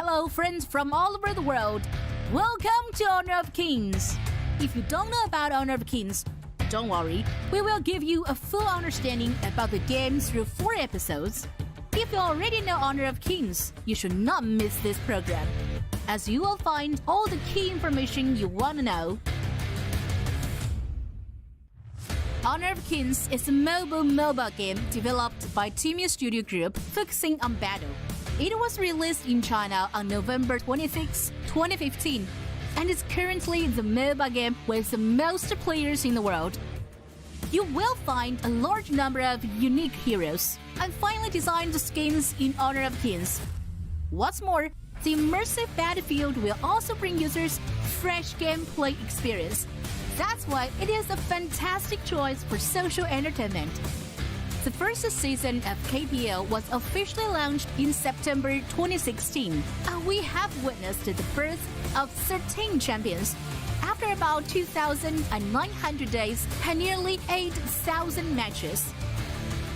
Hello friends from all over the world. Welcome to Honor of Kings. If you don't know about Honor of Kings, don't worry. We will give you a full understanding about the game through 4 episodes. If you already know Honor of Kings, you should not miss this program, as you will find all the key information you want to know. Honor of Kings is a mobile game developed by TianYun Studio Group focusing on battle. It was released in China on November 26, 2015, and is currently the mobile game with the most players in the world. You will find a large number of unique heroes and finely designed skins in Honor of Kings. What's more, the immersive battlefield will also bring users fresh gameplay experience. That's why it is a fantastic choice for social entertainment. The first season of KPL was officially launched in September 2016, and we have witnessed the birth of 13 champions. After about 2,900 days and nearly 8,000 matches.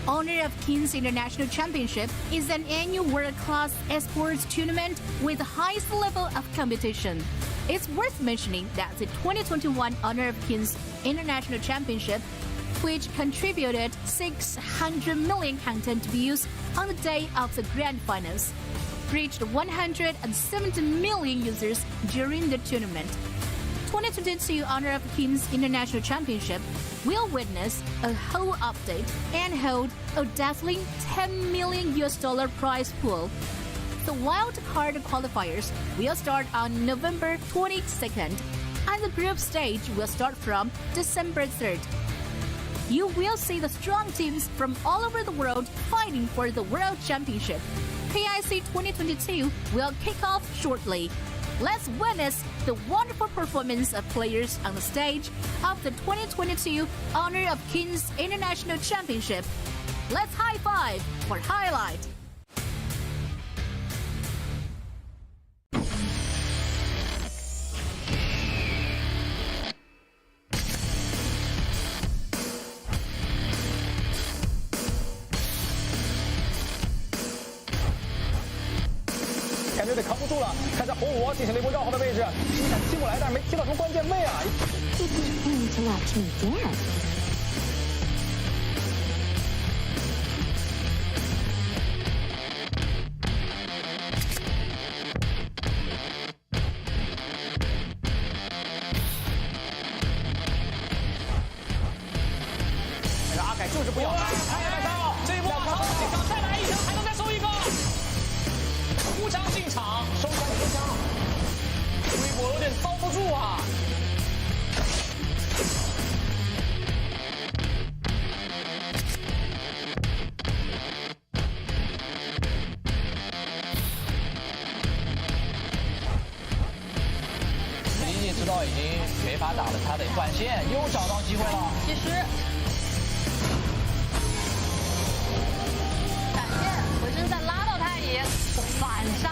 Honor of Kings International Championship is an annual world-class esports tournament with the highest level of competition. It's worth mentioning that the 2021 Honor of Kings International Championship, which contributed 600 million content views on the day of the grand finals, reached 170 million users during the tournament. 2022 Honor of Kings International Championship will witness a whole update and hold a dazzling $10 million prize pool. The wild card qualifiers will start on November 22nd, and the group stage will start from December 3rd. You will see the strong teams from all over the world fighting for the World Championship. KIC2022 will kick off shortly. Let's witness the wonderful performance of players on the stage of the 2022 Honor of Kings International Championship. Let's high five for highlight.感觉得扛不住了，开始红我进行了一波绕后的位置，机场踢过来，但是没踢到什么关键位啊。阿凯就是不要他，看到这一波超进场再来一枪，还能再收一个。呼枪进场，收枪收枪，微博有点遭不住啊！理解知道已经没法打了，他得换线，又找到机会了。其实，闪现回身再拉到太乙。反杀！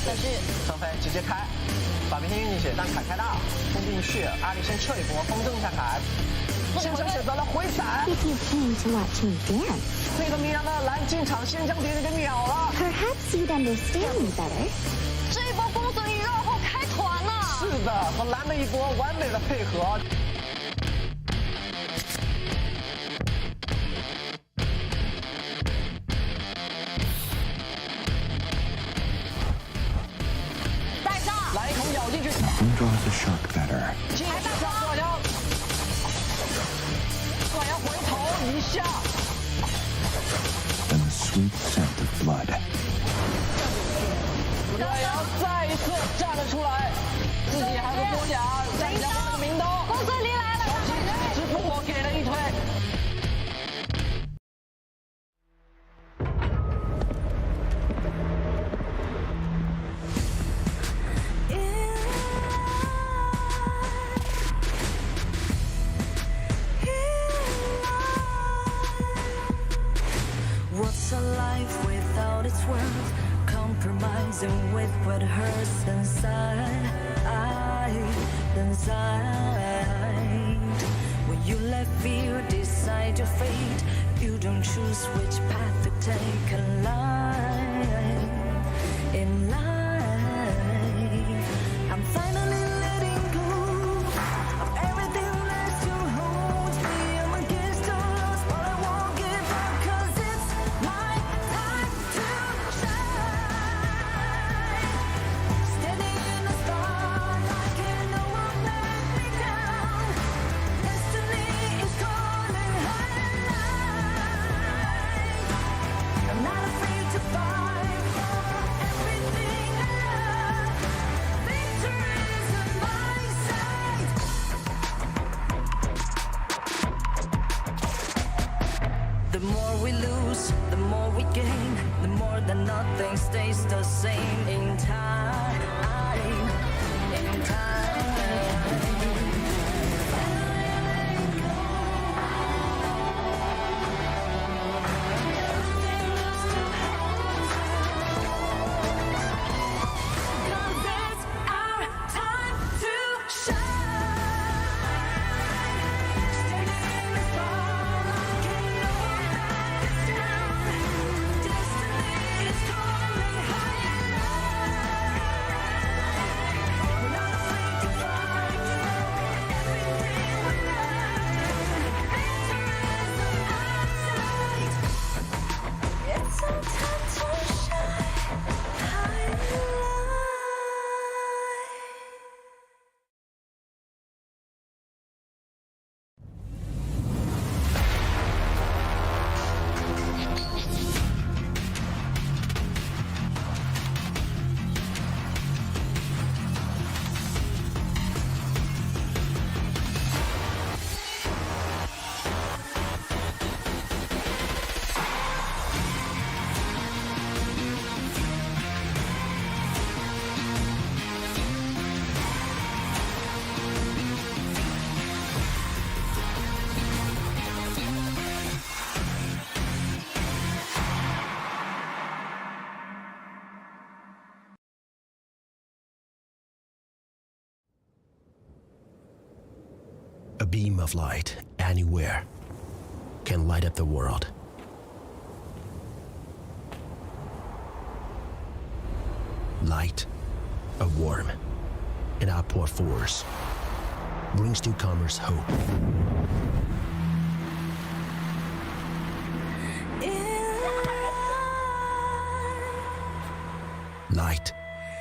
但是上飞直接开，把明天运进去，但凯开大，冲进去，阿里先撤一波，风正一下凯，先生选择了回闪。那个米阳的蓝进场，先将敌人给秒了。Perhaps you'd understand me better. 这一波公孙一绕后开团了。是的，和蓝的一波完美的配合。带上，来一口咬进去。Who draws the shark better? 进下左摇，左摇回头一下。And the sweet scent of blood. 左摇再一次站了出来，自己还有多甲，再加上那个名刀，公孙离来了，直扑我给了一推。What's a life without its worth? Compromising with what hurts inside. I inside. When you let fear decide your fate, you don't choose which path to take in life. In life, I'm finally letting go of everything that still holds me. I'm against the odds, but I won't give up, 'cause it's my time to shine. Standing in the spotlight, and no one let me down. Destiny is calling high. I'm not afraid to fight for everything I love. Victory is in my sight. The more we lose, the more we gain. The more that nothing stays the same. In time, in time. Cause it's our time to shine. Standing in the spotlight, can't no one back us down. Destiny is calling higher. We're not afraid to fight for everything we love. Victory is in our sight. It's our time to shine. Higher. A beam of light anywhere can light up the world. Light, a warm and outpour force, brings newcomers hope. Light,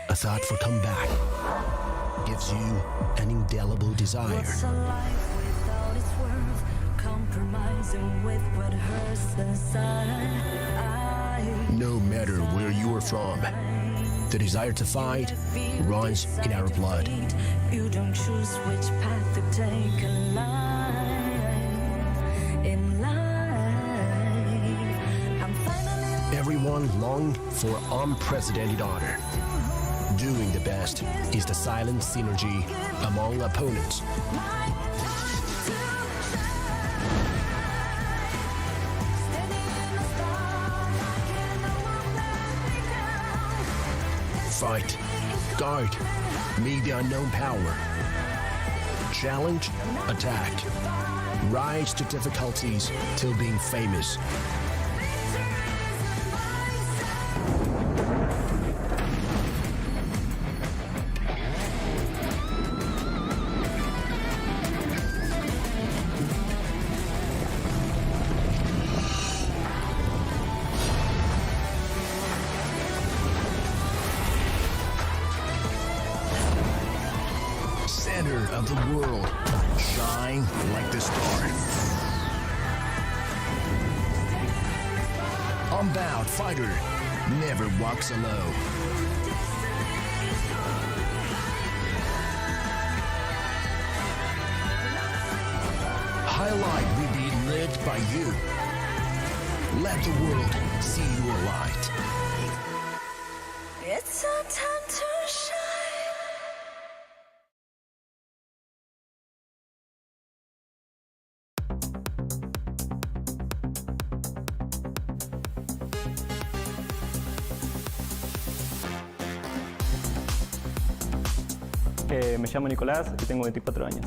a thought for comeback, gives you an indelible desire. What's a life without its worth? Compromising with what hurts inside. No matter where you are from, the desire to fight runs in our blood. You don't choose which path to take in life. In life, I'm finally Everyone longing for unprecedented honor. Doing the best is the silent synergy among opponents. my time to shine. Standing in the spotlight, can't no one let me down. Fight, guard, meet the unknown power. Challenge, attack, rise to difficulties till being famous. Center of the world, shine like the star. Unbowed fighter, never walks alone. Highlight will be lit by you. Let the world see your light. It's our time to shine. Me llamo Nicolás y tengo 24 años.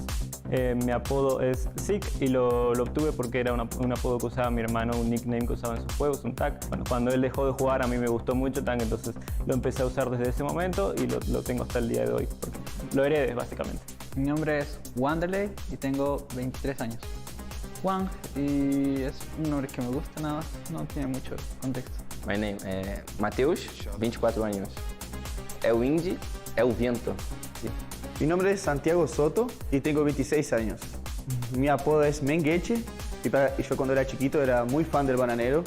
Mi apodo es Zik y lo obtuve porque era un apodo que usaba mi hermano, un nickname que usaba en sus juegos, un tag. Bueno, cuando él dejó de jugar a mí me gustó mucho tag, entonces lo empecé a usar desde ese momento y lo tengo hasta el día de hoy, porque lo heredé básicamente. Mi nombre es Wang y tengo 23 años. Wang, y es un nombre que me gusta, nada más, no tiene mucho contexto. My name é Matheus, 24 años. É o Indy, é o vento. Sí. Mi nombre es Santiago Soto y tengo 26 años. Mi apodo es Mengeche y yo cuando era chiquito era muy fan del bananero.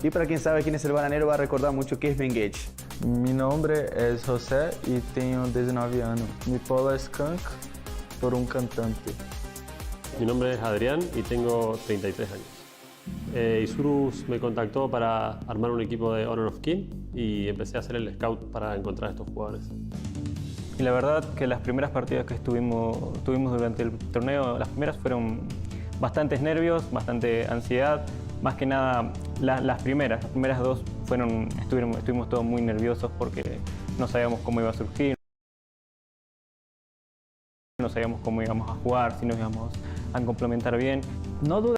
Y para quien sabe quién es el bananero va a recordar mucho qué es Mengeche. Mi nombre es José y tengo 19 años. Mi apodo es Skunk por un cantante. Mi nombre es Adrián y tengo 33 años. eSurus me contactó para armar un equipo de Honor of King y empecé a hacer el scout para encontrar a estos jugadores. Y la verdad que las primeras partidas que tuvimos durante el torneo, las primeras fueron bastantes nervios, bastante ansiedad. Más que nada las primeras dos estuvimos todos muy nerviosos porque no sabíamos cómo iba a surgir, no sabíamos cómo íbamos a jugar, si nos íbamos a complementar bien. No duda.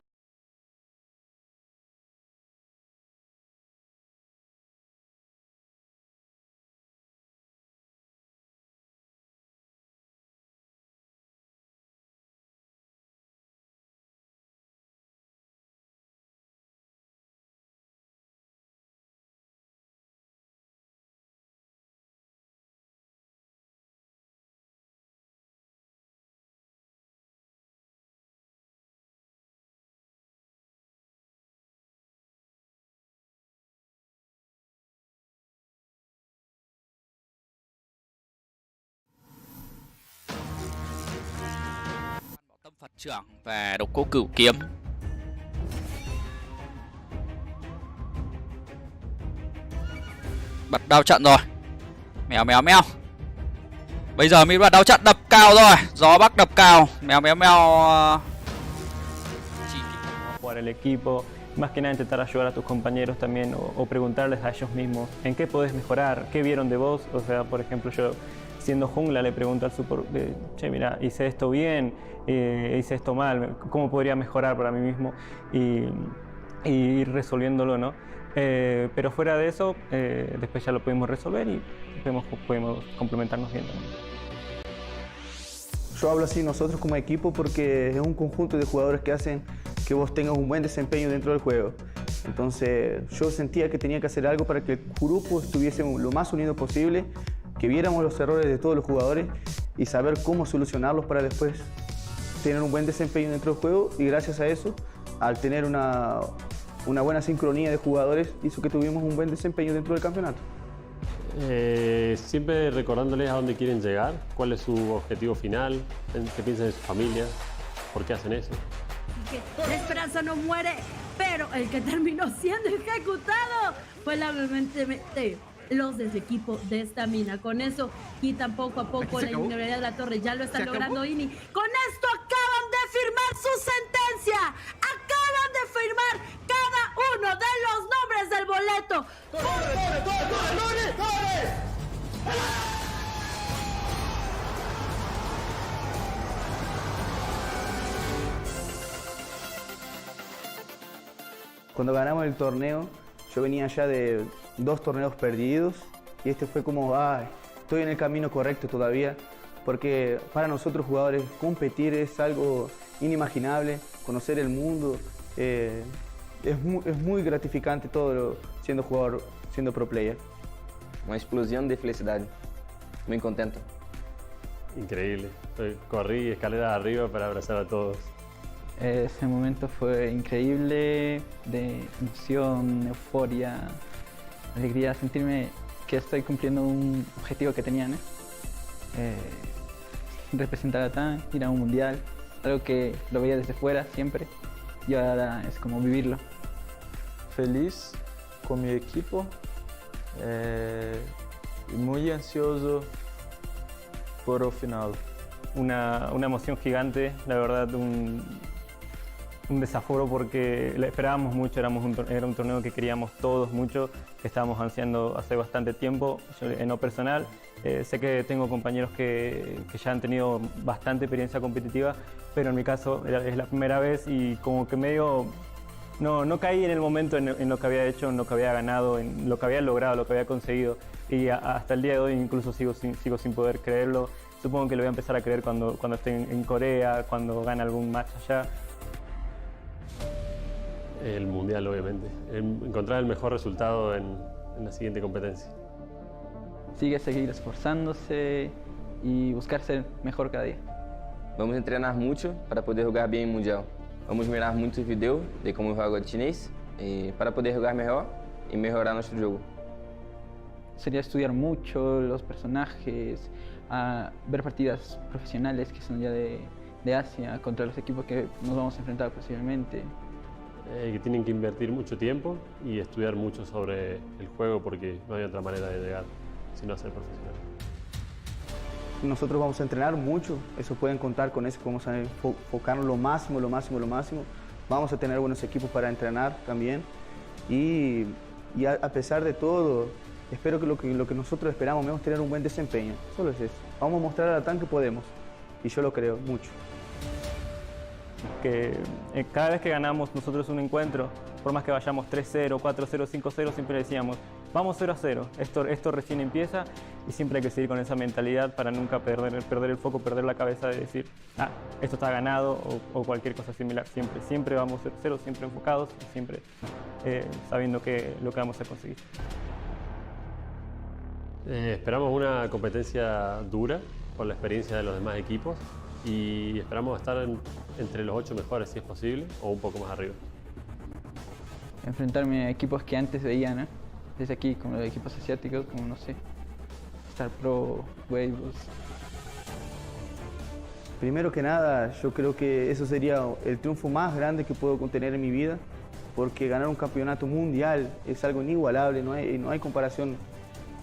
Phật trưởng và độc cô cửu kiếm. Bật đao trận rồi. Mèo mèo mèo. Bây giờ mới bật đao trận đập cao rồi. Gió bắc đập cao. Mèo mèo mèo. Jugar el equipo, más que nada intentar ayudar a tus compañeros también o preguntarles a ellos mismos en qué podés mejorar, qué vieron de vos. O sea, por ejemplo, yo siendo jungla le pregunto al support, che, mira, hice esto bien, hice esto mal, ¿cómo podría mejorar para mí mismo? Y ir resolviéndolo, ¿no? Pero fuera de eso, después ya lo pudimos resolver y pudimos complementarnos bien también. Yo hablo así nosotros como equipo porque es un conjunto de jugadores que hacen que vos tengas un buen desempeño dentro del juego. Entonces yo sentía que tenía que hacer algo para que el grupo estuviese lo más unido posible, que viéramos los errores de todos los jugadores y saber cómo solucionarlos para después tener un buen desempeño dentro del juego, y gracias a eso, al tener una buena sincronía de jugadores, hizo que tuvimos un buen desempeño dentro del campeonato. Siempre recordándoles a dónde quieren llegar, cuál es su objetivo final, qué piensan de su familia, por qué hacen eso. La esperanza no muere, pero el que terminó siendo ejecutado fue lamentablemente los del equipo de esta mina. Con eso quitan poco a poco la integridad de la torre. Ya lo está logrando Ini. Con esto acaban de firmar su sentencia. Acaban de firmar cada uno de los nombres del boleto. Cuando ganamos el torneo, yo venía ya de 2 torneos perdidos y este fue como, estoy en el camino correcto todavía, porque para nosotros jugadores competir es algo inimaginable, conocer el mundo, es muy gratificante todo siendo jugador, siendo pro player. Una explosión de felicidad, muy contento. Increíble, corrí escaleras arriba para abrazar a todos. Ese momento fue increíble, de emoción, euforia, alegría, sentirme que estoy cumpliendo un objetivo que tenía, ¿no? Representar a Latam, ir a un mundial, algo que lo veía desde fuera siempre, y ahora es como vivirlo. Feliz con mi equipo, muy ansioso por el final. Una emoción gigante, la verdad, un desaforo porque le esperábamos mucho, era un torneo que queríamos todos mucho, que estábamos ansiando hace bastante tiempo. Yo, en lo personal, sé que tengo compañeros que ya han tenido bastante experiencia competitiva, pero en mi caso es la primera vez y como que medio no caí en el momento en lo que había hecho, en lo que había ganado, en lo que había logrado, lo que había conseguido, y hasta el día de hoy incluso sigo sin poder creerlo. Supongo que lo voy a empezar a creer cuando esté en Corea, cuando gane algún match allá. El mundial, obviamente. Encontrar el mejor resultado en la siguiente competencia. Seguir esforzándose y buscar ser mejor cada día. Vamos a treinar mucho para poder jugar bien en mundial. Vamos mirar muchos videos de cómo juega el chinés para poder jugar mejor y mejorar nuestro juego. Sería estudiar mucho los personajes, ver partidas profesionales que son ya de Asia contra los equipos que nos vamos a enfrentar posiblemente. Que tienen que invertir mucho tiempo y estudiar mucho sobre el juego porque no hay otra manera de llegar sino a ser profesional. Nosotros vamos a entrenar mucho, eso pueden contar con eso, vamos a enfocarnos lo máximo. Vamos a tener buenos equipos para entrenar también y a pesar de todo, espero que lo que nosotros esperamos es tener un buen desempeño, solo es eso. Vamos a mostrar a Latam que podemos y yo lo creo mucho. Que cada vez que ganamos nosotros un encuentro, por más que vayamos 3-0, 4-0, 5-0, siempre decíamos, vamos 0-0, esto recién empieza y siempre hay que seguir con esa mentalidad para nunca perder el foco, perder la cabeza de decir, esto está ganado o cualquier cosa similar. Siempre vamos 0-0, siempre enfocados y siempre sabiendo lo que vamos a conseguir. Esperamos una competencia dura por la experiencia de los demás equipos y esperamos estar entre los 8 mejores si es posible o un poco más arriba. Enfrentarme a equipos que antes veía, ¿no? Desde aquí, como los equipos asiáticos, como no sé, eStarPro, Waves. Primero que nada, yo creo que eso sería el triunfo más grande que puedo contener en mi vida, porque ganar un campeonato mundial es algo inigualable, no hay comparación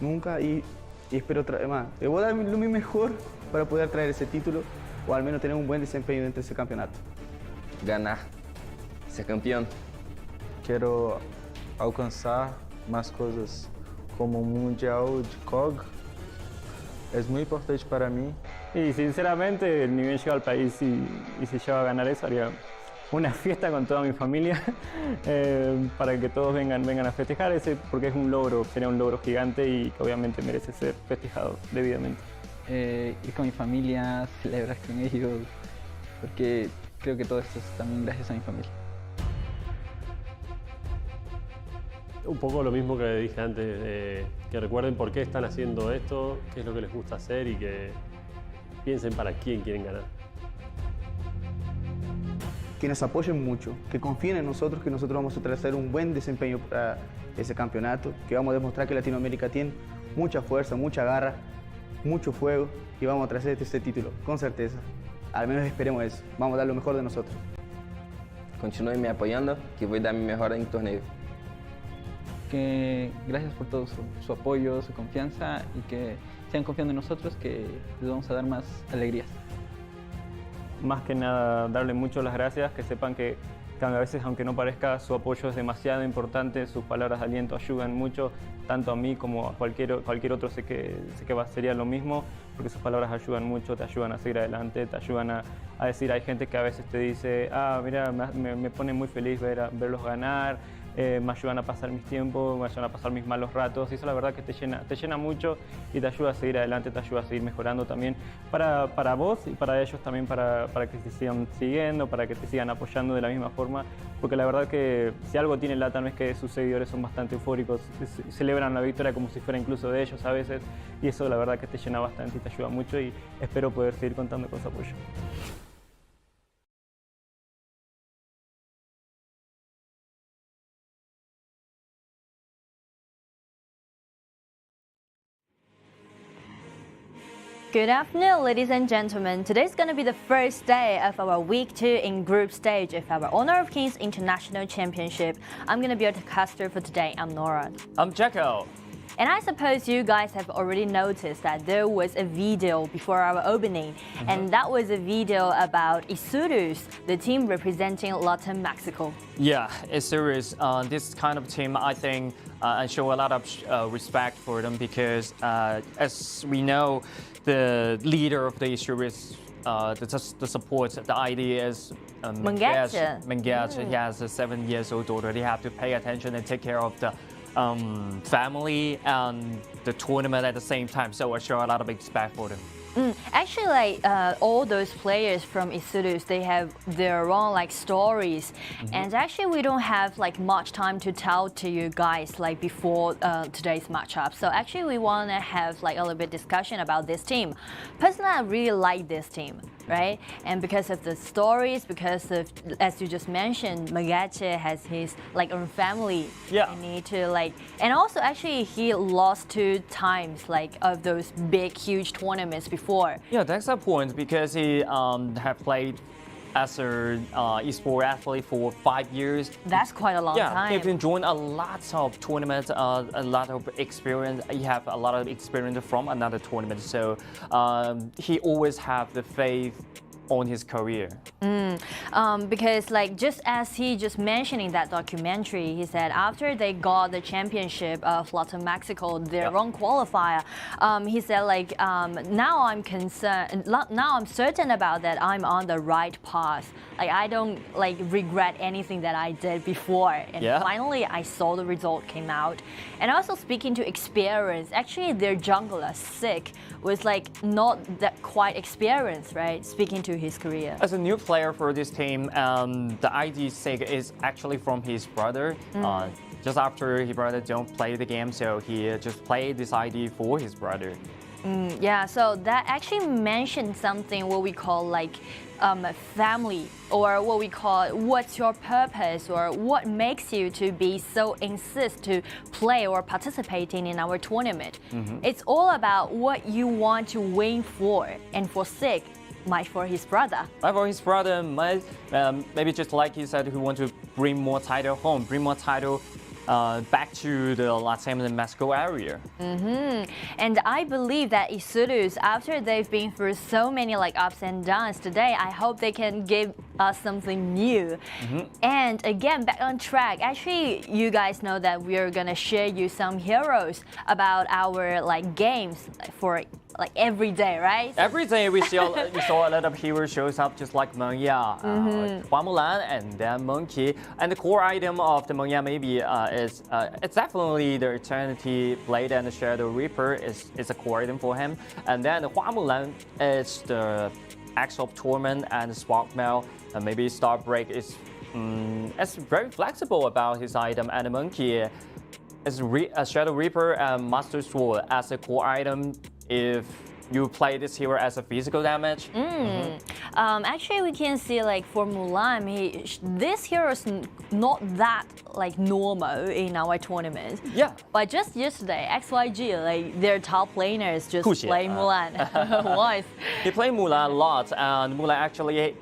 nunca y espero traer más. Le voy a dar lo mejor para poder traer ese título o al menos tener un buen desempeño dentro de ese campeonato. Ganar, ser campeón. Quiero alcanzar más cosas como un mundial de COG. Es muy importante para mí. Y sinceramente, el nivel llega al país y si llego a ganar eso, haría una fiesta con toda mi familia para que todos vengan a festejar ese, porque es un logro, sería un logro gigante y que obviamente merece ser festejado debidamente. Ir con mi familia, celebrar con ellos, porque creo que todo esto es también gracias a mi familia. Un poco lo mismo que dije antes, que recuerden por qué están haciendo esto, qué es lo que les gusta hacer y que piensen para quién quieren ganar. Que nos apoyen mucho, que confíen en nosotros, que nosotros vamos a traer un buen desempeño para ese campeonato, que vamos a demostrar que Latinoamérica tiene mucha fuerza, mucha garra, mucho fuego y vamos a traer este título, con certeza. Al menos esperemos eso, vamos a dar lo mejor de nosotros. Continúen me apoyando, que voy a dar mi mejor en torneo. Que gracias por todo su apoyo, su confianza y que sigan confiando en nosotros, que les vamos a dar más alegrías. Más que nada, darle mucho las gracias, que sepan que a veces, aunque no parezca, su apoyo es demasiado importante, sus palabras de aliento ayudan mucho, tanto a mí como a cualquier otro, sé que sería lo mismo, porque sus palabras ayudan mucho, te ayudan a seguir adelante, te ayudan a decir, hay gente que a veces te dice, mira, me pone muy feliz verlos ganar, me ayudan a pasar mis tiempos, me ayudan a pasar mis malos ratos y eso la verdad que te llena mucho y te ayuda a seguir adelante, te ayuda a seguir mejorando también para vos y para ellos también, para que te sigan siguiendo, para que te sigan apoyando de la misma forma, porque la verdad que si algo tiene Latam es que sus seguidores son bastante eufóricos, celebran la victoria como si fuera incluso de ellos a veces y eso la verdad que te llena bastante y te ayuda mucho y espero poder seguir contando con su apoyo. Good afternoon, ladies and gentlemen. Today's going to be the first day of our Week 2 in group stage of our Honor of Kings International Championship. I'm going to be your caster for today. I'm Nora. I'm Jacko. And I suppose you guys have already noticed that there was a video before our opening, and that was a video about eSurus, the team representing Latam-Mexico. Yeah, eSurus, this kind of team, I think I show a lot of respect for them because as we know, the leader of the eSurus, the support, the idea is Mengache. He has a 7-year-old daughter. They have to pay attention and take care of the family and the tournament at the same time. So I show a lot of respect for them. Actually, like all those players from eSurus, they have their own like stories, and actually we don't have like much time to tell to you guys like before today's matchup. So actually we want to have like a little bit discussion about this team. Personally, I really like this team, right? And because of the stories, because of, as you just mentioned, Mengache has his like own family. Yeah. You need to like, and also actually he lost 2 times like of those big huge tournaments before. Yeah, that's a point because he have played as an esports athlete for 5 years. That's quite a long time. He's been joined a lot of tournaments, a lot of experience. He have a lot of experience from another tournament, so he always have the faith on his career. Because like just as he just mentioned in that documentary, he said after they got the championship of Latam-Mexico, their own qualifier, he said like now I'm concerned, now I'm certain about that I'm on the right path. Like I don't like regret anything that I did before, and finally I saw the result came out. And also speaking to experience, actually their jungler Sick was like not that quite experienced, right? Speaking to his career. As a new player for this team, the ID Sick is actually from his brother. Just after his brother don't play the game, so he just played this ID for his brother. Yeah, so that actually mentioned something what we call like family, or what we call what's your purpose, or what makes you to be so insist to play or participating in our tournament. It's all about what you want to win for, and for Sick, might for his brother. For his brother, might maybe just like he said, who want to bring more title home, bring more title back to the Latam-Mexico area. And I believe that eSurus, after they've been through so many like ups and downs today, I hope they can give us something new. And again, back on track, actually you guys know that we're gonna share you some heroes about our like games for like every day, right? Every day we saw a lot of heroes shows up, just like Mengya, Hua Mulan, and then Monkey. And the core item of the Mengya maybe is it's definitely the Eternity Blade and the Shadow Reaper is a core item for him. And then the Hua Mulan is the Axe of Torment and Spark Mail, and maybe Star Break is very flexible about his item. And the Monkey is a Shadow Reaper and Master Sword as a core item if you play this hero as a physical damage. Actually, we can see like for Mulan, this hero is not that like normal in our tournament. Yeah. But just yesterday, XYG, like their top laners just play Mulan. What? He played Mulan a lot, and Mulan actually,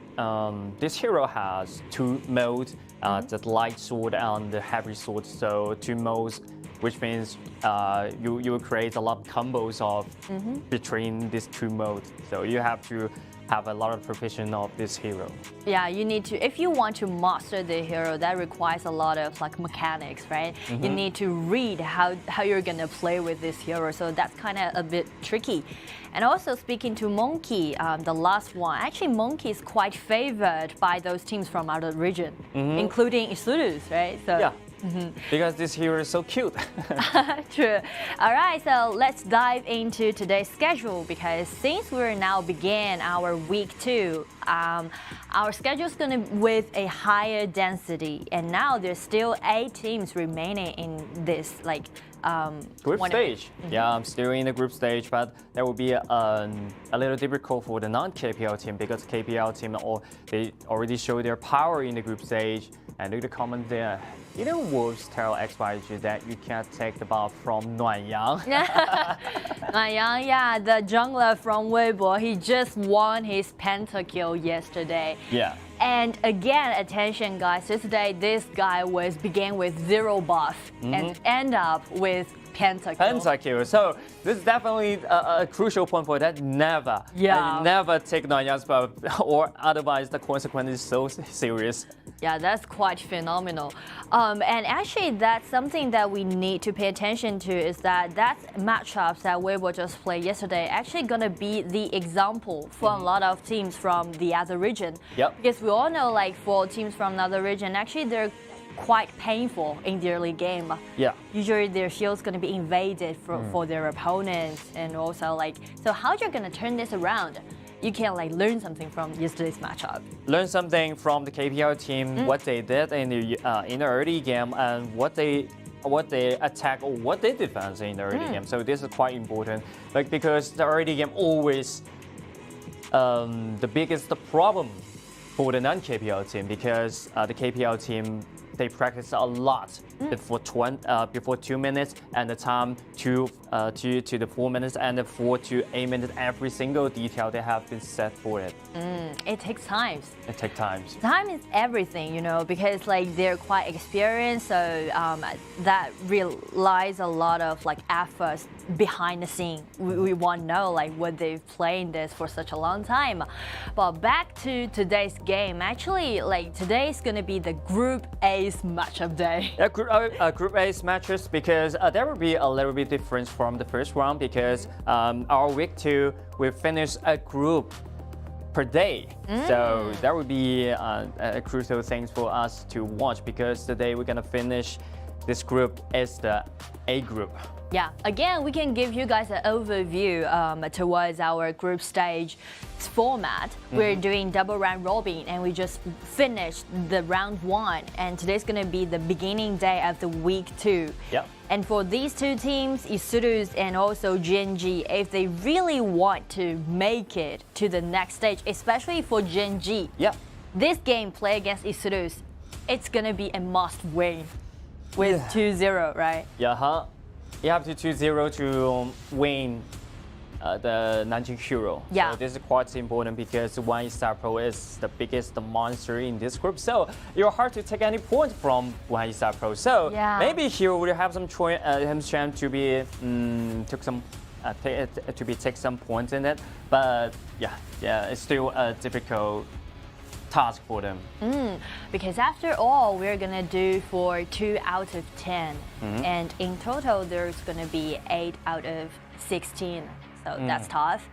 this hero has 2 modes, the light sword and the heavy sword. So 2 modes, which means you will create a lot of combos of between these 2 modes. So you have to have a lot of proficiency of this hero. Yeah, you need to, if you want to master the hero, that requires a lot of like mechanics, right? You need to read how you're gonna play with this hero, so that's kind of a bit tricky. And also speaking to Monkey, the last one, actually Monkey is quite favored by those teams from our region, including eSurus, right? So, yeah. Because this hero is so cute. True. All right, so let's dive into today's schedule, because since we're now begin our week 2, our schedule is going to with a higher density, and now there's still 8 teams remaining in this like group stage. Yeah, I'm still in the group stage, but that will be a little difficult for the non-KPL team, because KPL team they already show their power in the group stage. And in the comment there, didn't Wolves tell XYG that you can't take the ball from Nanjing? Nanjing, yeah, the jungler from Weibo, he just won his pentakill yesterday. Yeah. And again, attention guys, yesterday this guy began with 0 buff and end up with pentakill. So this is definitely a crucial point for that. Never take Nanjing's spell, or otherwise the consequence is so serious. Yeah, that's quite phenomenal. And actually, that's something that we need to pay attention to, is that matchups that we will just play yesterday actually gonna be the example for a lot of teams from the other region. Yep. Because we all know, like, for teams from another region, actually they're quite painful in the early game. Yeah. Usually their shield's gonna be invaded for their opponents, and also like, so how you're gonna turn this around? You can like learn something from yesterday's matchup. Learn something from the KPL team, what they did in the early game, and what they attack or what they defense in the early game. So this is quite important, like, because the early game always the biggest problem for the non-KPL team, because the KPL team, they practice a lot before 2 minutes, and the time to the 4 minutes, and the 4 to 8 minutes. Every single detail they have been set for it. It takes time. It takes time. Time is everything, you know, because like they're quite experienced, so that relies a lot of like efforts behind the scene. We want to know like what they've played this for such a long time. But back to today's game, actually, like today's gonna be the Group A's matchup day. Yeah, Group A's matches, because there will be a little bit difference from the first round, because our week 2 we finish a group per day. So that would be a crucial thing for us to watch, because today we're gonna finish this group as the A group. Yeah, again, we can give you guys an overview towards our group stage format. We're doing double round robin, and we just finished the round 1, and today's gonna be the beginning day of the week 2. Yep. And for these two teams, eStarPro and also Gen.G, if they really want to make it to the next stage, especially for Gen.G, this game play against eStarPro, it's gonna be a must win with 2-0, right? You have to 2-0 to win the Nanjing Hero. Yeah. So this is quite important, because Wang eStarPro is the biggest monster in this group. So you're hard to take any point from Wang eStarPro. So maybe Hero will have some chance to be take some points in it. But yeah, it's still a difficult task for them. Because after all, we're gonna do for 2 out of 10, and in total there's gonna be 8 out of 16. So that's tough,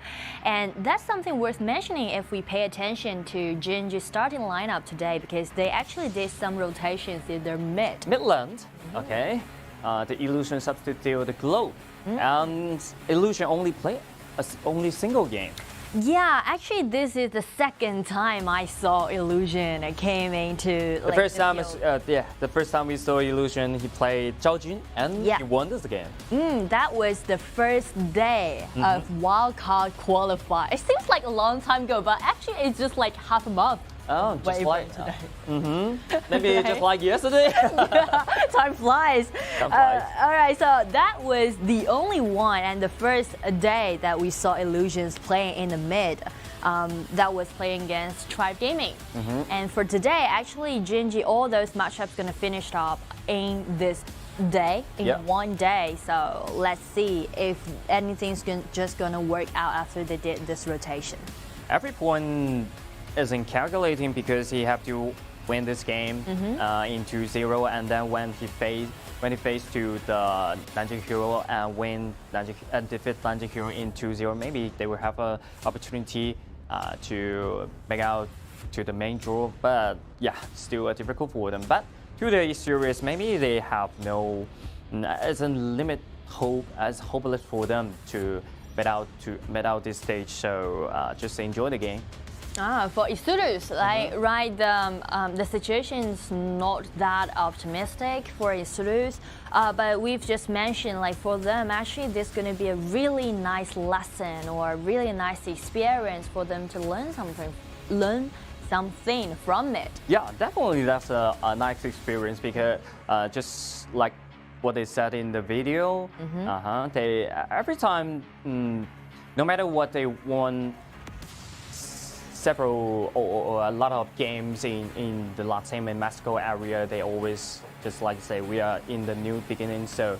and that's something worth mentioning if we pay attention to Gen.G starting lineup today, because they actually did some rotations in their midland. Okay, the Illusion substitute the Glow, and Illusion only play only single game. Yeah, actually, this is the second time I saw Illusion came into the first time. The first time we saw Illusion, he played Zhao Jun, and he won this game. That was the first day of wildcard qualifier. It seems like a long time ago, but actually, it's just like half a month. Oh, just like today. Maybe just like yesterday. Time flies. All right, so that was the only one and the first day that we saw Illusions playing in the mid. That was playing against Tribe Gaming. And for today, actually, Gen.G, all those matchups gonna finish up in this day, in one day. So let's see if anything's just gonna work out after they did this rotation. Every point isn't calculating, because he have to win this game in 2-0, and then when he faced to the Nanjing Hero and defeat Nanjing Hero in 2-0, maybe they will have an opportunity to make out to the main draw. But yeah, still difficult for them. But today series, maybe they have no, it's a limit hope, as hopeless for them to met out this stage. So just enjoy the game. For eStarPro, right, the situation's not that optimistic for eStarPro, but we've just mentioned, like, for them, actually, this is going to be a really nice lesson or a really nice experience for them to learn something from it. Yeah, definitely, that's a nice experience, because just like what they said in the video, every time, no matter what they want several or a lot of games in the Latam-Mexico area. They always just like say we are in the new beginning. So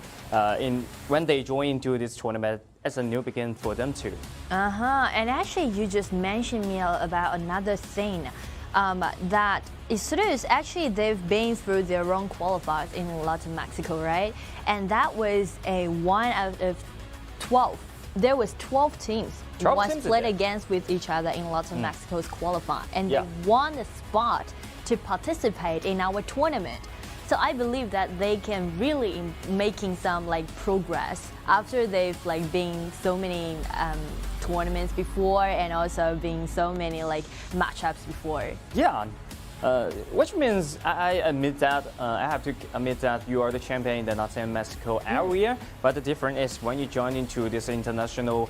when they join into this tournament, it's a new beginning for them too. And actually, you just mentioned me about another thing. That eStarPro actually they've been through their own qualifiers in Latam-Mexico, right? And that was a 1 out of 12. There was 12 teams who once played against with each other in Latam-Mexico's qualifier, and they won a spot to participate in our tournament. So I believe that they can really making some like progress after they've like been so many tournaments before and also been so many like matchups before. Yeah. Which means I admit that I have to admit that you are the champion in the Latam-Mexico area, but the difference is when you join into this international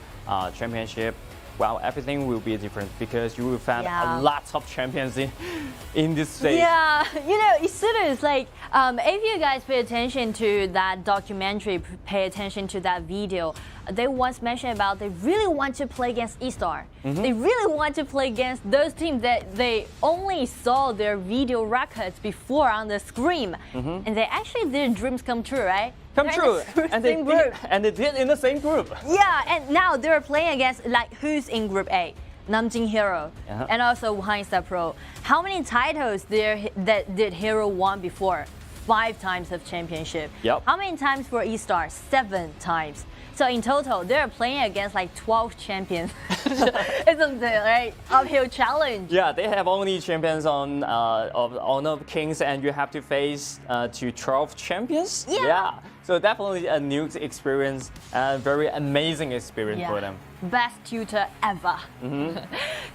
championship, well, everything will be different because you will find a lot of champions in this stage. Yeah, you know, eStarPro like if you guys pay attention to that documentary, pay attention to that video, they once mentioned about they really want to play against eStar. They really want to play against those teams that they only saw their video records before on the screen, and they actually their dreams come true, right? Come true, and they did in the same group. Yeah, and now they're playing against like who's in Group A, Nanjing Hero, and also Wuhan eStarPro. How many titles that did Hero won before? 5 times of championship. How many times for eStar? 7 times. So in total, they're playing against like 12 champions. Isn't it, right? Uphill challenge. Yeah, they have only champions of Honor of Kings, and you have to face to 12 champions. Yeah. So definitely a new experience, and very amazing experience for them. Best tutor ever.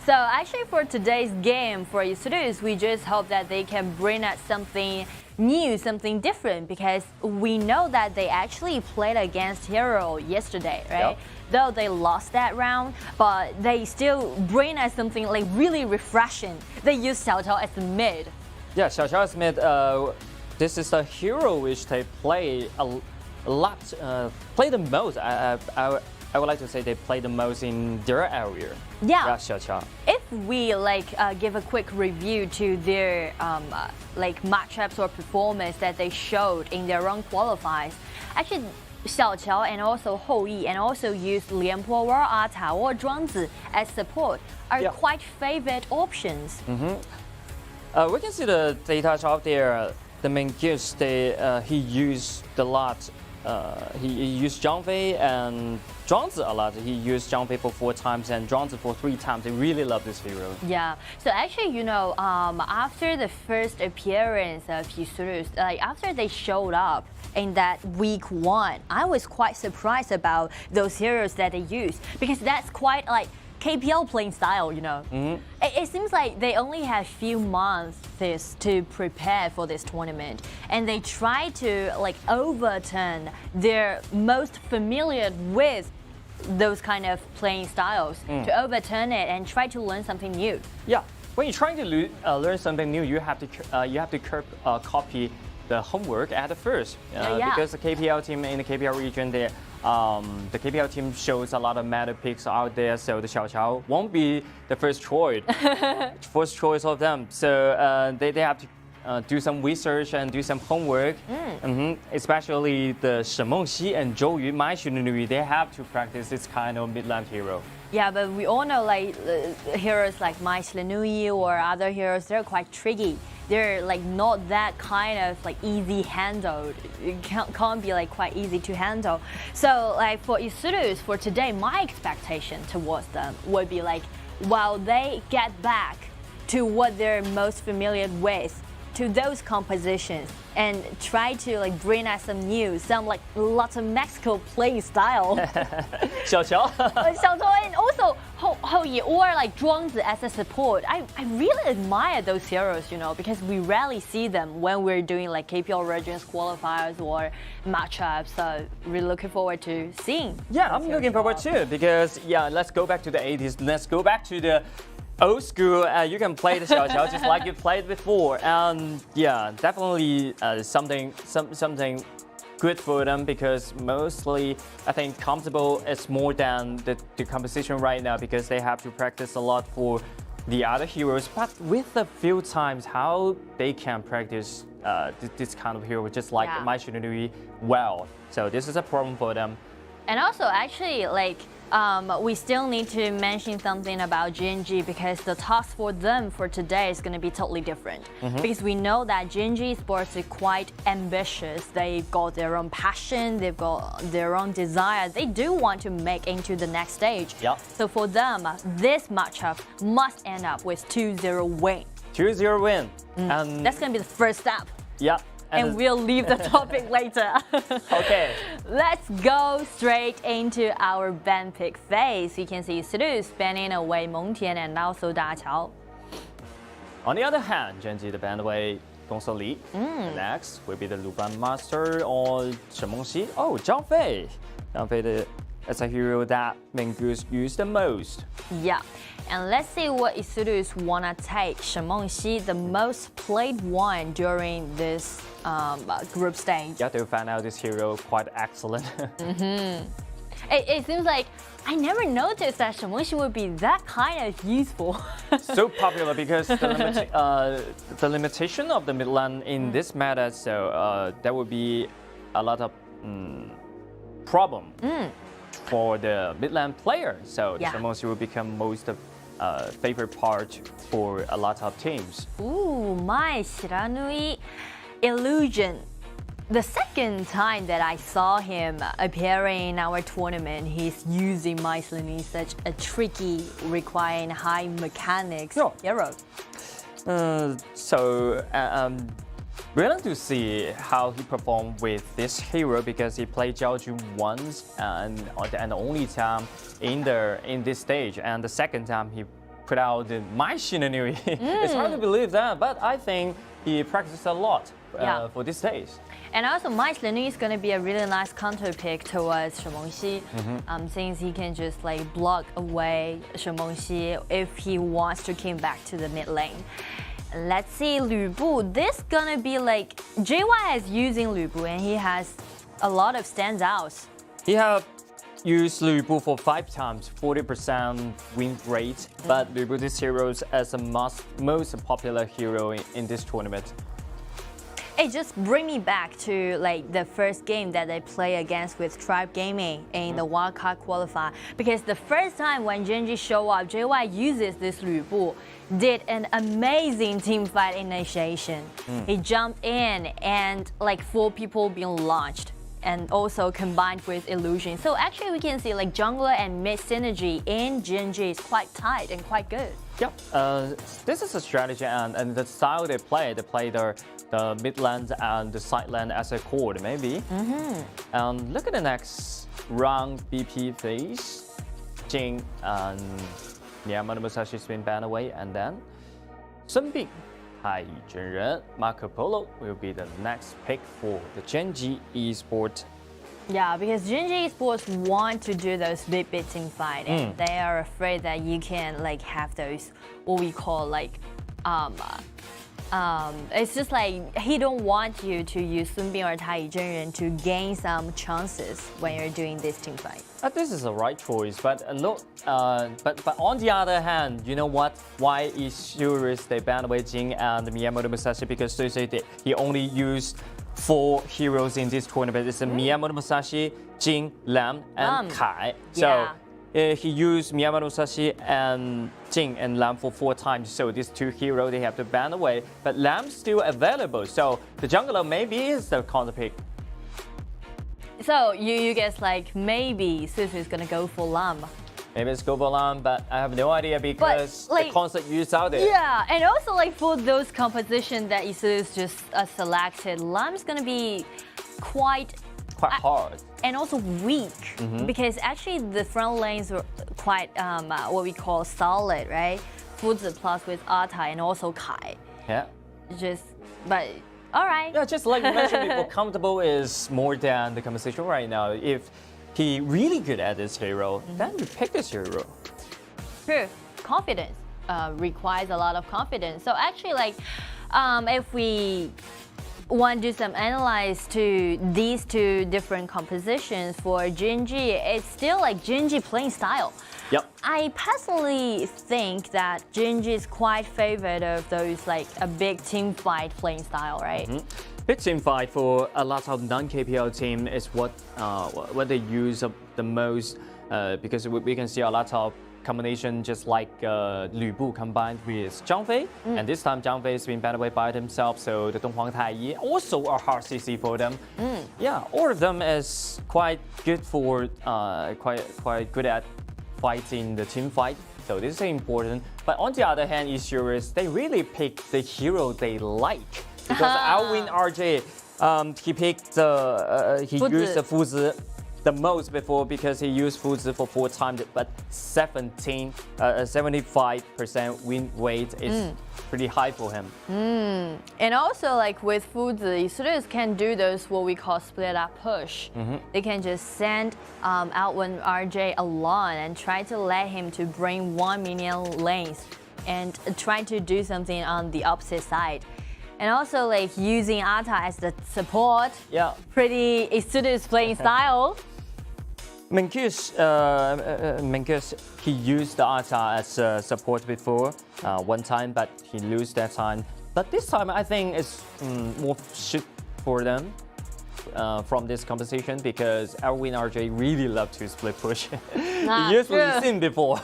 So actually for today's game for eStarPro, we just hope that they can bring us something new, something different, because we know that they actually played against Hero yesterday, right? Though they lost that round, but they still bring us something like really refreshing. They use Xiao Chao as the mid. Yeah, Xiao Chao as mid. This is a hero which they play a lot, play the most. I would like to say they play the most in their area. Yeah. Xiao Chao. If we like give a quick review to their like matchups or performance that they showed in their own qualifiers, actually Xiao Chao and also Hou Yi and also use Lian Po or Ata or Zhuangzi as support are quite favorite options. We can see the data out there. The main gears he used a lot. He used Zhang Fei and Zhuangzi a lot. He used Zhang Fei for 4 times and Zhuangzi for 3 times. They really love this hero. Yeah. So actually, you know, after the first appearance of eStarPro, like after they showed up in that week 1, I was quite surprised about those heroes that they used, because that's quite like KPL playing style, you know. It seems like they only have few months to prepare for this tournament, and they try to like overturn their most familiar with those kind of playing styles, to overturn it and try to learn something new. Yeah, when you're trying to learn something new, you have to copy the homework at first, because the KPL team in the KPL region there. The KPL team shows a lot of meta picks out there, so the Xiao Chao won't be the first choice of them. So they have to do some research and do some homework. Especially the Shen Mengxi and Zhou Yu, Mai Xunui, they have to practice this kind of mid-land hero. Yeah, but we all know like heroes like Mai Xunui or other heroes, they're quite tricky. They're like not that kind of like easy handled. It can't be like quite easy to handle. So like for eStarPro for today, my expectation towards them would be like, while they get back to what they're most familiar with, to those compositions, and try to like bring us some new, some like Latam-Mexico playing style. Xiao Chao. Xiao Chao and also Hou Yi or like Zhuangzi as a support. I really admire those heroes, you know, because we rarely see them when we're doing like KPL Regions qualifiers or matchups. So really looking forward to seeing. Yeah, I'm looking forward too, because let's go back to the 80s. Let's go back to the old school. You can play the Xiao Chao just like you played before, and definitely something good for them, because mostly I think comfortable is more than the competition right now, because they have to practice a lot for the other heroes, but with a few times how they can practice this kind of hero, just like Yeah. Mai Shinonui well. So this is a problem for them. And also, actually, like, we still need to mention something about Gen.G because the task for them for today is going to be totally different. Because we know that Gen.G Esports is quite ambitious. They've got their own passion, they've got their own desire. They do want to make into the next stage. Yeah. So for them, this matchup must end up with 2-0 win. 2-0 win. And That's going to be the first step. yeah. And we'll leave the topic later. Okay. Let's go straight into our band pick phase. You can see Suru spanning away Mengtian and also Da Qiao. On the other hand, Gen.G the bandway Gongsun Li. Next will be the Luban Master or Shen Mengxi. Oh, Zhang Fei. Zhang Fei is a hero that Menggus use the most. Yeah, and let's see what Isurus wanna take. Shen Mengxi, the most played one during this group stage. Yeah, they found out this hero quite excellent. It seems like I never noticed that Shen Mengxi would be that kind of useful. So popular because the limitation of the mid lane in this meta, so there would be a lot of problem for the mid lane player. So Yeah. Shen Mengxi will become most favorite part for a lot of teams. Ooh, my Shiranui illusion. The second time that I saw him appearing in our tournament, he's using my Shiranui, such a tricky, requiring high mechanics hero. Willing to see how he performed with this hero because he played Jiaojun once and the only time in this stage, and the second time he put out the My Shinonui. It's hard to believe that, but I think he practiced a lot for this stage. And also, my Shiranui is going to be a really nice counter pick towards Shen Mengxi, since he can just like block away Shen Mengxi if he wants to come back to the mid lane. Let's see Lu Bu. This gonna be like JY is using Lu Bu and he has a lot of standouts. He have used Lu Bu for 5 times, 40% win rate, but Lu Bu this hero is as a most popular hero in this tournament. It just bring me back to like the first game that they play against with Tribe Gaming in the wildcard qualifier. Because the first time when Gen.G show up, JY uses this Lu Bu, did an amazing team fight initiation. He jumped in and like 4 people being launched, and also combined with illusion. So actually we can see like jungler and mid synergy in Gen.G is quite tight and quite good. Yep, this is a strategy and the style they play the mid lane and the side lane as a core maybe. And look at the next round BP phase. Jing and Nian Musashi spin ban away, and then Sun Bing, Tai Zhenren, Marco Polo will be the next pick for the Gen.G Esports. Yeah, because Gen.G Esports want to do those big team fight, and they are afraid that you can like have those what we call like it's just like he don't want you to use Sun Bing or Tai Zhenren to gain some chances when you're doing this team fight. This is the right choice, but but on the other hand, you know what? Why eStarPro they banned away Jing and Miyamoto Musashi? Because they say that he only used 4 heroes in this tournament. It's Miyamoto Musashi, Jing, Lam, and Kai. So he used Miyamoto Musashi and Jing and Lam for 4 times. So these 2 heroes they have to ban away. But Lam's still available. So the jungler maybe is the counter pick. So you guess like maybe Susu is gonna go for Lam. Maybe it's go for Lam, but I have no idea because like, the concept used out there. Yeah, and also like for those compositions that Isu's just selected, Lam's gonna be quite hard. And also weak, because actually the front lanes were quite what we call solid, right? Fuzi plus with Ata and also Kai. Yeah. But all right. Yeah, just like you mentioned before, comfortable is more than the conversation right now. If he really good at this hero, then you pick this hero. True. Confidence requires a lot of confidence. So actually, like, if we want to do some analyze to these two different compositions for Gen.G, it's still like Gen.G playing style. Yep. I personally think that Gen.G is quite favored of those like a big team fight playing style, right? Big team fight for a lot of non-KPL team is what they use the most because we can see a lot of combination just like Lü Bu combined with Zhang Fei, and this time Zhang Fei has been banned away by himself, so the Donghuang Taiyi also a hard CC for them. Yeah, all of them is quite good for quite good at fighting the team fight, so this is important. But on the other hand, eStarPro, they really pick the hero they like, because Alwyn RJ, he picked he used the Fuzi the most before because he used Fuzi for 4 times, but 75% win rate is pretty high for him. And also like with Fuzi, eStarPro can do those what we call split up push. They can just send out when RJ alone and try to let him to bring 1 minion lanes and try to do something on the opposite side. And also like using Ata as the support. Yeah. Pretty eStarPro's playing style. Minkus, he used the Ata as support before one time, but he lost that time. But this time, I think it's more shit for them from this competition because Alwyn RJ really loved to split push. He used Li Xin before.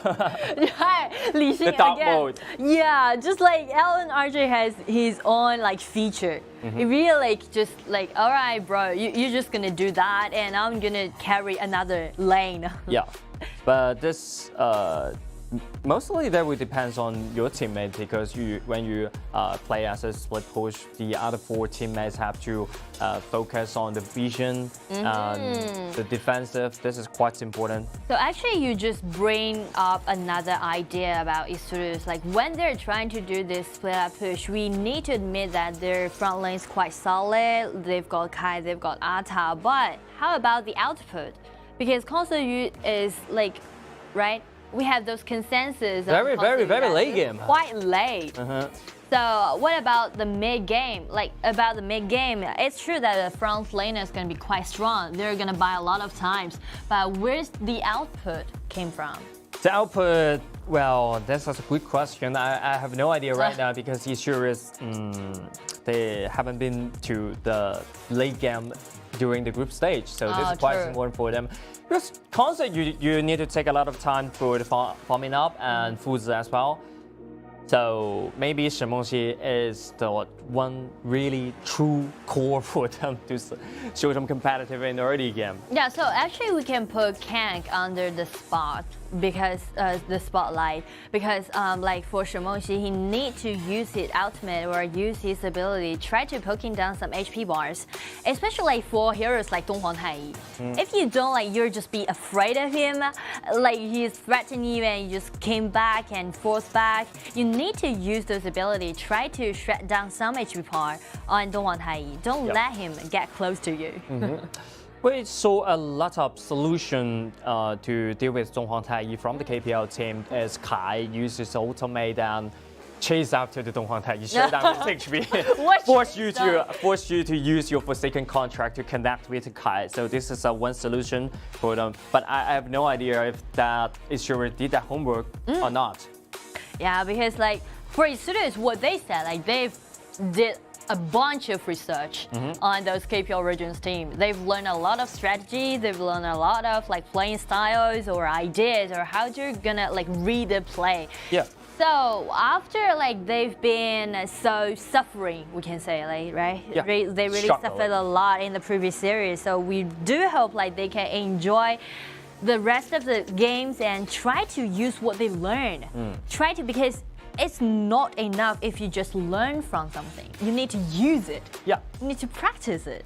Li Xin the dark again. mode. Yeah, just like Alwyn RJ has his own like feature. It really like just like, all right, bro, you're just gonna do that, and I'm gonna carry another lane. Yeah, but this mostly that will depends on your teammate because when you play as a split push, the other 4 teammates have to focus on the vision and the defensive. This is quite important. So actually, you just bring up another idea about eStarPro. Like when they're trying to do this split up push, we need to admit that their front lane is quite solid. They've got Kai, they've got Ata, but how about the output? Because console is like, right? We have those consensus. Very late game. Quite late. So what about the mid game? Like about the mid game, it's true that the front lane is going to be quite strong. They're going to buy a lot of times. But where's the output came from? The output, well, that's a good question. I have no idea right now because eStarPro, they haven't been to the late game during the group stage, so this is quite important for them. Because concert, you need to take a lot of time for the farming up and Fuzi as well. So maybe Shimongxi is the one really true core for them to show them competitive in the early game. Yeah, so actually we can put Kang under the spot because the spotlight because like for Shimongxi, he need to use his ultimate or use his ability, try to poking down some HP bars, especially like for heroes like Donghuang Taiyi. If you don't like, you're just be afraid of him, like he's threatening you and you just came back and forced back. You need to use those abilities, try to shred down some HP bar on Donghuang Taiyi. Don't let him get close to you. We saw a lot of solution to deal with Donghuang Taiyi from the KPL team as Kai uses ultimate and chase after the Donghuang Taiyi, shut down his HP, force you to use your Forsaken contract to connect with Kai. So this is one solution for them. But I have no idea if that eStarPro did that homework or not. Yeah, because like for eStarPro, what they said, like they did a bunch of research on those KPL regions team. They've learned a lot of strategy. They've learned a lot of like playing styles or ideas or how you're gonna like read the play. Yeah. So after like they've been so suffering, we can say, like, right? Yeah. They really suffered a lot in the previous series. So we do hope like they can enjoy the rest of the games and try to use what they learned. Try to, because it's not enough if you just learn from something. You need to use it. Yeah. You need to practice it.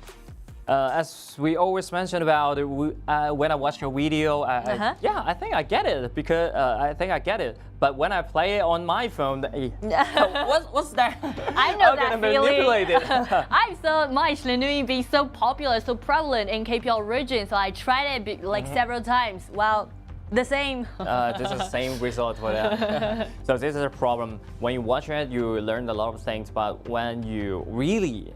As we always mention about it, when I watch your video, yeah, I think I get it because I think I get it. But when I play it on my phone, what's that? I know that I'm feeling. manipulate it. I saw my Shenui being so popular, so prevalent in KPL region, so I tried it like several times. Well, the same. This is the same result for that. So this is a problem. When you watch it, you learn a lot of things, but when you really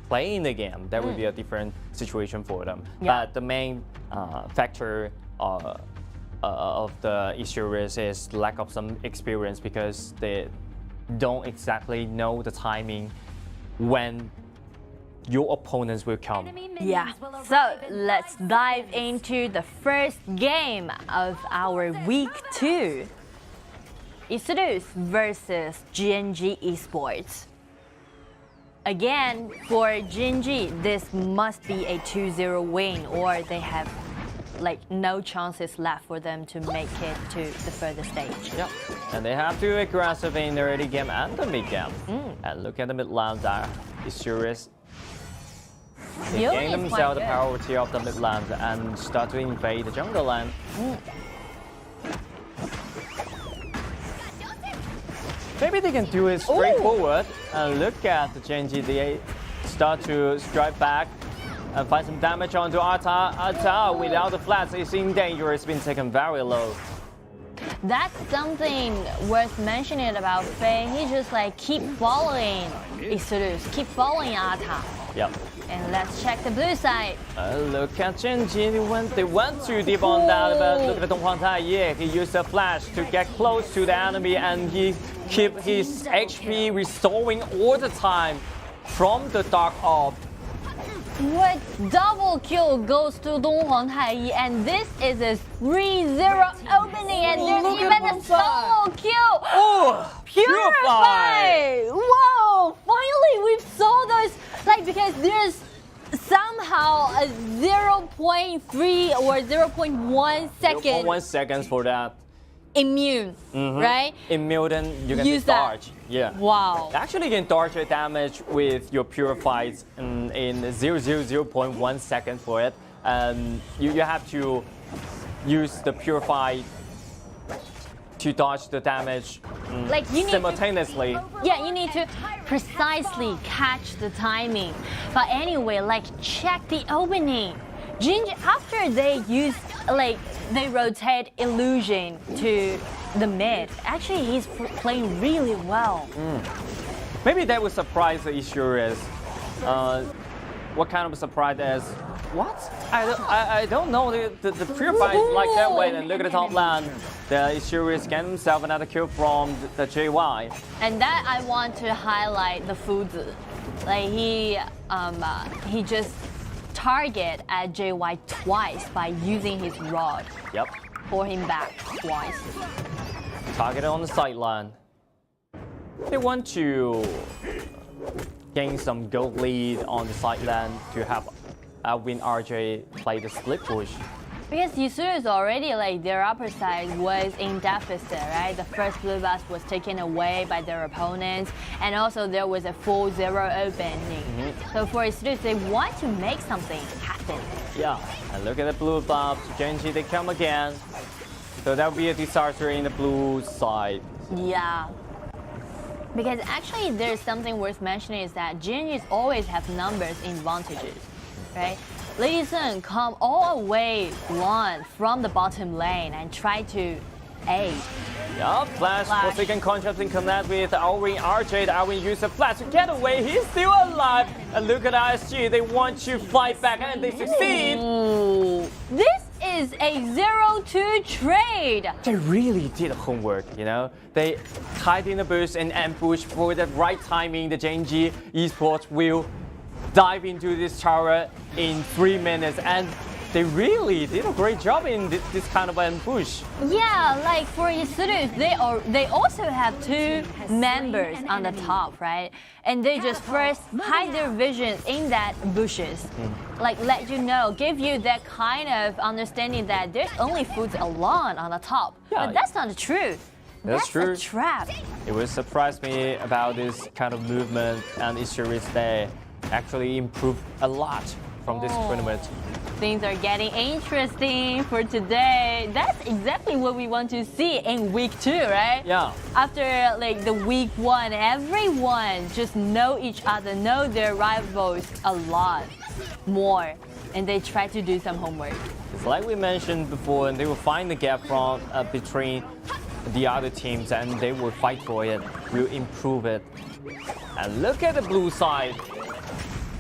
playing the game, that would be a different situation for them. Yeah. But the main factor of the eStarPro is lack of some experience because they don't exactly know the timing when your opponents will come. Yeah, so let's dive into the first game of our week 2. eStarPro versus Gen.G Esports. Again, for Gen.G, this must be a 2-0 win, or they have like no chances left for them to make it to the further stage. Yeah, and they have to aggressive in the early game and the mid game. And look at the mid lane there. eStarPro, they gain themselves the priority of the mid lane and start to invade the jungle lane. Maybe they can do it straightforward. And look at the Gen.G, they start to strike back and find some damage onto Ata. Ata without the flats is in danger. It's been taken very low. That's something worth mentioning about Fei. He just like keep following eStarPro, keep following Ata. Yep. And let's check the blue side. Look at Gen.G, they went too deep on that, but look at the Donghuang Taiye. He used a flash to get close to the enemy and he keep his HP restoring all the time from the Dark Orb. What double kill goes to Donghuang Taiyi, and this is a 3-0 opening, and there's even a solo kill. Oh, Purify! Whoa! Finally, we saw those, like, because there's somehow a 0.3 or 0.1 second. 0.1 seconds for that. Immune, right? Immune, then you can use dodge. that. Yeah. Wow. Actually, you can dodge your damage with your purifies in 0.1 second for it. And you have to use the purify to dodge the damage like you simultaneously. Yeah, you need to precisely catch the timing. But anyway, like check the opening. Gen.G, after they use, like, they rotate illusion to the mid, actually he's playing really well. Maybe that would surprise the eStarPro. What kind of surprise is, what? I don't know, the Purify is like that way, and look at the top lane. The eStarPro get himself another kill from the JY. And that I want to highlight the Fuzi. Like he just target at JY twice by using his rod. Yep. Pour him back twice. Target on the sideline. They want to gain some gold lead on the sideline to have Win RJ play the split push. Because eStarPro is already like their upper side was in deficit, right? The first blue buff was taken away by their opponents, and also there was a 4-0 opening. So for eStarPro, they want to make something happen. Yeah, and look at the blue buff. Gen.G, they come again. So that would be a disaster in the blue side. Yeah. Because actually there's something worth mentioning is that Gen.G always have numbers advantages, right? Lady Sun come all the way long from the bottom lane and try to aid. Yeah, flash for second contrast in connect with Win RJ. Win used a flash to get away. He's still alive. And look at ISG. They want to fight back and they succeed. Ooh. This is a 0-2 trade. They really did homework, you know. They hide in the bush and ambush for the right timing. The Gen.G Esports will dive into this tower in 3 minutes, and they really did a great job in this kind of ambush. Yeah, like for eStarPro, they also have 2 members on the top, right? And they just first hide their vision in that bushes. Like let you know, give you that kind of understanding that there's only foods alone on the top. Yeah, but that's not the truth. That's true. A trap. It would surprise me about this kind of movement, and eStarPro they actually improved a lot from this tournament. Things are getting interesting for today. That's exactly what we want to see in week 2, right? Yeah. After like the week 1, everyone just know each other, know their rivals a lot more, and they try to do some homework. It's like we mentioned before, and they will find the gap from between the other teams, and they will fight for it, will improve it. And look at the blue side.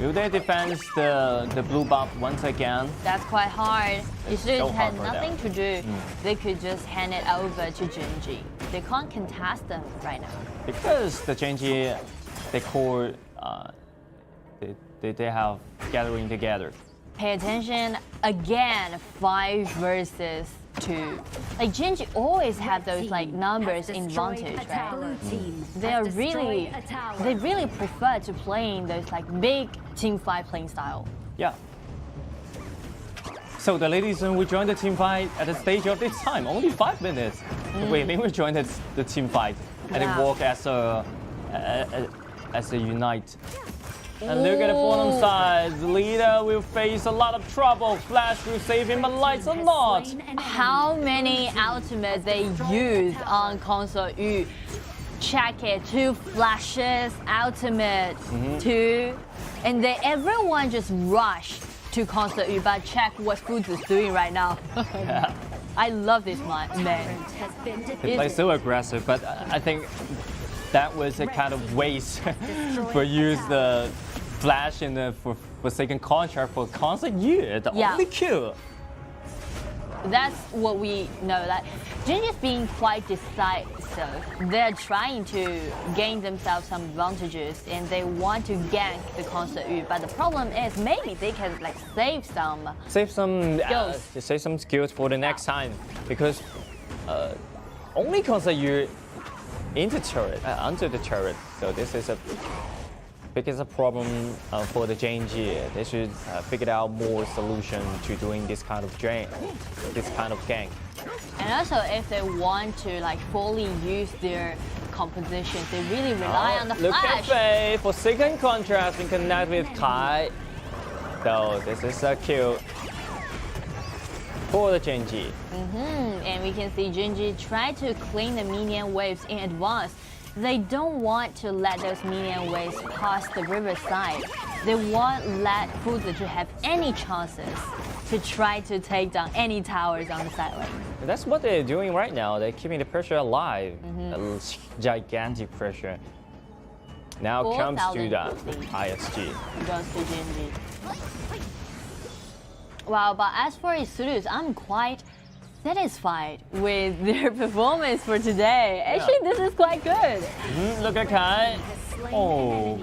Will they defend the blue buff once again? That's quite hard. Yusuru so had hard for nothing them. to do. They could just hand it over to Gen.G. They can't contest them right now. Because the Gen.G, they core, they have gathering together. Pay attention again. 5 versus 2. Like Gen.G always have those like numbers in advantage, right? They really prefer to playing those like big team fight playing style. Yeah. So the ladies will join the team fight at the stage of this time. Only 5 minutes. Wait, they will join the team fight and Yeah. they work as a unite. And look at the bottom side. The leader will face a lot of trouble. Flash will save him, but Lights a lot. How many ultimates they use on console Yu? Check it. 2 flashes, ultimate, 2, and then everyone just rush to console Yu. But check what Foods is doing right now. Yeah. I love this man. They play so aggressive, but I think that was a kind of waste for use the flash in the for second contract for constant Yu, the only kill. That's what we know. That Gen.G is being quite decisive. They're trying to gain themselves some advantages and they want to gank the constant Yu. But the problem is maybe they can like save some skills for the next time, because only constant Yu into turret, under the turret. So this is a biggest problem for the Gen.G. They should figure out more solution to doing this kind of gank. And also, if they want to like fully use their compositions, they really rely on the Look flash. at Bei for second contrast and connect with Kai. So this is a kill for the Gen.G. And we can see Gen.G try to clean the minion waves in advance. They don't want to let those minion waves pass the riverside. They won't let Fuzi to have any chances to try to take down any towers on the side lane. That's what they're doing right now. They're keeping the pressure alive. A gigantic pressure. Now comes to the ISG. Goes to Gen.G. Wow, but as for Isurus, I'm quite satisfied with their performance for today. Actually, this is quite good. Look at Kai. Oh,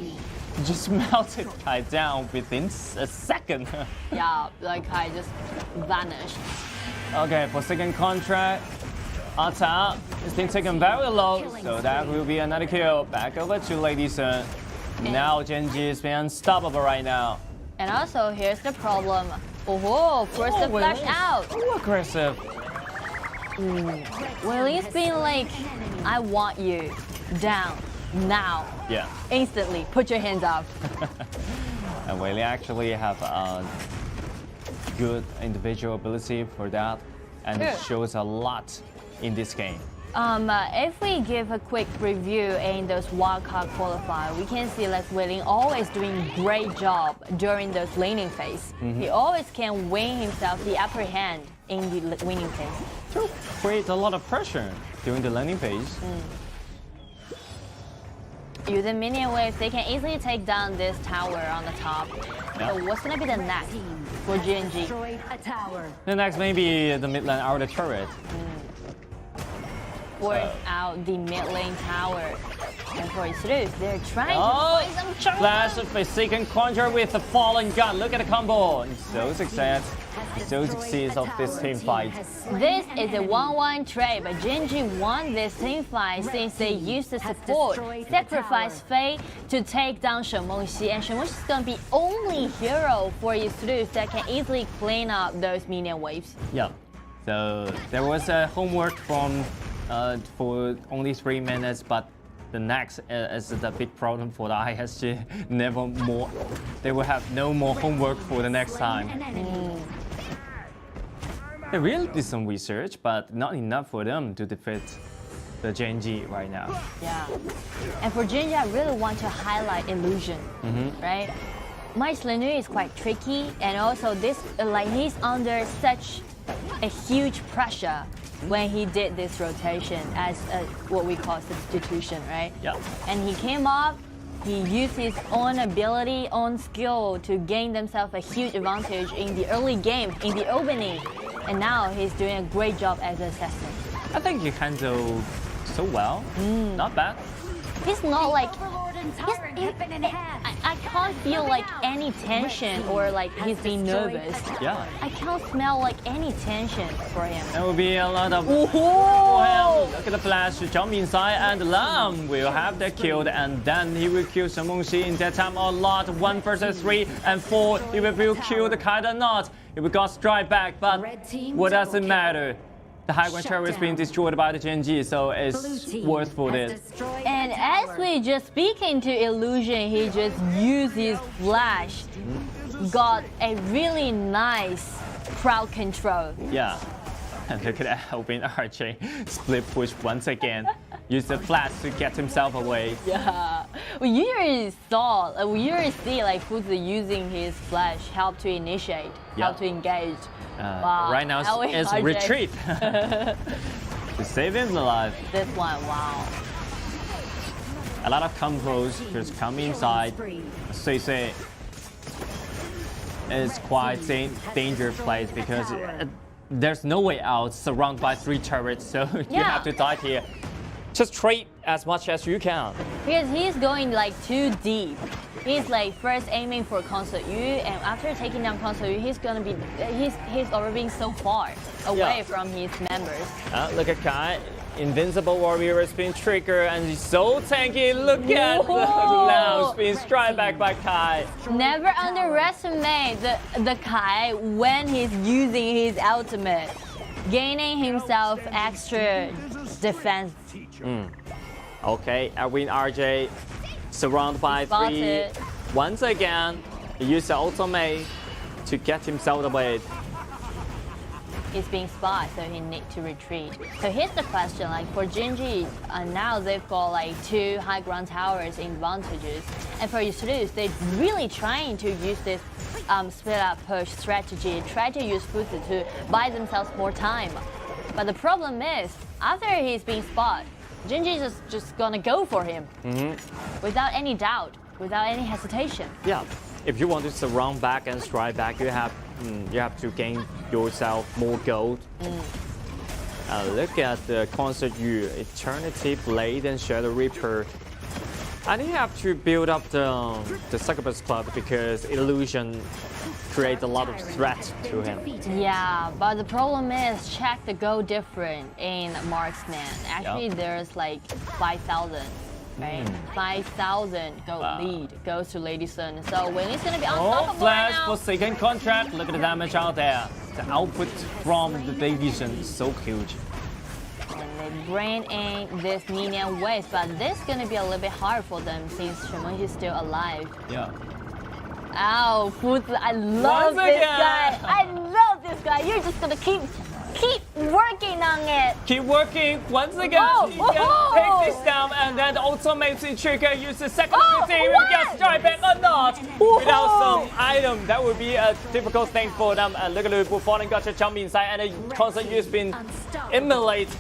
just melted Kai down within a second. Yeah, like Kai just vanished. Okay, for second contract, Ata is being taken very low, so that will be another kill. Back over to Lady Sun. Now Gen.G is being unstoppable right now. And also, here's the problem. Oh, first the flash out. Too aggressive. Well, he's being like, I want you down now. Yeah. Instantly, put your hands up. And Wei Ling actually have good individual ability for that, and it shows a lot in this game. If we give a quick review in those wildcard qualifier, we can see like Wei Ling always doing great job during those laning phase. He always can win himself the upper hand in the winning phase. To create a lot of pressure during the laning phase. Using minion waves, they can easily take down this tower on the top. Yeah. So what's gonna be the next for Gen.G? The next maybe the mid lane outer turret. Force out the mid lane tower. And for Isurus, they're trying to play some jungle. Flash of a second conjure with the fallen gun. Look at the combo. So success. So succeeds of this team fight. This is a 1-1 trade, but Gen.G won this team fight since they used the support, sacrifice Fei to take down Shen Mengxi, and Shen Mengxi is gonna be only hero for Isurus that can easily clean up those minion waves. Yeah. So there was a homework from for only 3 minutes, but the next is the big problem for the ISG. Never more. They will have no more homework for the next time. They really did some research, but not enough for them to defeat the Gen.G right now. Yeah. And for Gen.G, I really want to highlight illusion, right? My Slenui is quite tricky, and also this, like he's under such a huge pressure when he did this rotation as what we call substitution, right? Yeah. And he came up he used his own ability, own skill to gain themselves a huge advantage in the early game, in the opening. And now he's doing a great job as an assassin. I think he handled so well. Not bad. He's not like I can't feel like any tension or like he's being nervous. Yeah. I can't smell like any tension for him. There will be a lot of look at the flash. Zhang Minsai and Lam will have the kill, and then he will kill Shen Mengxi in that time a lot. 1 versus 3 and 4. He will kill the Kai or not. He will got strike back, but what does it matter? The high ground turret is being destroyed by the Gen.G, so it's worth for this. And as we just speaking to Illusion, he just used his flash, got a really nice crowd control. Yeah. And look at that, hoping RJ split push once again. Use the flash to get himself away. Yeah. We usually see like Fuzi using his flash help to initiate, help to engage. Wow. Right now it's retreat. To save him alive. This one, wow. A lot of combos just come inside. Say it's quite a dangerous place because there's no way out, surrounded by 3 turrets, so you have to die here. Just trade as much as you can. Because he's going like too deep. He's like first aiming for Consort Yu, and after taking down Consort Yu, he's already being so far away from his members. Look at Kai. Invincible Warrior has been triggered and he's so tanky. Look at now it's being struck back by Kai. Never underestimate the Kai when he's using his ultimate, gaining himself extra defense. Okay, Edwin RJ surrounded by 3. Once again, he used the ultimate to get himself away. He's being spotted, so he needs to retreat. So here's the question, like for Gen.G, now they've got like 2 high ground towers in advantages. And for Ysurus, they're really trying to use this split up push strategy, try to use Fuzi to buy themselves more time. But the problem is, after he's being spotted, Gen.G is just gonna go for him without any doubt, without any hesitation. Yeah, if you want to surround back and strike back, you have to gain yourself more gold. Look at the Consort Yu, Eternity Blade and Shadow Reaper. And you have to build up the Succubus Club because Illusion creates a lot of threat to him. Yeah, but the problem is, check the gold difference in Marksman. Actually, there's like 5,000. Right? 5,000 gold lead goes to Lady Sun. So when it's gonna be unstoppable flash now. for second contract. Look at the damage out there. The output from the division is so huge. And they bring in this Nian waste, but this is gonna be a little bit hard for them since Shenmeng is still alive. Yeah. Ow, Fuzi, I love this guy. I love this guy. You're just gonna keep working on it. Keep working. Once again, you can take this down and then automatically trigger. Use the second routine. We get strike back or not. Without some item, that would be a difficult thing for them. And look at the falling gotcha jump inside, and the Consort Yu has been immolated.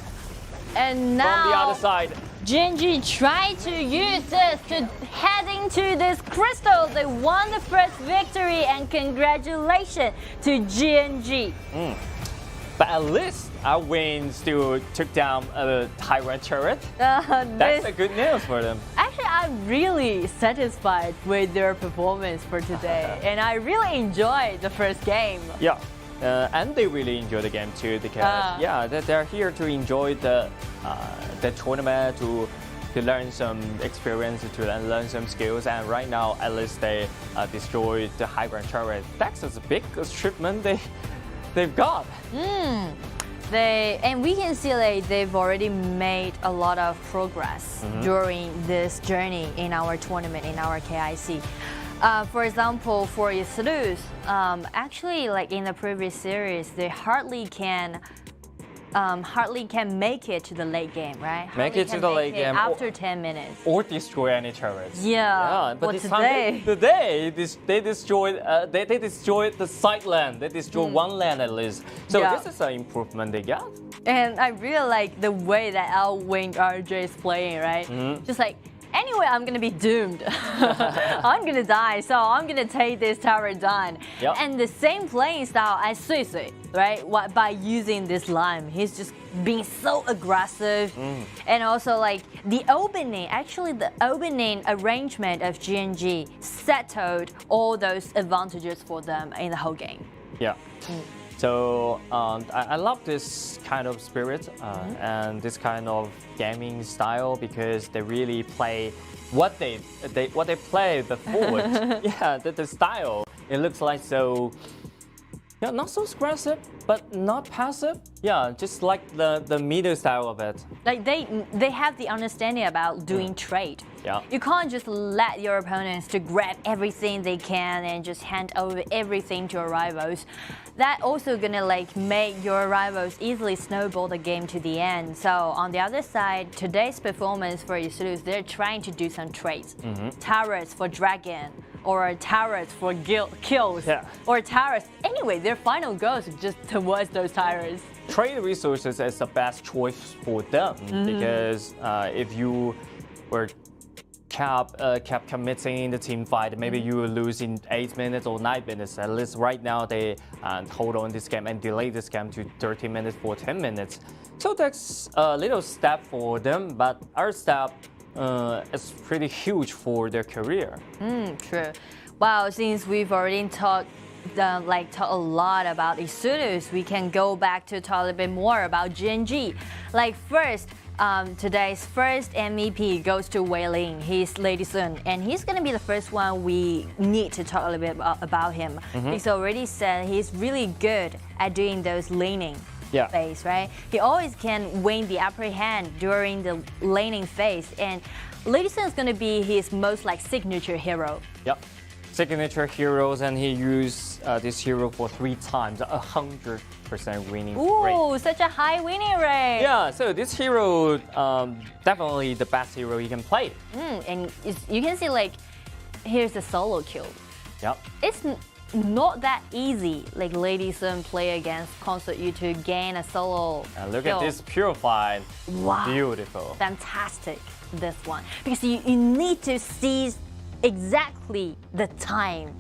And now from the other side. Gen.G tried to use this to head into this crystal. They won the first victory, and congratulations to Gen.G. But at least our win still took down a high-rank turret. That's a good news for them. Actually, I'm really satisfied with their performance for today, and I really enjoyed the first game. Yeah, and they really enjoy the game too because they're here to enjoy the tournament, to learn some experience, to learn some skills, and right now at least they destroyed the high-rank turret. That's a big achievement they've got. And we can see like they've already made a lot of progress during this journey in our tournament, in our KIC. For example, for Ysurus, actually like in the previous series, they hardly can make it to the late game, right? Make it to the late game after 10 minutes. Or destroy any turrets. Yeah, but this time they destroyed the side land. They destroyed one land at least. So this is an improvement they got. And I really like the way that our Wing RJ is playing, right? Just like any anyway, I'm gonna be doomed. I'm gonna die, so I'm gonna take this tower down. Yep. And the same playing style as Sui Sui, right? By using this lime, he's just being so aggressive. And also like the opening arrangement of Gen.G settled all those advantages for them in the whole game. Yeah. So I love this kind of spirit and this kind of gaming style because they really play what they play before. Yeah, the style. It looks like so. Yeah, not so aggressive, but not passive. Yeah, just like the middle style of it. Like they have the understanding about doing trade. Yeah. You can't just let your opponents to grab everything they can and just hand over everything to your rivals. That also gonna like make your rivals easily snowball the game to the end. So on the other side, today's performance for eStarPro, they're trying to do some trades. Towers for dragon, or towers for kills, or towers. Anyway, their final goals is just towards those towers. Trade resources is the best choice for them because if you were kept committing in the team fight, maybe you will lose in 8 minutes or 9 minutes. At least right now they hold on this game and delay this game to 30 minutes for 10 minutes. So that's a little step for them, but our step is pretty huge for their career. True. Wow, since we've already talked a lot about eStarPro, we can go back to talk a little bit more about Gen.G. Like first, today's first MVP goes to Ling. He's Lady Sun, and he's gonna be the first one we need to talk a little bit about him. He's already said he's really good at doing those laning phase, right? He always can win the upper hand during the laning phase, and Lady Sun is gonna be his most like signature hero. Yep. Signature heroes, and he used this hero for 3 times, 100% winning rate. Ooh, such a high winning rate. Yeah, so this hero definitely the best hero he can play. And you can see like, here's the solo kill. Yep. It's not that easy, like Lady Sun play against Consort U to gain a solo Look kill. at this purified. Wow. Beautiful. Fantastic, this one. Because you need to seize exactly the time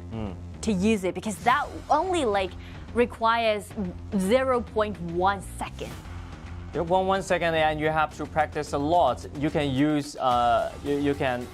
to use it, because that only like requires 0.1 second. 1 second, and you have to practice a lot. You can use you can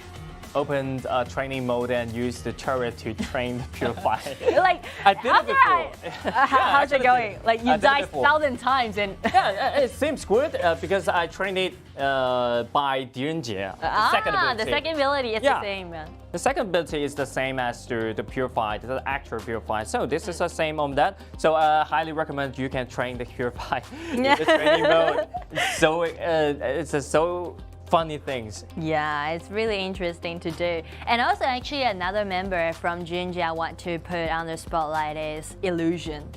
open training mode and use the turret to train the purify. Like I did it before. How's it going? Like you died 1,000 times and yeah, it seems good because I trained it by DRG.G. The second ability is the same, man. The second ability is the same as the purify, the actual purify. So this is the same on that. So I highly recommend you can train the purify in the training mode. So it's so funny things. Yeah, it's really interesting to do. And also actually another member from Gen.G I want to put on the spotlight is Illusion.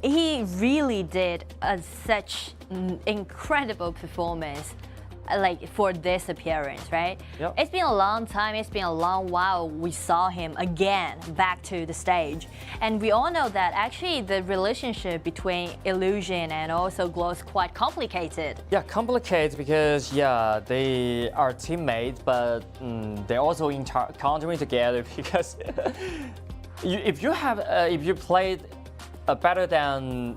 He really did such incredible performance like for this appearance, right? Yep. It's been a long time, it's been a long while we saw him again back to the stage. And we all know that actually the relationship between Illusion and also Glow is quite complicated. Yeah, complicated because they are teammates, but they're also encountering together because if you played better than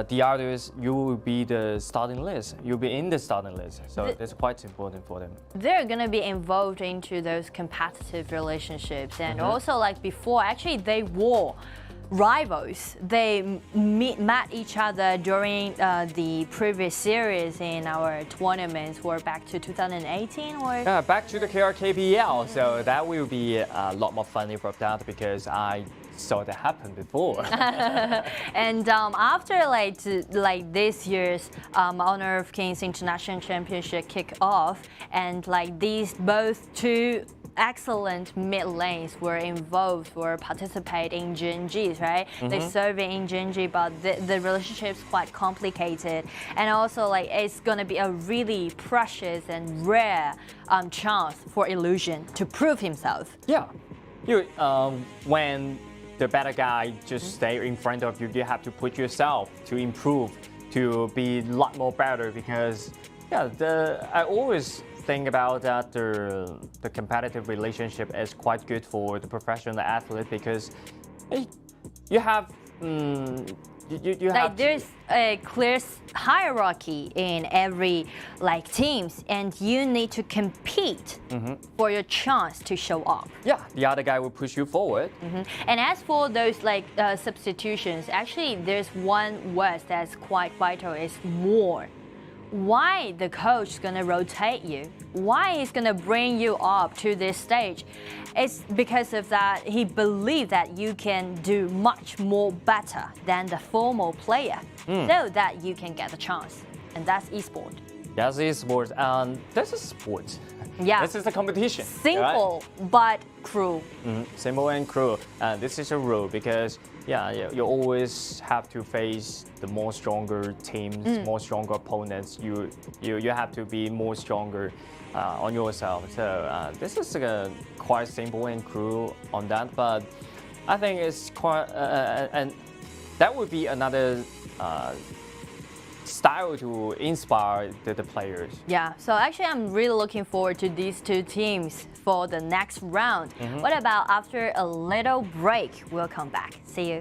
the others, you will be the starting list. You'll be in the starting list. So that's quite important for them. They're gonna be involved into those competitive relationships, and also like before, actually they were rivals. They met each other during the previous series in our tournaments, or back to 2018 or back to the KRKPL. So that will be a lot more funny for that because I saw that happen before. And after like this year's Honor of Kings International Championship kick off, and like these both two excellent mid lanes were involved or participate in Gen.G, right? They serve in Gen.G, but the relationship's quite complicated, and also like it's gonna be a really precious and rare chance for Illusion to prove himself. Yeah, when the better guy just stay in front of you, you have to put yourself to improve, to be a lot more better, because I always think about that the competitive relationship is quite good for the professional athlete because you have you like have there's a clear hierarchy in every like teams, and you need to compete for your chance to show up. Yeah, the other guy will push you forward. And as for those like substitutions, actually there's one word that's quite vital, is more. Why the coach is gonna rotate you? Why he's gonna bring you up to this stage? It's because of that he believes that you can do much more better than the formal player, so that you can get a chance. And that's esports. That's esports, and this is sport. Yeah. This is a competition. Simple but cruel. Simple and cruel. This is a rule because you always have to face the more stronger teams, more stronger opponents. You have to be more stronger on yourself. So this is quite simple and cruel on that, but I think it's quite and that would be another style to inspire the players. Yeah, so actually I'm really looking forward to these two teams for the next round. What about after a little break? We'll come back. See you.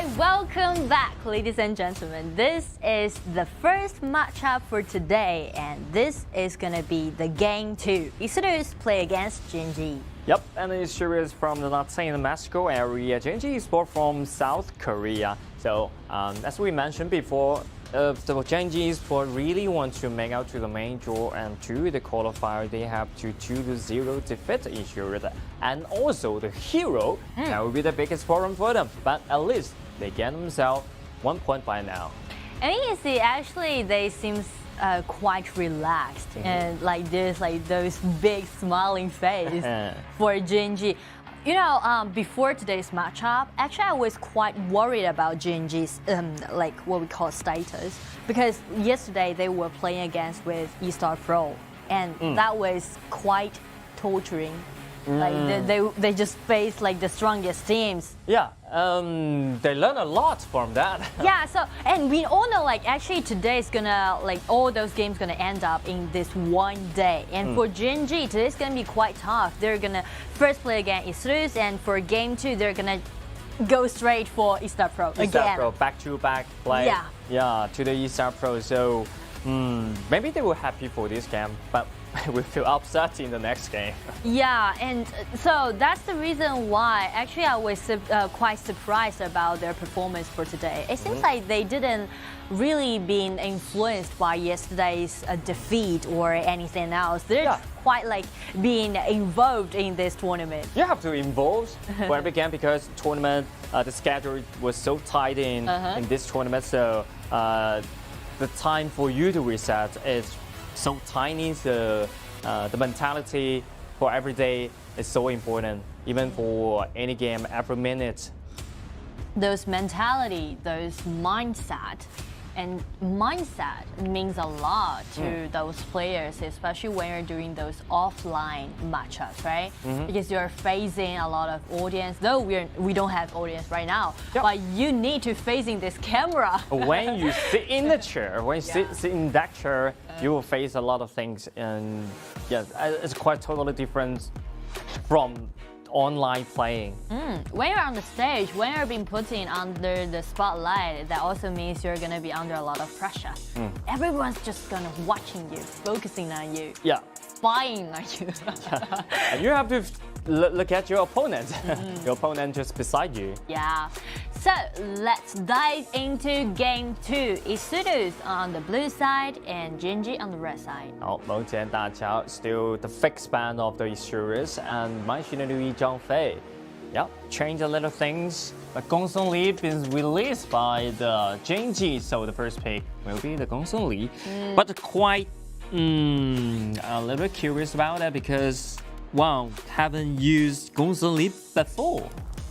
And welcome back, ladies and gentlemen. This is the first matchup for today, and this is gonna be the game 2. eStarPro play against Gen.G. Yep, and it's series from the Latam-Mexico area. Gen.G Esports from South Korea. So, as we mentioned before, if the Gen.G Esports really want to make out to the main draw and to the qualifier, they have to 2-0 defeat eStarPro. And also the hero, that will be the biggest problem for them. But at least they get themselves 1 point by now. And you see, actually, they seem quite relaxed, and like there's like those big smiling face for Gen.G. You know, before today's matchup, actually I was quite worried about Gen.G's like what we call status, because yesterday they were playing against with eStarPro, and that was quite torturing. Like they just faced like the strongest teams. Yeah, they learn a lot from that. Yeah, so, and we all know like actually today's gonna, like all those games gonna end up in this one day. And for Gen.G, today's gonna be quite tough. They're gonna first play against eStarPro, and for game 2, they're gonna go straight for eStarPro again. eStarPro, back-to-back play. Yeah, to the eStarPro. So maybe they were happy for this game, but we feel upset in the next game. Yeah, and so that's the reason why actually I was quite surprised about their performance for today. It seems like they didn't really been influenced by yesterday's defeat or anything else. They're quite like being involved in this tournament. You have to involve for every game because tournament, the schedule was so tight in this tournament. So the time for you to reset is so tiny. The mentality for every day is so important, even for any game, every minute. Those mentality, those mindset, and mindset means a lot to those players, especially when you're doing those offline matchups, right? Because you're facing a lot of audience. Though we don't have audience right now, but you need to facing this camera. When you sit in the chair, when you sit in that chair, you will face a lot of things, and yeah, it's quite totally different from online playing. When you're on the stage, when you're being put in under the spotlight, that also means you're gonna be under a lot of pressure. Everyone's just gonna watching you, focusing on you, spying on you. And you have to look at your opponent. Your opponent just beside you. Yeah. So let's dive into game 2. eStarPro on the blue side and Gen.G on the red side. 好，目前大乔 still the fixed band of the eStarPro and Manxinui Zhangfei. Yep, change a little things. But Gongsun Li is released by the Gen.G, so the first pick will be the Gongsun Li. But quite a little bit curious about that because Wang haven't used Gongsun Li before.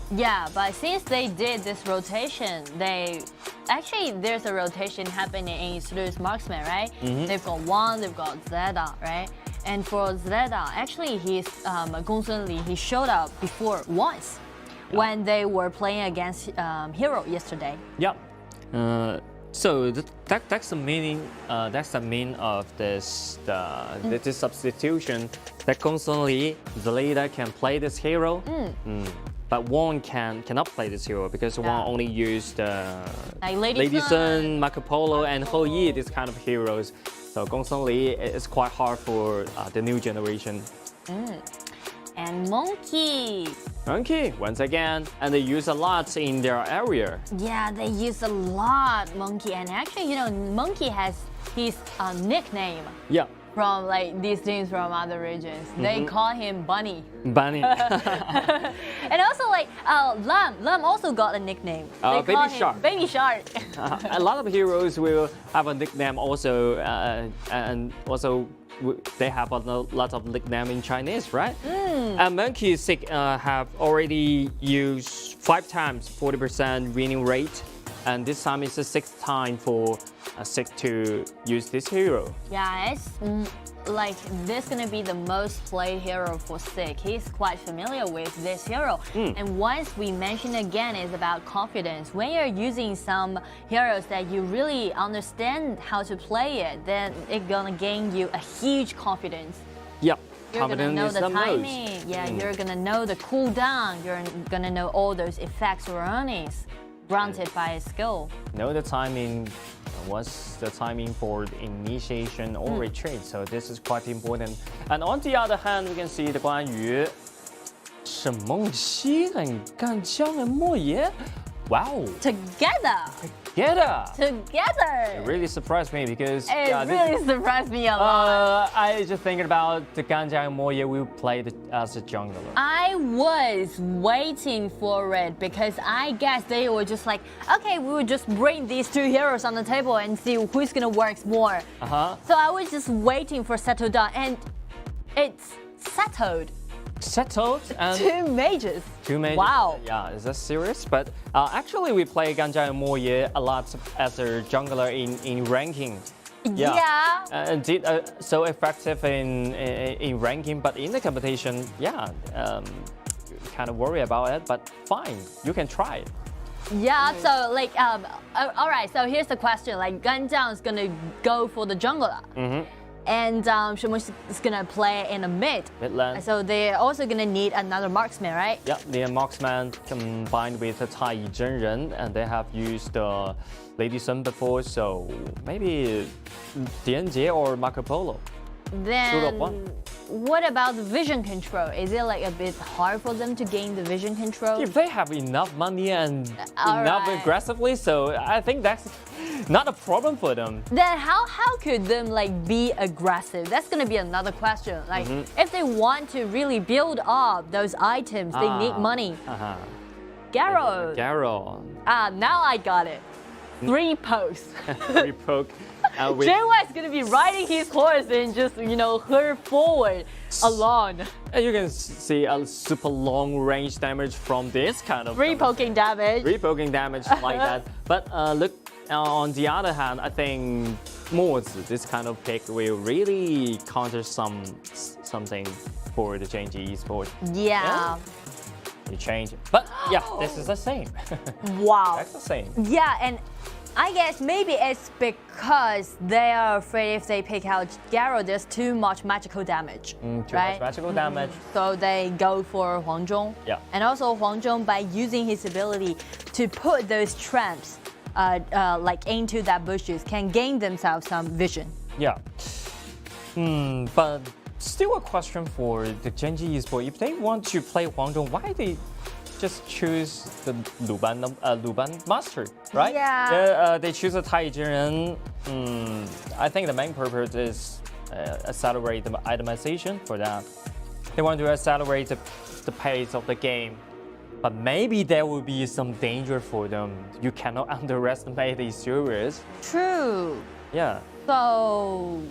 Yeah, but since they did this rotation, there's a rotation happening in eStarPro's marksman, right? They've got Wang, they've got Zeta, right? And for Zeta, actually he's Gongsun Li, he showed up before once when they were playing against Hero yesterday. Yep. So that's the meaning. That's the mean of this this substitution. That Gongsun Li, the leader, can play this hero. But Wang cannot play this hero because Wang only used like Lady Sun, Marco Polo, and Hou Yi, these kind of heroes. So Gongsun Li is quite hard for the new generation. And Monkey, once again, and they use a lot in their area. Yeah, they use a lot, Monkey. And actually, you know, Monkey has his nickname. Yeah. From like these teams from other regions. They call him Bunny. Bunny. And also like Lam also got a nickname. They Baby call him Shark. Baby Shark. A lot of heroes will have a nickname also, and also they have a lot of nickname in Chinese, right? And Monkey have already used 5 times 40% winning rate, and this time it's the 6th time for Sick to use this hero. Yeah, it's like this gonna be the most played hero for Sick. He's quite familiar with this hero. And once we mention again is about confidence. When you're using some heroes that you really understand how to play it, then it's gonna gain you a huge confidence. Yep. You're gonna know the timing. Yeah, you're gonna know the cooldown. You're gonna know all those effects or earnings. granted by skill. Know the timing. What's the timing for the initiation or retreat? So this is quite important. And on the other hand, we can see the 关于沈梦溪 and Ganjiang and Moye. Wow. Together. It really surprised me because it really surprised me a lot. I just thinking about the Ganjiang and Moye will play as a jungler. I was waiting for it because I guess they were just like, okay, we will just bring these two heroes on the table and see who's gonna work more. So I was just waiting for settle down, and it's settled. And 2 mages. 2 mages. Wow. Yeah, is that serious? But actually, we play Ganjiang and Moye a lot as a jungler in ranking. Yeah. Indeed, so effective in ranking, but in the competition, kind of worry about it. But fine, you can try it. Yeah. So like, all right. So here's the question: like, Ganjiang is gonna go for the jungler. And Shemush is gonna play in the mid lane. So they're also gonna need another marksman, right? Yeah, the marksman combined with the Tai Zhenren, and they have used Lady Sun before, so maybe TianYun or Marco Polo. Then what about the vision control? Is it like a bit hard for them to gain the vision control? If they have enough money and enough aggressively, so I think that's not a problem for them. Then how could them like be aggressive? That's gonna be another question. Like if they want to really build up those items, they need money. Garo. Now I got it. 3 pokes. 3 poke. JY is gonna be riding his horse and just hurl forward alone. And you can see a super long range damage from this kind of 3 poking damage. 3 poking damage like that. But look, on the other hand, I think this kind of pick will really counter something for the Gen.G Esports. Yeah. You change it. But yeah, this is the same. Wow. That's the same. Yeah, and I guess maybe it's because they are afraid if they pick out Garo, there's too much magical damage. Too much magical damage. So they go for Huang Zhong. Yeah. And also Huang Zhong, by using his ability to put those traps like into that bushes, can gain themselves some vision. Yeah. But still a question for the Gen.G Esports. If they want to play Huang Zhong, why they just choose the Luban Master, right? Yeah. They choose a Tai Zhenren. I think the main purpose is accelerate the itemization for that. They want to accelerate the pace of the game. But maybe there will be some danger for them. You cannot underestimate the eStarPro. True. Yeah. So,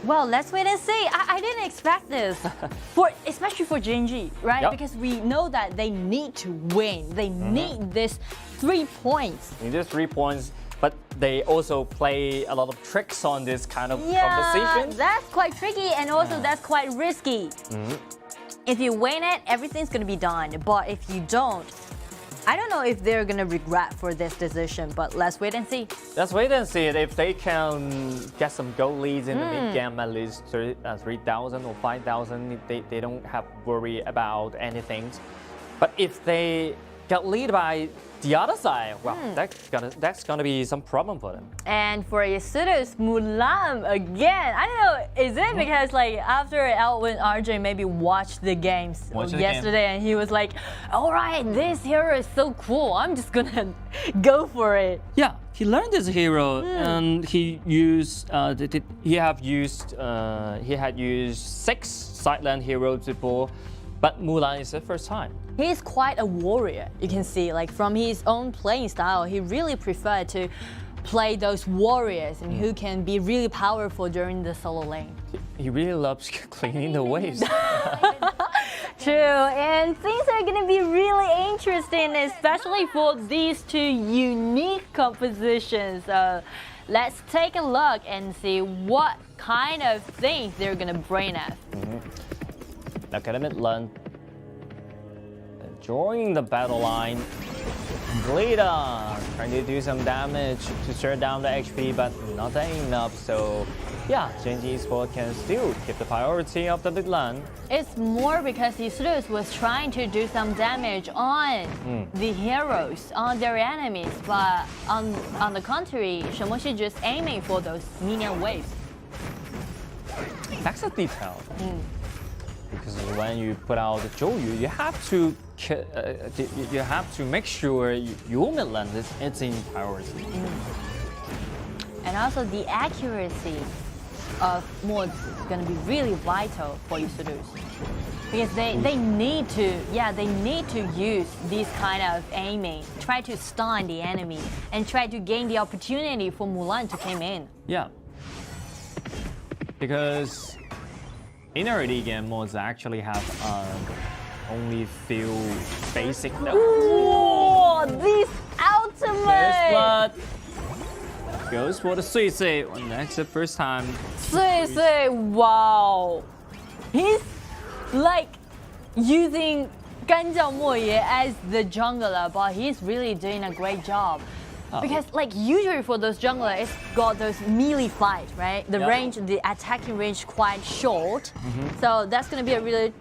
well, let's wait and see. I didn't expect this, especially for Gen.G, right? Yep. Because we know that they need to win. They need this 3 points. They need 3 points, but they also play a lot of tricks on this kind of Yeah, conversation. that's quite tricky, and also that's quite risky. If you win it, everything's gonna be done. But if you don't, I don't know if they're gonna regret for this decision, but let's wait and see. Let's wait and see if they can get some gold leads in the mid game, at least 3,000 or 5,000. They don't have worry about anything. But if they get lead by the other side, well, that's gonna be some problem for them. And for Yasuru's Mulan again, I don't know, is it because like after Elwin RJ maybe watched the games yesterday and he was like, all right, this hero is so cool, I'm just gonna go for it. Yeah, he learned this hero and he used he had used 6 sideline heroes before, but Mulan is the first time. He's quite a warrior. You can see, like from his own playing style, he really preferred to play those warriors and who can be really powerful during the solo lane. He really loves cleaning the waves. True, and things are gonna be really interesting, especially for these 2 unique compositions. So let's take a look and see what kind of things they're gonna bring us. Academic Lund joining the battle line. Glida trying to do some damage to shut down the HP, but not enough. So yeah, Gen.G Esports can still keep the priority of the mid lane. It's more because lsurus was trying to do some damage on the heroes, on their enemies, but on the contrary, Shemoshi just aiming for those minion waves. That's a detail. Because when you put out the Zhouyu, you have to make sure your mid lane is in priority. And also the accuracy of mods is going to be really vital for lsurus, because they need to use this kind of aiming, try to stun the enemy and try to gain the opportunity for Mulan to come in. Yeah, because in early game mods actually have only few basic. Whoa, this ultimate! First blood goes for the Sui Sui. Well, that's the first time. Sui Sui, wow. He's like using Ganjiao Moye as the jungler, but he's really doing a great job. Because like usually for those jungler, it's got those melee fight, right? The range, the attacking range quite short. So that's gonna be a really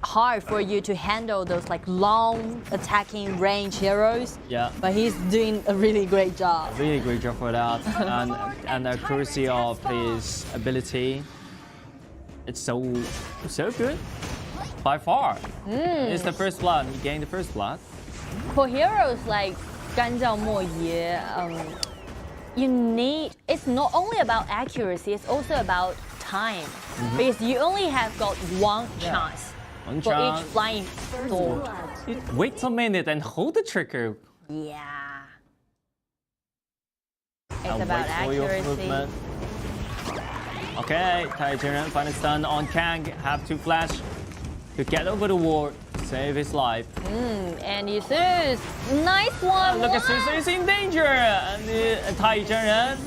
hard for you to handle those like long attacking range heroes. Yeah. But he's doing a really great job. Really great job for that. and the accuracy of his ability, it's so good. By far. It's the first blood. He gained the first blood. For heroes like Ganjiao Moye, it's not only about accuracy, it's also about time. Because you only have got one chance for each flying sword. Wait a minute and hold the trigger. Yeah. It's And about wait for your accuracy. movement. Okay, TianYun finally stun on Kang. Have to flash to get over the wall, save his life. And lsurus, nice one. Look at Susu is in danger. And TianYun.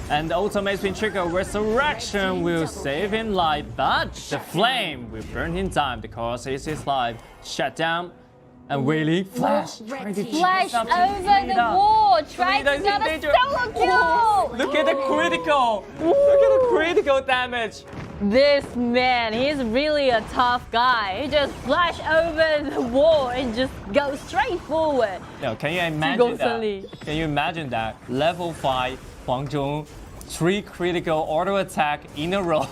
And the ultimate spin trigger resurrection will save him life, but the flame will burn him time because it's his life shut down. And Wei flash Flash over the wall, trying to get a solo kill. Look at the critical. Look at the critical damage. This man, he's really a tough guy. He just flash over the wall and just go straight forward. Yo, can you imagine that? Can you imagine that? Level 5, Huang Zhong, 3 critical auto attack in a row.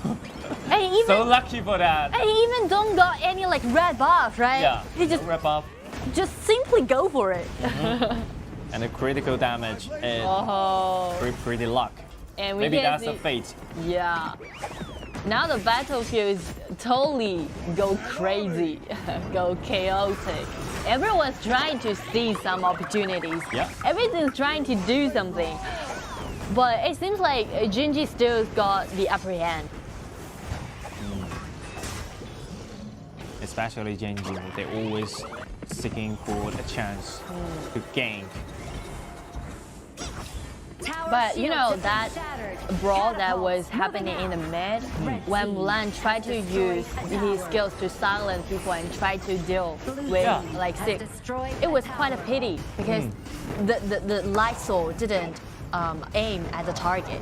And even, so lucky for that. And he even don't got any like red buff, right? Yeah, he just red buff. Just simply go for it. And the critical damage is pretty luck. And we maybe can that's see, the fate. Yeah. Now the battlefield is totally go crazy, go chaotic. Everyone's trying to see some opportunities. Yeah. Everything's trying to do something. But it seems like Gen.G still got the upper hand. Especially Gen.G, they're always seeking for a chance to gank. But you know that brawl that was happening in the mid, when Mulan tried to use his skills to silence people and try to deal with like 6, it was quite a pity because the light sword didn't aim at the target.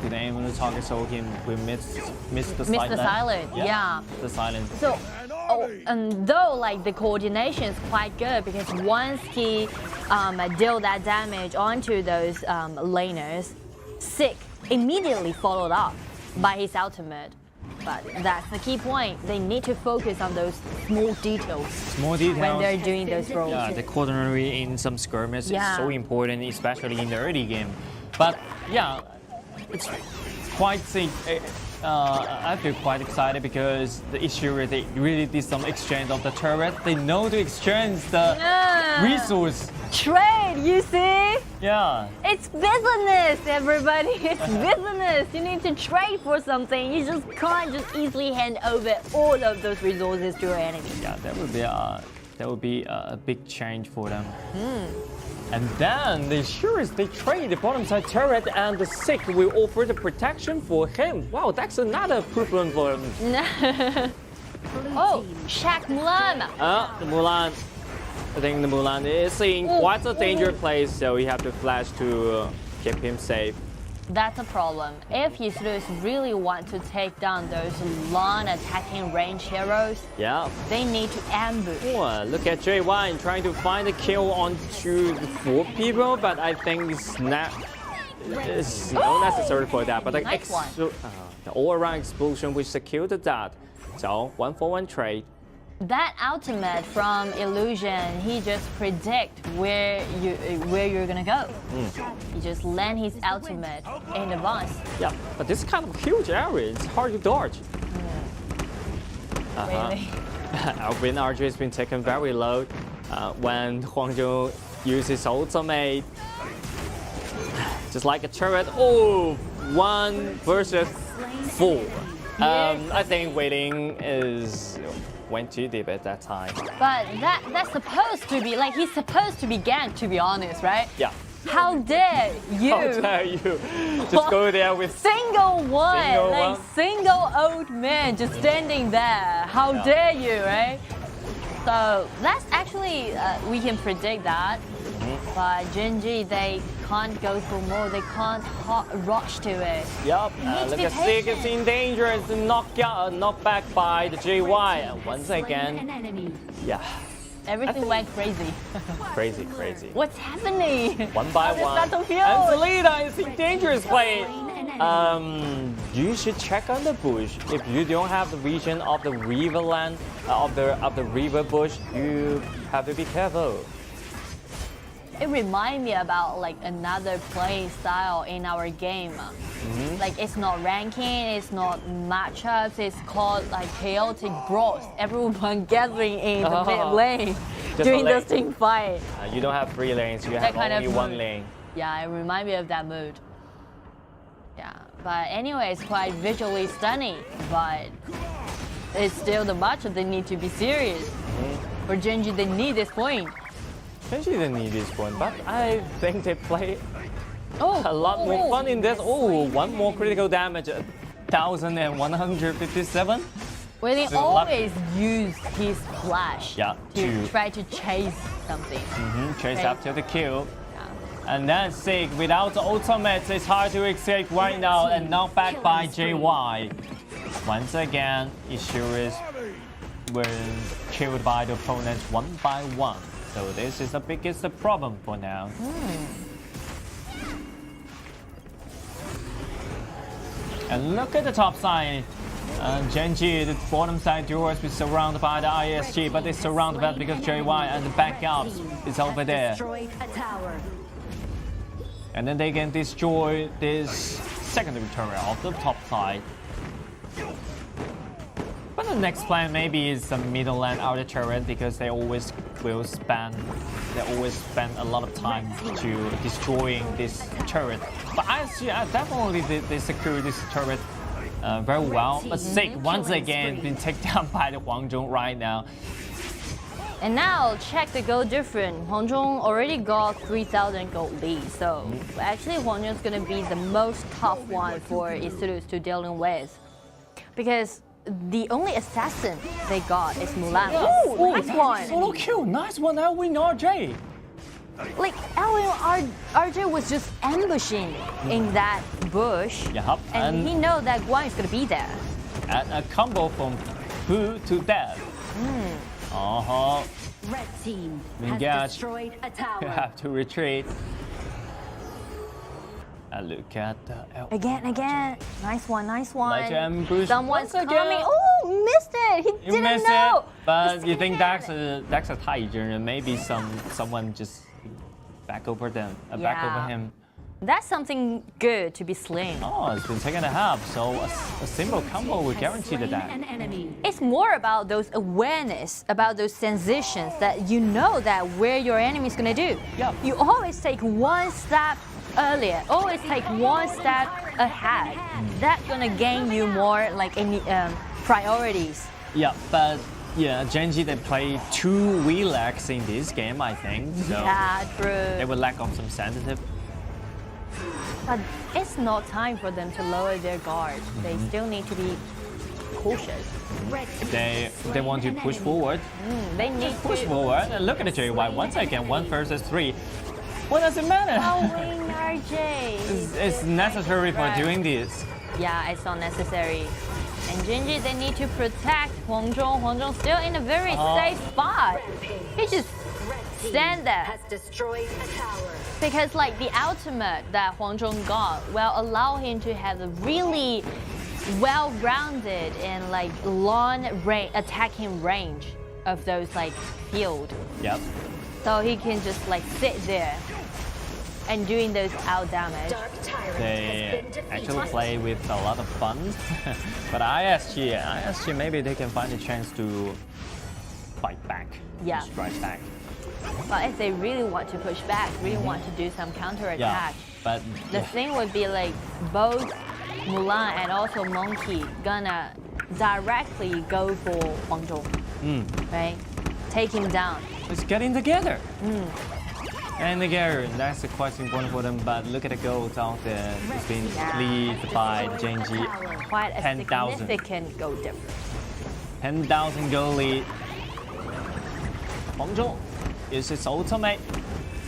Didn't aim at the target, so we missed the silence. The silence, yeah. The silence. So, and though like the coordination is quite good because once he dealt that damage onto those laners, Sick immediately followed up by his ultimate. But that's the key point. They need to focus on those small details. Small details. When they're doing those roles. Yeah, the coordination in some skirmishes is so important, especially in the early game. But yeah, it's quite I feel quite excited because the issue they really did some exchange of the turret. They know to exchange the resource. Trade, you see? Yeah. It's business, everybody. It's business. You need to trade for something. You just can't just easily hand over all of those resources to your enemy. Yeah, that would be a big change for them. And then they trade the bottom side turret, and the Sick will offer the protection for him. Wow, that's another problem for him. Oh, Shaq Mulan. The Mulan. I think the Mulan is in quite a dangerous place, so we have to flash to keep him safe. That's a problem. If eStarPro really want to take down those long attacking range heroes, they need to ambush. Oh, look at J1 trying to find a kill onto 4 people, but I think it's not necessary for that. But the all-around explosion which secured that. So 1-for-1 trade. That ultimate from Illusion, he just predict where you're gonna go. He just land his ultimate in advance. Yeah, but this kind of huge area, it's hard to dodge. Really? Our win RG has been taken very low when Huangzhou uses ultimate. Just like a turret. Oh, 1 versus 4. I think waiting went too deep at that time. But that's supposed to be, like, he's supposed to be ganked, to be honest, right? Yeah. How dare you? How dare you? Just go there with single one. Single old man just standing there. How dare you, right? So that's actually, we can predict that. But Gen.G, they can't go for more. They can't rush to it. Yup. Look at Sig is in danger. It's knocked back by the JY. And once again, everything went crazy. Crazy. What's happening? One by one. And Selena is in dangerous play. You should check on the bush. If you don't have the vision of the river land, of the river bush, you have to be careful. It reminds me about like another playing style in our game. Like it's not ranking, it's not matchups, it's called like chaotic brawls. Everyone gathering in the mid lane doing those team fight. You don't have 3 lanes, you have only 1 lane. Yeah, it reminds me of that mood. Yeah, but anyway, it's quite visually stunning, but it's still the matchup. They need to be serious. For Gen.G, they need this point. Gen.G didn't need this point, but I think they play a lot more fun in this. Oh, 1 more critical damage, 1,157. Well, they always use his flash to try to chase something. Chase after the kill. And then Sig, without the ultimate, it's hard to escape right now and knocked back by JY. Once again, eStarPro were killed by the opponents 1 by 1. So this is the biggest problem for now. And look at the top side. Gen.G, the bottom side duels is surrounded by the ISG, but it's surrounded by because JY and the backups is over there. And then they can destroy this secondary turret of the top side. But the next plan maybe is the middle and outer turret because they always spend a lot of time to destroying this turret. But I definitely they secure this turret very well. But Sig once again been taken down by the Huangzhou right now. And now check the gold difference. Huangzhou already got 3,000 gold lead, so actually Huangzhou is gonna be the most tough one for eStarPro to dealing with, because the only assassin they got is Mulan. Oh, nice one! Solo kill, nice one, Elwin RJ. Like Elwin RJ was just ambushing in that bush, and he know that Guang is gonna be there. And a combo from Fu to death. Red team has destroyed a tower. You have to retreat. And look at the Again. Nice one. Someone's again. coming. Oh, missed it. He didn't know. But you think that's a TianYun, maybe someone just back over them, back over him. That's something good to be slain. Oh, it's been taken a half, so a simple combo will guarantee the death. It's more about those awareness, about those sensations that you know that where your enemy is gonna do. You always take 1 step earlier, always take 1 step ahead. That's gonna gain you more like any priorities. Yeah, but Gen.G they play too relaxed in this game, I think. So yeah, true. They will lack of some sensitive. But it's not time for them to lower their guard. They still need to be cautious. They want to push forward. They need to push forward. And look at the JY once again, 1 versus 3. What does it matter? Wing RJ. It's necessary for doing this. Yeah, it's not necessary. And Gen.G, they need to protect Huang Zhong. Huang Zhong still in a very safe spot. He just stand there. Has destroyed a tower. Because like the ultimate that Huang Zhong got will allow him to have a really well-rounded and like long attacking range of those like field. Yep. So he can just like sit there and doing those out damage. They actually play with a lot of fun. But ISG maybe they can find a chance to fight back. Yeah. Strike back. But if they really want to push back, really want to do some counter attack, but the thing would be like both Mulan and also Monkey gonna directly go for Huang Zhong, right? Take him down. It's getting together. And together, that's quite important for them. But look at the goals out there. It's been lead by Gen.G. Quite a 10,000. significant goal difference. 10,000 goal lead. Huang Zhong is his ultimate.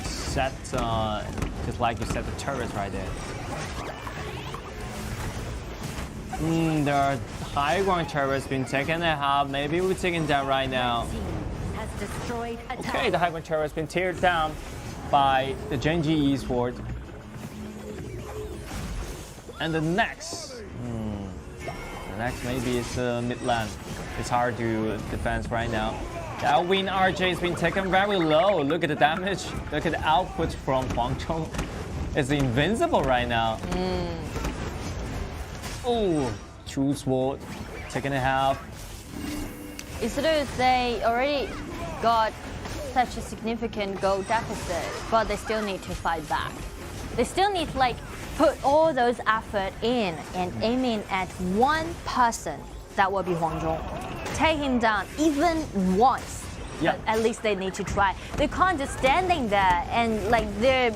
Set, just like you said, the turret right there. The high ground turret's been taken out. Maybe we're taking that right now. Okay, the high ground turret's been teared down by the Gen.G Esports. And the next maybe is Midland. It's hard to defend right now. That win RJ has been taken very low. Look at the damage. Look at the output from Huang Zhong. It's invincible right now. Oh, true sword. Taken a half. Isurus, they already got such a significant goal deficit, but they still need to fight back. They still need to like put all those effort in and aiming at one person. That will be Huang Zhong. Take him down even once. Yeah. At least they need to try. They can't just standing there and like their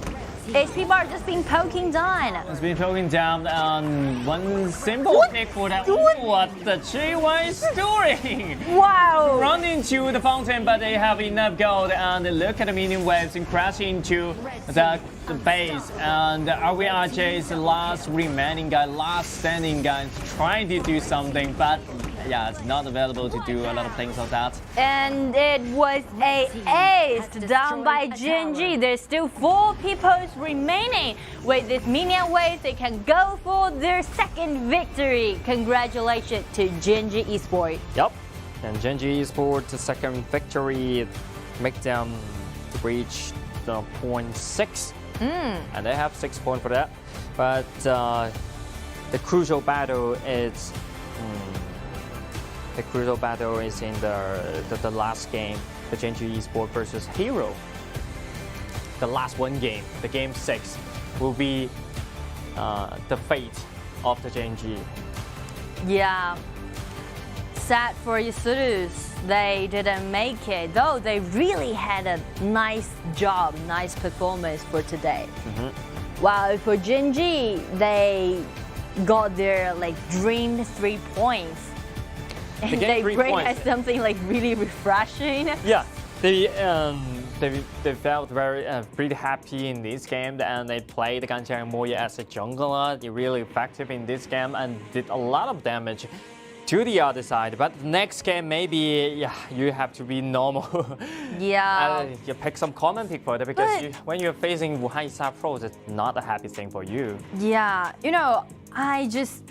HP bar just been poking down. It's been poking down on one simple pick for that. What the G1 is doing? Wow! Run into the fountain, but they have enough gold. And look at the minion waves and crash into the base. And RJ is the last remaining guy, last standing guy, trying to do something, but yeah, it's not available to do a lot of things like that. And it was a ace down by Gen.G. There's still 4 people remaining. With this minion wave, they can go for their second victory. Congratulations to Gen.G Esports. Yep. And Gen.G Esports' second victory make them reach the 0.6. And they have 6 points for that. But the crucial battle is in the last game, the Gen.G Esports versus Hero. The last one game, the game 6, will be the fate of the Gen.G. Yeah. Sad for Isurus, they didn't make it, though they really had a nice job, nice performance for today. While for Gen.G, they got their like dreamed 3 points. And they had something like really refreshing. Yeah, they felt very pretty happy in this game, and they played Ganjiang Moya as a jungler. They're really effective in this game and did a lot of damage to the other side. But the next game, maybe you have to be normal. Yeah. You pick some common pick for it because when you're facing Wuhan eStarPro, it's not a happy thing for you. Yeah, you know, I just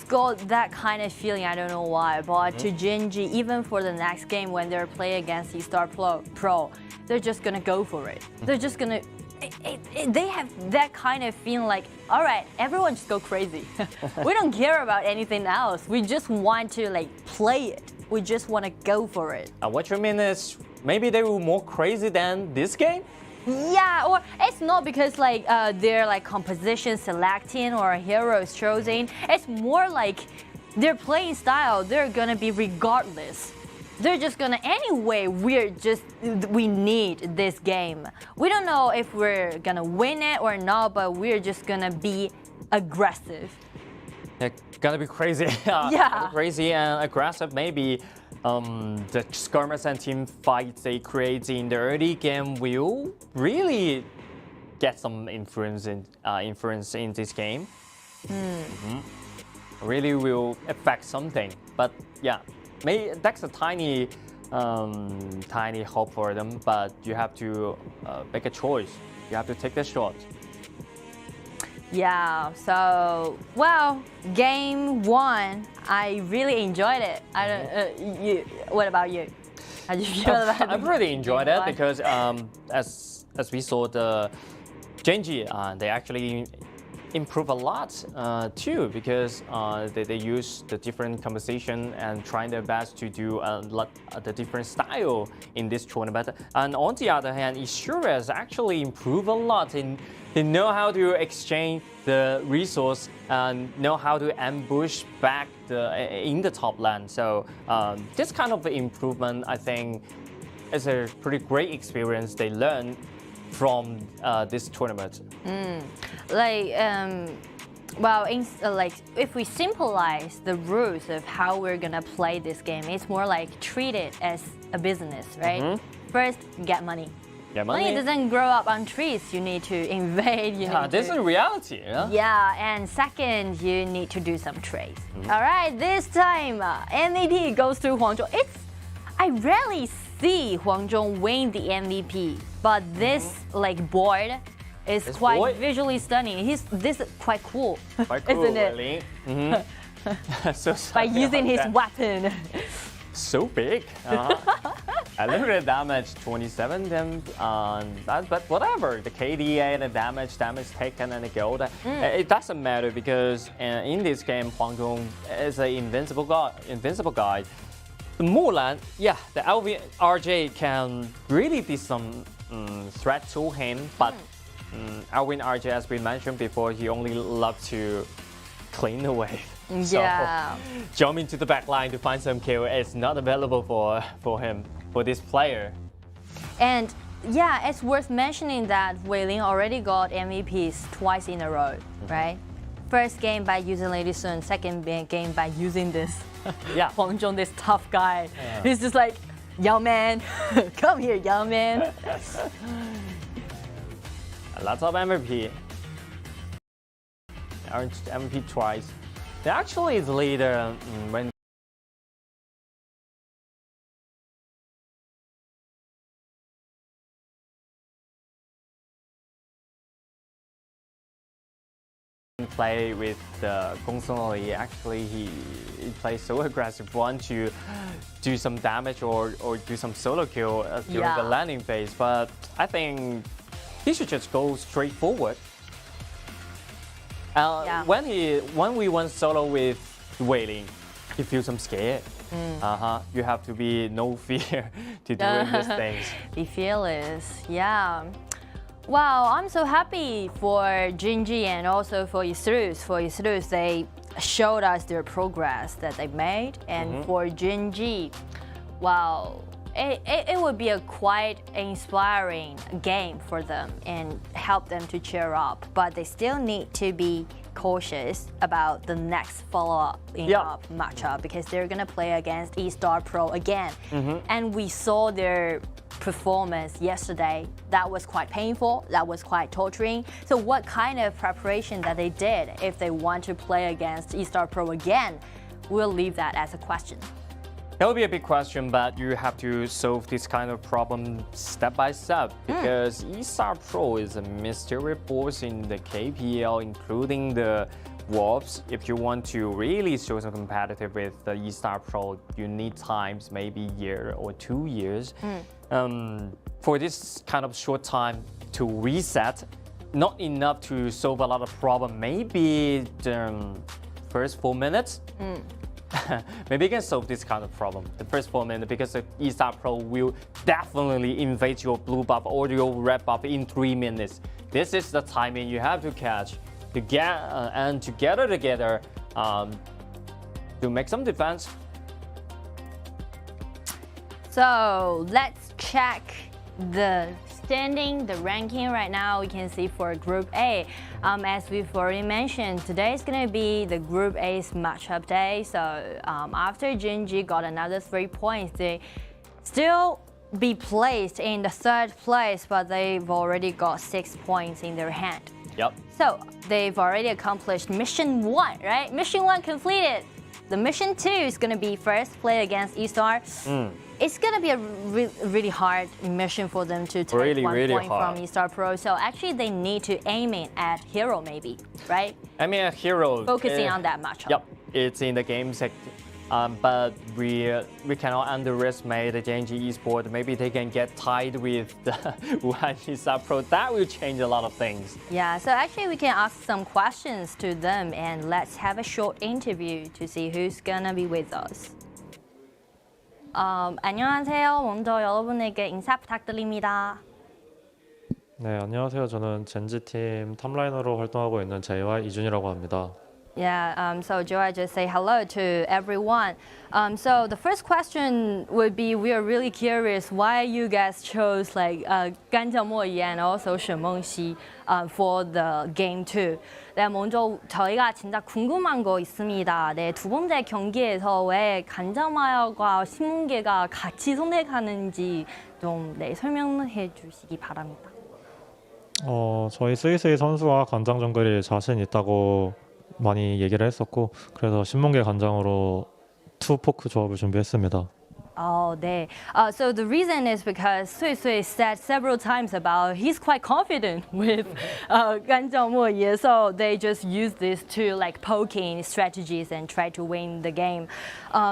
got that kind of feeling, I don't know why, but to Gen.G, even for the next game when they're playing against eStarPro, they're just gonna go for it. They're just gonna, they have that kind of feeling like, all right, everyone just go crazy. We don't care about anything else. We just want to like play it. We just want to go for it. What you mean is maybe they were more crazy than this game? Yeah, or it's not because like their like composition selecting or heroes choosing. It's more like their playing style. They're gonna be regardless. They're just gonna anyway. We need this game. We don't know if we're gonna win it or not, but we're just gonna be aggressive. They're gonna be crazy. Yeah, crazy and aggressive. Maybe the skirmish and team fights they create in the early game will really get some influence in this game. Really will affect something. But yeah, maybe that's a tiny hope for them. But you have to make a choice. You have to take the shot. Yeah, so, well, game 1, I really enjoyed it. I don't, what about you? How do you feel about it? I really enjoyed it because as we saw the Gen.G, they actually improve a lot too, because they use the different conversation and trying their best to do the different style in this tournament. And on the other hand, eStarPro actually improve a lot in they know how to exchange the resource and know how to ambush back in the top lane. So this kind of improvement, I think, is a pretty great experience they learn from this tournament. Well, like if we symbolize the rules of how we're gonna play this game, it's more like treat it as a business, right? First, get money. Money doesn't grow up on trees. You need to invade. This is reality. Yeah, and second, you need to do some trades. All right, this time MVP goes to Huang Zhong. I rarely see Huang Zhong win the MVP, but this board is quite visually stunning. This is quite cool, isn't it? So by using his weapon. So big. A little bit of damage, 27 then, but whatever. The KDA, the damage taken, and the gold. It doesn't matter because in this game, Huang Zhong is an invincible guy. The Mulan, yeah, the LVRJ can really be some threat to him, but Alvin RJ, as we mentioned before, he only loves to clean the wave. Yeah. So, jump into the back line to find some kill is not available for him, for this player. And yeah, it's worth mentioning that Wei Ling already got MVPs twice in a row, right? First game by using Lady Sun, second game by using this Huang Zhong, this tough guy. He's just like, young man, come here, young man. Lots of MVP. MVP twice. They actually is leader when play with Gong Song. Actually, he plays so aggressive, want to do some damage or do some solo kill during the landing phase. But I think he should just go straight forward. When we went solo with Wei Ling, he feels some scared. You have to be no fear to doing these things. Be fearless, yeah. Wow, I'm so happy for Gen.G and also for eStarPro. For eStarPro, they showed us their progress that they made, and for Gen.G, wow, it would be a quite inspiring game for them and help them to cheer up. But they still need to be cautious about the next follow-up matchup because they're gonna play against eStarPro again. And we saw their performance yesterday. That was quite painful, that was quite torturing. So what kind of preparation that they did if they want to play against eStarPro again? We'll leave that as a question. That will be a big question, but you have to solve this kind of problem step by step because eStarPro is a mystery force in the KPL, including the Wolves. If you want to really show some competitive with the eStarPro, you need times, maybe a year or 2 years. For this kind of short time to reset, not enough to solve a lot of problem. Maybe the first 4 minutes. Maybe you can solve this kind of problem, the first 4 minutes, because the eStarPro will definitely invade your blue buff or your red buff in 3 minutes. This is the timing you have to catch to get and to gather together to make some defense. So let's check the standing, the ranking right now. We can see for Group A, as we've already mentioned, today is going to be the Group A's matchup day. So after Gen.G got another 3 points, they still be placed in the 3rd place, but they've already got 6 points in their hand. Yep. So they've already accomplished mission 1, right? Mission 1 completed. The mission 2 is going to be first play against eStar. It's going to be a really hard mission for them to take really 1 point hard. from eStarPro. So actually they need to aim it at Hero maybe, right? I mean, a Hero. Focusing on that matchup. Yep, it's in the game sector. But we cannot underestimate the Gen.G Esports. Maybe they can get tied with the Wuhan eStarPro. That will change a lot of things. Yeah, so actually we can ask some questions to them and let's have a short interview to see who's gonna be with us. 안녕하세요. 먼저 여러분에게 인사 부탁드립니다. 네, 안녕하세요. 저는 젠지 팀 탑라이너로 활동하고 있는 JY 이준이라고 합니다. Yeah, so Joy, just say hello to everyone. So the first question would be, we are really curious why you guys chose like 간정모이 and also沈梦熙for the game 2. 네, 먼저 저희가 진짜 궁금한 거 있습니다. 네, 두 번째 경기에서 왜 간자마야과 신문계가 같이 선택하는지 좀 설명해 주시기 바랍니다. 저희 스위스위 선수와 간장 정글이 자신 있다고 많이 얘기를 했었고 그래서 신문계 간장으로 투포크 조합을 준비했습니다. Oh, 네. So the reason is because Sui Sui said several times about he's quite confident with 간장모이, so they just use these two like poking strategies and try to win the game.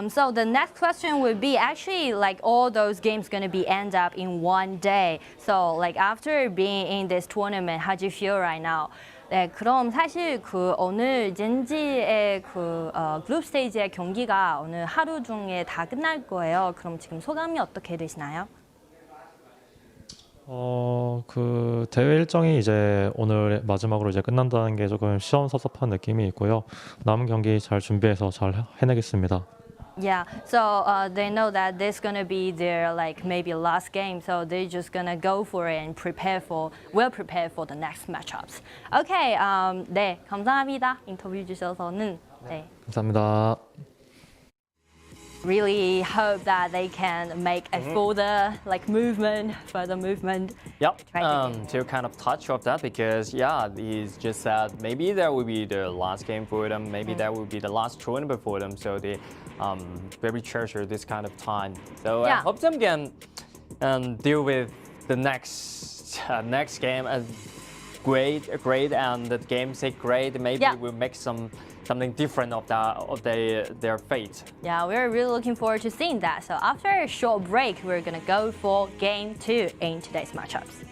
So the next question would be actually like all those games going to be end up in one day. So like after being in this tournament, how do you feel right now? 네, 그럼 사실 오늘 젠지의 그룹 스테이지의 경기가 오늘 하루 중에 다 끝날 거예요. 그럼 지금 소감이 어떻게 되시나요? 그 대회 일정이 이제 오늘 마지막으로 이제 끝난다는 게 조금 시험섭섭한 느낌이 있고요. 남은 경기 잘 준비해서 잘 해내겠습니다. Yeah, so they know that this is gonna be their like maybe last game, so they're just gonna go for it and well prepare for the next matchups. Okay, 네, 감사합니다. 인터뷰 주셔서는 네. 감사합니다. Really hope that they can make a further movement. Yep, to kind of touch of that because he's just said maybe that will be the last game for them, maybe that will be the last tournament for them, so they very treasure this kind of time. So I hope them can deal with the next game as great, and the game say great. Maybe we'll make something different of their fate. Yeah, we're really looking forward to seeing that. So after a short break, we're gonna go for game 2 in today's matchups.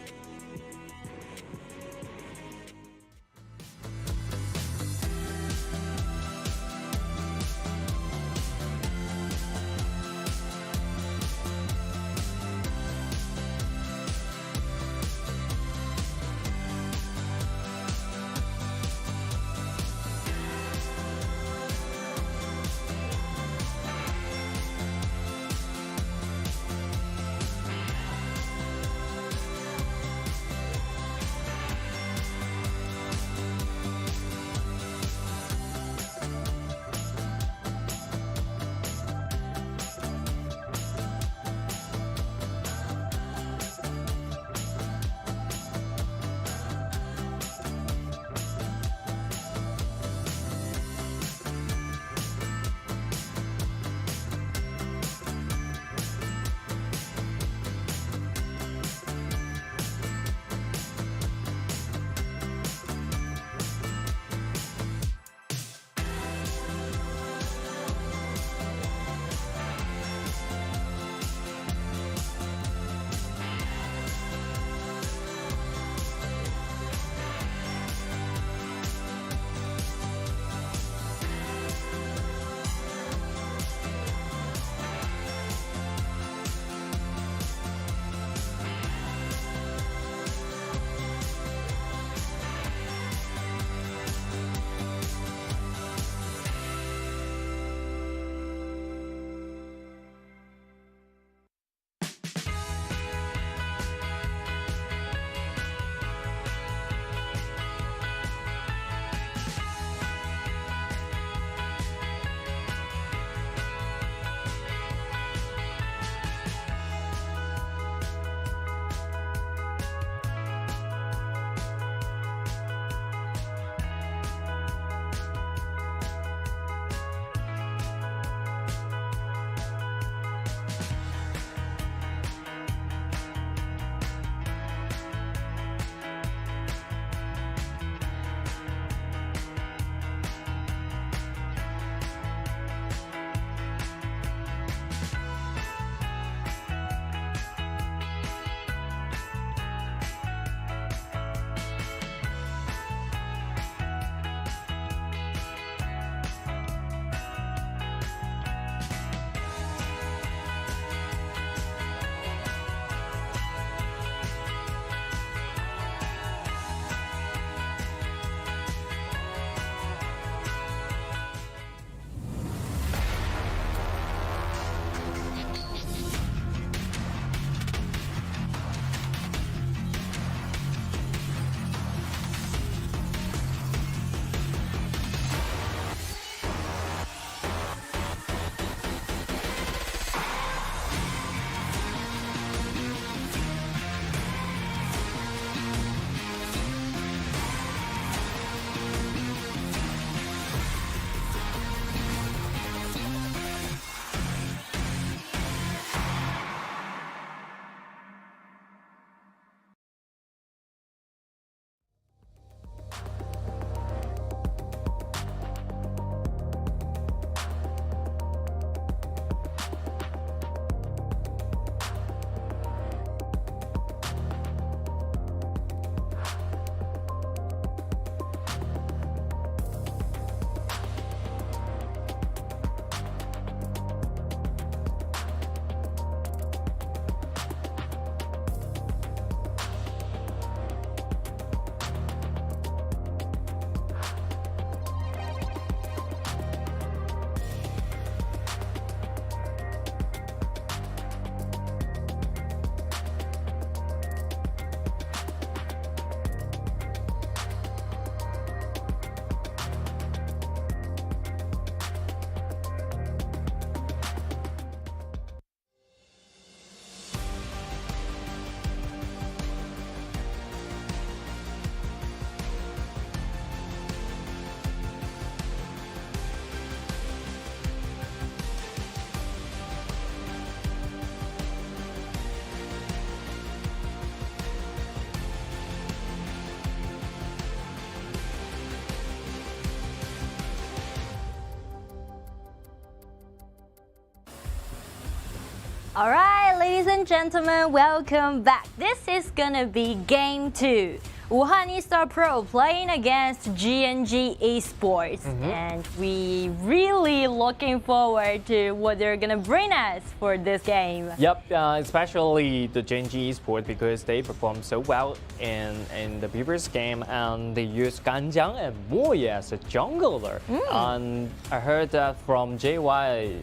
All right, ladies and gentlemen, welcome back. This is gonna be game 2. Wuhan eStarPro playing against Gen.G Esports, and we really looking forward to what they're gonna bring us for this game. Yep, especially the Gen.G Esports because they performed so well in the previous game, and they used Ganjiang and Moye as a jungler. And I heard that from JY.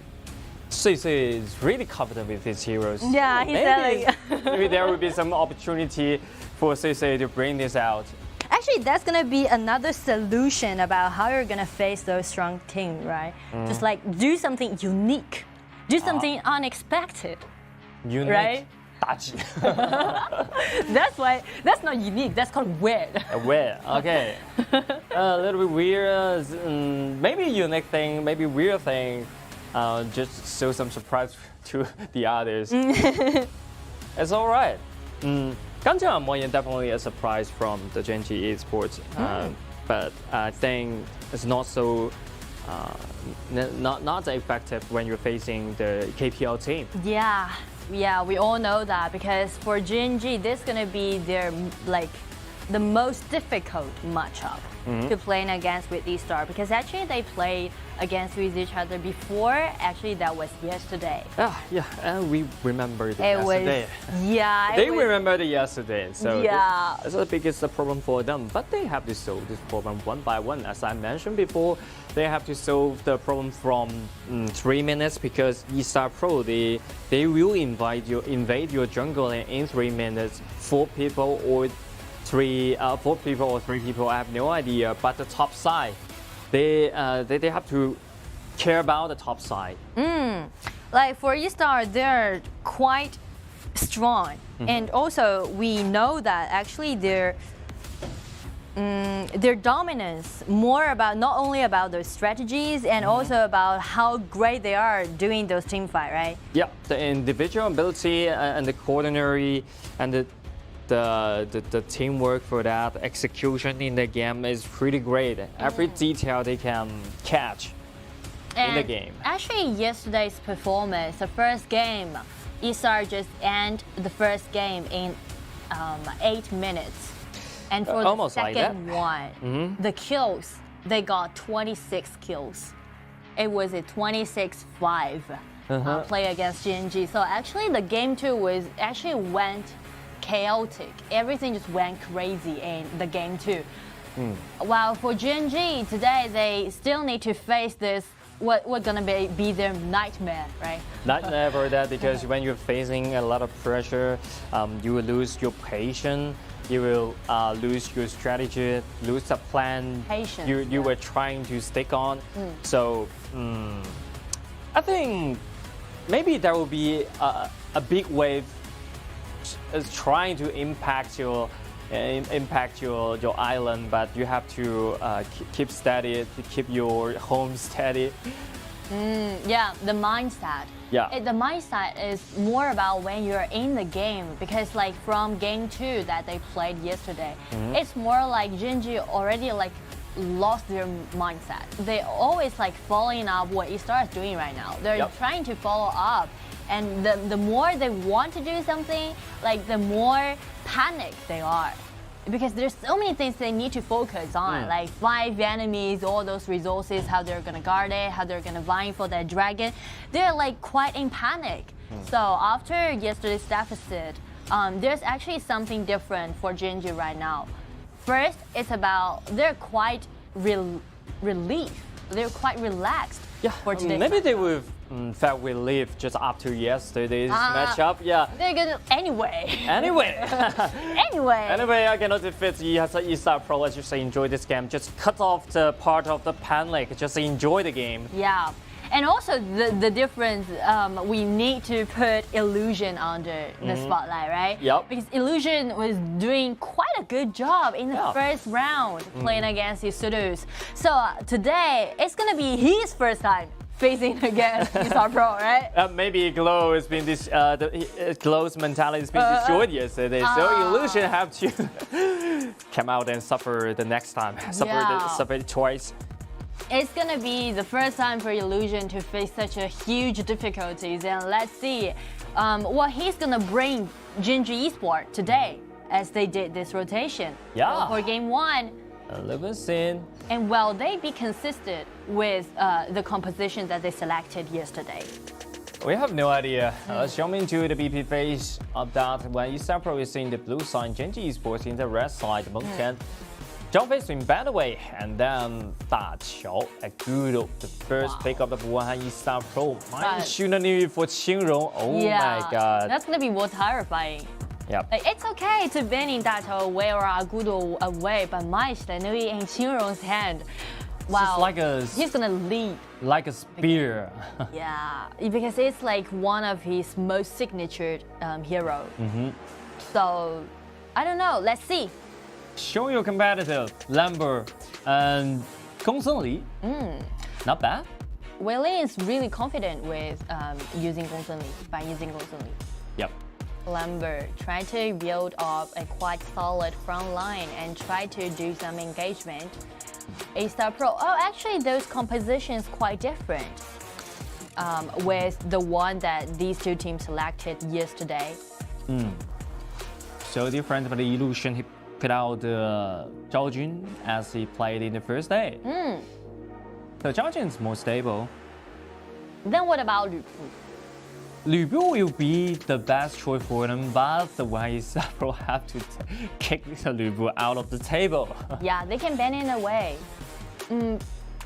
Sui is really confident with his heroes. Yeah, he said maybe there will be some opportunity for Sui to bring this out. Actually, that's gonna be another solution about how you're gonna face those strong teams, right? Just like do something unique, do something unexpected. Unique. Right? That's not unique. That's called weird. Weird. Okay. A little bit weird. Maybe unique thing. Maybe weird thing. Just show some surprise to the others. It's all right. Ganjiang and Moye definitely a surprise from the Gen.G Esports, but I think it's not so not effective when you're facing the KPL team. Yeah, we all know that because for Gen.G, this is gonna be their the most difficult matchup to playing against with eStar because actually they played against with each other before. Actually, that was yesterday. Yeah, and we remember yesterday. They remembered it yesterday, so that's the biggest problem for them. But they have to solve this problem one by one. As I mentioned before, they have to solve the problem from 3 minutes because eStarPro they will invade your jungle in 3 minutes. 4 people or 3 people, I have no idea. But the top side, they have to care about the top side. Like for eStar, they're quite strong, and also we know that actually their dominance more about not only about those strategies and also about how great they are doing those team fight, right? Yeah, the individual ability and the coordinary and the teamwork for that execution in the game is pretty great. Every detail they can catch in the game. Actually, yesterday's performance, the first game, eStar just ended the first game in 8 minutes. And for the second one, the kills, they got 26 kills. It was a 26-5 play against Gen.G. So actually the game 2 went chaotic. Everything just went crazy in the game 2. While for Gen.G today, they still need to face this, what's gonna be their nightmare, right? Nightmare for that because when you're facing a lot of pressure, you will lose your patience, you will lose your strategy, lose the plan you were trying to stick on. So I think maybe there will be a big wave is trying to impact your island, but you have to keep steady, to keep your home steady. Yeah, the mindset. Yeah. The mindset is more about when you're in the game because like from game 2 that they played yesterday, it's more like Gen.G already lost their mindset. They always following up what eStar is doing right now. They're trying to follow up. And the more they want to do something, the more panicked they are. Because there's so many things they need to focus on, like 5 enemies, all those resources, how they're gonna guard it, how they're gonna vying for that dragon. They're quite in panic. So after yesterday's deficit, there's actually something different for Gen.G right now. First, it's about they're quite relief. They're quite relaxed. For today. Maybe they will felt relief just after yesterday's matchup. They're gonna anyway, I cannot defeat eStarPro. Let's just enjoy this game. Just cut off the part of the panic. Just enjoy the game. Yeah. And also the difference, we need to put Illusion under the spotlight, right? Yep. Because Illusion was doing quite a good job in the first round playing against lsurus. So today, it's gonna be his first time facing against eStarPro, right? Maybe Glow has been Glow's mentality has been destroyed yesterday, so Illusion have to come out and suffer the next time, suffer it twice. It's gonna be the first time for Illusion to face such a huge difficulties, and let's see what he's gonna bring Gen.G Esports today as they did this rotation. Yeah. So for game 1. Let's see. And will they be consistent with the composition that they selected yesterday? We have no idea. Xiaoming to the BP phase of that when eStarPro is in the blue side, Gen.G Esports in the red side, Mengtian. Zhang Fei swing bad away, and then Da Qiao, a good the first pick up of Wuhan eStarPro. My shooting for Qingrong. Oh my god. That's gonna be more terrifying. Yep. It's okay to banning Da Qiao away or Agudo away, but my Shilin in Qingrong's hand. Wow. Like he's gonna lead. Like a spear. Yeah, because it's like one of his most signature hero. So, I don't know. Let's see. Show your competitor, Lambert and Gong Li. Not bad. Wei Li is really confident with using Gong Li, by using Gong Li. Yep. Lambert try to build up a quite solid front line and try to do some engagement. eStarPro, oh actually those compositions quite different with the one that these two teams selected yesterday. So different, but the Illusion he put out Zhao Jun as he played in the first day. So Zhao Jun is more stable. Then what about Lu Bu? Lu Bu will be the best choice for them, but the way eStarPro have to kick Lu Bu out of the table. Yeah, they can ban it away.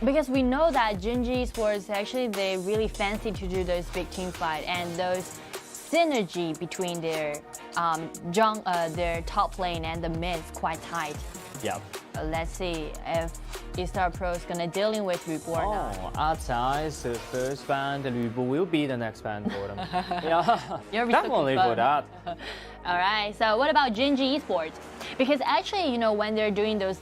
Because we know that Gen.G Esports actually they really fancy to do those big team fight and those synergy between their their top lane and the mid is quite tight. Yep. Let's see if eStarPro is gonna dealing with Lu Bu or not. Ata is the first ban. The Lu Bu will be the next ban for them. Yeah, You're definitely for that. All right. So what about Gen.G Esports? Because actually, you know, when they're doing those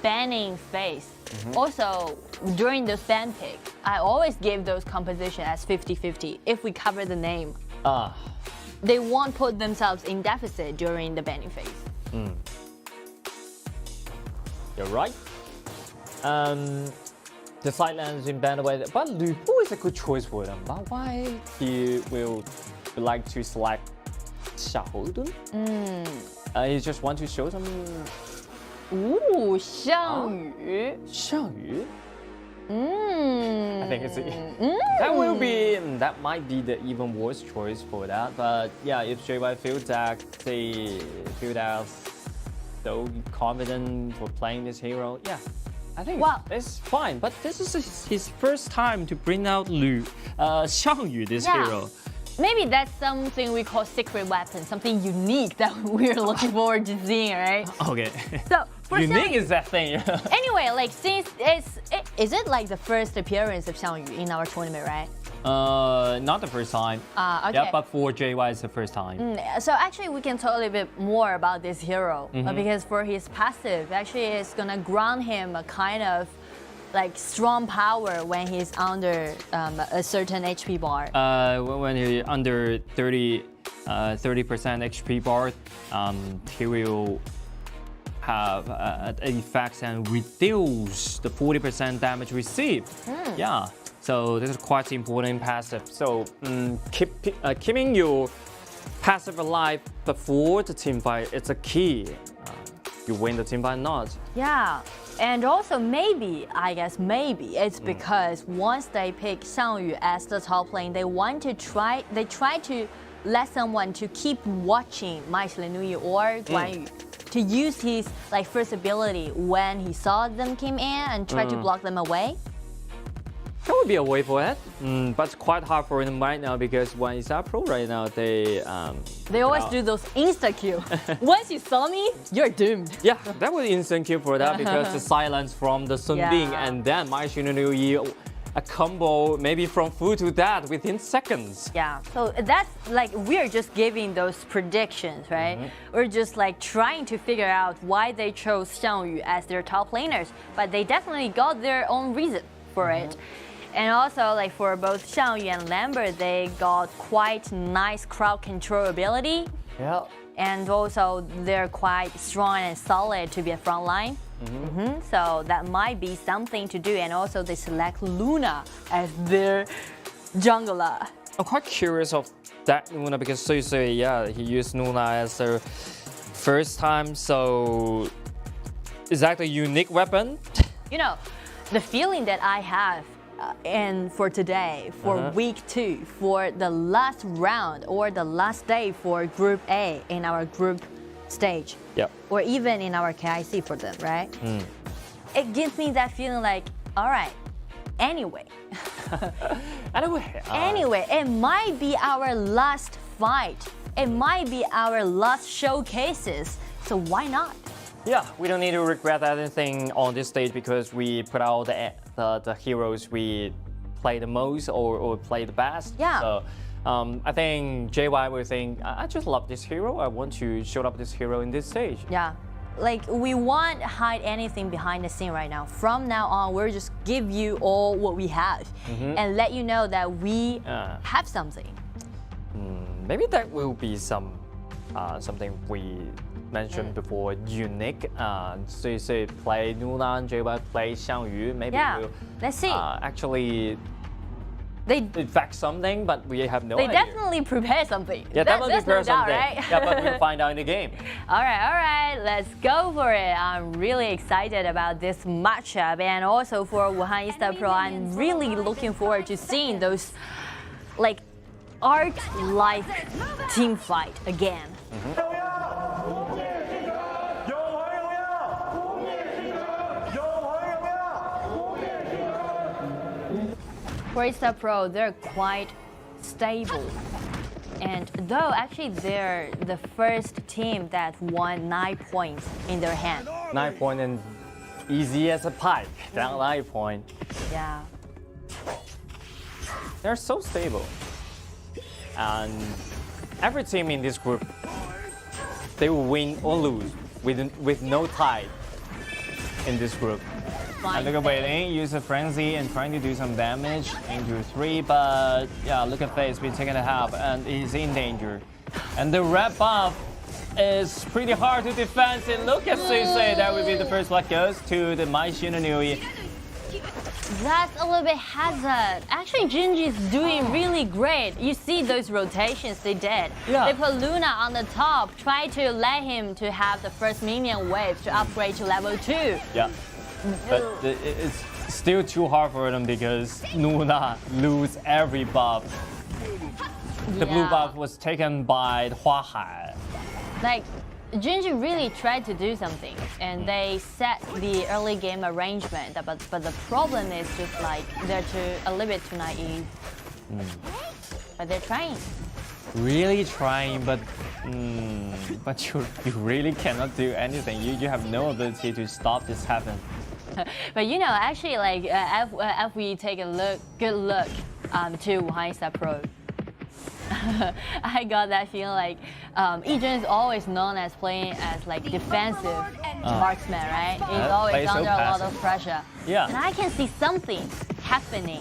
banning phase, also during those ban pick, I always give those composition as 50-50 if we cover the name. They won't put themselves in deficit during the banning phase. You're right. The sidelines in banned away, but Lu Bu is a good choice for them. But why he will like to select Xiaohou? He just want to show them. Ooh, Xiangyu. Xiangyu. I think it's that might be the even worse choice for that. But yeah, if JY feels that they feel that so confident for playing this hero, yeah, I think it's fine. But this is his first time to bring out Xiangyu, this hero. Maybe that's something we call secret weapon, something unique that we're looking forward to seeing, right? Okay. So unique is that thing. Anyway, like since is it like the first appearance of Xiangyu in our tournament, right? Not the first time. Okay. Yeah, but for JY it's the first time. So actually we can talk a little bit more about this hero because for his passive, actually it's gonna grant him a kind of like strong power when he's under a certain HP bar. When he's under 30% HP bar, he will have an effect and reduce the 40% damage received. Yeah, so this is quite important passive. So keeping your passive alive before the team fight, it's a key. You win the team fight or not. Yeah. And also maybe it's because once they pick Xiangyu as the top lane, they try to let someone to keep watching Mai Shilinui or Guan Yu to use his like first ability when he saw them came in and try to block them away. That would be a way for it, but it's quite hard for them right now because when eStarPro right now, they always do those insta kill. Once you saw me, you're doomed. Yeah, that was instant kill for that because the silence from the Sun Bing and then Mai Shilinui, a combo maybe from Fu to that within seconds. Yeah, so that's like we're just giving those predictions, right? We're just like trying to figure out why they chose Xiangyu as their top laners, but they definitely got their own reason for it. And also, like for both Xiangyu and Lambert, they got quite nice crowd control ability. Yeah. and also they're quite strong and solid to be a front line. So that might be something to do, and also they select Luna as their jungler. I'm quite curious of that Luna because so you say, yeah, he used Luna as their first time. So is that a unique weapon? You know, the feeling that I have and for today, for week 2, for the last round or the last day for Group A in our group stage, or even in our KIC for them, right? It gives me that feeling like, all right, anyway, it might be our last fight. It might be our last showcases. So why not? Yeah, we don't need to regret anything on this stage because we put out the heroes we play the most or play the best. Yeah. So, I think JY will think, I just love this hero. I want to show up this hero in this stage. Yeah. Like, we won't hide anything behind the scene right now. From now on, we'll just give you all what we have and let you know that we have something. Maybe that will be something we mentioned before, unique. So you say play Nuna, JY play Xiangyu. Maybe we'll let's see. Actually in fact something, but we have no idea. They definitely prepare something. Yeah, definitely prepare something. Right? Yeah, but we'll find out in the game. All right, let's go for it. I'm really excited about this matchup, and also for Wuhan eStarPro, I'm really looking forward to seeing those like art-like team fight again. For eStarPro, they're quite stable. And though actually they're the first team that won 9 points in their hand. 9 points and easy as a pie. Down 9 points. Yeah. They're so stable. And every team in this group, they will win or lose with no tie in this group. And look at Bei Ling, use a frenzy and trying to do some damage into 3, but yeah, look at Faye's been taking a half and he's in danger. And the red buff is pretty hard to defend. And look at Suisei, that will be the first blood goes to the Mai Shinonui. That's a little bit hazard. Actually, Gen.G is doing really great. You see those rotations they did. Yeah. They put Luna on the top, try to let him to have the first minion wave to upgrade to level 2. Yeah. But it's still too hard for them because Luna lose every buff. The blue buff was taken by Huahai. Like, Gen.G really tried to do something, and they set the early game arrangement, but the problem is just like they're a little bit too naive. But they're trying. Really trying, but you really cannot do anything. You have no ability to stop this happen. But you know, actually, like if we take a good look to Wuhan eStarPro, I got that feeling like Yi-Zhen is always known as playing as like defensive marksman, right? He's always under a lot of pressure. Yeah. And I can see something happening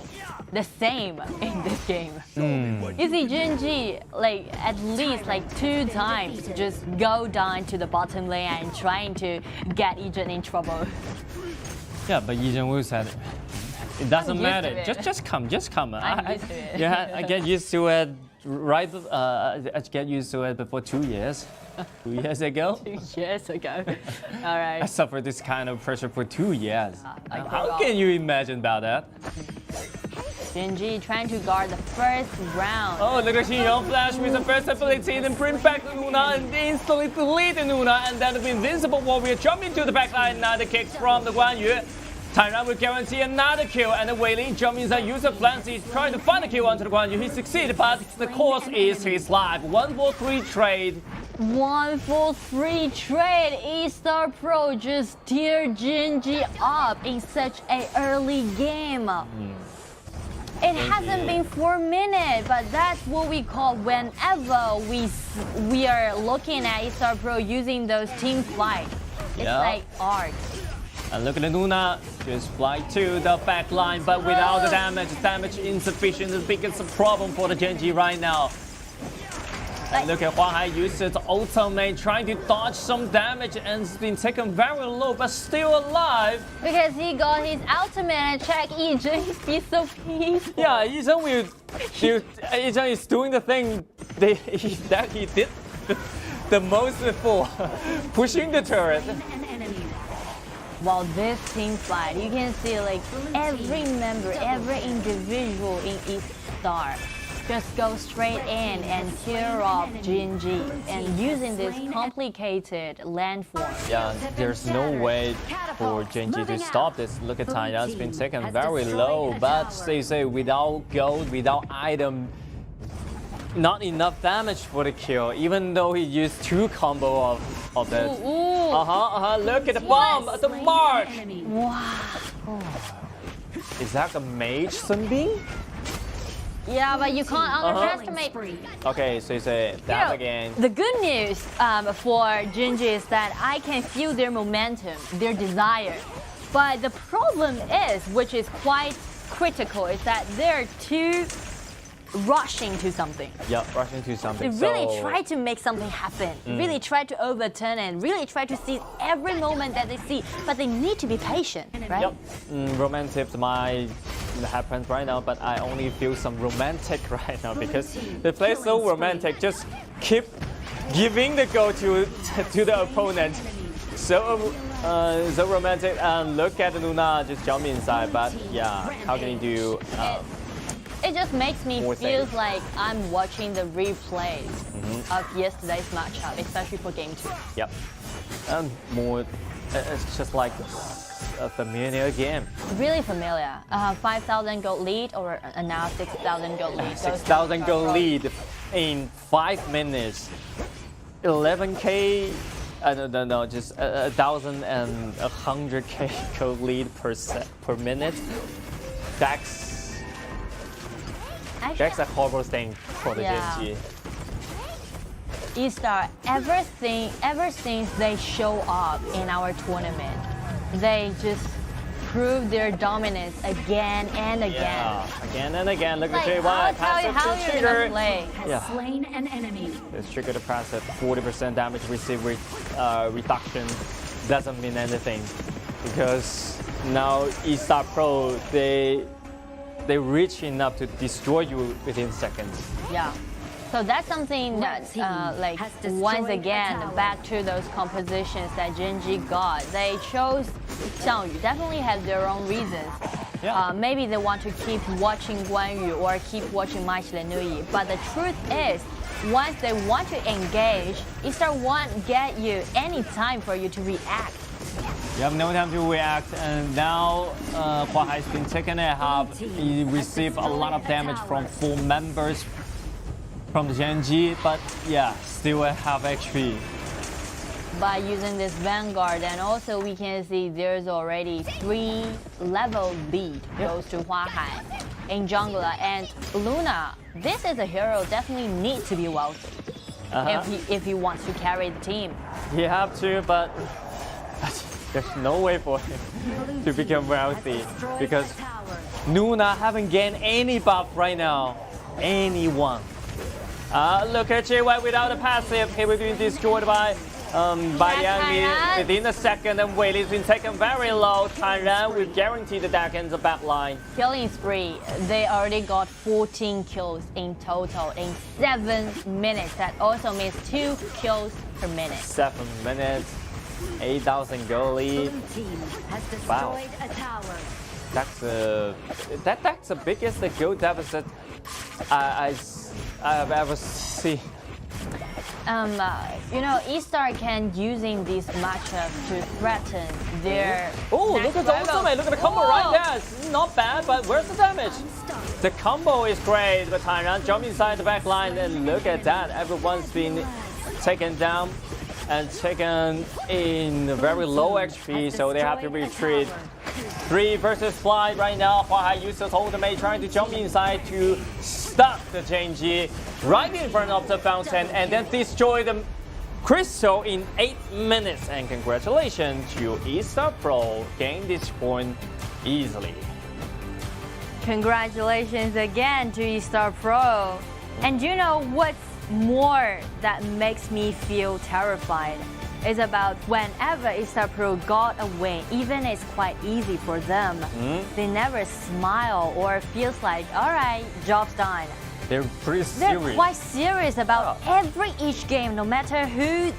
the same in this game. You see Gen.G like at least like 2 times just go down to the bottom lane and trying to get Yi-Zhen in trouble. Yeah, but Yi-Zhen will say it doesn't matter. Just come. I get used to it. Right, I get used to it before 2 years. 2 years ago? 2 years ago. All right. I suffered this kind of pressure for 2 years. How can you imagine about that? Gen.G trying to guard the first round. Oh, look at TianYun flash with the first ability and bring back Luna and instantly delete Luna, and then the invincible warrior jump into the backline. Another kick from the Guan Yu. TianYun will guarantee another kill, and the Wei Ling jump inside, use a frenzy, trying to find a kill onto the Guan Yu. He succeeded, but the cost is his life. 1-4-3 trade. 1-4-3 trade. eStarPro just tear Gen.G up in such an early game. It hasn't been 4 minutes, but that's what we call whenever we are looking at eStarPro using those team fights. It's like art. And look at the Luna, just fly to the back line, but without the damage. Damage insufficient is the biggest problem for the Gen.G right now. And look at Huang Hai used its ultimate, trying to dodge some damage and it's been taken very low, but still alive. Because he got his ultimate and check Yizhen, he's so peaceful. Yeah, Yizhen is doing the thing that he did the most before, pushing the turret. While this team fight, you can see like every member, every individual in eStar just go straight in and tear off Gen.G and using this complicated landform. Yeah, there's no way for Gen.G to stop this. Look at TianYun's been taken very low, but they say without gold, without item, not enough damage for the kill, even though he used 2 combo of it. Look at the bomb at the mark. Wow. Is that a mage Sunbeam? Yeah, but you can't underestimate. Okay, so you say that again. The good news for Gen.G is that I can feel their momentum, their desire. But the problem is, which is quite critical, is that they're too rushing to something. Yeah, rushing to something. They really try to make something happen, really try to overturn and really try to seize every moment that they see, but they need to be patient, right? Yep, romantic might happen right now, but I only feel some romantic right now because they play so romantic, just keep giving the goal to the opponent. So romantic, and look at Luna just jump inside, but yeah, how can he do? It just makes me feel like I'm watching the replays of yesterday's matchup, especially for Game 2. Yep. And more, it's just like a familiar game. Really familiar. 5,000 gold lead or now 6,000 gold lead. 6,000 gold lead in 5 minutes. 11k, no, just 1,100k gold lead per minute. That's a horrible thing for the Gen.G. eStar, ever since they show up in our tournament, they just prove their dominance again and again. Yeah, again and again. Look at JY, how passive to trigger. Slain an enemy. This trigger the passive, 40% damage receive reduction doesn't mean anything because now eStarPro they reach enough to destroy you within seconds. Yeah. So that's something that, like, once again, back to those compositions that Gen.G got. They chose TianYun, definitely had their own reasons. Yeah. Maybe they want to keep watching Guanyu or keep watching Match Le Nuit. But the truth is, once they want to engage, eStar won't get you any time for you to react. You have no time to react, and now Huang Hai has been taken a half. He received a lot of damage from 4 members from the Gen.G, but yeah, still a half HP. By using this Vanguard, and also we can see there's already 3 level lead goes to Huang Hai in jungler, and Luna, this is a hero definitely needs to be wealthy if he wants to carry the team. He have to, but there's no way for him to become wealthy because Luna haven't gained any buff right now. Anyone. Look at JY without a passive. He will be destroyed by the enemy within a second, and Wei Li's been taken very low. TianYun will guarantee the deck in the back line. Killing spree. They already got 14 kills in total in 7 minutes. That also means 2 kills per minute. 7 minutes. 8,000 goal lead. Wow. That's the biggest goal deficit I have ever seen. You know, eStar can using this matchup to threaten their. Oh, look at the ultimate! Look at the combo right there. It's not bad, but where's the damage? The combo is great, but TianYun jump inside the back line, and look at that. Everyone's been taken down and taken in very low HP, so they have to retreat. 3 versus Fly right now. Huang Hai used his ultimate, trying to jump inside to stop the Gen.G right in front of the fountain and then destroy the crystal in 8 minutes. And congratulations to eStarPro, gain this point easily. Congratulations again to eStarPro. And you know what's more that makes me feel terrified is about whenever eStarPro got a win, even it's quite easy for them, they never smile or feels like, all right, job's done. They're pretty serious. They're quite serious about each game, no matter who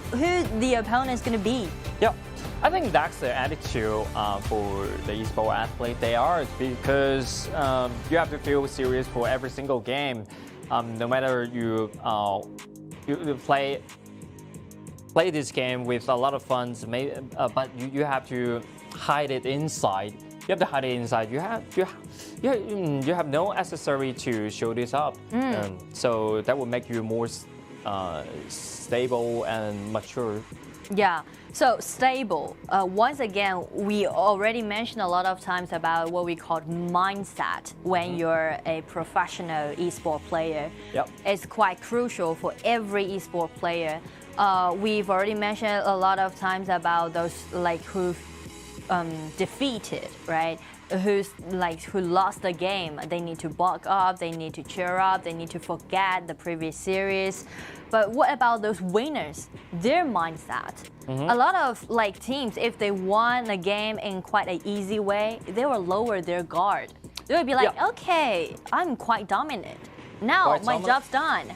the opponent is going to be. Yeah, I think that's the attitude for the esports athlete. They are, because you have to feel serious for every single game. No matter you play this game with a lot of fun, but you have to hide it inside. You have to hide it inside. You have no accessory to show this up. So that will make you more stable and mature. Yeah, so stable. Once again, we already mentioned a lot of times about what we call mindset when you're a professional esport player. Yep. It's quite crucial for every esport player. We've already mentioned a lot of times about those like who defeated, right? Who lost the game. They need to buck up, they need to cheer up, they need to forget the previous series. But what about those winners? Their mindset. A lot of teams, if they won a game in quite an easy way, they will lower their guard. They will be like, okay, I'm quite dominant. Now my job's done.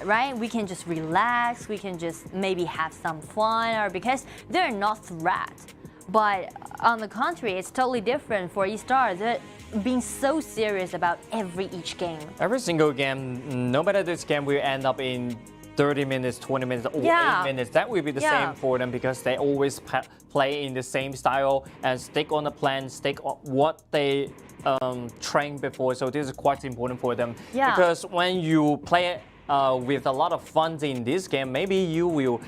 Right? We can just relax, we can just maybe have some fun, or because they're not threat. But on the contrary, it's totally different for eStar. They're being so serious about each game. Every single game, no matter this game will end up in 30 minutes, 20 minutes, or 8 minutes. That will be the same for them, because they always play in the same style and stick on the plan, stick on what they trained before. So this is quite important for them. Because when you play with a lot of fun in this game, maybe you will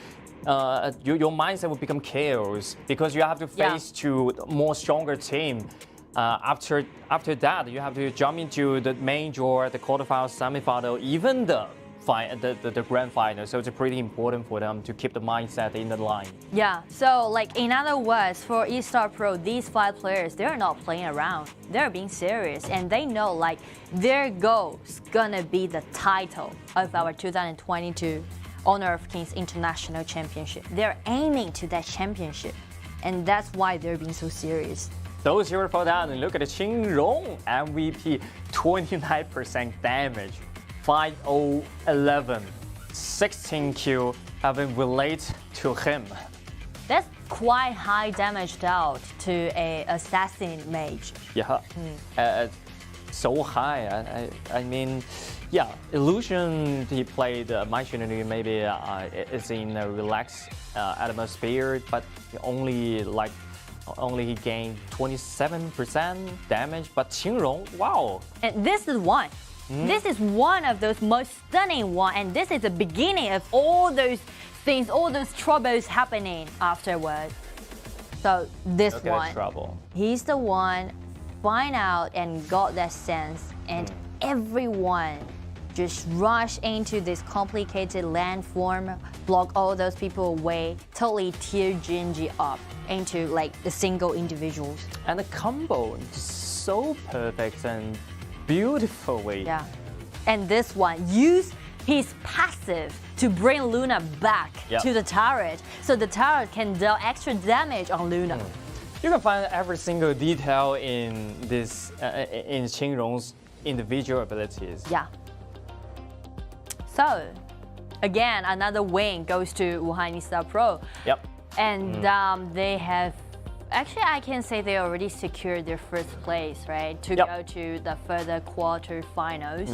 your mindset will become chaos, because you have to face to more stronger team. After that, you have to jump into the main draw, the quarterfinal, semifinal, even the grand final. So it's pretty important for them to keep the mindset in the line. Yeah, so in other words, for eStarPro, these 5 players, they're not playing around. They're being serious, and they know their goal is gonna be the title of our 2022 Honor of Kings International Championship. They're aiming to that championship, and that's why they're being so serious. Those here for that, and look at the Qingrong MVP, 29% damage. 5-0-11, 16 kill have been related to him. That's quite high damage dealt to a assassin mage. Yeah, so high. I mean, yeah, Illusion he played my Trinity maybe is in a relaxed atmosphere, but only he gained 27% damage. But Qingrong, wow! And this is one. This is one of those most stunning one, and this is the beginning of all those things, all those troubles happening afterwards. So this one, he's the one find out and got that sense, and everyone just rush into this complicated landform, block all those people away, totally tear Gen.G up into the single individuals. And the combo is so perfect and beautifully. Yeah, and this one use his passive to bring Luna back to the turret, so the turret can deal extra damage on Luna. You can find every single detail in this in Qingrong's individual abilities. Yeah. So, again, another win goes to Wuhan eStarPro. Yep. And they have. Actually, I can say they already secured their first place, right? To go to the further quarterfinals.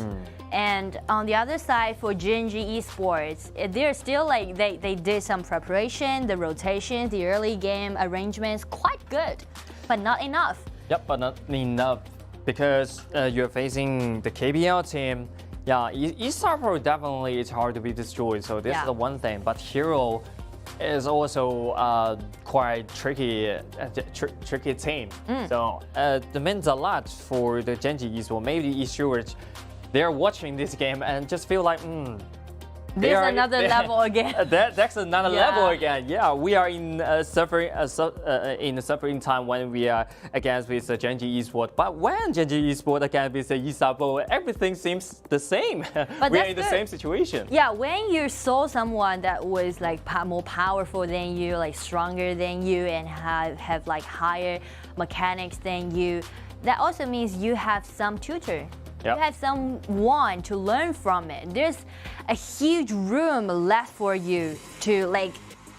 And on the other side, for Gen.G Esports, they're still they did some preparation, the rotation, the early game arrangements, quite good, but not enough. Yep, but not enough, because you're facing the KBL team. Yeah, eStarPro definitely it's hard to be destroyed, so this is the one thing. But Hero is also quite tricky team. So it means a lot for the Gen.G Esports. Maybe eSports, they're watching this game and just feel like, There's another level again. That's another level again. Yeah, we are in suffering time when we are against with the Gen.G Esports. But when Gen.G Esports against with the eStarPro, everything seems the same. But we are in the same situation. Yeah, when you saw someone that was like more powerful than you, like stronger than you, and have like higher mechanics than you, that also means you have some tutor. Yep. You have someone to learn from it. There's a huge room left for you to like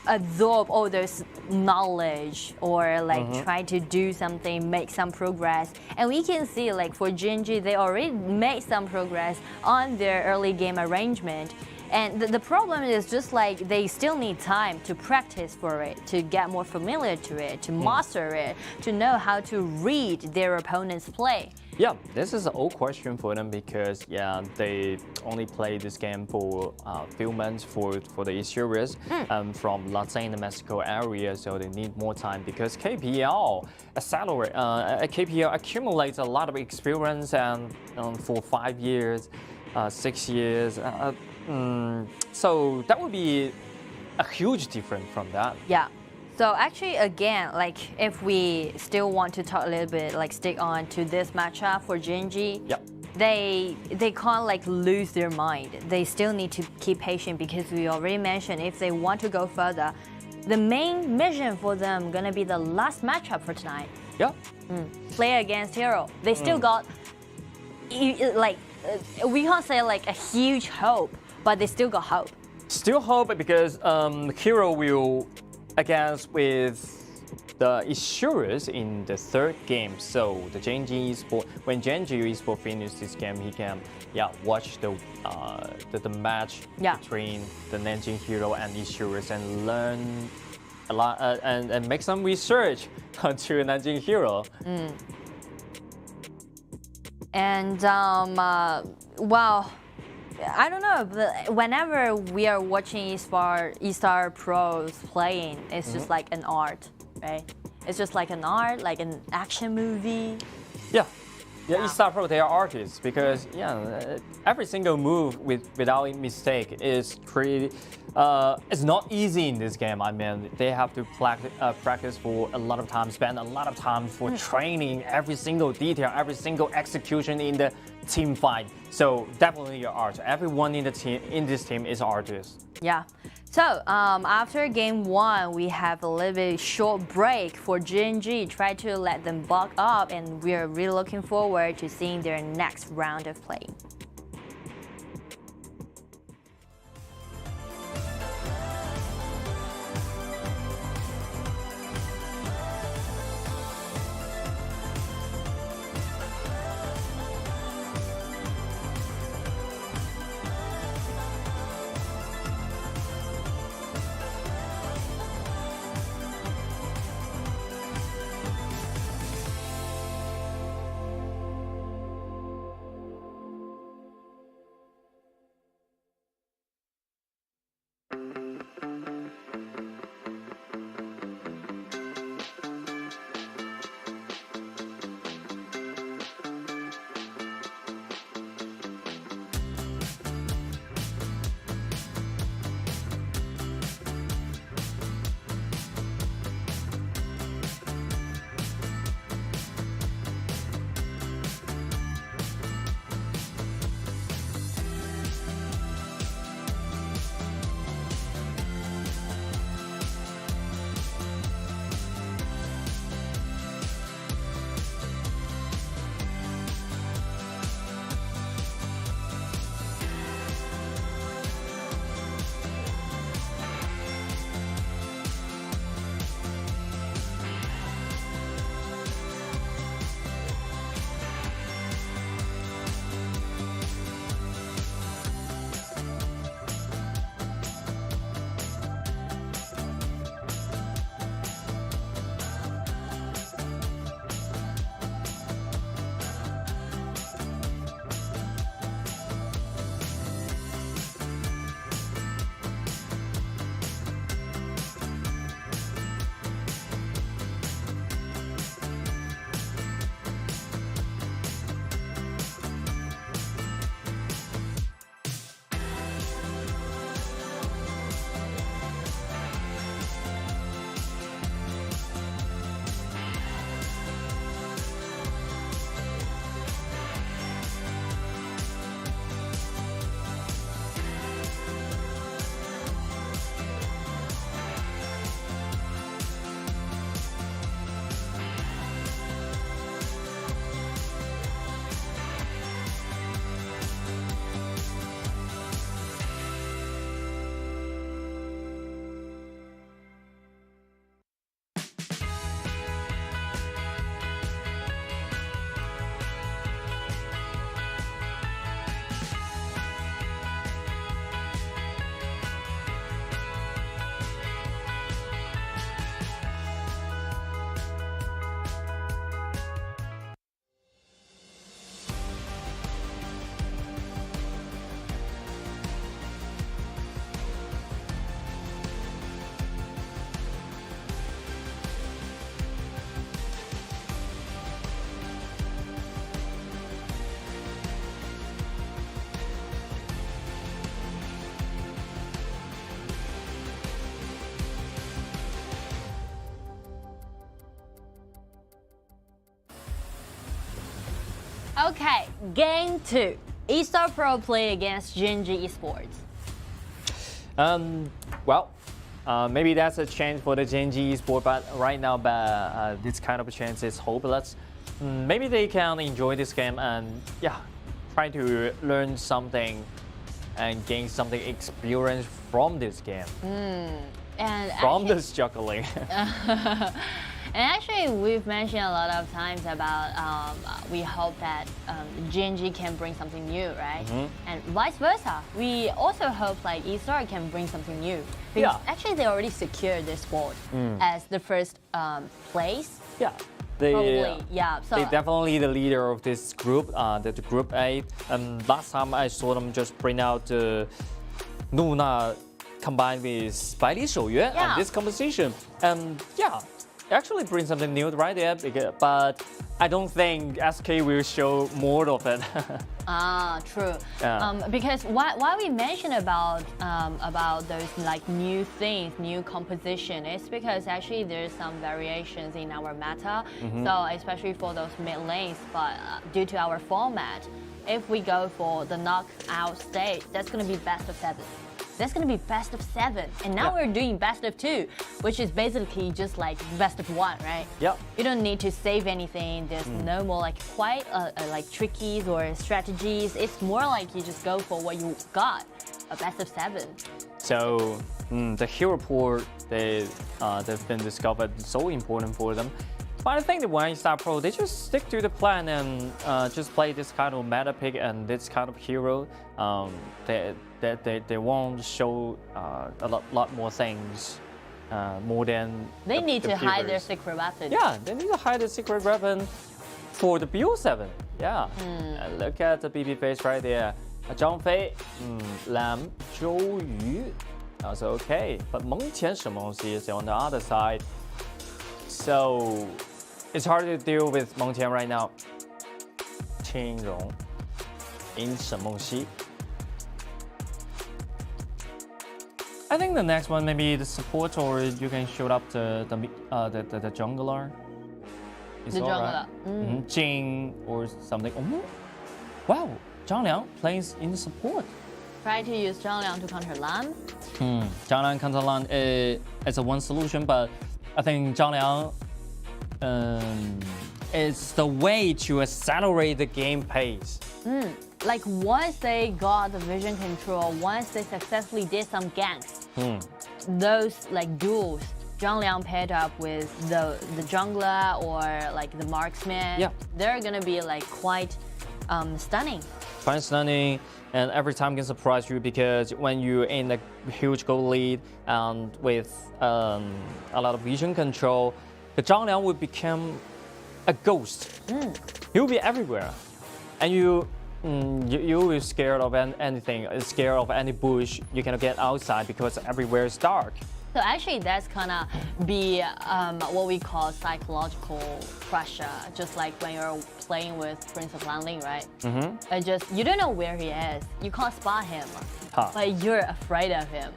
absorb all this knowledge or like try to do something, make some progress. And we can see like for Gen.G, they already made some progress on their early game arrangement. And the problem is just like they still need time to practice for it, to get more familiar to it, to master it, to know how to read their opponent's play. Yeah, this is an old question for them because they only play this game for a few months for the eStarPro from Latam-Mexico area, so they need more time because KPL accumulates a lot of experience and for 5 years, 6 years. So that would be a huge difference from that. Yeah. So actually, again, like if we still want to talk a little bit, like stick on to this matchup for Gen.G, they can't like lose their mind. They still need to keep patient because we already mentioned if they want to go further, the main mission for them gonna be the last matchup for tonight. Yeah. Play against Hero. They still got like we can't say like a huge hope, but they still got hope. Still hope because Hero will against with the eStarPro in the third game. So the Gen.G Esports, when Gen.G Esports finishes this game, he can watch the match between the Nanjing Hero and eStarPro and learn a lot and make some research onto Nanjing Hero. And wow. I don't know, but whenever we are watching eStarPros playing, it's just like an art, right? It's just like an art, like an action movie. Yeah, eStarPro, they are artists because every single move without mistake is pretty. It's not easy in this game. I mean, they have to practice for a lot of time, spend a lot of time for training every single detail, every single execution in the team fight. So definitely your art. Everyone in the team in this team is artist. Yeah. So after game 1, we have a little bit short break for Gen.G. Try to let them bulk up, and we are really looking forward to seeing their next round of play. Okay, game 2. eStarPro play against Gen.G Esports. Well, maybe that's a chance for the Gen.G Esports, but right now, this kind of a chance is hopeless. Maybe they can enjoy this game and try to learn something and gain something experience from this game. And from this juggling. And actually, we've mentioned a lot of times about we hope that Gen.G can bring something new, right? And vice versa. We also hope like eStar can bring something new. Because actually, they already secured this spot as the first place. Yeah. Probably, So they're definitely the leader of this group, the group 8. And last time I saw them just bring out Nora combined with Bei Dao and this composition. And actually bring something new right there, but I don't think SK will show more of it. True. Because why we mention about those like new things, new composition, is because actually there's some variations in our meta. So especially for those mid lanes, but due to our format, if we go for the knockout stage, that's going to be best of 7. That's going to be best of 7. And now we're doing best of 2, which is basically just like best of 1, right? Yep. You don't need to save anything. There's no more like quite like trickies or strategies. It's more like you just go for what you got, a best of 7. So the hero pool, they've been discovered so important for them. But I think the eStarPro, they just stick to the plan and just play this kind of meta pick and this kind of hero. They won't show a lot more things, more than they need to hide their figures. secret weapon. Yeah, they need to hide the secret weapon for the BO7. Yeah, and look at the BB face right there. Zhang Fei, Lam, Zhou Yu, that's okay. But Meng Qian Shengmengxi is on the other side. So it's hard to deal with Meng Qian right now. Qing Rong in Shengmengxi. I think the next one maybe the support, or you can shoot up the jungler. It's the jungler. Right. Jing or something. Wow, Zhang Liang plays in the support. Try to use Zhang Liang to counter Lan. Zhang Liang counter Lan is a one solution, but I think Zhang Liang is the way to accelerate the game pace. Like once they got the vision control, once they successfully did some ganks, those like duels, Zhang Liang paired up with the jungler or like the marksman, they're gonna be like quite stunning. Quite stunning, and every time can surprise you because when you're in a huge goal lead and with a lot of vision control, the Zhang Liang will become a ghost. He'll be everywhere, and you will be scared of anything, scared of any bush you cannot get outside because everywhere is dark. So actually that's gonna be what we call psychological pressure, just like when you're playing with Prince of Lanling, right? You don't know where he is, you can't spot him, but you're afraid of him.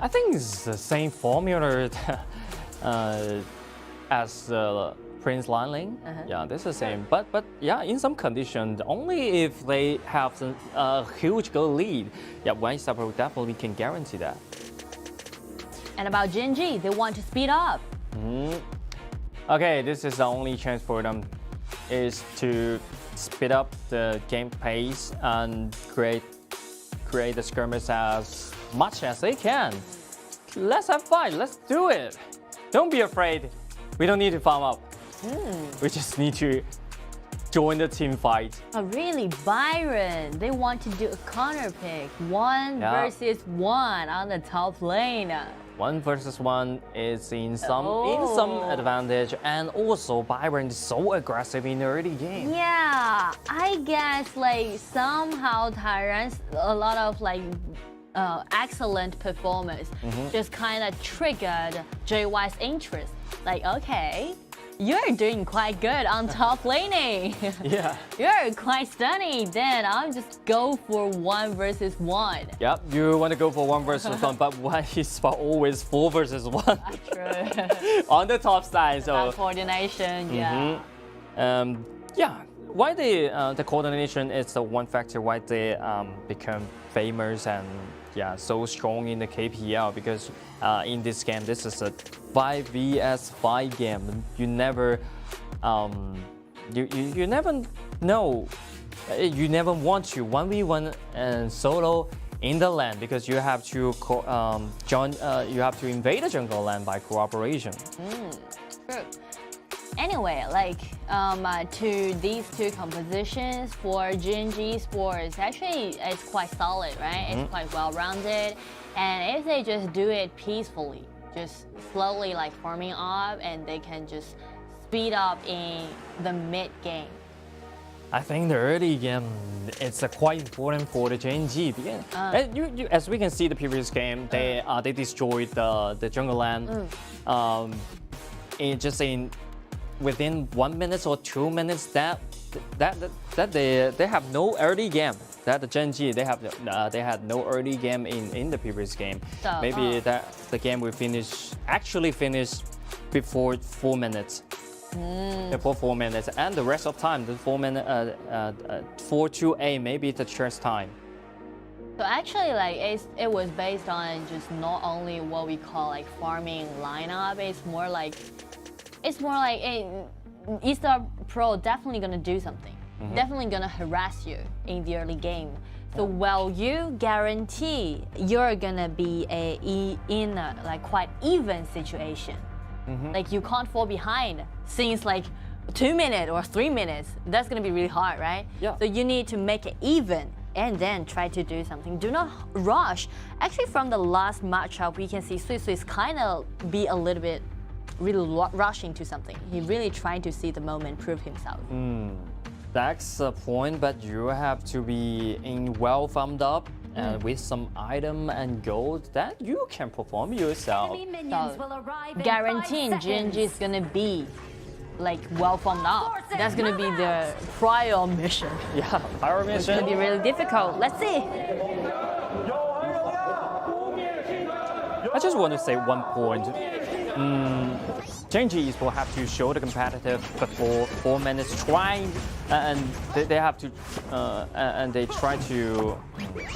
I think it's the same formula as Prince Lanling. Yeah, that's the same. But yeah, in some conditions, only if they have a huge goal lead, eStarPro definitely can guarantee that. And about Gen.G, they want to speed up. Okay, this is the only chance for them, is to speed up the game pace and create the skirmish as much as they can. Let's have fun, let's do it. Don't be afraid, we don't need to farm up. We just need to join the team fight. Oh really, Byron, they want to do a counter pick, 1 versus 1 on the top lane. 1 versus 1 is in some advantage, and also Byron is so aggressive in the early game. Yeah, I guess like somehow Tyrant's a lot of like excellent performance just kind of triggered JY's interest. Like, okay, you're doing quite good on top laning. Yeah. You're quite stunning. Then I'll just go for 1 versus 1. Yep, you want to go for 1 versus 1, but why is always 4 versus 1? True. On the top side, so coordination, yeah, why the coordination is the one factor why they become famous and so strong in the KPL, because in this game this is a 5vs5 game. You never you never know, you never want to 1v1 and solo in the lane, because you have to you have to invade the jungle lane by cooperation. True. Anyway, like to these two compositions for Gen.G Esports, actually it's quite solid, right? It's quite well-rounded, and if they just do it peacefully, just slowly like farming up, and they can just speed up in the mid game. I think the early game it's quite important for the Gen.G because as we can see the previous game, they destroyed the jungle lane. Within 1 minute or 2 minutes, that they have no early game. That the Gen.G they had no early game in the previous game. So, maybe that the game will actually finish before 4 minutes. Before 4 minutes, and the rest of time, the 4 minute 4 to 8, maybe the chess time. So actually, like it was based on just not only what we call like farming lineup. It's more like eStarPro definitely gonna do something. Definitely gonna harass you in the early game. So while you guarantee you're gonna be in a like quite even situation. Like you can't fall behind since like 2 minutes or 3 minutes. That's gonna be really hard, right? Yeah. So you need to make it even and then try to do something. Do not rush. Actually, from the last matchup, we can see Sui kind of be a little bit really rushing to something. He really trying to see the moment prove himself. That's the point, but you have to be well farmed up. And with some item and gold that you can perform yourself. So, guaranteeing Gen.G is gonna be like well farmed up. That's gonna be the prior mission. Yeah, prior mission. It's gonna be really difficult. Let's see. I just want to say one point. Gen.G will have to show the competitive before 4 minutes, trying, and they have to, and they try to.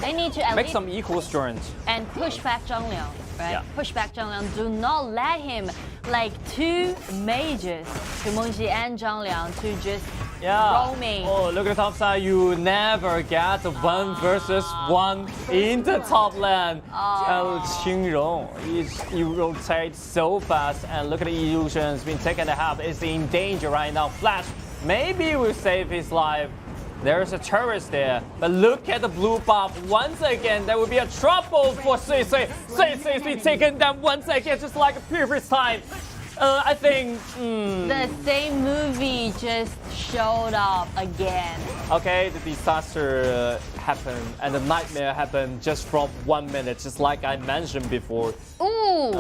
They need to make some equal strength and push back Zhang Liang, right? Yeah. Push back Zhang Liang. Do not let him like two mages, Mengqi and Zhang Liang, to just roaming. Oh, look at the top side. You never get 1 versus 1 in the top lane. Qingrong, you rotate so fast, and look at the illusions being taken to half. It's in danger right now. Flash maybe will save his life. There's a turret there, but look at the blue buff. Once again, there will be a trouble for Sui. Sui is being taken down once again, just like the previous time. I think the same movie just showed up again. Okay, the disaster happened and the nightmare happened just from 1 minute, just like I mentioned before. Ooh.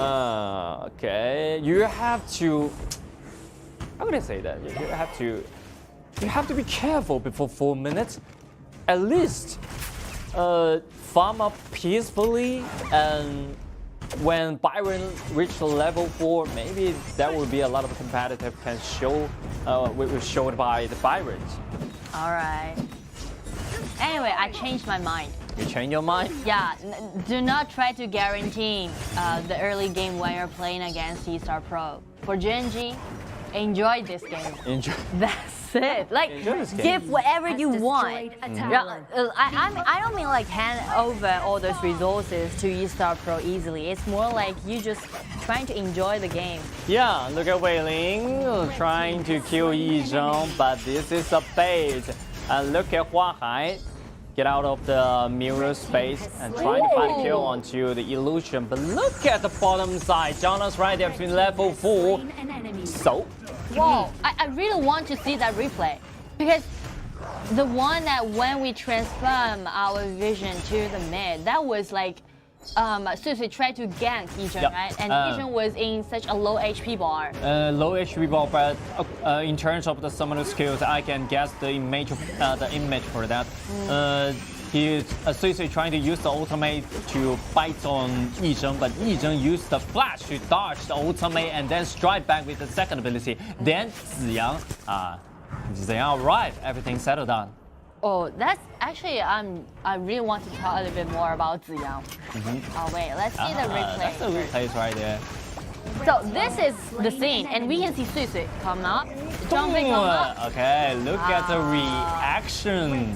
Okay, you have to. How can I say that? You have to be careful before 4 minutes. At least farm up peacefully, and when Byron reached level 4, maybe that will be a lot of competitive can show was showed by the Byrons. All right. Anyway, I changed my mind. You change your mind? Yeah, do not try to guarantee the early game when you're playing against eStarPro. For Gen.G, enjoy this game. Enjoy. That's it. Like, give whatever you want. I don't mean like hand over all those resources to eStarPro easily. It's more like you just trying to enjoy the game. Yeah, look at Wei Ling trying to kill Yi Zheng, but this is a bait. And look at Hua Hai get out of the mirror space and trying to find a kill onto the illusion. But look at the bottom side. Jonas right there between level 4. So? Whoa, I really want to see that replay. Because the one that when we transform our vision to the mid, that was like Sui tried to gank Yi Zheng, right? And Yi Zheng was in such a low HP bar. Low HP bar, but in terms of the summoner skills, I can guess the image for that. Sui trying to use the ultimate to bite on Yi Zheng, but Yi Zheng used the flash to dodge the ultimate and then strike back with the second ability. Then Ziyang Ziyang arrived, everything settled down. Oh, that's actually, I really want to talk a little bit more about Ziyang. Oh wait, let's see the replay. That's the replays right there. So this is the scene, and we can see Sui Sui come up, jumping come up. Okay, look at the reaction.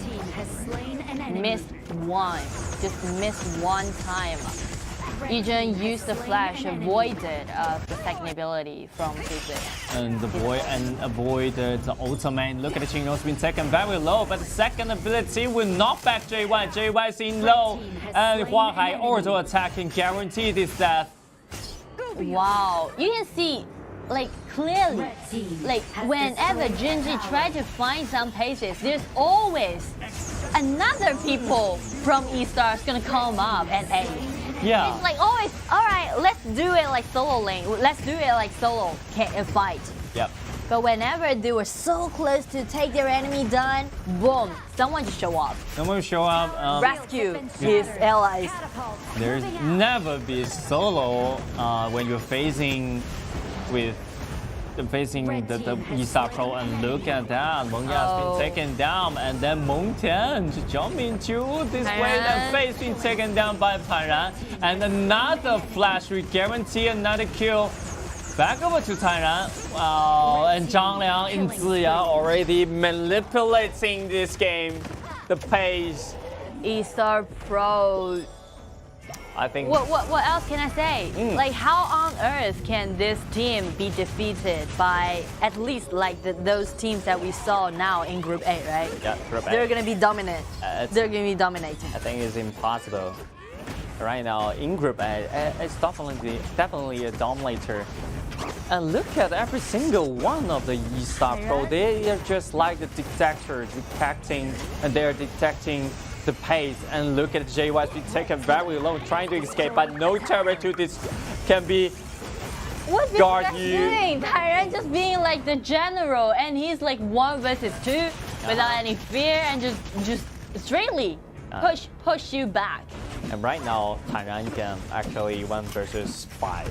Missed one, just missed one time. Yuzhen used the flash, avoided the second ability from Sui Sui. And avoided the ultimate. Look at the Qingrou's been taken very low, but the second ability will knock back JY. JY is in low, and Huahai auto attacking guaranteed his death. Wow, you can see, like clearly, like whenever Gen.G try to find some paces, there's always another people from eStars gonna come up and aid. Yeah. It's like always, all right, let's do it like solo lane. Let's do it like solo fight. Yep. But whenever they were so close to take their enemy down, boom, someone just show up. Someone show up. Rescue his allies. There's never be solo when you're facing the eStarPro, and look at that. Meng Ya's been taken down, and then Meng Tian jump into this way, and Faye's been taken down by TianYun, and another flash will guarantee another kill. Back over to TianYun. Wow, and Zhang Liang and Ziyang already manipulating this game, the pace. eStarPro. I think. What else can I say? Like, how on earth can this team be defeated by at least like those teams that we saw now in Group A, right? Yeah, Group A. They're gonna be dominant. They're gonna be dominating. I think it's impossible. Right now in Group A, it's definitely a dominator. And look at every single one of the eStarPro. They are just like the detector detecting, and they're detecting the pace. And look at JY be taken very low, trying to escape, but no terror to this can be guard you. Doing? TianYun just being like the general, and he's like 1 versus 2 without any fear, and just straightly push you back. And right now, TianYun can actually 1 versus 5.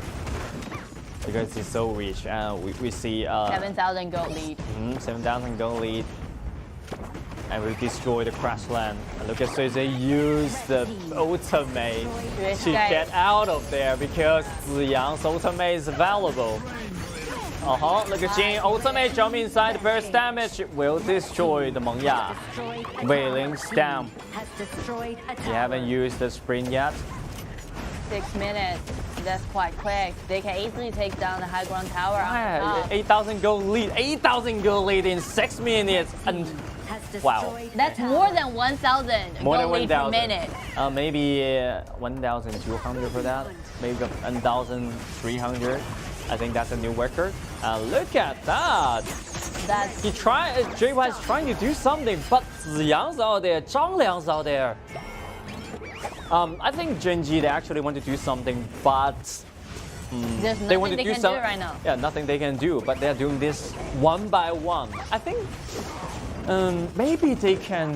Because he's so rich, and we see 7,000 gold lead. 7,000 gold lead, and we destroy the crash land. And look at Sui use the ultimate to get out of there because Ziyang's ultimate is available. Look at Jing ultimate jump inside, burst damage will destroy the Meng Ya. Wei Ling's down. He haven't used the sprint yet. 6 minutes. That's quite quick. They can easily take down the high ground tower. 8,000 gold lead. 8,000 gold lead in 6 minutes. And wow. That's more than 1,000 gold lead per minute. Maybe 1,200 for that. Maybe 1,300. I think that's a new record. Look at that. JY is trying to do something, but Ziyang's out there, Zhang Liang's out there. I think Gen.G they actually want to do something, but there's nothing they can do right now. Yeah, nothing they can do, but they're doing this one by one. I think maybe they can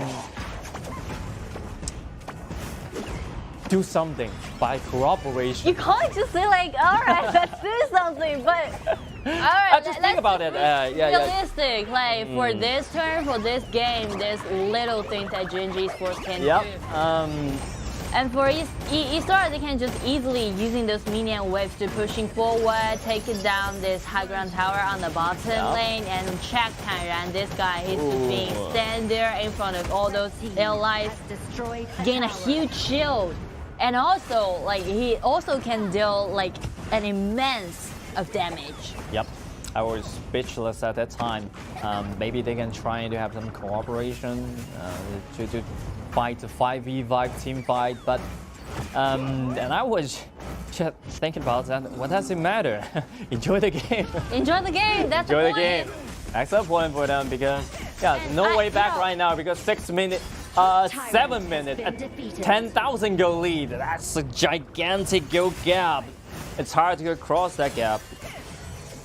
do something by cooperation. You can't just say like, all right, let's do something, but all right, just think about it. Realistic, like for this turn, for this game, there's little things that Gen.G Esports can do. And for eStar, they can just easily using those minion waves to pushing forward, taking down this high ground tower on the bottom lane, and check TianYun. This guy, he's just being stand there in front of all those allies, gain a huge shield, and also like he also can deal like an immense of damage. Yep. I was speechless at that time. Maybe they can try to have some cooperation to fight the 5v5 team fight, but and I was just thinking about that. What does it matter? Enjoy the game. Enjoy the game. That's enjoy the game. That's the point for them because no way back right now because 6 minutes, 7 minutes, 10,000 goal lead. That's a gigantic goal gap. It's hard to cross that gap.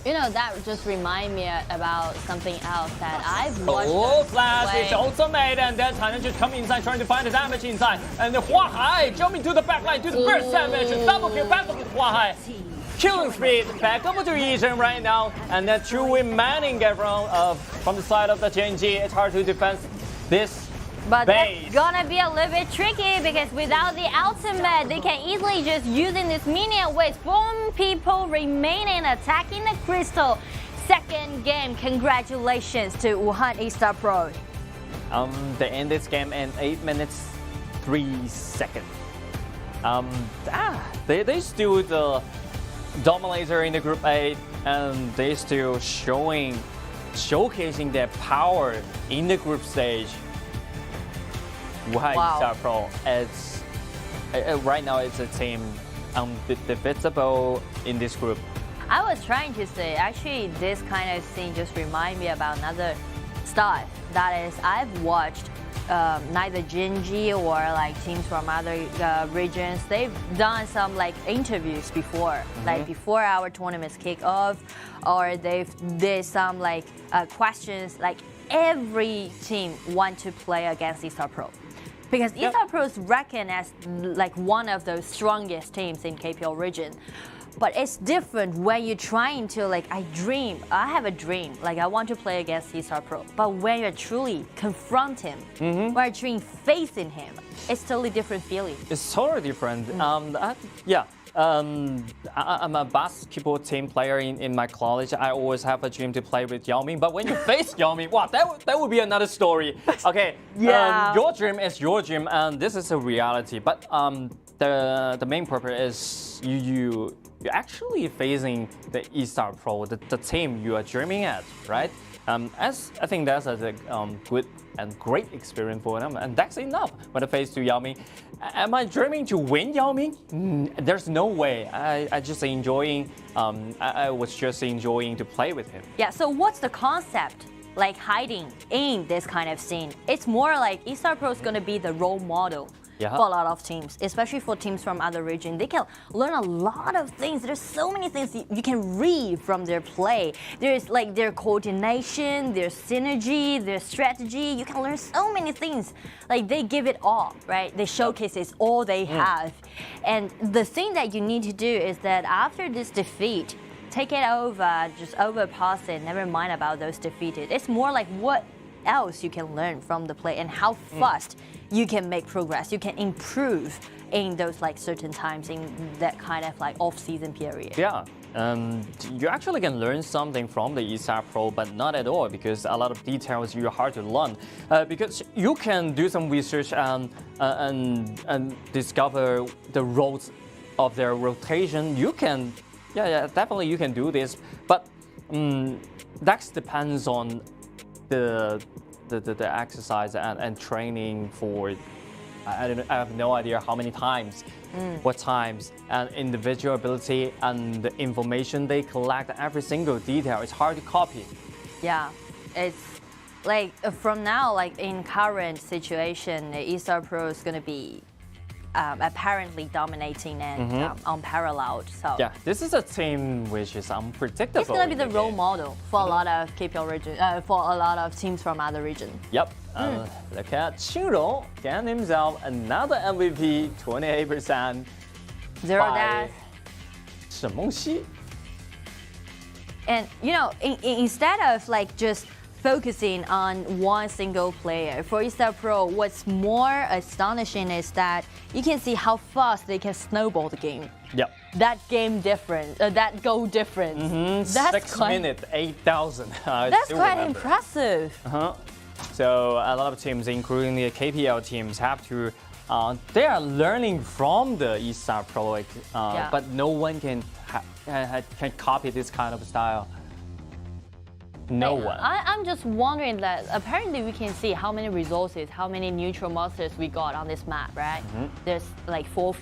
You know, that just reminds me about something else that I've watched. Flash, it's ultimate, and then TianYun just come inside trying to find the damage inside. And the Huahai jumping to the back line, do the burst damage, double kill back with Huahai. Killing speed back over to EDG.M right now, and then two remaining from the side of the Gen.G. It's hard to defend this But base. that's gonna be a little bit tricky because without the ultimate, they can easily just using this minion with 4 people remaining attacking the crystal. Second game, congratulations to Wuhan eStarPro. They end this game in 8 minutes 3 seconds. They still the dominator in the group 8, and they still showcasing their power in the group stage. Wuhan eStarPro, it's right now it's a team undefeatable in this group. I was trying to say, actually, this kind of scene just remind me about another stuff. That is, I've watched neither Gen.G or like teams from other regions. They've done some like interviews before, like before our tournaments kick off, or they've did some like questions. Like every team want to play against eStarPro. Because eStarPro is reckoned as like one of the strongest teams in KPL region. But it's different when you're trying to I have a dream, like I want to play against eStarPro. But when you're truly confront him, when you're truly facing him, it's totally different feeling. It's totally different. I'm a basketball team player in my college. I always have a dream to play with Yao Ming. But when you face Yao Ming, wow, that would be another story. Okay, your dream is your dream, and this is a reality. But the main purpose is you're actually facing the eStarPro, the team you are dreaming at, right? As I think that's a good and great experience for them, and that's enough when I face to Yao Ming. Am I dreaming to win Yao Ming? There's no way. I was just enjoying to play with him. Yeah. So what's the concept? Like hiding in this kind of scene? It's more like eStarPro is gonna be the role model. For a lot of teams, especially for teams from other regions. They can learn a lot of things. There's so many things you can read from their play. There's like their coordination, their synergy, their strategy. You can learn so many things. Like they give it all, right? They showcase it's all they have. And the thing that you need to do is that after this defeat, take it over, just overpass it, never mind about those defeated. It's more like what else you can learn from the play and how fast you can make progress, you can improve in those like certain times in that kind of like off-season period. Yeah, you actually can learn something from the eStarPro, but not at all, because a lot of details you're hard to learn. Because you can do some research and discover the roles of their rotation. You can, definitely you can do this, but that depends on the exercise and training for I have no idea how many times, what times, and individual ability and the information they collect, every single detail. It's hard to copy. Yeah, it's like from now, like in current situation, eStarPro is going to be apparently dominating and unparalleled. So yeah, this is a team which is unpredictable. It's gonna be the role model for a lot of KPL region, for a lot of teams from other regions. Yep. Look at Qingrong getting himself another MVP, 28%. Zero death. Shen Mengxi. And you know, instead of like just focusing on one single player, for eStarPro, what's more astonishing is that you can see how fast they can snowball the game. Yep. That game difference, that goal difference. That's 6 minutes, 8,000. That's quite impressive. So a lot of teams, including the KPL teams, have to. They are learning from the eStarPro, but no one can copy this kind of style. No one. I'm just wondering that apparently we can see how many resources, how many neutral monsters we got on this map, right? There's like 4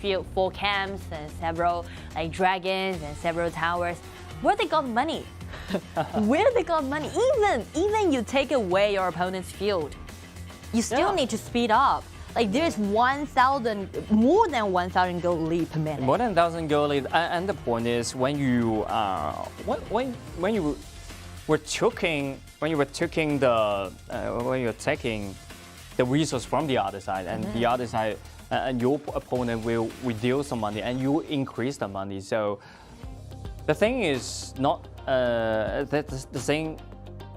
camps and several like dragons and several towers. Where they got money? Where they got money? Even you take away your opponent's field, you still need to speed up. Like there's 1,000, more than 1,000 gold lead per minute. More than 1,000 gold lead, and the point is when you were taking the resource from the other side, and the other side, and your opponent will reduce some money, and you increase the money. So The thing is not the thing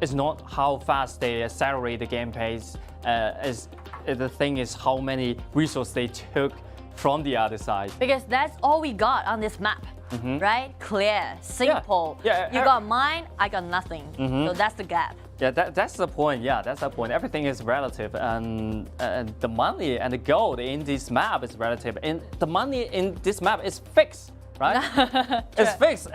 is not how fast they accelerate the game pace. The thing is how many resources they took from the other side. Because that's all we got on this map, right? Clear, simple. Yeah, you got mine, I got nothing. So that's the gap. Yeah, that's the point. Yeah, that's the point. Everything is relative, and the money and the gold in this map is relative, and the money in this map is fixed, right? It's fixed.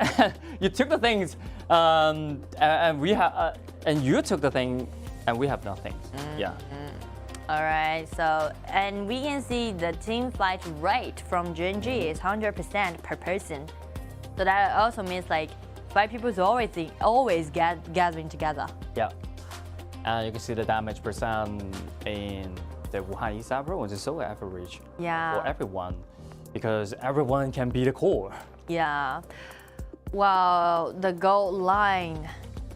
You took the things, and we have, and you took the thing, and we have nothing. Yeah. All right, so, and we can see the team fight rate from Gen.G is 100% per person. So that also means like 5 people is always gathering together. Yeah. And you can see the damage percent in the Wuhan eStarPro, which is so average for everyone, because everyone can be the core. Yeah. Well, the goal line,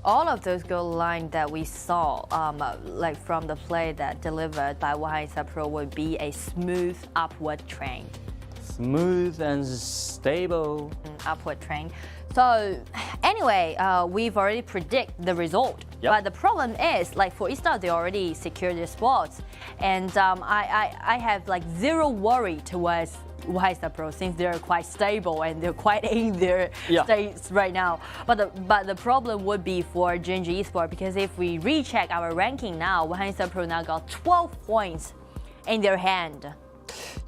all of those goal lines that we saw, like from the play that delivered by Wuhan eStarPro, would be a smooth upward trend. Smooth and stable. Upward trend. So anyway, we've already predicted the result. But the problem is, like for eStar, they already secured their spots, and I have like zero worry towards Wuhan eStarPro since they're quite stable and they're quite in their states right now. But the problem would be for Gen.G Esports, because if we recheck our ranking now, Wuhan eStarPro now got 12 points in their hand.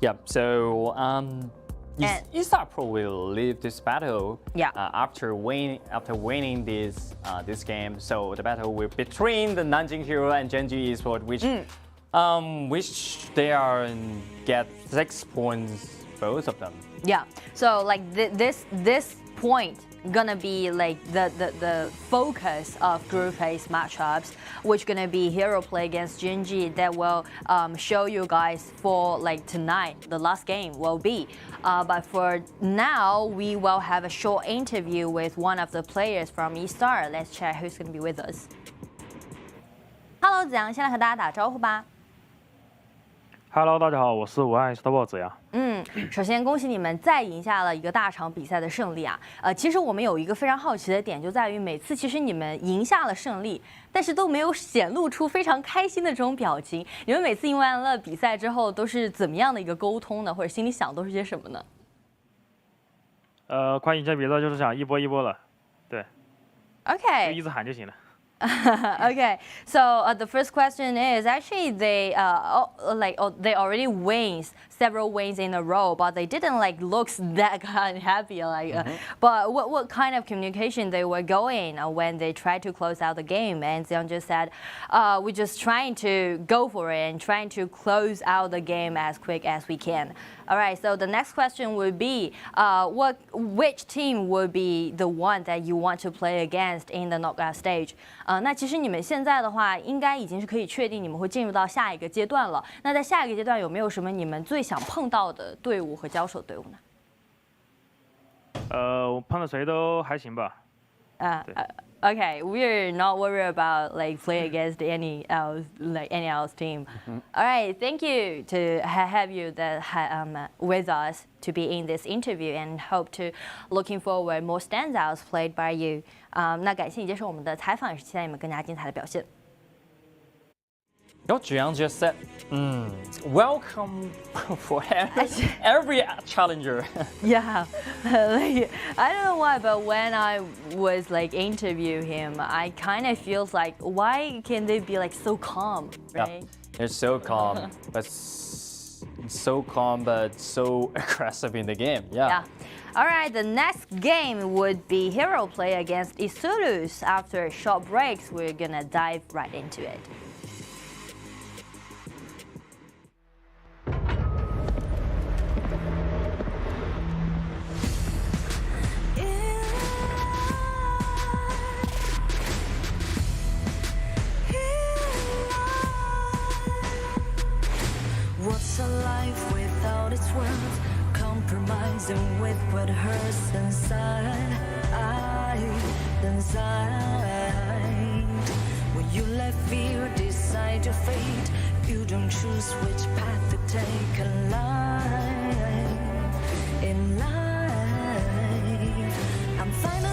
Yeah. So eStarPro will leave this battle after winning this game. So the battle will between the Nanjing Hero and Gen.G Esports, which they are get 6 points, both of them. Yeah. So like this point gonna be like the focus of Group A's matchups, which gonna be hero play against Gen.G that will show you guys for like tonight. The last game will be. But for now, we will have a short interview with one of the players from eStar. Let's check who's gonna be with us. Hello， 子阳，先来和大家打招呼吧。Hello， 大家好，我是武汉 eStarPro 子阳。首先恭喜你们再赢下了一个大场比赛的胜利啊！其实我们有一个非常好奇的点，就在于每次其实你们赢下了胜利，但是都没有显露出非常开心的这种表情。你们每次赢完了比赛之后，都是怎么样的一个沟通呢？或者心里想都是些什么呢？快赢下比赛就是想一波一波了，对。OK。就一直喊就行了。Okay, so the first question is actually they they already wins several wins in a row, but they didn't like looks that kind of happy but what kind of communication they were going when they tried to close out the game? And Xiang just said, we're just trying to go for it and trying to close out the game as quick as we can. All right, so the next question would be, which team would be the one that you want to play against in the knockout stage? 那其实你们现在的话，应该已经是可以确定你们会进入到下一个阶段了。那在下一个阶段有没有什么你们最想碰到的队伍和交手队伍呢？我碰到谁都还行吧。Okay, we're not worried about like playing against any else team. All right, thank you to have you with us to be in this interview, and hope to looking forward more standouts played by you. 那感谢你接受我们的采访，也是期待你们更加精彩的表现。Jiang just said, welcome for every challenger. Yeah, like, I don't know why, but when I was like interview him, I kind of feels like, why can they be like so calm, right? Yeah, they're so calm, but so aggressive in the game. Yeah. All right, the next game would be hero play against eStarPro. After short breaks, we're gonna dive right into it. What's a life without its worth? Compromising with what hurts inside. When you let fear decide your fate, you don't choose which path to take in life. I'm fine.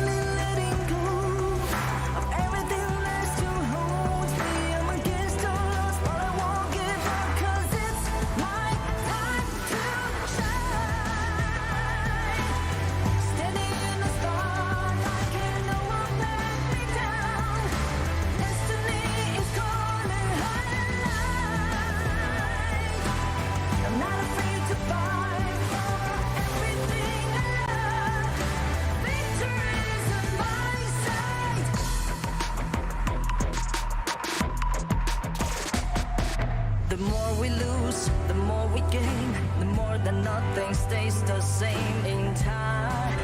we lose, the more we gain, the more that nothing stays the same in time.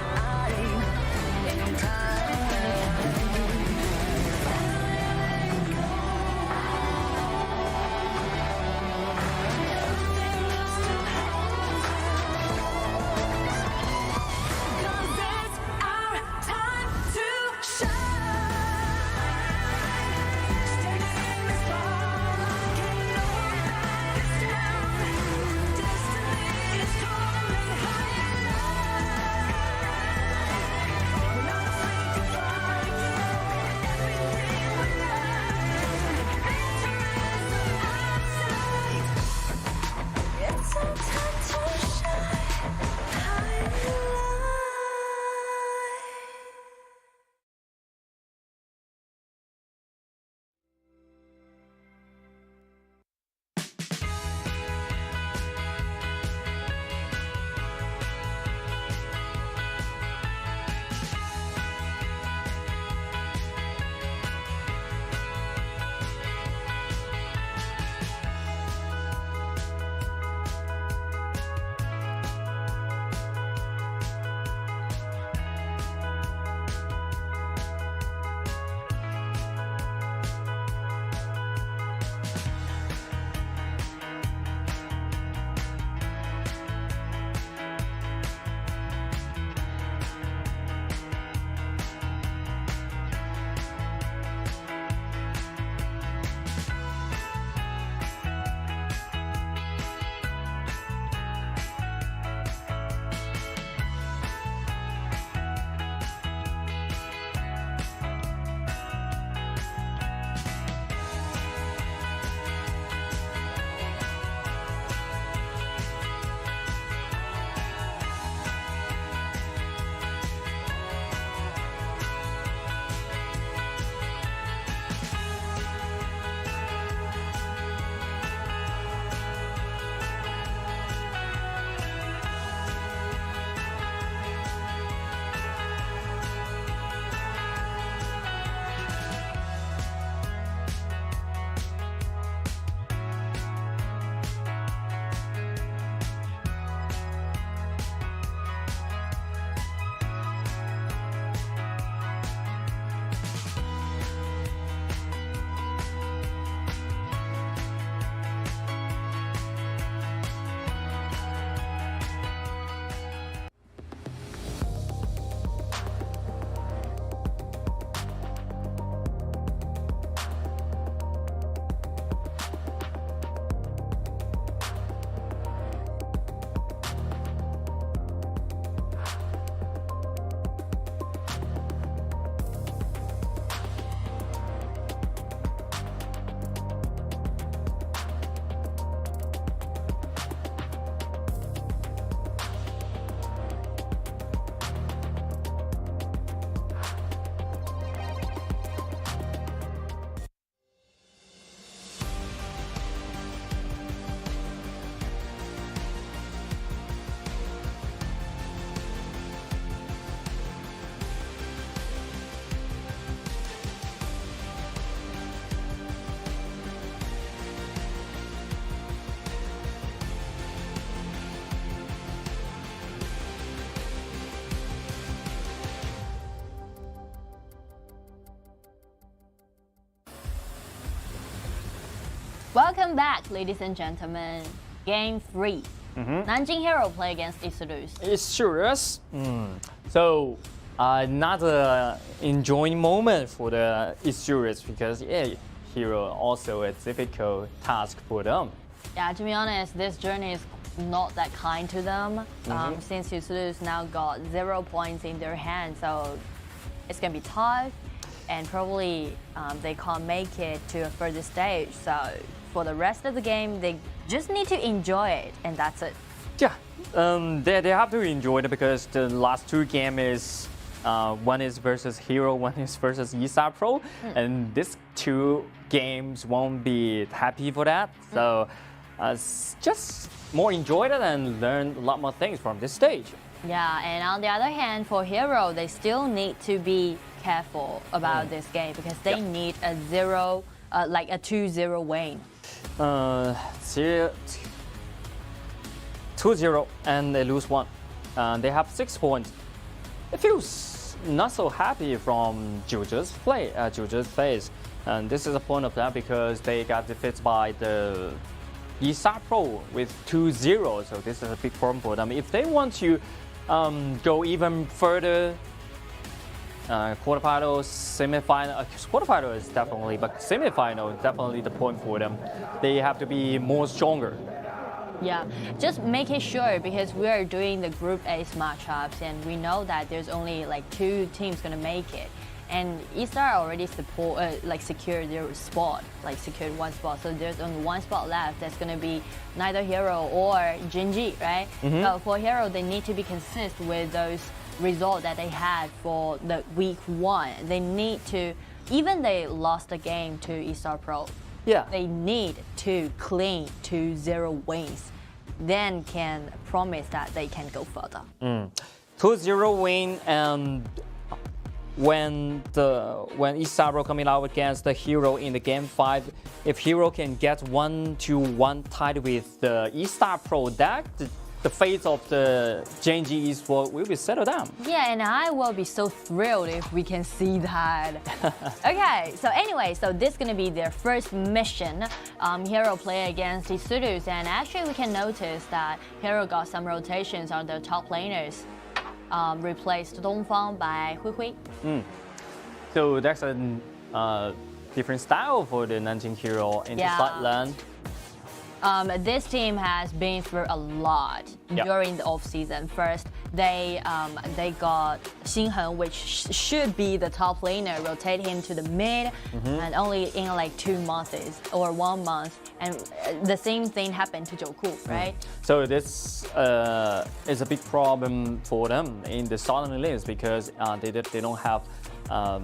In time. Welcome back, ladies and gentlemen. Game 3. Nanjing Hero play against eStarPro. eStarPro. So, another enjoying moment for the eStarPro because Hero also a difficult task for them. Yeah, to be honest, this journey is not that kind to them since eStarPro now got 0 points in their hand, so it's gonna be tough, and probably they can't make it to a further stage. So for the rest of the game, they just need to enjoy it, and that's it. Yeah, they have to enjoy it because the last two games is one is versus Hero, one is versus eStarPro, and these two games won't be happy for that. So just more enjoy it and learn a lot more things from this stage. Yeah, and on the other hand, for Hero, they still need to be careful about this game because they need a 2-0 win. 2-0 and they lose 1. They have 6 points. It feels not so happy from Zhu's face. And this is a point of that because they got defeated by the eStarPro with 2-0. So this is a big problem for them. If they want to go even further, quarterfinals, semifinal, quarterfinal is definitely, but semifinal is definitely the point for them. They have to be more stronger. Yeah, just making sure because we are doing the Group A matchups and we know that there's only like 2 teams gonna make it. And eStar already secured their spot, secured 1 spot. So there's only 1 spot left. That's gonna be neither Hero or Gen.G, right? So for Hero, they need to be consistent with those results that they had for the week 1. They need to, even they lost the game to eStarPro. Yeah. They need to clean 2-0 wins, then can promise that they can go further. 2-0 win, and when eStarPro coming out against the Hero in the game 5, if Hero can get 1-1 tied with the eStarPro, that the fate of the Gen.G Esports will be settled down. Yeah, and I will be so thrilled if we can see that. Okay, so anyway, so this is gonna be their first mission. Hero play against eSurus, and actually we can notice that Hero got some rotations on the top laners. Replaced Dongfang by Hui Hui. So that's a different style for the Nanjing Hero in the side lane. This team has been through a lot during the off-season. First, they got Heng, which should be the top laner, rotate him to the mid, and only in like 2 months or 1 month. And the same thing happened to Jacko, right? So this is a big problem for them in the southern lanes because they don't have a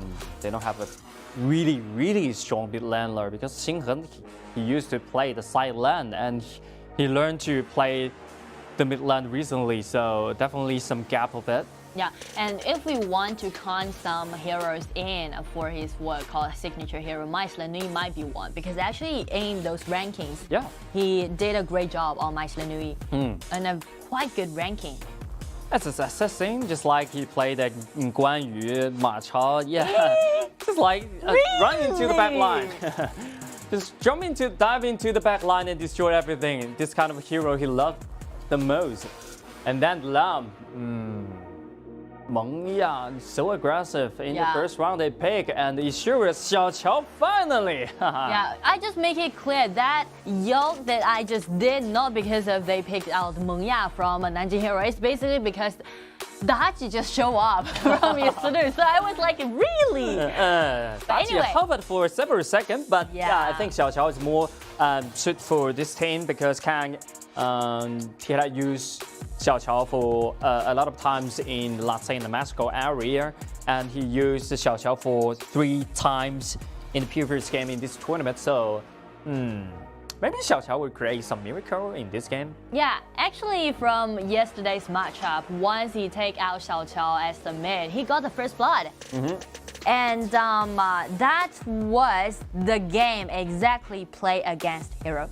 really strong mid laner because Heng, he used to play the side lane and he learned to play the mid lane recently, so definitely some gap of it. Yeah, and if we want to count some heroes in for his what called signature hero, Nui might be one because actually in those rankings, he did a great job on Nui and a quite good ranking. That's assessing, just like he played at Kuang, Ma Chao, just like run into the back line. Just dive into the back line and destroy everything. This kind of hero he loved the most. And then Lam, Meng, so aggressive. In the first round they pick, and eSurus Xiaoqiao finally. I just make it clear that yoke that I just did not because of they picked out Meng from a Nanjing hero. It's basically because Dachi just show up from eSurus. So I was like, really? Dachi hovered for several seconds, but I think Xiaoqiao is more suited for this team because Kang he had used Xiaoqiao for a lot of times in Latam-Mexico area, and he used Xiaoqiao for 3 times in the previous game in this tournament. So maybe Xiaoqiao will create some miracle in this game. Yeah, actually from yesterday's matchup, once he take out Xiaoqiao as the mid, he got the first blood. And that was the game exactly play against Hero.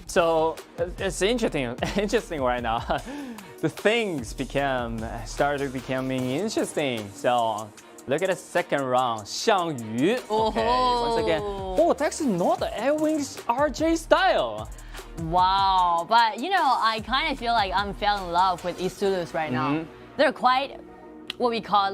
So it's interesting right now. The things started becoming interesting. So look at the second round, Xiangyu. Okay, once again, that's not the Edwin's RJ style. Wow, but you know, I kind of feel like I'm falling in love with eSurus right now. They're quite, what we call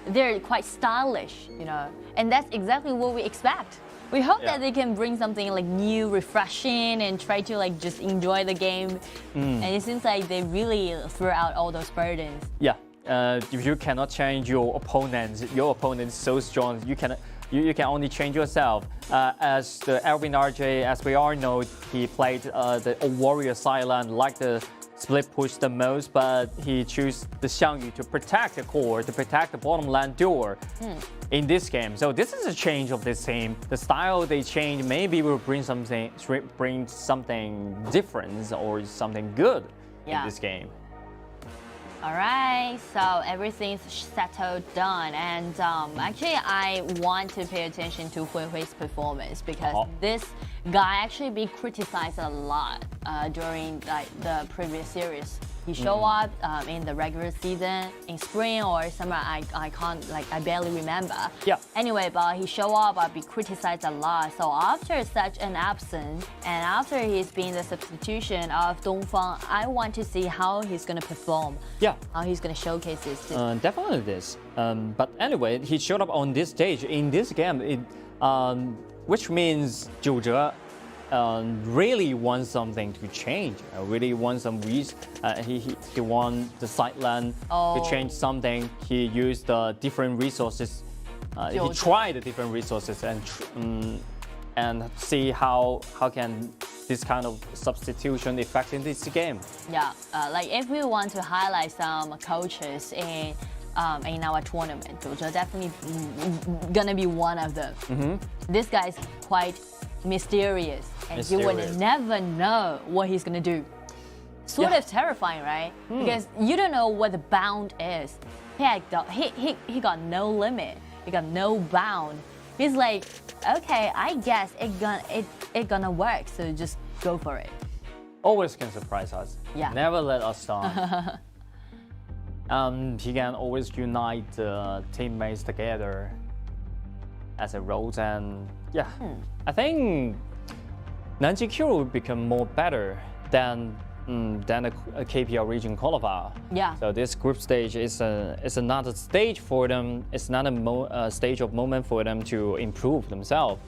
they're quite stylish, you know, and that's exactly what we expect. We hope that they can bring something new, refreshing, and try to just enjoy the game. And it seems like they really threw out all those burdens. Yeah, if you cannot change your opponent is so strong. You can only change yourself. As the Elvin RJ, as we all know, he played the warrior silent, like the split push the most, but he chose the Xiangyu to protect the core, to protect the bottom lane door in this game. So this is a change of this team. The style they change maybe will bring something different or something good in this game. Alright, so everything's settled done, and actually I want to pay attention to Hui Hui's performance because this guy actually been criticized a lot during like the previous series. He showed up in the regular season, in spring or summer, I can't, like, I barely remember. Yeah. Anyway, but he showed up, but be criticized a lot. So after such an absence, and after he's been the substitution of Dongfang, I want to see how he's gonna perform. Yeah. How he's gonna showcase this. Definitely this. But anyway, he showed up on this stage in this game, which means 9G really wants something to change. Really wants some he wants the side lane to change something. He used different resources. He tried the different resources and see how can this kind of substitution affect in this game. Yeah, like if we want to highlight some coaches in our tournament, 9G definitely gonna be one of them. This guy is quite mysterious, and you would never know what he's gonna do. Sort of terrifying, right? Because you don't know what the bound is. He got no limit. He got no bound. He's like, okay, I guess it gonna work. So just go for it. Always can surprise us. Yeah. Never let us down. He can always unite the teammates together as a role, and yeah, I think Nanjing will become more better than a KPL region qualifier. Yeah. So this group stage is another stage for them. It's not a stage of moment for them to improve themselves.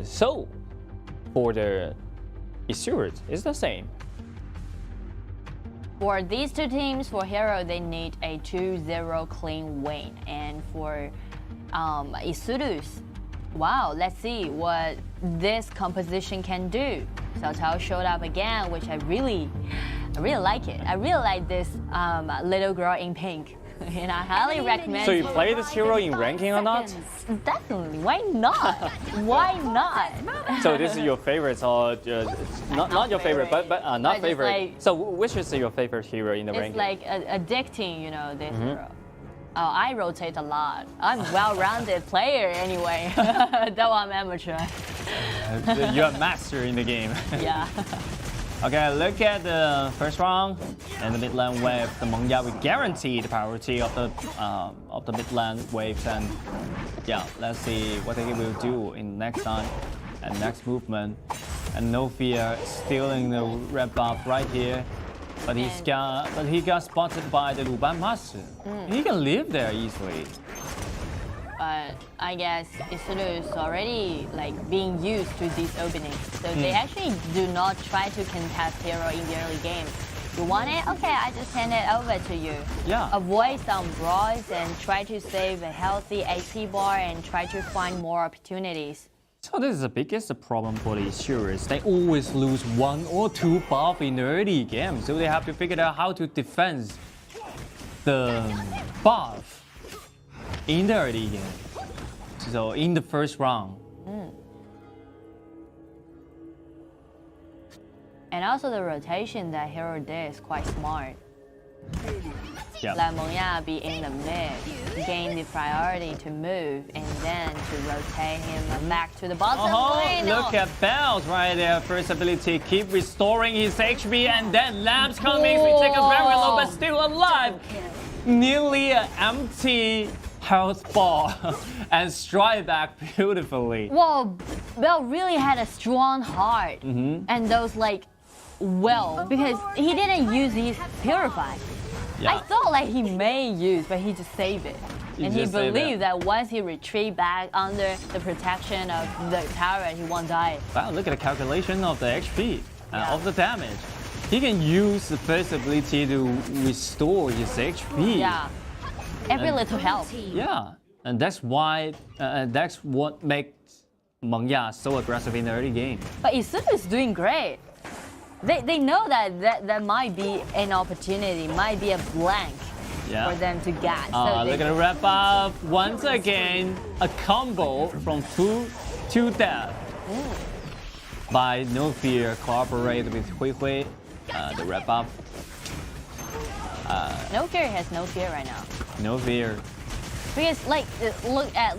So for the eStarPro, it's the same. For these two teams, for Hero, they need a 2-0 clean win, and for eStarPro, wow, let's see what this composition can do. Cao Cao showed up again, which I really like it. I really like this little girl in pink, and I highly recommend. So you play this hero in ranking or not? Definitely. Why not? Why not? So this is your favorite, or not your favorite, but not favorite. Like, so which is your favorite hero in the it's ranking? It's like addicting, you know, this hero. I rotate a lot. I'm a well-rounded player anyway, though I'm amateur. You're a master in the game. Yeah. Okay, look at the first round and the mid lane wave. The Mengya will guarantee the priority of the mid lane waves, and yeah, let's see what they will do in next time and next movement. And no fear, stealing the red buff right here. But he got spotted by the Luban Master. He can live there easily. But I guess eStarPro is already like being used to these openings, so they actually do not try to contest hero in the early game. You want it? Okay, I just hand it over to you. Yeah. Avoid some brawls and try to save a healthy HP bar and try to find more opportunities. So this is the biggest problem for the eStarPro. They always lose 1 or 2 buff in the early game, so they have to figure out how to defend the buff in the early game. So in the first round. And also the rotation that hero did is quite smart. Yep. Let Mengya be in the mid, gain the priority to move, and then to rotate him back to the bottom lane. Look at Bells right there. First ability, keep restoring his HP, and then Lamps coming. We take a very low, but still alive. Nearly an empty health bar and strike back beautifully. Whoa, Bell really had a strong heart, and those like, because he didn't use his Purify. Yeah. I thought like he may use, but he just saved it. And he believed that once he retreat back under the protection of the tower, he won't die. Wow, look at the calculation of the HP, of the damage. He can use the first ability to restore his HP. Yeah, every little help. Yeah, and that's why, that's what makes Mengya so aggressive in the early game. But eStarPro is doing great. They know that might be an opportunity, might be a blank for them to get. So they're gonna wrap up once again a combo from full to death. By No Fear, cooperate with Hui Hui, the wrap up. No fear has no fear right now. No fear. Because like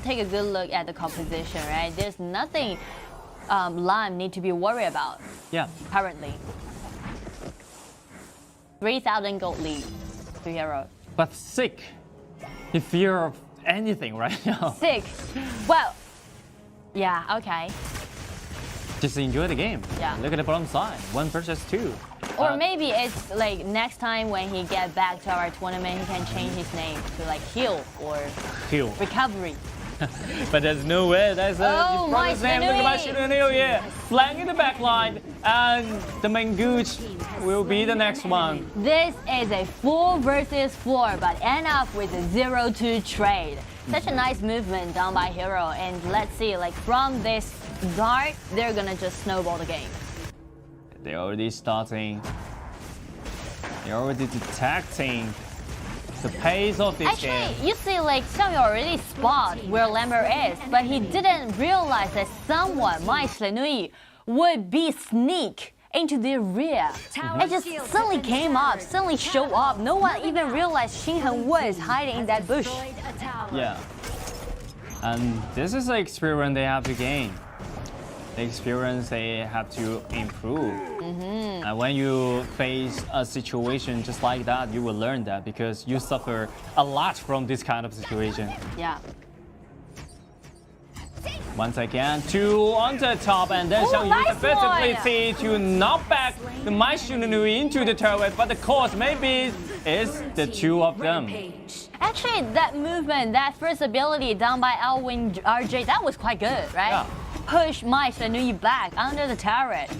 take a good look at the composition, right? There's nothing Lam need to be worried about. Yeah. Currently. 3,000 gold lead to Hero. But sick. The fear of anything right now. Sick. Well, yeah, okay. Just enjoy the game. Yeah. Look at the bottom side. 1 versus 2. Or maybe it's like next time when he get back to our tournament, he can change his name to like Heal or Heal. Recovery. But there's no way. That's oh, his name. Look at my Shunanil here. Flanking the back line. And the main gooch will be the next one. This is a 4 versus 4, but end up with a 0-2 trade. Such a nice movement done by Hero. And let's see, like from this start, they're gonna just snowball the game. They're already starting. They're already detecting the pace of this game. Actually, you see, like Xiaoyu already spot where Lambert is, but he didn't realize that someone, Mai Shlenui, would be sneak into their rear. It just suddenly came up, suddenly showed up. No one even realized Xinhen was hiding in that bush. Yeah. And this is the experience they have to gain. The experience they have to improve. And when you face a situation just like that, you will learn that because you suffer a lot from this kind of situation. Yeah. Once again, 2 on the top, and then Xiang Yu effectively to knock back the Mai Shunanui into the turret, but the cause maybe is the 2 of them. Actually, that movement, that first ability done by Alwyn RJ, that was quite good, right? Yeah. Push Mai Shlenui back under the turret.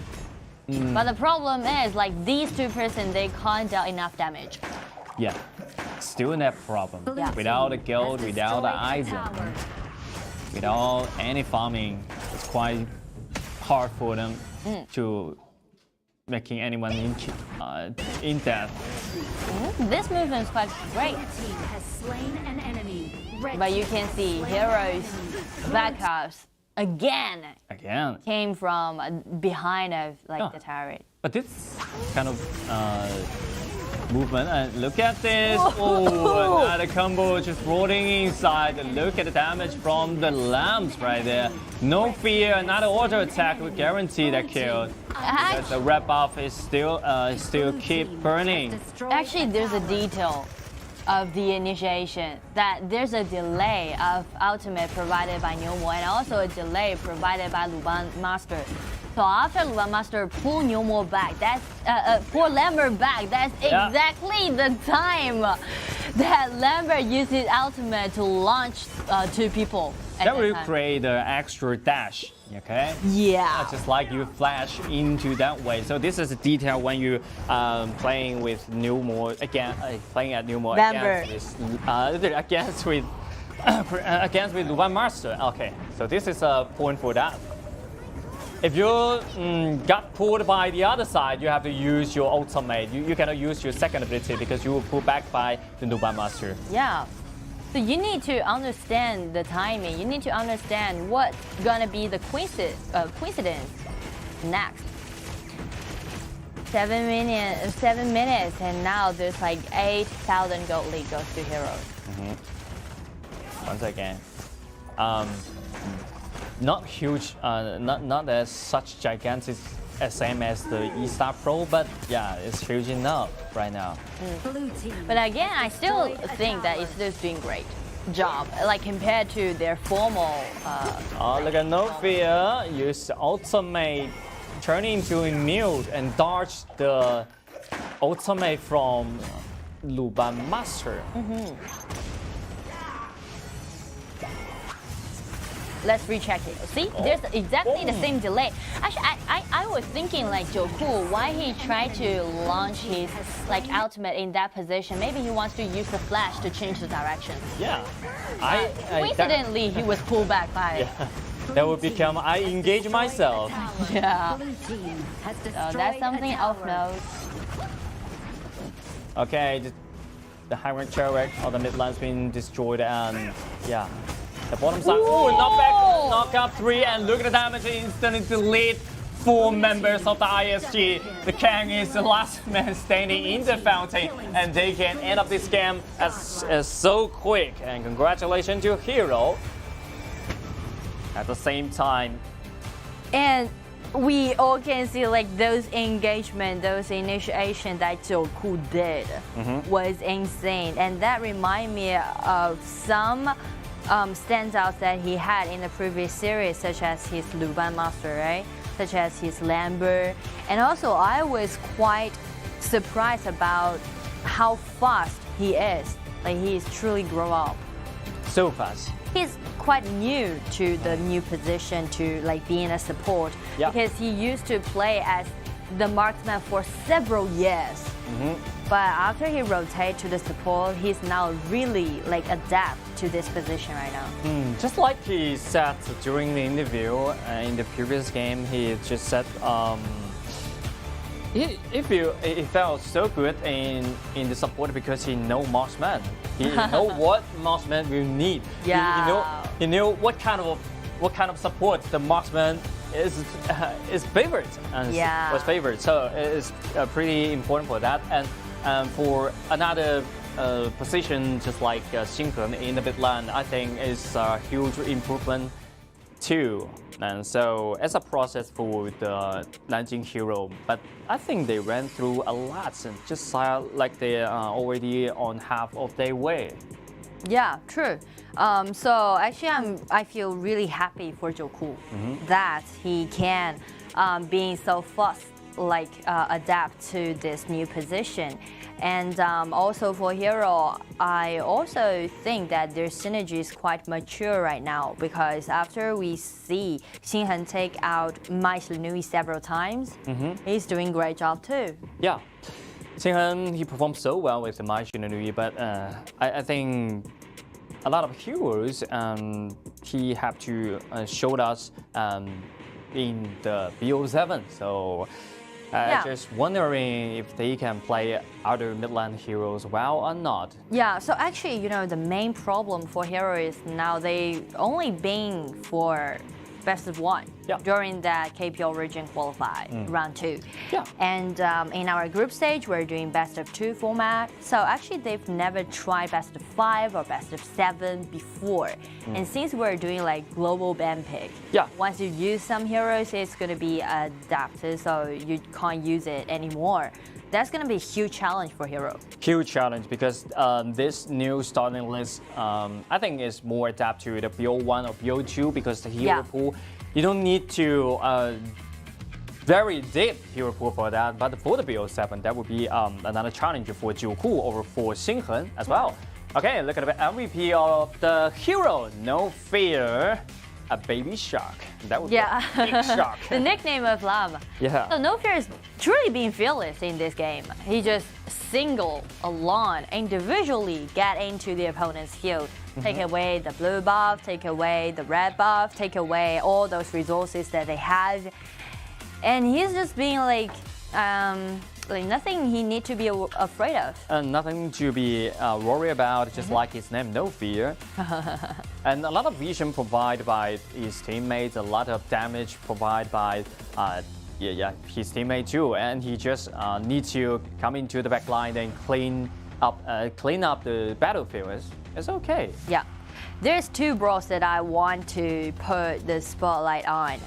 But the problem is, like, these 2 persons, they can't deal enough damage. Yeah, still that problem. Yeah. Without a guild, without the item, without any farming, it's quite hard for them to making anyone in death. This movement is quite great. But you can see Heroes backups again came from behind of like the turret. But this kind of movement, and look at this. Oh, another combo just rolling inside. Look at the damage from the lamps right there. No fear, another auto attack will guarantee that kill. Because the red buff is still keep burning. Actually, there's a detail of the initiation that there's a delay of ultimate provided by Niumo and also a delay provided by Luban Master. So after Luban Master pull Niumo back, that's pull Lambert back, that's exactly the time that Lambert used his ultimate to launch 2 people. That will create an extra dash, okay? Yeah. Just like you flash into that way. So this is a detail when you playing with Niumo again, playing at Niumo against with Luban Master. Okay, so this is a point for that. If you got pulled by the other side, you have to use your ultimate. You cannot use your second ability because you will pull back by the Luban Master. Yeah. So you need to understand the timing. You need to understand what's gonna be the coincidence next. 7 minutes, and now there's like 8,000 gold lead goes to Heroes. Once again, not huge, not as such gigantic same as the eStarPro, but yeah, it's huge enough right now. But again, I still think that it's still doing great job, like compared to their formal. Oh, look at No Fear, use ultimate, turn into a mute and dodge the ultimate from Luban Master. Let's recheck it. See, there's exactly the same delay. Actually, I was thinking like Jacko, why he tried to launch his like ultimate in that position. Maybe he wants to use the flash to change the direction. Yeah. Coincidentally, he was pulled back by. Yeah. That would become I engage myself. Yeah. So that's something Elf knows. Okay, the high rank turret or the mid line's been destroyed, and yeah. The bottom side, knockback, knock up 3, and look at the damage instantly delete 4 members of the ISG. The Kang is the last man standing in the fountain, and they can end up this game as so quick. And congratulations to Hero. At the same time. And we all can see like those engagement, those initiation that Jacko did was insane. And that reminds me of some standouts that he had in the previous series, such as his Luban Master, right? Such as his Lambert. And also I was quite surprised about how fast he is. Like he is truly grown up. So fast. He's quite new to the new position to like being a support because he used to play as the marksman for several years. But after he rotated to the support, he's now really like adapt to this position right now. Just like he said during the interview in the previous game, he just said he felt so good in the support because he know marksman. He know what marksman will need. He knew what kind of support the marksman is favorite and was favorite. So it's pretty important for that. And for another position just like Xinghen in the midland, I think is a huge improvement too. And so it's a process for the Nanjing Hero, but I think they ran through a lot and just like they are already on half of their way. Yeah, true. So actually I feel really happy for Jacko that he can being so fast like adapt to this new position. And also for Hero, I also think that their synergy is quite mature right now because after we see Xinghen take out Maisha Nui several times, he's doing a great job too. Yeah, Xinghen, he performed so well with the Maisha Nui, but I think a lot of heroes he have to show us in the BO7. So just wondering if they can play other midland heroes well or not. Yeah, so actually, you know, the main problem for Hero is now they only been for best of 1 during that KPL region qualify round 2. And in our group stage, we're doing best of 2 format. So actually, they've never tried best of 5 or best of 7 before. And since we're doing like global band pick, once you use some heroes, it's going to be adapted, so you can't use it anymore. That's going to be a huge challenge for Hero. Huge challenge because this new starting list, I think is more adapted to the BO1 or BO2 because the hero pool, you don't need to very deep hero pool for that. But for the BO7, that would be another challenge for Jacko or for Xinghen as well. Okay, look at the MVP of the hero, No Fear. A baby shark. That would be a big shark. The nickname of Lam. Yeah. So No Fear is truly being fearless in this game. He just single alone, individually get into the opponent's field, take away the blue buff, take away the red buff, take away all those resources that they have, and he's just being like nothing he need to be afraid of. Nothing to be worried about, just like his name, No Fear. And a lot of vision provided by his teammates, a lot of damage provided by his teammate too. And he just needs to come into the back line and clean up the battlefield. It's okay. Yeah. There's 2 brawls that I want to put the spotlight on.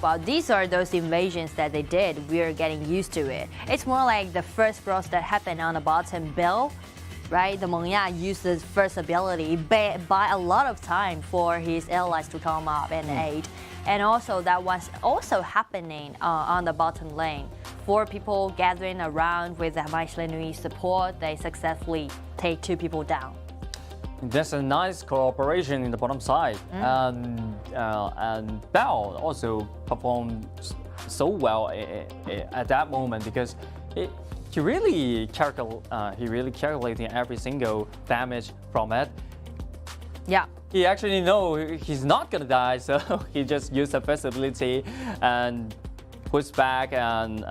Well, these are those invasions that they did. We're getting used to it. It's more like the first brawls that happened on the bottom bill, right? The Mengya used his first ability, buy a lot of time for his allies to come up and aid. And also that was also happening on the bottom lane. 4 people gathering around with the Maisha Nui support, they successfully take 2 people down. That's a nice cooperation in the bottom side. And Bao also performed so well at that moment because he really calculating every single damage from it. Yeah. He actually know he's not gonna die, so he just used the first ability and push back and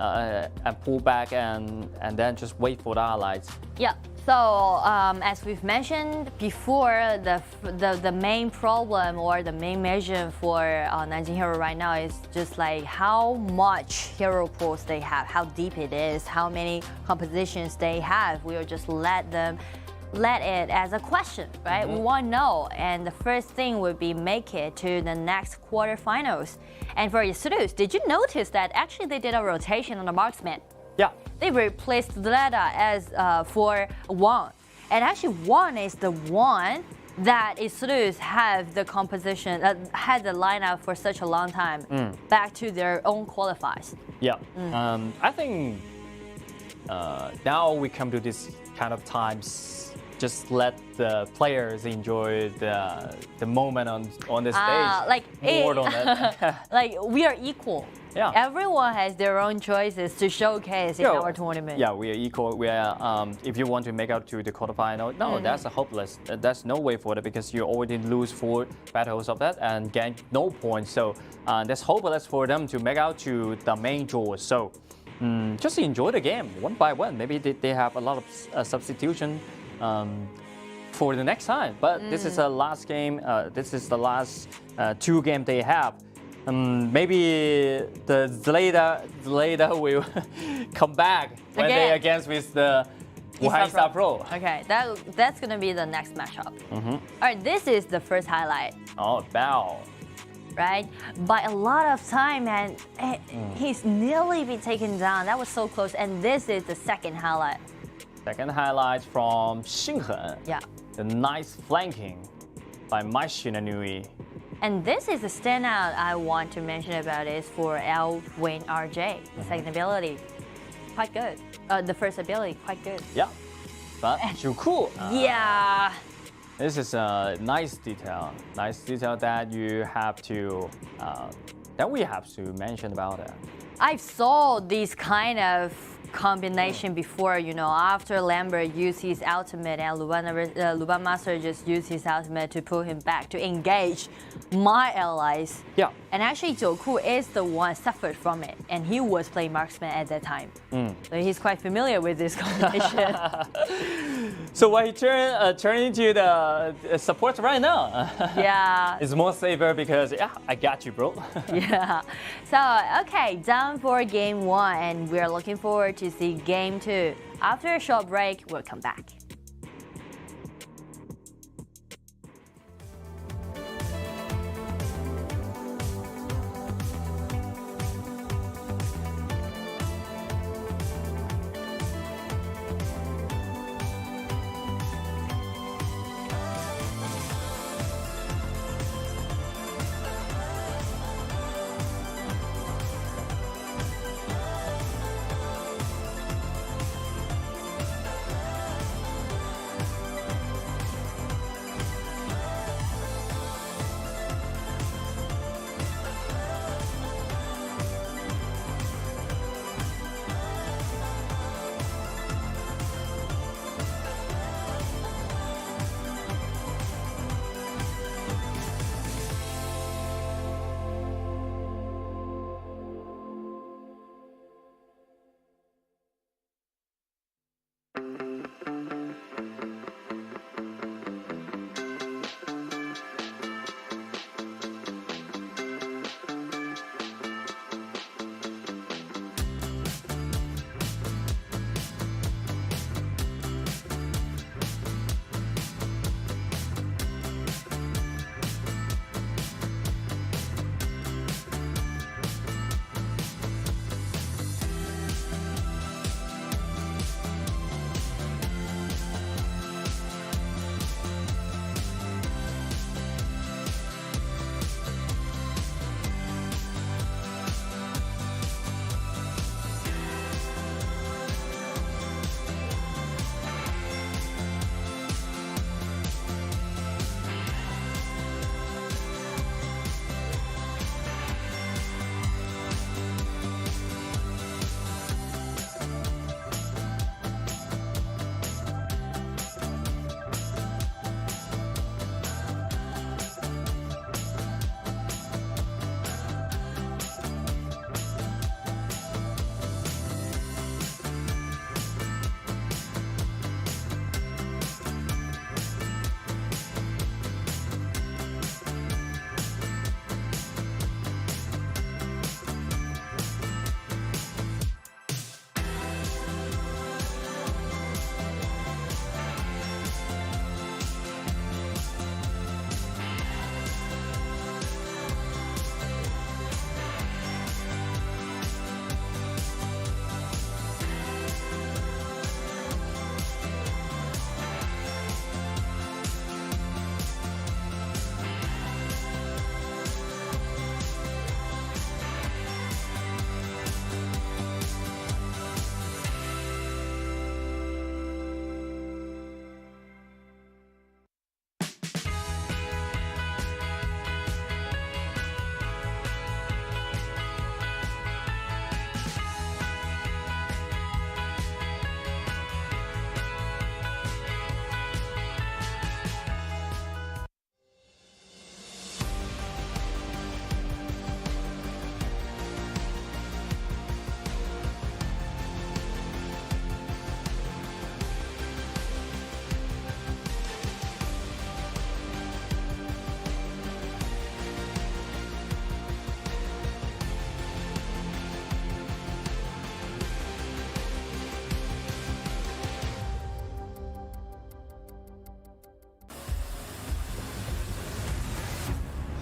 pull back and then just wait for the allies. Yeah, So as we've mentioned before, the main problem or the main measure for Nanjing Hero right now is just like how much hero pools they have, how deep it is, how many compositions they have. We'll just let it as a question, right? We want to know, and the first thing would be make it to the next quarterfinals. And for eStarPro, did you notice that actually they did a rotation on the marksman? Yeah. They replaced Leda as for Wang, and actually Wang is the one that eStarPro have the composition had the lineup for such a long time back to their own qualifiers. Yeah, I think now we come to this kind of times. Just let the players enjoy the moment on the stage. Like more than that. like we are equal. Yeah. Everyone has their own choices to showcase in our tournament. Yeah, we are equal. We are. If you want to make out to the quarterfinal, no, that's a hopeless. That's no way for it because you already lose 4 battles of that and gain no points. So that's hopeless for them to make out to the main draw. So just enjoy the game one by one. Maybe they have a lot of substitution for the next time. But this is the last game. This is the last 2 games they have. Maybe the Zleda will come back when they against with the Wuhan eStarPro. Okay, that's gonna be the next matchup. All right, this is the first highlight. Oh, Bao. Right, by a lot of time, and he's nearly been taken down. That was so close. And this is the second highlight. Second highlight from Heng. Yeah. The nice flanking by Nui. And this is the standout I want to mention about is for Wayne RJ. The second ability, quite good. The first ability, quite good. Yeah, but too cool. Yeah. This is a nice detail. Nice detail that you have to, that we have to mention about it. I saw this kind of combination before, you know, after Lambert used his ultimate and Luban Master just used his ultimate to pull him back to engage my allies. Yeah. And actually Jacko is the one suffered from it, and he was playing marksman at that time. So he's quite familiar with this combination. So when he turn into the support right now, yeah, it's more safer because I got you, bro. Yeah. So okay, done for game 1, and we're looking forward to see game 2. After a short break, we'll come back.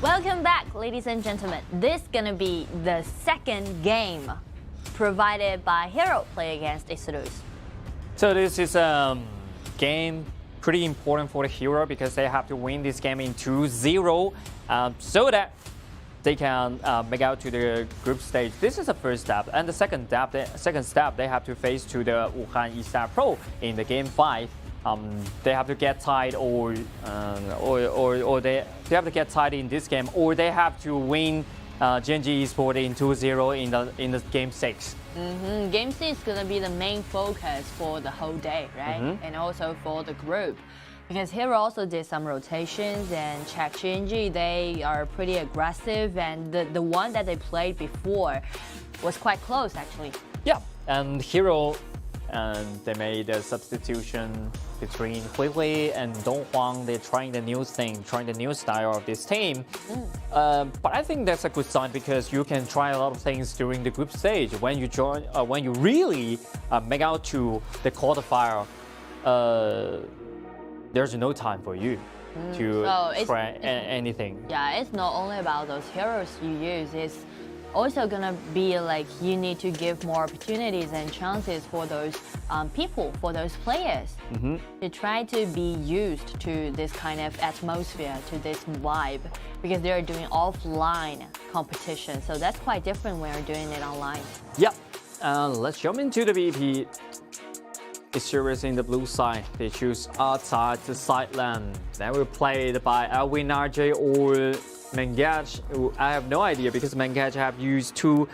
Welcome back, ladies and gentlemen. This is gonna be the second game provided by Hero play against eStarPro. So this is a game pretty important for the Hero because they have to win this game in 2-0 so that they can make out to the group stage. This is the first step, and the second step they have to face to the Wuhan eStarPro in the game 5. They have to get tied or they have to get tied in this game, or they have to win Gen.G Esports in 2-0 in the game 6. Game 6 is gonna be the main focus for the whole day, right? And also for the group. Because Hero also did some rotations and check Gen.G, they are pretty aggressive, and the one that they played before was quite close actually. Yeah, and Hero, they made a substitution between Hui and Huang. They're trying the new thing, trying the new style of this team. But I think that's a good sign because you can try a lot of things during the group stage. When you join, when you really make out to the quarterfinal, there's no time for you to try anything. Yeah, it's not only about those heroes you use, it's also gonna be like you need to give more opportunities and chances for those people, for those players to try to be used to this kind of atmosphere, to this vibe, because they're doing offline competition. So that's quite different when you're doing it online. Yep. Let's jump into the VP. eStarPro in the blue side. They choose outside to side lane. They will play by Alvin RJ or Mengage. I have no idea because Mengage have used two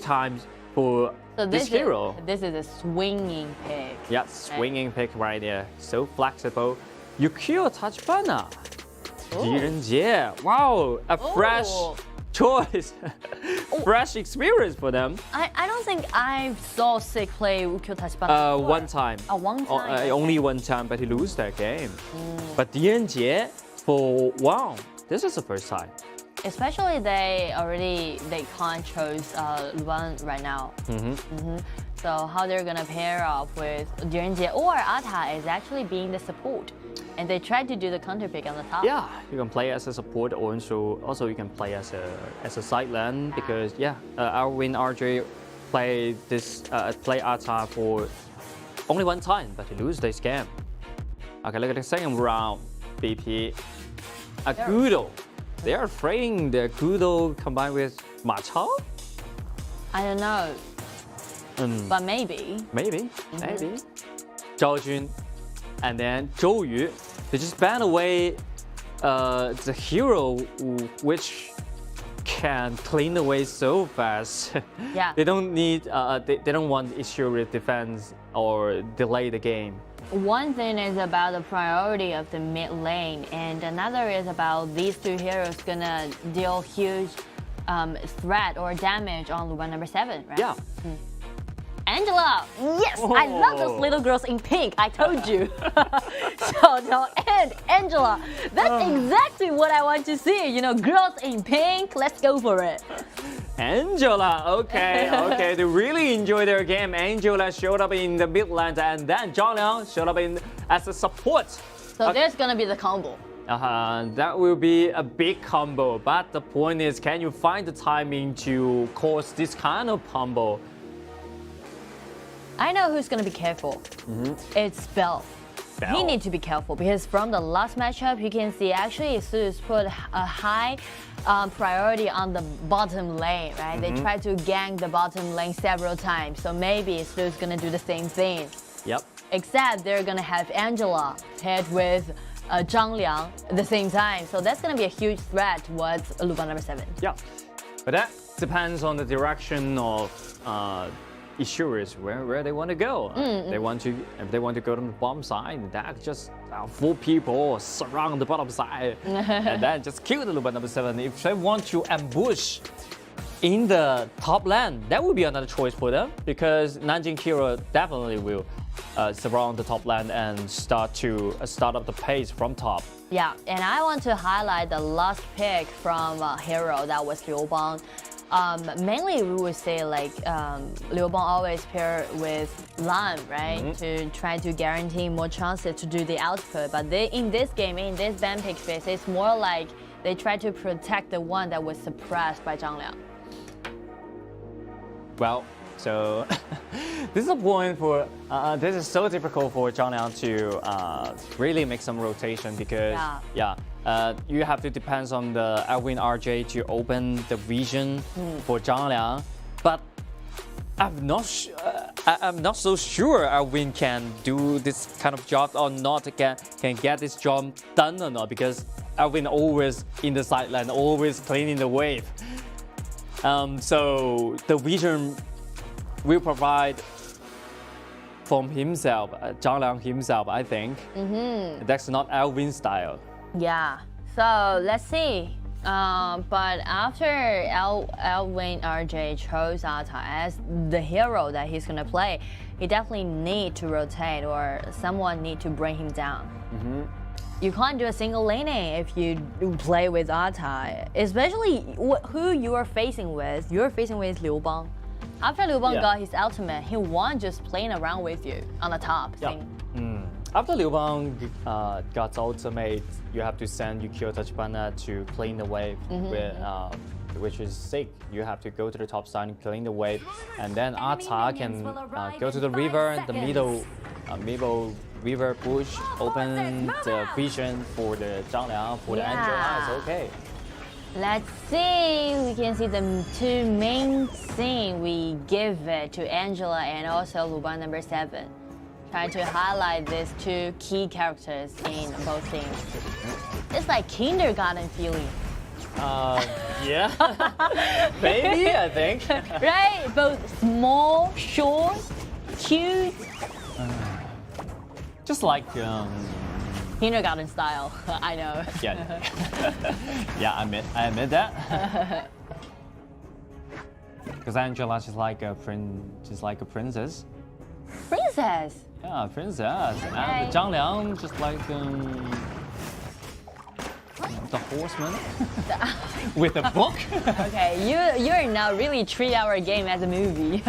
times for this hero. This is a swinging pick. Yeah, swinging pick right there. So flexible. You kill touch banner. DRG. Wow, a fresh choice. Fresh experience for them. I don't think I saw Sick play Ukyo touch banner before. One time. One time. Only one time, but he lose that game. But DRG for Wang, this is the first time. Especially they can't choose Wang right now. So how they're gonna pair up with Gen.G or Ata is actually being the support, and they tried to do the counter pick on the top. Yeah, you can play as a support, or also you can play as a side lane because Alvin RJ play Ata for only one time, but he lose this game. Okay, look at the second round. BP, Gudo. They are afraid the Gudo combined with Ma Chao? I don't know. But maybe. Maybe. Zhao Jun and then Zhou Yu. They just ban away the hero which can clean away so fast. Yeah. They don't need they don't want issue with defense or delay the game. One thing is about the priority of the mid lane, and another is about these two heroes gonna deal huge threat or damage on Luban number 7, right? Yeah. Angela! Yes! I love those little girls in pink, I told you. So now, and Angela, that's exactly what I want to see. You know, girls in pink, let's go for it. Angela, okay, they really enjoy their game. Angela showed up in the mid lane, and then Zhang Liang showed up as a support. So there's gonna be the combo. That will be a big combo, but the point is, can you find the timing to cause this kind of combo? I know who's gonna be careful. It's Bell. He needs to be careful because from the last matchup, you can see actually eStarPro put a high priority on the bottom lane, right? They tried to gang the bottom lane several times, so maybe eStarPro gonna do the same thing. Yep. Except they're gonna have Angela paired with Zhang Liang at the same time, so that's gonna be a huge threat towards Luban number 7. Yeah, but that depends on the direction of eStarPro where they want to go. If they want to go to the bottom side, that just 4 people surround the bottom side and then just kill the Luban number 7. If they want to ambush in the top lane, that would be another choice for them because Nanjing hero definitely will surround the top lane and start up the pace from top. Yeah, and I want to highlight the last pick from Hero, that was Liu Bang. Mainly we would say like Liu Bang always pair with Lan, right? To try to guarantee more chances to do the output. But in this game, in this ban pick phase, it's more like they try to protect the one that was suppressed by Zhang Liang. Well, so this is a point for this is so difficult for Zhang Liang to really make some rotation because you have to depend on the Alvin RJ to open the vision for Zhang Liang, but I'm not so sure Alvin can do this kind of job or not, can get this job done or not, because Alvin always in the sideline, always cleaning the wave. So the vision will provide from himself, Zhang Liang himself, I think. That's not Alvin's style. Yeah, so let's see. But after Alvin RJ chose Ata as the hero that he's gonna play, he definitely need to rotate or someone need to bring him down. You can't do a single laning if you play with Ata, especially who you are facing with. You're facing with Liu Bang. After Liu Bang got his ultimate, he won't just playing around with you on the top thing. After Liu Bang got ultimate, you have to send Yukio Tachibana to clean the wave, which is sick. You have to go to the top side and clean the wave, and then Ata can go to the river, the middle river push, open the vision for the Zhang Liang, for the Angela. It's okay. Let's see, we can see the two main things we give it to Angela and also Liu Bang number 7. Trying to highlight these two key characters in both teams. It's like kindergarten feeling. Yeah, maybe, I think. Right? Both small, short, cute. Just like kindergarten style, I know. Yeah, yeah, I admit that. Because Angela is like a princess. Princess. Yeah, princess. And Zhang Liang just like the horseman with a book. Okay, you're now really treat our game as a movie.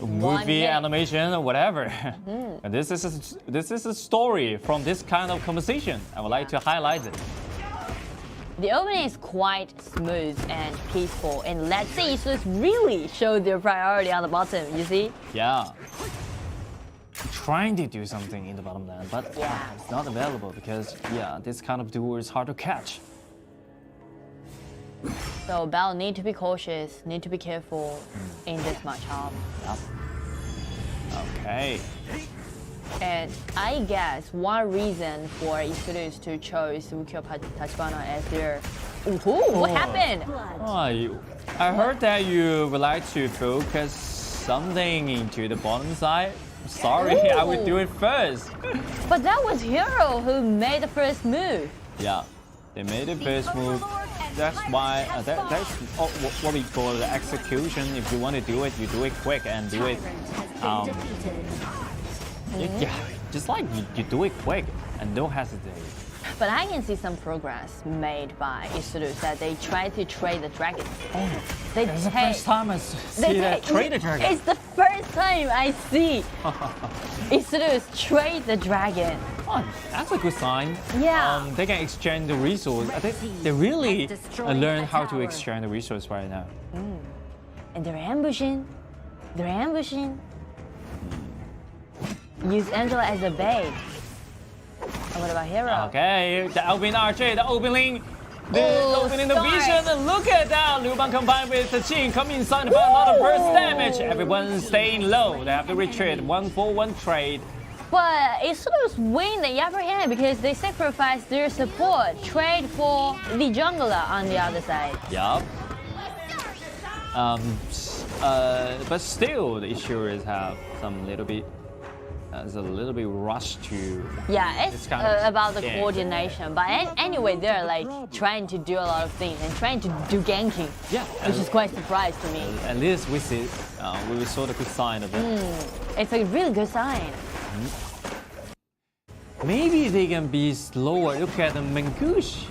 Movie, animation, or whatever. And this is a story from this kind of conversation. I would like to highlight it. The opening is quite smooth and peaceful, and let's see, so it's really show their priority on the bottom, you see? Yeah. Trying to do something in the bottom lane, but it's not available because this kind of duel is hard to catch. So Bell need to be cautious, need to be careful in this matchup. Okay. And I guess one reason for eStarPro to choose Yukio Tachibana as their... what happened? I heard that you would like to focus something into the bottom side. Sorry, I would do it first. But that was Hero who made the first move. Yeah, they made the first move. That's why that's what we call the execution. If you want to do it, you do it quick and do it. Just like you do it quick and don't hesitate. But I can see some progress made by eStarPro that they try to trade the dragon. It's the first time I see that trade the dragon. It's the first time I see eStarPro trade the dragon. Oh, that's a good sign. Yeah. They can exchange the resource. I think they really learn how to exchange the resource right now. And they're ambushing. Use Angela as a bait. And what about Hero? Okay, the Alvin RJ, the opening. Opening the vision, and look at that! Liu Bang combined with the Jing come inside for a lot of burst damage. Everyone staying low. They have to retreat. 1-for-1 trade. But eStarPro win the upper hand because they sacrifice their support, trade for the jungler on the other side. Yup. But still, the issuers have some little bit. It's a little bit rushed to. Yeah, it's about the coordination. But anyway, they're like trying to do a lot of things and trying to do ganking. Yeah, which is quite a surprise to me. At least we saw the good sign of it. It's a really good sign. Maybe they can be slower. Look at the Mangush.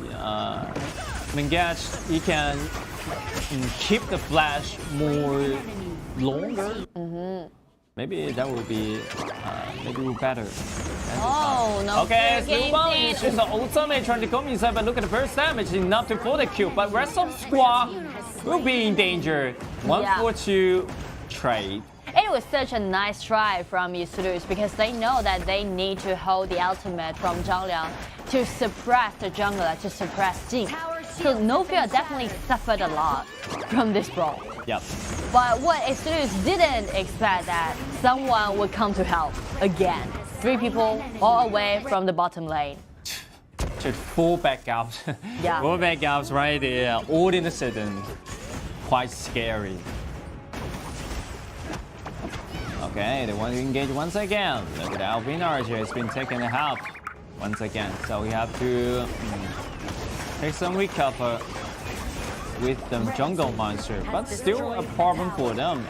Mengage, he can keep the flash more longer. Maybe that would be better. Oh, no. Okay, Wang is just the ultimate trying to come inside, but look at the first damage, enough to for the kill. But rest of the squad will be in danger. 1-4-2 trade. It was such a nice try from eStarPro because they know that they need to hold the ultimate from Zhang Liang to suppress the jungler, to suppress Jing. So No Fear definitely suffered a lot from this brawl. Yep. But what eStarPro didn't expect that someone would come to help again. 3 people all away from the bottom lane. Just 4 backups. Yeah. 4 backups right there, all in a sudden. Quite scary. Okay, they want to engage once again. Look at Alvin Archer has been taking a help once again. So we have to take some recover with the jungle monster, but still a problem for them.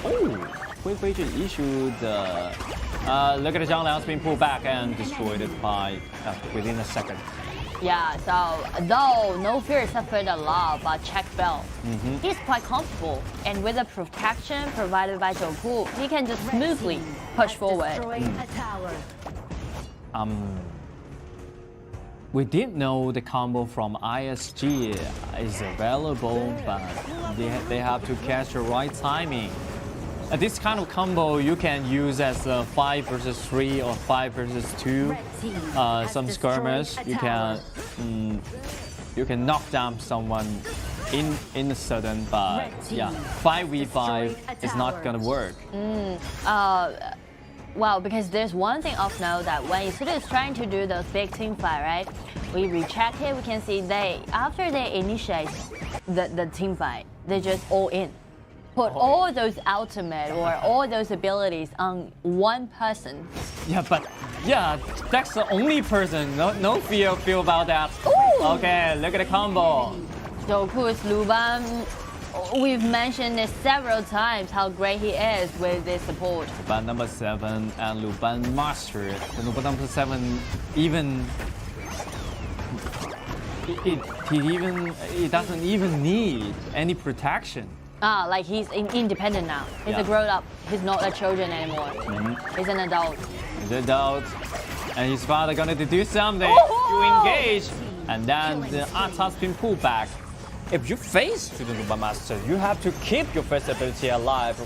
Oh, Quick Vision issued. Look at the Zhang Liang's been pulled back and destroyed by within a second. Yeah, so though No Fear suffered a lot, but check Bell. He's quite comfortable, and with the protection provided by Jacko, he can just smoothly push forward. We didn't know the combo from ISG is available, but they have to catch the right timing. This kind of combo you can use as a 5 versus 3 or 5 versus 2. Some skirmish you can knock down someone in a sudden, but yeah, 5v5 is not gonna work. Well, because there's one thing of note that when eStarPro is trying to do those big team fight, right? We recheck it, we can see after they initiate the team fight, they just all in. Put all those ultimate or all those abilities on one person. Yeah, but that's the only person. No feel about that. Ooh. Okay, look at the combo. Jacko's Luban. We've mentioned it several times how great he is with this support. Luban number 7 and Luban Master. The Luban number 7 even he doesn't even need any protection. Like he's independent now. He's a grown up. He's not a children anymore. He's an adult. He's an adult, and his father gonna do something to engage, and then the Ata's been pulled back. If you face the Luban Master, you have to keep your first ability alive.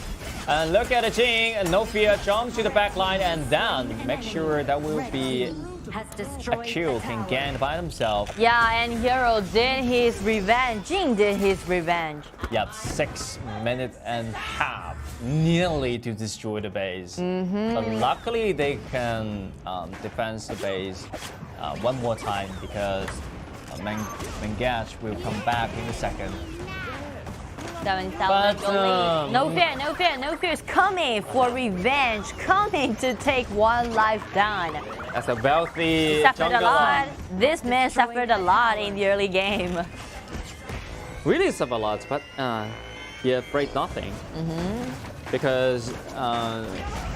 And look at the Jing, and No Fear jumps to the back line, and then make sure that will be a kill can gain by himself. Yeah, and Hero did his revenge. Jing did his revenge. Yep, 6 minutes and a half, nearly to destroy the base. But luckily they can defend the base one more time because Mengage will come back in a second. 7,000 lead. No fear is coming for revenge, coming to take one life down. As a wealthy suffered a lot. This man suffered a lot in the early game. Really suffered a lot, but he afraid nothing. Because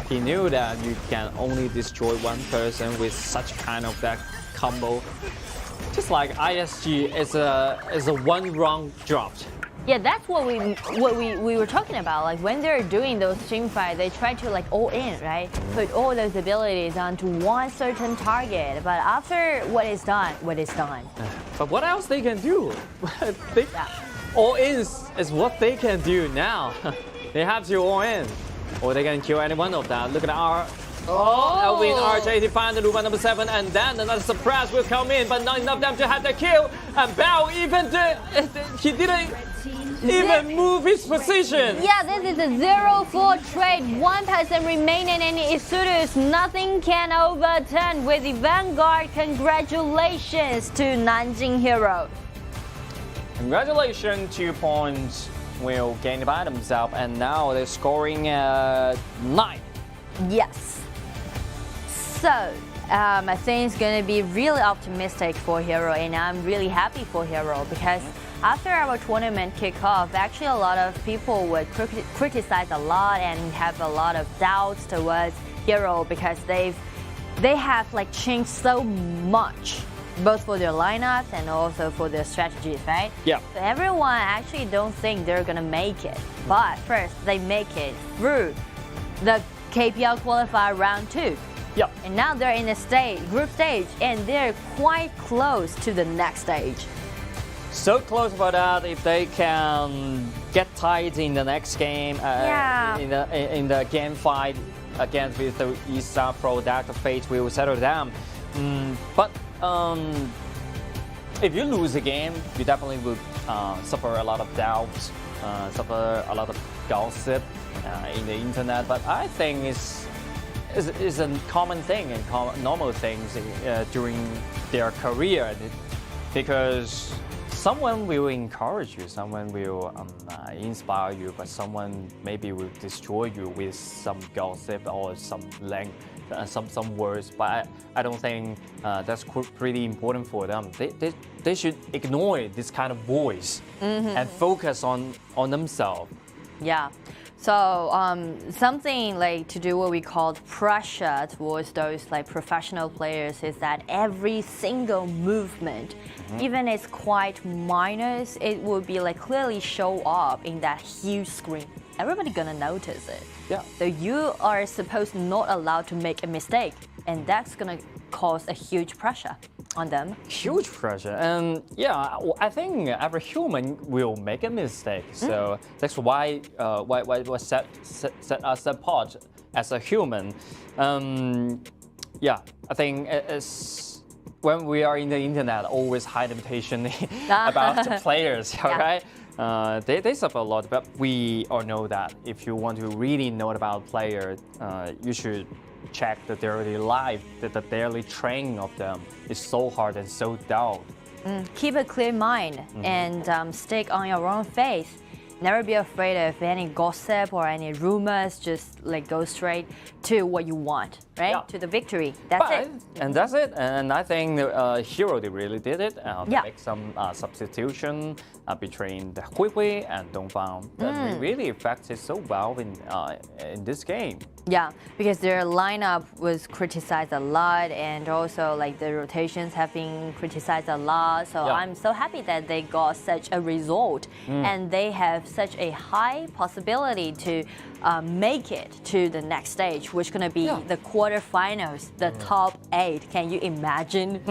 he knew that you can only destroy one person with such kind of that combo. Just like ISG is a one round dropped. Yeah, that's what we were talking about. Like when they're doing those team fights, they try to like all in, right? Put all those abilities onto one certain target. But after what is done. But what else they can do? All in is what they can do now. They have to all in, or they can kill any one of them. Look at our. Elvin RJ to find the Luban number 7, and then another surprise will come in, but not enough them to have the kill. And Bao he didn't even move his position. Yeah, this is a 0-4 trade. One person remaining in eStarPro. Nothing can overturn with the Vanguard. Congratulations to Nanjing Hero. Congratulations, 2 points will gain by themselves, and now they're scoring 9. Yes. So, I think it's going to be really optimistic for Hero, and I'm really happy for Hero because after our tournament kickoff, actually a lot of people would criticize a lot and have a lot of doubts towards Hero because they have like changed so much both for their lineups and also for their strategies, right? Yeah. So everyone actually don't think they're gonna make it, but first they make it through the KPL qualifier round 2. Yep. And now they're in the group stage, and they're quite close to the next stage. So close for that. If they can get tied in the next game, in the game fight against with the eStarPro, that the fate will settle down. But if you lose the game, you definitely will suffer a lot of doubts, suffer a lot of gossip in the internet. But I think it's a common thing and normal things during their career, because someone will encourage you, someone will inspire you, but someone maybe will destroy you with some gossip or some some words. But I don't think that's pretty important for them. They should ignore this kind of voice and focus on themselves. Yeah. So something like to do what we call pressure towards those like professional players is that every single movement, even it's quite minor, it will be like clearly show up in that huge screen. Everybody gonna notice it. Yeah. So you are supposed not allowed to make a mistake, and that's gonna cause a huge pressure on them. Huge pressure, and yeah, I think every human will make a mistake. So that's why set us apart as a human. Yeah, I think it's when we are in the internet, always high limitation about the players, right? They suffer a lot, but we all know that if you want to really know about players, you should check the daily life, the daily training of them is so hard and so dull. Keep a clear mind and stick on your own faith. Never be afraid of any gossip or any rumors. Just like go straight to what you want, right? Yeah. To the victory. That's it. And that's it. And I think Hero, they really did it. They make some substitution between the Hui and Dongfang that really affected so well in this game. Yeah, because their lineup was criticized a lot, and also like the rotations have been criticized a lot. So I'm so happy that they got such a result, and they have such a high possibility to make it to the next stage, which is gonna be the quarterfinals, the top 8. Can you imagine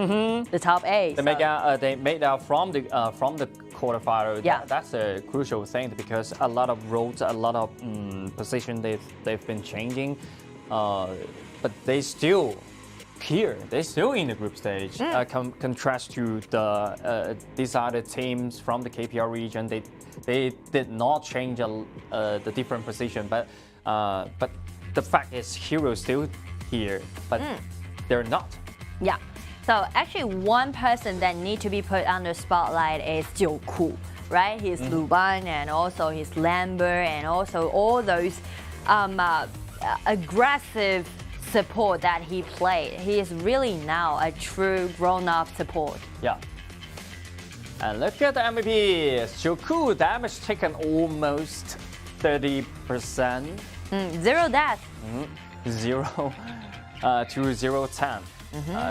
the top 8? They made out from the quarterfinal. Yeah. That's a crucial thing, because a lot of roles, a lot of position they've been changing, but they still here. They're still in the group stage. Contrast to these other teams from the KPL region, they did not change the different position, but the fact is Hero still here, but they're not. Yeah. So actually, one person that need to be put under spotlight is Jacko, right? He's Luban, and also he's Lambert, and also all those aggressive support that he played. He is really now a true grown-up support. Yeah. And look at the MVP. Jacko damage taken almost 30%. 0 death. 0 to 0-10.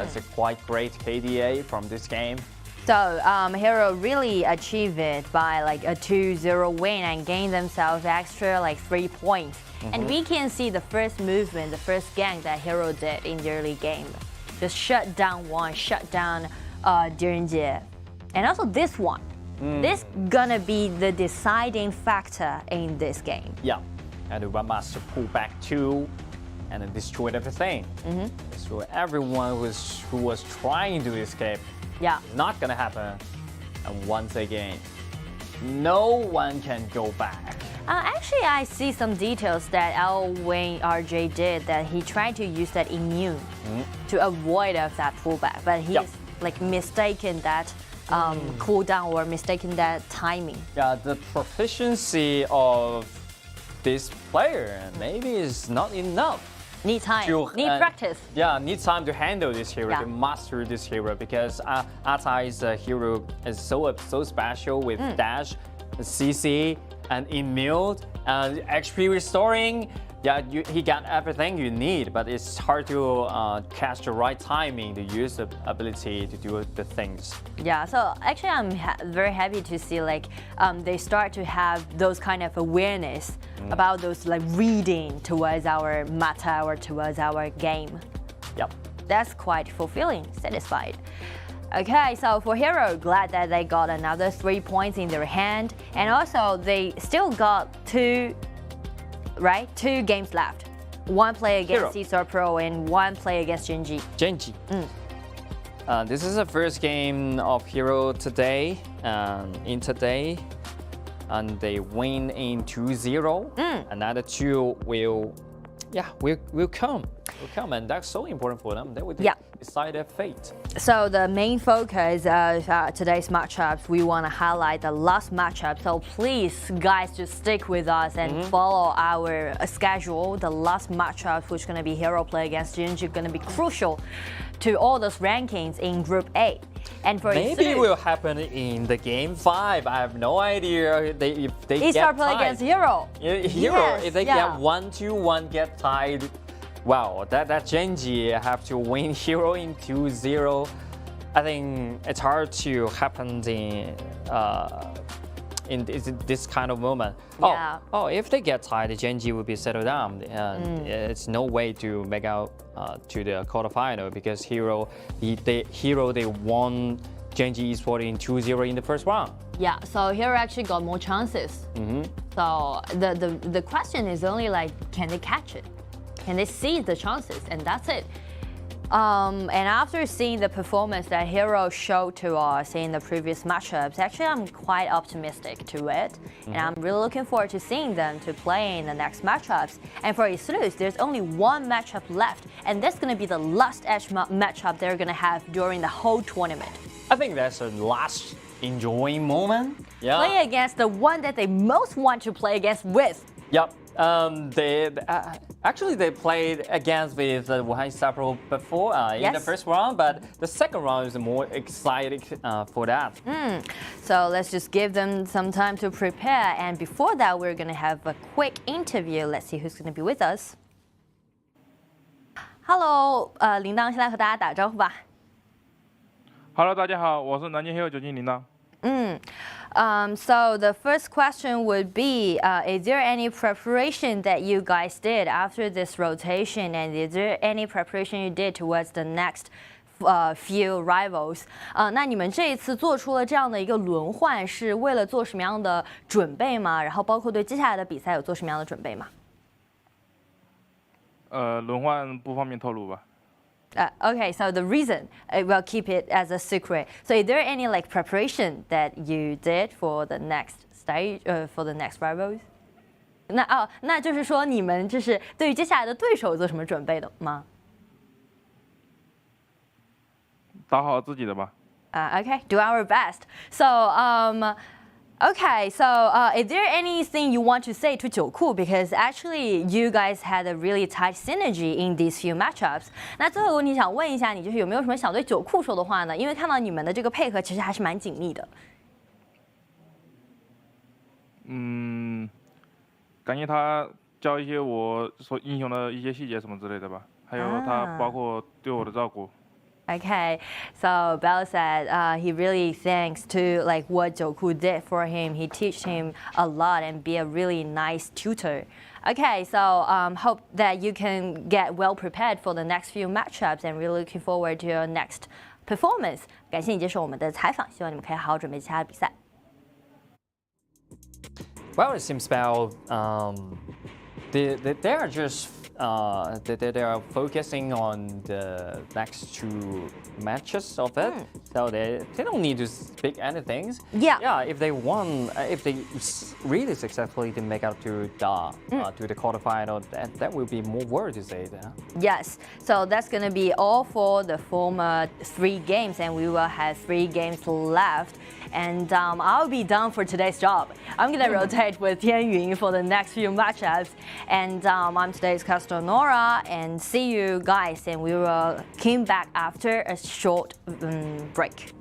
It's a quite great KDA from this game. So Hero really achieved it by like a 2-0 win and gained themselves extra like 3 points. And we can see the first movement, the first gank that Hero did in the early game. Just shut down Wang, shut down DRG.GK. And also this one. This gonna be the deciding factor in this game. Yeah, and the Master pull back 2 and then destroyed everything. So everyone who was trying to escape, not gonna happen. And once again, no one can go back. Actually, I see some details that Wang RJ did, that he tried to use that immune to avoid of that pullback, but he's like mistaken that cooldown or mistaken that timing. Yeah, the proficiency of this player maybe is not enough. Need time, need practice. Yeah, need time to handle this hero, to master this hero, because Atai's hero is so special with dash, CC, and immune, and HP restoring, Yeah, he got everything you need, but it's hard to catch the right timing to use the ability to do the things. Yeah, so actually I'm very happy to see like they start to have those kind of awareness about those like reading towards our meta or towards our game. Yep. That's quite fulfilling, satisfied. Okay, so for Hero, glad that they got another 3 points in their hand, and also they still got two games left. One play against eStarPro and one play against Gen.G. Gen.G. This is the first game of Hero today, and they win in 2-0. Another two will come, and that's so important for them. They will decide their fate. So the main focus of today's matchups, we want to highlight the last matchup. So please, guys, just stick with us and follow our schedule. The last matchup, which is going to be Hero play against Gen.G, going to be crucial to all those rankings in Group A. And for maybe it will happen in the game 5. I have no idea if they eStarPro play against Hero. If they get 1-2-1, get tied. Wow, that Gen.G have to win Hero in 2-0. I think it's hard to happen in this kind of moment. Yeah. Oh, if they get tied, Gen.G will be settled down. It's no way to make out to the quarterfinal because Hero they won Gen.G Esports in 2-0 in the first round. Yeah, so Hero actually got more chances. So the question is only like, can they catch it? Can they seize the chances? And that's it. And after seeing the performance that Hero showed to us in the previous matchups, actually I'm quite optimistic to it. And I'm really looking forward to seeing them to play in the next matchups. And for eStarPro, there's only one matchup left, and that's going to be the last matchup they're going to have during the whole tournament. I think that's the last enjoying moment. Yeah. Play against the one that they most want to play against with. Yep. They played against with the Wuhan eStarPro before in the first round, but the second round is more exciting for that. So let's just give them some time to prepare, and before that, we're gonna have a quick interview. Let's see who's gonna be with us. Hello， 铃铛，现在和大家打招呼吧。Hello， 大家好，我是南京 Hero 9铃铛。So the first question would be, is there any preparation that you guys did after this rotation, and is there any preparation you did towards the next few rivals? 那你们这一次做出了这样的一个轮换，是为了做什么样的准备吗？然后包括对接下来的比赛有做什么样的准备吗？轮换不方便透露吧。Okay, so the reason, we'll keep it as a secret. So is there any like preparation that you did for the next stage, for the next rivals? 那就是说你们就是对于接下来的对手做什么准备的吗？打好自己的吧。Okay, do our best. So, okay, so is there anything you want to say to Jacko? Because actually, you guys had a really tight synergy in these few matchups. 那最后一个问题想问一下你，就是有没有什么想对Jacko说的话呢？因为看到你们的这个配合其实还是蛮紧密的。感谢他教一些我所英雄的一些细节什么之类的吧，还有他包括对我的照顾。Okay, so Bell said he really thanks to like what Jacko did for him. He teach him a lot and be a really nice tutor. Okay, so hope that you can get well prepared for the next few matchups and really looking forward to your next performance. 感谢你接受我们的采访，希望你们可以好好准备其他的比赛。Well, it seems Bell, they are just they are focusing on the next two matches of it, so they don't need to speak anything. Yeah. If they won, if they really successfully to make out to the quarterfinal, that will be more word to say there. Yes. So that's gonna be all for the former 3 games, and we will have 3 games left. And I'll be done for today's job. I'm gonna rotate with TianYun for the next few matchups. And I'm today's caster Nora, and see you guys. And we will come back after a short break.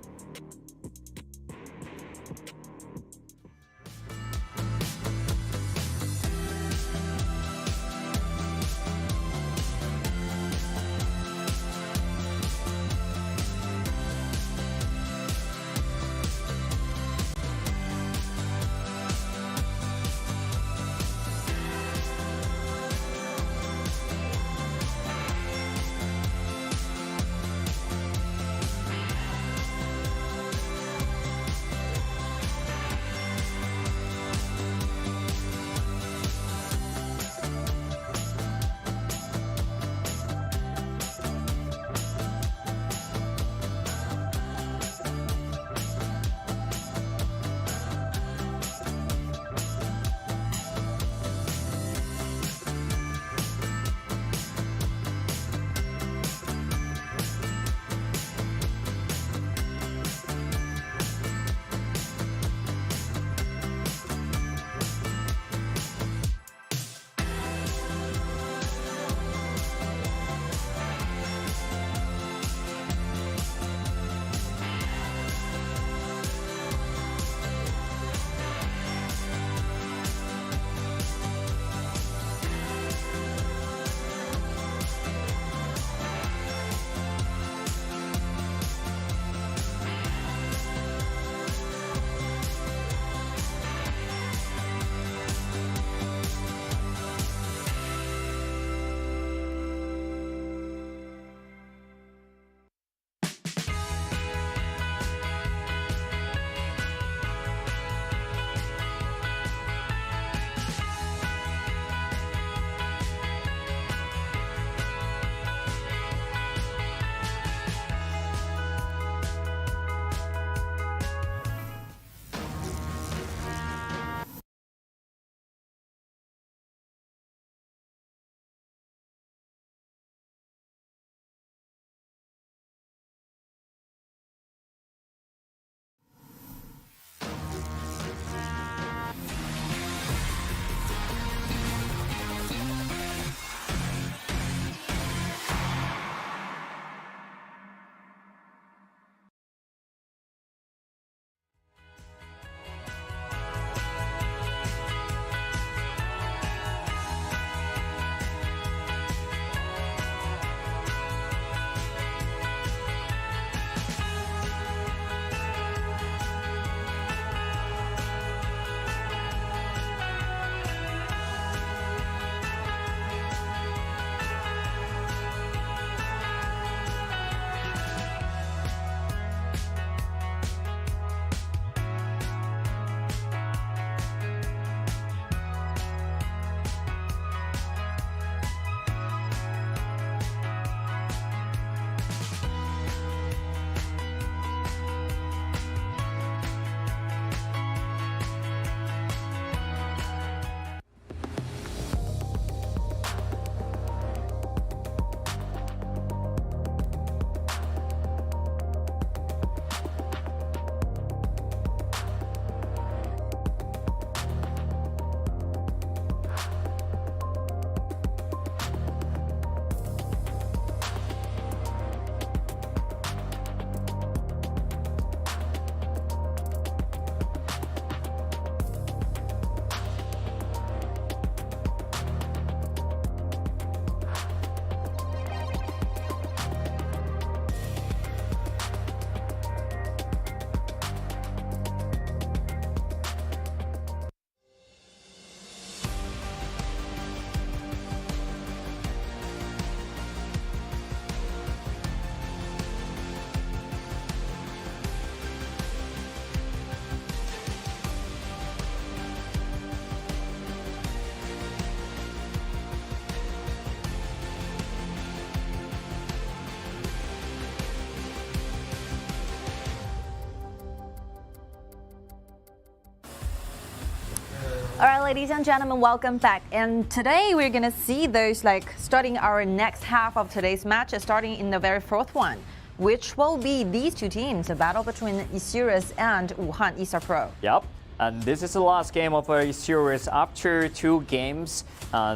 ladies and gentlemen, welcome back. And today we're gonna see those starting our next half of today's match, starting in the very fourth one, which will be these two teams, a battle between eSurus and Wuhan eStarPro. Yep. And this is the last game of eSurus. After 2 games,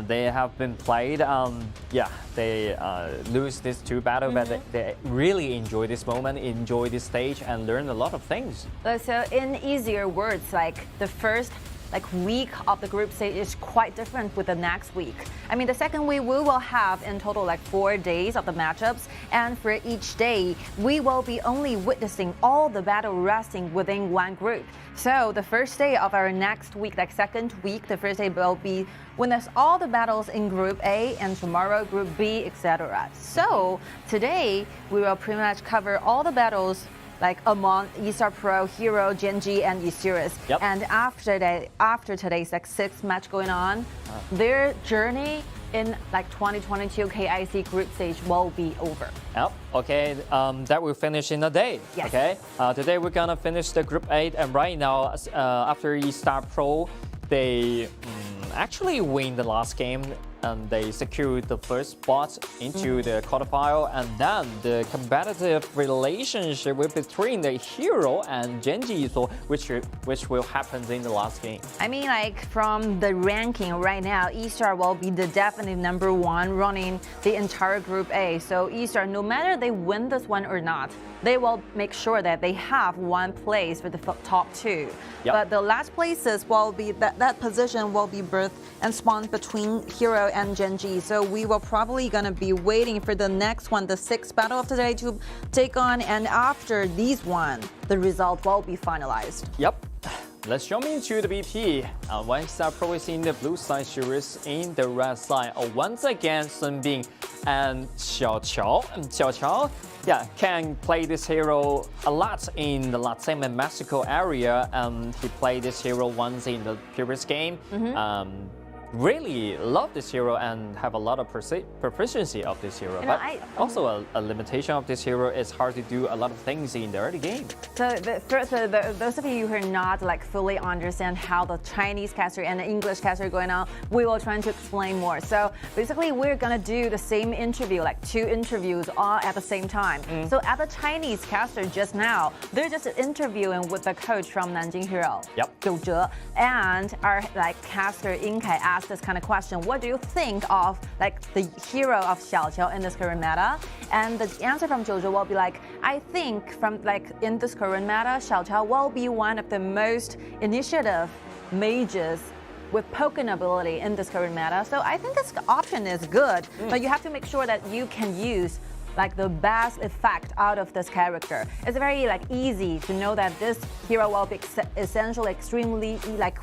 they have been played. They lose these 2 battles, but they really enjoy this moment, enjoy this stage, and learn a lot of things. So in easier words, the first week of the group stage is quite different with the next week. I mean, the second week we will have in total 4 days of the matchups, and for each day we will be only witnessing all the battle resting within one group. So the first day of our next week, second week, the first day will be witness all the battles in Group A, and tomorrow Group B, etc. So today we will pretty much cover all the battles among eStarPro, Hero, Gen.G, and eSurus. Yep. And after today's 6th match going on, their journey in 2022 KIC group stage will be over. Yep. Okay. That will finish in a day. Yes. Okay. Today we're gonna finish the Group 8, and right now, after eStarPro, they actually win the last game. And they secured the first spot into the quarterfinal, and then the competitive relationship between the Hero and Gen.G, so which will happen in the last game. I mean, from the ranking right now, eStar will be the definite #1 running the entire Group A. So eStar, no matter they win this one or not, they will make sure that they have 1 place for the top 2. Yep. But the last places will be that position will be birthed and spawned between Hero and Gen.G. So we will probably gonna be waiting for the next one, the 6th battle of today, to take on, and after these one, the result will be finalized. Yep. Let's jump into the BP. Wang eStarPro is in the blue side, Surus in the red side. Once again, Sun Bing and Xiaoqiao. Xiaoqiao, can play this hero a lot in the Latam-Mexico area. He played this hero once in the previous game. Really love this hero and have a lot of proficiency of this hero. But also a limitation of this hero is hard to do a lot of things in the early game. So those of you who are not fully understand how the Chinese caster and the English caster are going on, we will try to explain more. So basically we're gonna do the same interview, 2 interviews all at the same time. So at the Chinese caster just now, they're just interviewing with the coach from Nanjing Hero, Zhou Zhe, and our caster Ying Kai asked this kind of question: what do you think of the hero of Xiaoqiao in this current meta? And the answer from Zhou Zhe will be I think from in this current meta, Xiaoqiao will be one of the most initiative mages with poking ability in this current meta. So I think this option is good, but you have to make sure that you can use the best effect out of this character. It's very easy to know that this hero will be essentially extremely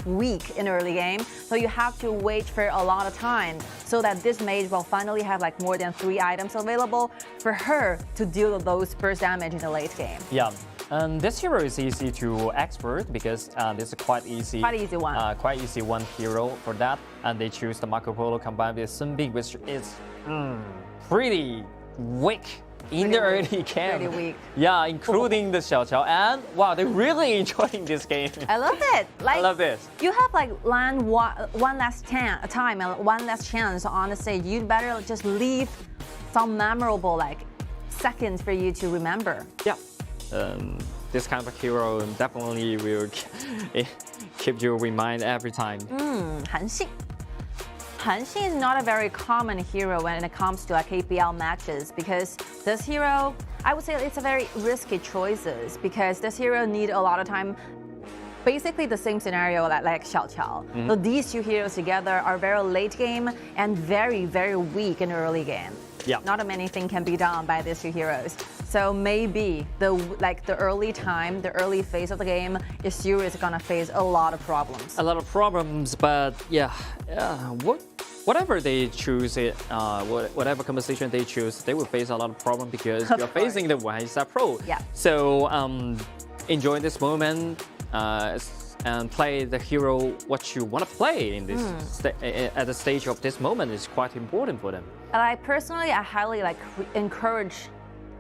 weak in early game. So you have to wait for a lot of time so that this mage will finally have more than 3 items available for her to deal with those burst damage in the late game. Yeah. And this hero is easy to expert because this is quite easy one hero for that. And they choose the Marco Polo combined with Sun Bing, which is pretty weak in the early game. Pretty weak. Yeah, including the Xiaoqiao. And wow, they're really enjoying this game. I love it. I love this. You have land one last time and 1 last chance on the stage. You'd better just leave some memorable seconds for you to remember. Yeah. This kind of hero definitely will keep you in mind every time. Heng. Heng is not a very common hero when it comes to KPL matches, because this hero, I would say it's a very risky choices, because this hero need a lot of time. Basically the same scenario like Xiaoqiao. So these 2 heroes together are very late game and very, very weak in early game. Yeah. Not many things can be done by these 2 heroes. So maybe the early time, the early phase of the game, eSurus is gonna face a lot of problems. A lot of problems, but whatever they choose, whatever composition they choose, they will face a lot of problems because you're facing the Wang eStarPro. Yeah. So enjoy this moment and play the hero what you want to play in this at the stage of this moment is quite important for them. I personally, I highly encourage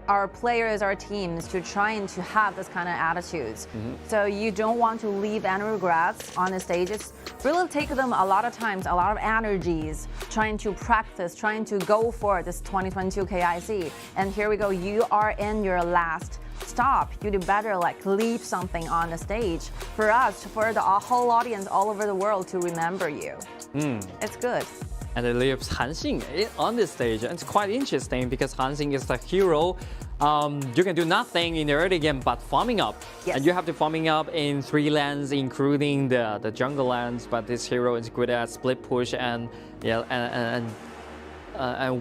our players, our teams to trying to have this kind of attitudes. So you don't want to leave any regrets on the stage. It's really take them a lot of times, a lot of energies trying to practice, trying to go for this 2022 KIC. And here we go, you are in your last stop. You better like leave something on the stage for us, for the whole audience all over the world to remember you. It's good. And it leaves Nanjing on this stage. And it's quite interesting because Nanjing is the hero. You can do nothing in the early game but farming up. Yes. And you have to farming up in 3 lanes, including the jungle lands. But this hero is good at split push and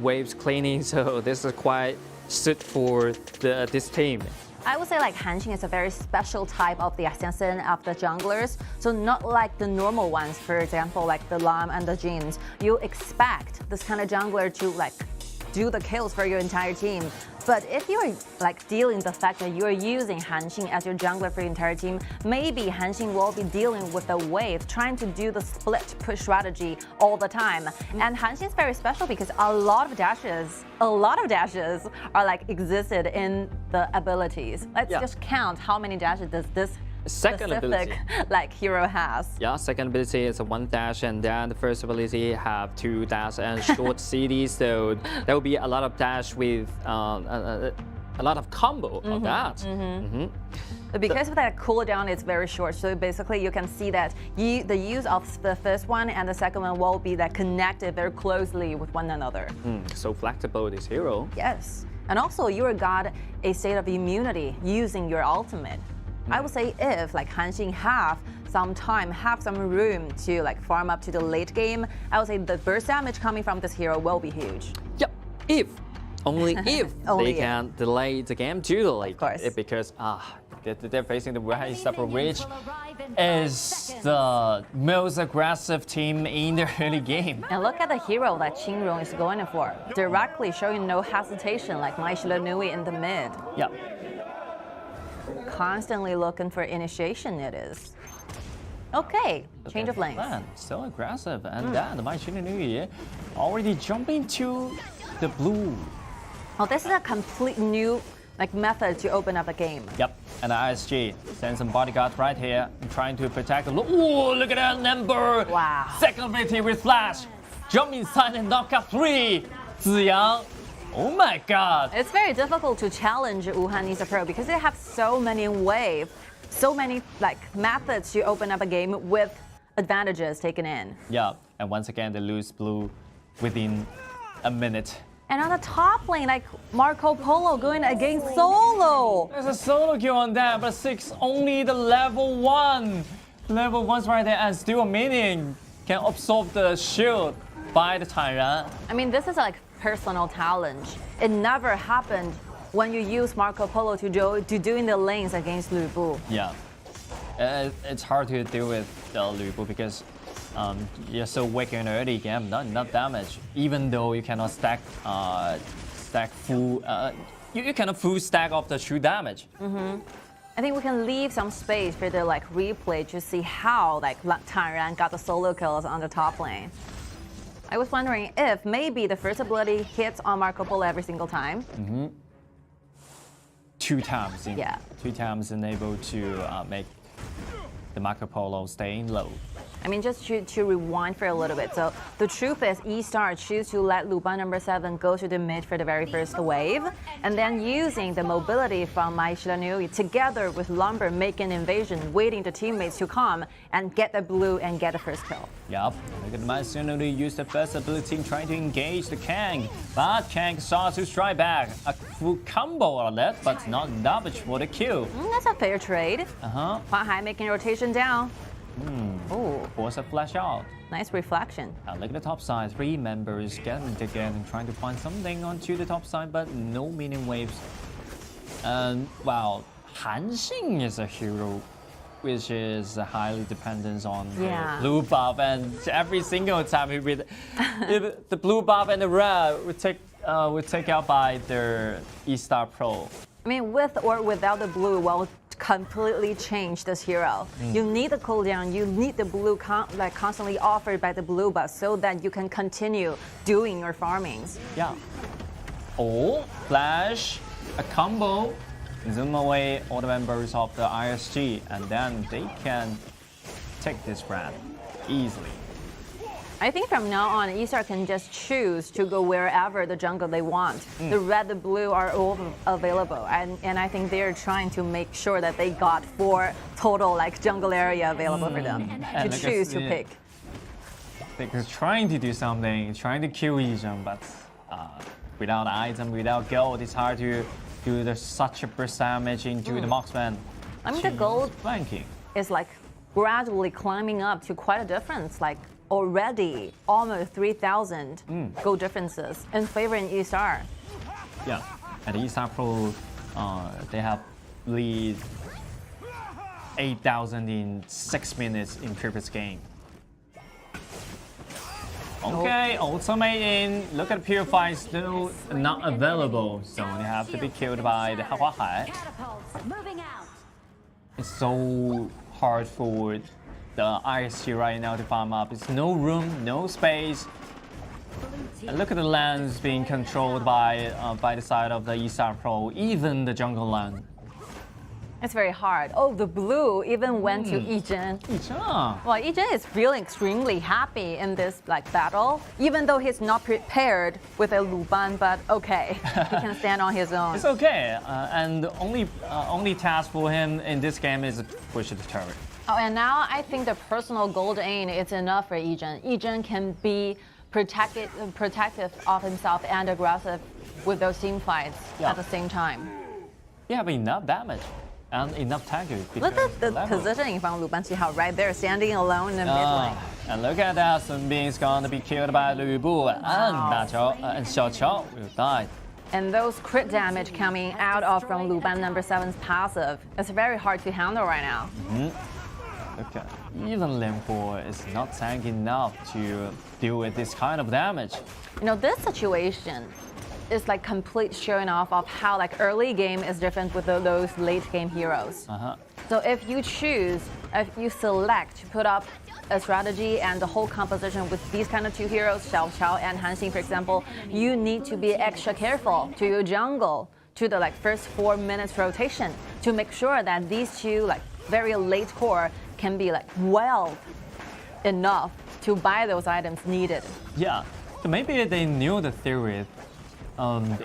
waves cleaning. So this is quite suited for this team. I would say like Nanjing is a very special type of the assassin of the junglers. So not like the normal ones, for example, like the Lam and the Jins. You expect this kind of jungler to like do the kills for your entire team. But if you're like dealing the fact that you're using Nanjing as your jungler for your entire team, maybe Nanjing will be dealing with the wave, trying to do the split push strategy all the time. And Nanjing is very special because a lot of dashes are like existed in the abilities. Let's just count how many dashes does this second ability like hero has. Yeah, second ability is a 1 dash, and then the first ability have 2 dash and short CD. So there will be a lot of dash with a lot of combo of that. Because of that cooldown is very short, so basically you can see that the use of the first one and the second one will be that connected very closely with one another. So flexible, this hero. Yes, and also you got a state of immunity using your ultimate. I would say if like Nanjing have some time, have some room to like farm up to the late game, I would say the burst damage coming from this hero will be huge. Yep, only if they can delay the game to the late. Of course. Because they're facing the Wuhan eStarPro, which is the most aggressive team in the early game. And look at the hero that Qingrong is going for, directly showing no hesitation like Mai Shilanui in the mid. Yep. Constantly looking for initiation it is. Okay, change of lanes. Still aggressive, and then the Mai Shilanui already jumping to the blue. Oh, this is a complete new like method to open up a game. Yep, and the ISG sends some bodyguards right here, trying to protect the look at that number! Wow. Second ability with flash, jump inside and knock out 3. Ziyang. Oh my god! It's very difficult to challenge Wuhan eStarPro because they have so many waves, so many like methods to open up a game with advantages taken in. Yeah, and once again they lose blue within a minute. And on the top lane, like Marco Polo going against solo. There's a solo kill on that, but 6 only the level 1. Level 1's right there, and still a minion can absorb the shield by the TianYun. I mean, this is like personal challenge. It never happened when you use Marco Polo to doing the lanes against Lu Bu. Yeah, it's hard to deal with Lu Bu because you're so weak in the early game, not enough damage. Even though you cannot stack full, you cannot full stack of the true damage. I think we can leave some space for the like replay to see how like TianYun got the solo kills on the top lane. I was wondering if maybe the first ability hits on Marco Polo every single time. 2 times. 2 times enable to make the Marco Polo staying low. I mean, just to rewind for a little bit. So the truth is, eStar choose to let Luban number 7 go to the mid for the very first wave, and then using the mobility from Mai Shilanui together with Lumber make an invasion, waiting the teammates to come and get the blue and get the first kill. Yup, look at Mai Shilanui use the first ability trying to engage the Kang, but Kang starts to strike back. A full combo on that, but not damage for the kill. That's a fair trade. Hua Hai making rotation down. Oh, force a flash out. Nice reflection. Look at the top side. 3 members getting together and trying to find something onto the top side, but no minion waves. And wow, Nanjing is a hero which is highly dependent on the blue buff, and every single time with the blue buff and the red would take out by their eStarPro. I mean, with or without the blue, well, completely change this hero. You need the cooldown, you need the blue constantly offered by the blue buff so that you can continue doing your farmings. Yeah. Oh, flash a combo, zoom away all the members of the ISG, and then they can take this round easily. I think from now on, eStar can just choose to go wherever the jungle they want. The red, the blue are all available, and I think they're trying to make sure that they got 4 total like jungle area available for them to choose to pick. They're trying to do something, trying to kill Yizhen, but without item, without gold, it's hard to do such a burst damage into the marksman. I mean, the gold flanking is like gradually climbing up to quite a difference, like already almost 3,000 gold differences in favoring eStar. Yeah, and eStarPro, they have lead 8,000 in 6 minutes in previous game. Okay, ultimate in. Look at Purify, still not available, so they have to be killed by the Huahai. It's so hard for the ISG right now to farm up. It's no room, no space. And look at the lands being controlled by the side of the eStarPro, even the jungle land. It's very hard. Oh, the blue even went to Yizhen. Well, Yizhen is feeling extremely happy in this like battle, even though he's not prepared with a Luban, but okay, he can stand on his own. It's okay, and only task for him in this game is to push the turret. Oh, and now I think the personal gold aim is enough for Yizhen. Yizhen can be protective of himself and aggressive with those team fights at the same time. You have enough damage and enough tankers. Look at the positioning from Lu Banqihao right there, standing alone in the mid lane. And look at that, Sun Bin is going to be killed by Lu Bu, and Xiao Qiao will die. And those crit damage coming out of from Lu Ban number 7's passive, it's very hard to handle right now. Okay. Even Ling Bu is not tanky enough to deal with this kind of damage. You know, this situation is like complete showing off of how like early game is different with those late game heroes. So if you select to put up a strategy and the whole composition with these kind of 2 heroes, Xiao Qiao and Han Xing, for example, you need to be extra careful to your jungle to the like first 4 minutes rotation to make sure that these 2 like very late core can be like well enough to buy those items needed. Yeah, so maybe they knew the theory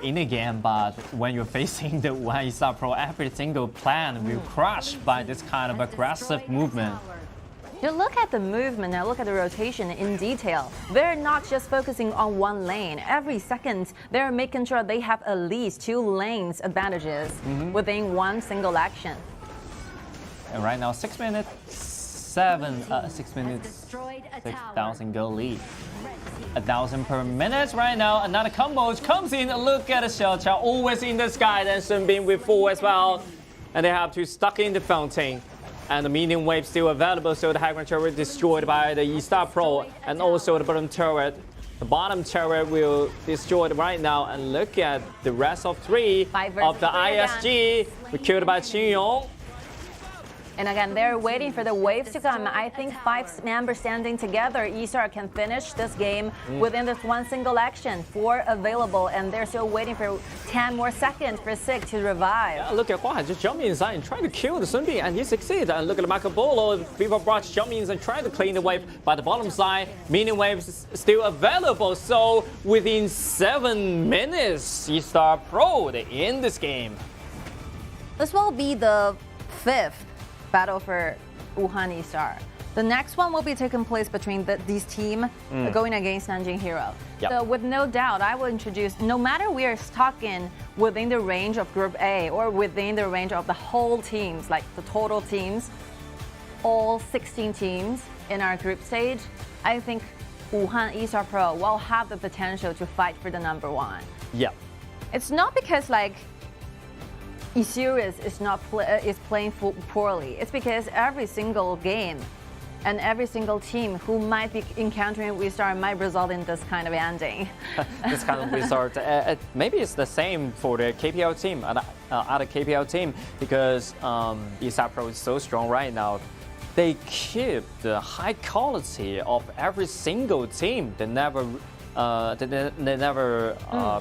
in the game, but when you're facing the Wuhan eStarPro, every single plan will crash by this kind of aggressive movement. You look at the movement and look at the rotation in detail. They're not just focusing on one lane. Every second, they're making sure they have at least 2 lanes advantages within one single action. And right now, 6 minutes, 6,000 gold lead. 1,000 per minute right now. Another combo comes in. Look at Xiao Qiao, always in the sky. Then Sun Bin with 4 as well. And they have to stuck in the fountain. And the medium wave still available, so the high ground turret destroyed by the eStarPro. And also the bottom turret. The bottom turret will destroy it right now. And look at the rest of 3 of the ISG. We're killed by TianYun. And again, they're waiting for the waves to come. I think 5 members standing together, eStar can finish this game within this one single action. 4 available, and they're still waiting for 10 more seconds for Sig to revive. Yeah, look at Kuang just jumping inside and trying to kill the Sun Bin, and he succeeds. And look at the Marco Polo, people brought jumping in and trying to clean the wave by the bottom side. Minion waves still available, so within 7 minutes, eStarPro, they end this game. This will be the 5th battle for Wuhan eStar. The next one will be taking place between these teams going against Nanjing Hero. So with no doubt, I will introduce, no matter we are stuck in within the range of Group A or within the range of the whole teams, like the total teams, all 16 teams in our group stage, I think Wuhan eStarPro will have the potential to fight for the number 1. Yeah. It's not because like eSurus is playing poorly. It's because every single game and every single team who might be encountering eStar might result in this kind of ending. This kind of result. Maybe it's the same for the KPL team, other KPL team, because eStarPro is so strong right now. They keep the high quality of every single team. They never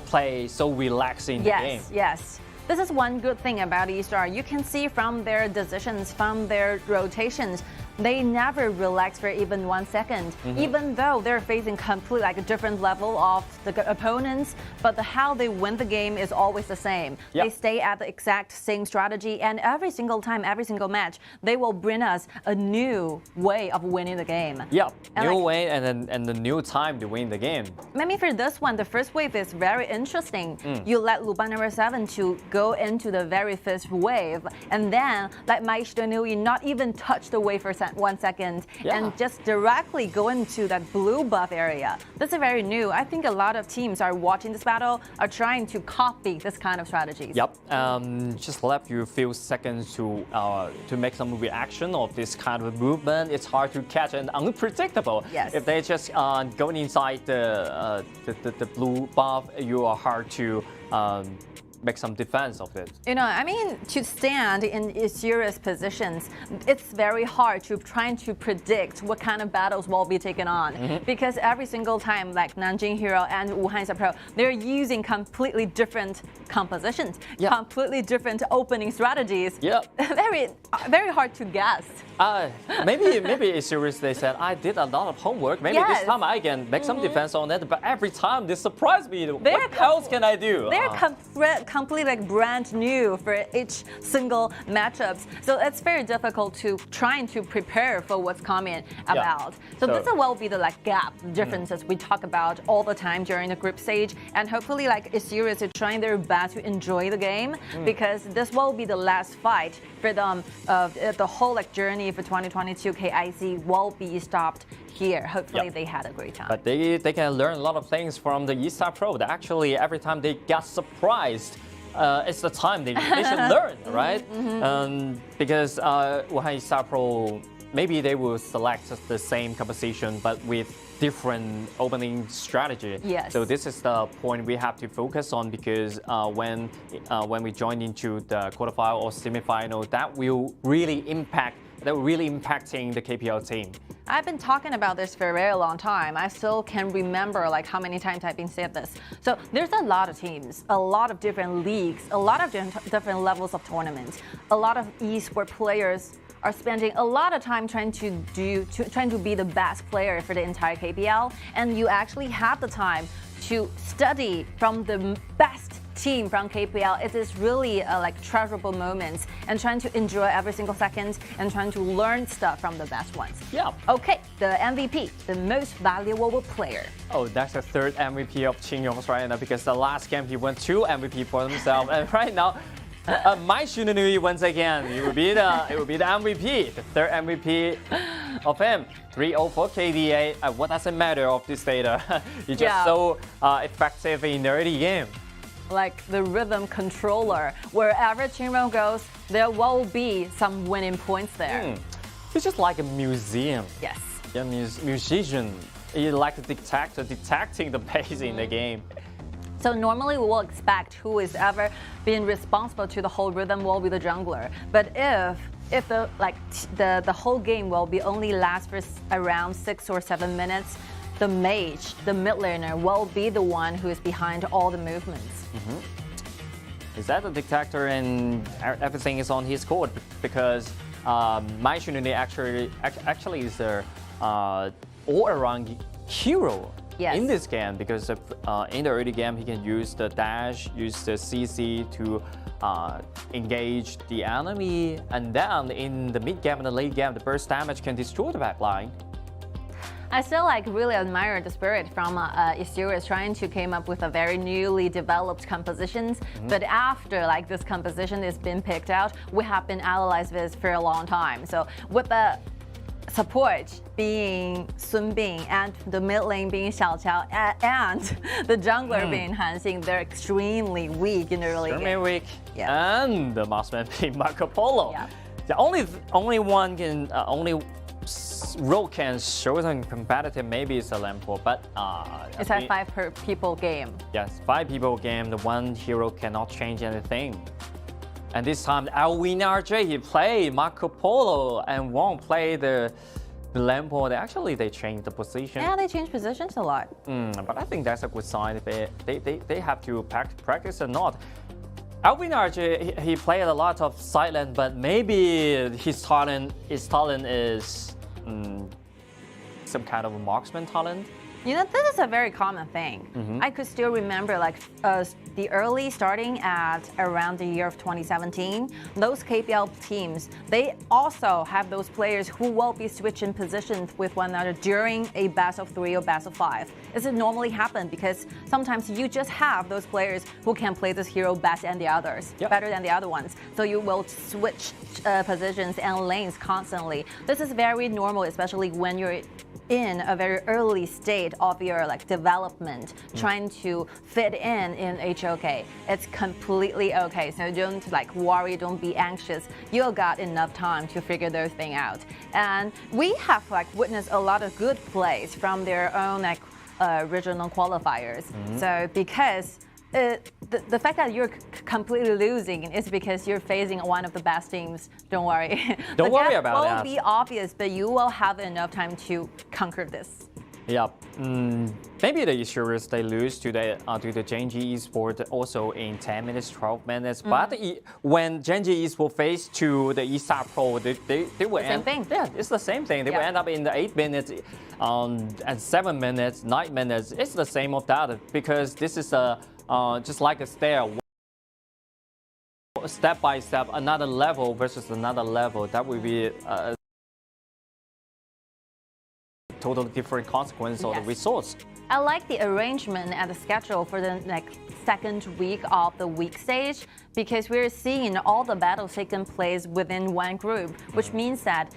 play so relaxing in the game. Yes. this is one good thing about eStar. You can see from their decisions, from their rotations, they never relax for even 1 second, even though they're facing completely like a different level of the opponents, but how they win the game is always the same. They stay at the exact same strategy, and every single time, every single match, they will bring us a new way of winning the game. Yep, and new way and the new time to win the game. Maybe for this one, the first wave is very interesting. You let Luban number 7 to go into the very first wave, and then let Mai Shidonui not even touch the wave for 1 second, and just directly go into that blue buff area. This is very new. I think a lot of teams are watching this battle, are trying to copy this kind of strategies. Yep, just left you a few seconds to make some reaction of this kind of movement. It's hard to catch and unpredictable. Yes. If they just going inside the blue buff, you are hard to make some defense of it. You know, I mean, to stand in serious positions, it's very hard to trying to predict what kind of battles will be taken on, because every single time, like Nanjing Hero and Wuhan eStarPro, they're using completely different compositions, completely different opening strategies. Very hard to guess. Maybe it's serious. They said I did a lot of homework. Maybe this time I can make some defense on it. But every time they surprise me. What else can I do? They're completely like brand new for each single matchups. So it's very difficult to trying to prepare for what's coming about. So this will be the like gap differences we talk about all the time during the group stage. And hopefully like eSerious is trying their best to enjoy the game, because this will be the last fight for them. The whole like journey for 2022 KIC will be stopped here. Hopefully they had a great time. But they can learn a lot of things from the eStarPro. Actually, every time they get surprised, it's the time they should learn, right? Because Wuhan eStarPro, maybe they will select the same composition but with different opening strategy. So this is the point we have to focus on, because when we join into the quarterfinal or semifinal, that will really impacting the KPL team. I've been talking about this for a very long time. I still can remember like how many times I've been said this. So there's a lot of teams, a lot of different leagues, a lot of different levels of tournaments. A lot of esports players are spending a lot of time trying to be the best player for the entire KPL, and you actually have the time to study from the best team from KPL. It is really like treasurable moments, and trying to enjoy every single second and trying to learn stuff from the best ones. Okay, the MVP, the most valuable player. Oh, that's the third MVP of TianYun right now, because the last game he won 2 MVP for himself, and right now Mai Shununui once again. It will be the MVP, the third MVP of him. 304 KDA. What does it matter of this data? He's just so effective in the early game. Like the rhythm controller. Wherever TianYun goes, there will be some winning points there. He's just like a museum. Yes. Yeah, musician. He's like a detector, detecting the pace in the game. So normally we will expect who is ever being responsible to the whole rhythm will be the jungler. But if the whole game will be only last for around 6 or 7 minutes, the mage, the mid laner, will be the one who is behind all the movements. Is that the detector and everything is on his court? Because Mai Shununui actually is the all-around hero. In this game, because in the early game he can use the dash, use the CC to engage the enemy, and then in the mid game and the late game, the burst damage can destroy the backline. I still really admire the spirit from eSerious trying to come up with a very newly developed compositions. But after this composition is being picked out, we have been analyzing this for a long time. So with the support being Sun Bing and the mid lane being Xiao Qiao and the jungler being Han Xing, they're extremely weak in the early game. Extremely weak. And the marksman being Marco Polo. The only role can show them competitive, maybe it's a Lamport, but it's a 5 people game. Yes, 5 people game. The one hero cannot change anything. And this time, Alwin RJ, he played Marco Polo, and Wang played the Lamport. Actually, they changed the position. Yeah, they changed positions a lot. But I think that's a good sign. If they have to practice or not. Alvin RJ, he played a lot of silent, but maybe his talent is some kind of a marksman talent. You know, this is a very common thing. I could still remember like the early starting at around the year of 2017, those KPL teams, they also have those players who will be switching positions with one another during a best of 3 or best of 5. This normally happen because sometimes you just have those players who can play this hero better than the others, better than the other ones. So you will switch positions and lanes constantly. This is very normal, especially when you're in a very early state of your like development, trying to fit in HOK. It's completely okay. So don't like worry, don't be anxious. You got enough time to figure those things out. And we have like witnessed a lot of good plays from their own like regional qualifiers. So because the fact that you're completely losing is because you're facing one of the best teams. Don't worry. Don't worry about that. It won't be obvious, but you will have enough time to conquer this. Yeah, maybe the eStarPro they lose to the Gen.G Esports also in 10 minutes, 12 minutes. But when Gen.G Esports face to the eStarPro, they will Same thing. Yeah, it's the same thing. They will end up in the 8 minutes, and 7 minutes, 9 minutes. It's the same of that because this is just like a stair. Step by step, another level versus another level. That will be totally different consequence of the results. I like the arrangement and the schedule for the second week of the week stage because we're seeing all the battles taking place within one group, which means that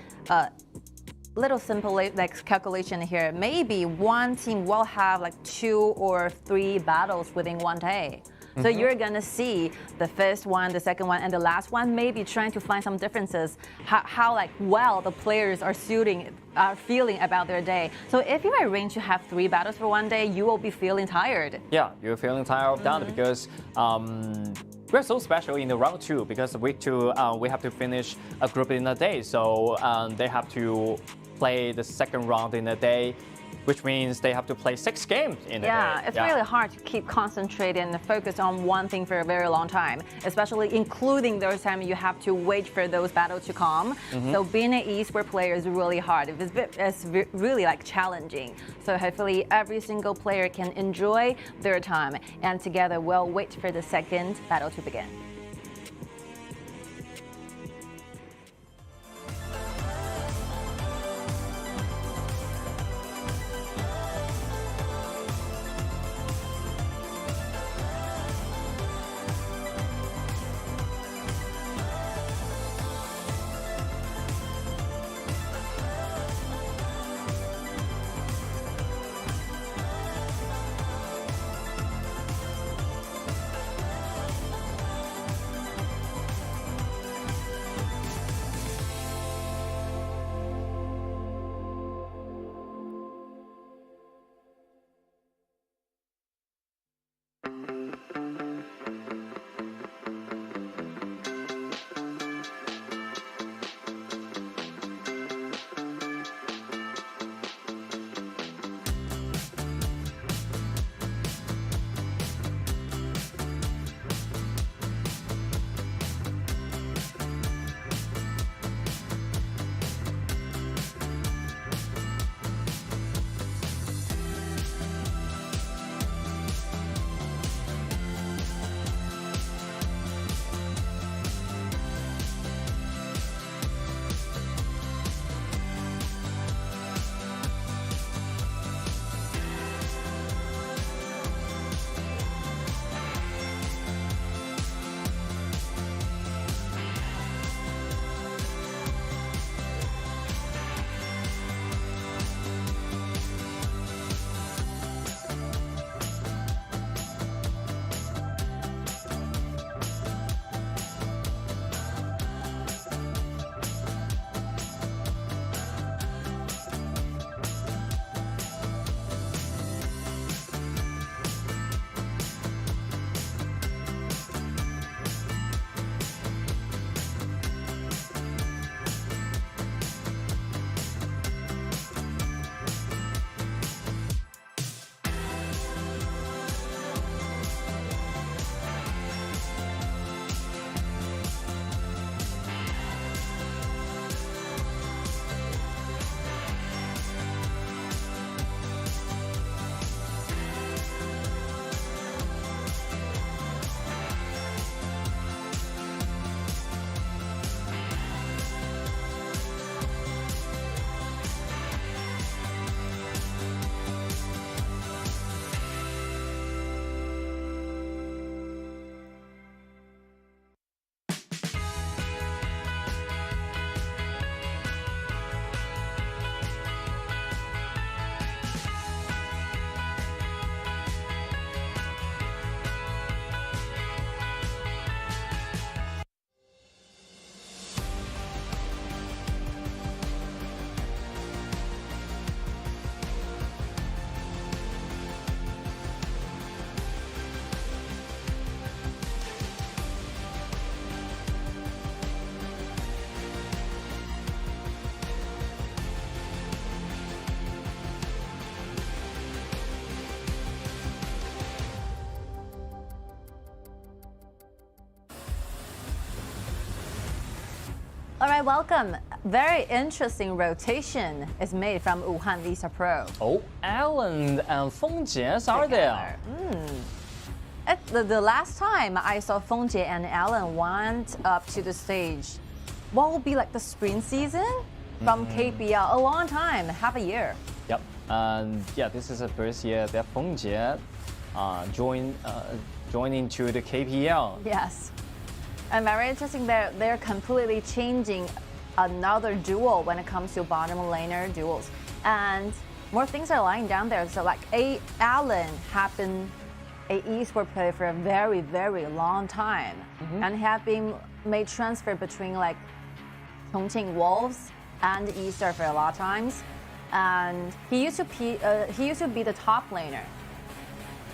little simple like calculation here, maybe one team will have like 2 or 3 battles within one day. So you're gonna see the first one, the second one, and the last one, maybe trying to find some differences, how like well the players are feeling about their day. So if you arrange to have 3 battles for one day, you will be feeling tired. Yeah, you're feeling tired of that because we're so special in the round 2 because week 2 we have to finish a group in a day. So they have to play the second round in a day, which means they have to play 6 games in a day. Yeah, it's really hard to keep concentrated and focus on one thing for a very long time, especially including those times you have to wait for those battles to come. So being an esports player is really hard. It's really like challenging. So hopefully every single player can enjoy their time and together we'll wait for the second battle to begin. Alright, welcome. Very interesting rotation is made from Wuhan eStarPro. Oh, Alan and Feng Jie are there. The last time I saw Feng Jie and Alan went up to the stage, what will be like the spring season from KPL? A long time, half a year. Yep. And yeah, this is the first year that Feng Jie joining to the KPL. Yes. And very interesting that they're completely changing another duo when it comes to bottom laner duels. And more things are lying down there. So like Alan had been an esports player for a very, very long time and have been made transfer between like Chongqing Wolves and eStar for a lot of times. And he used to be the top laner.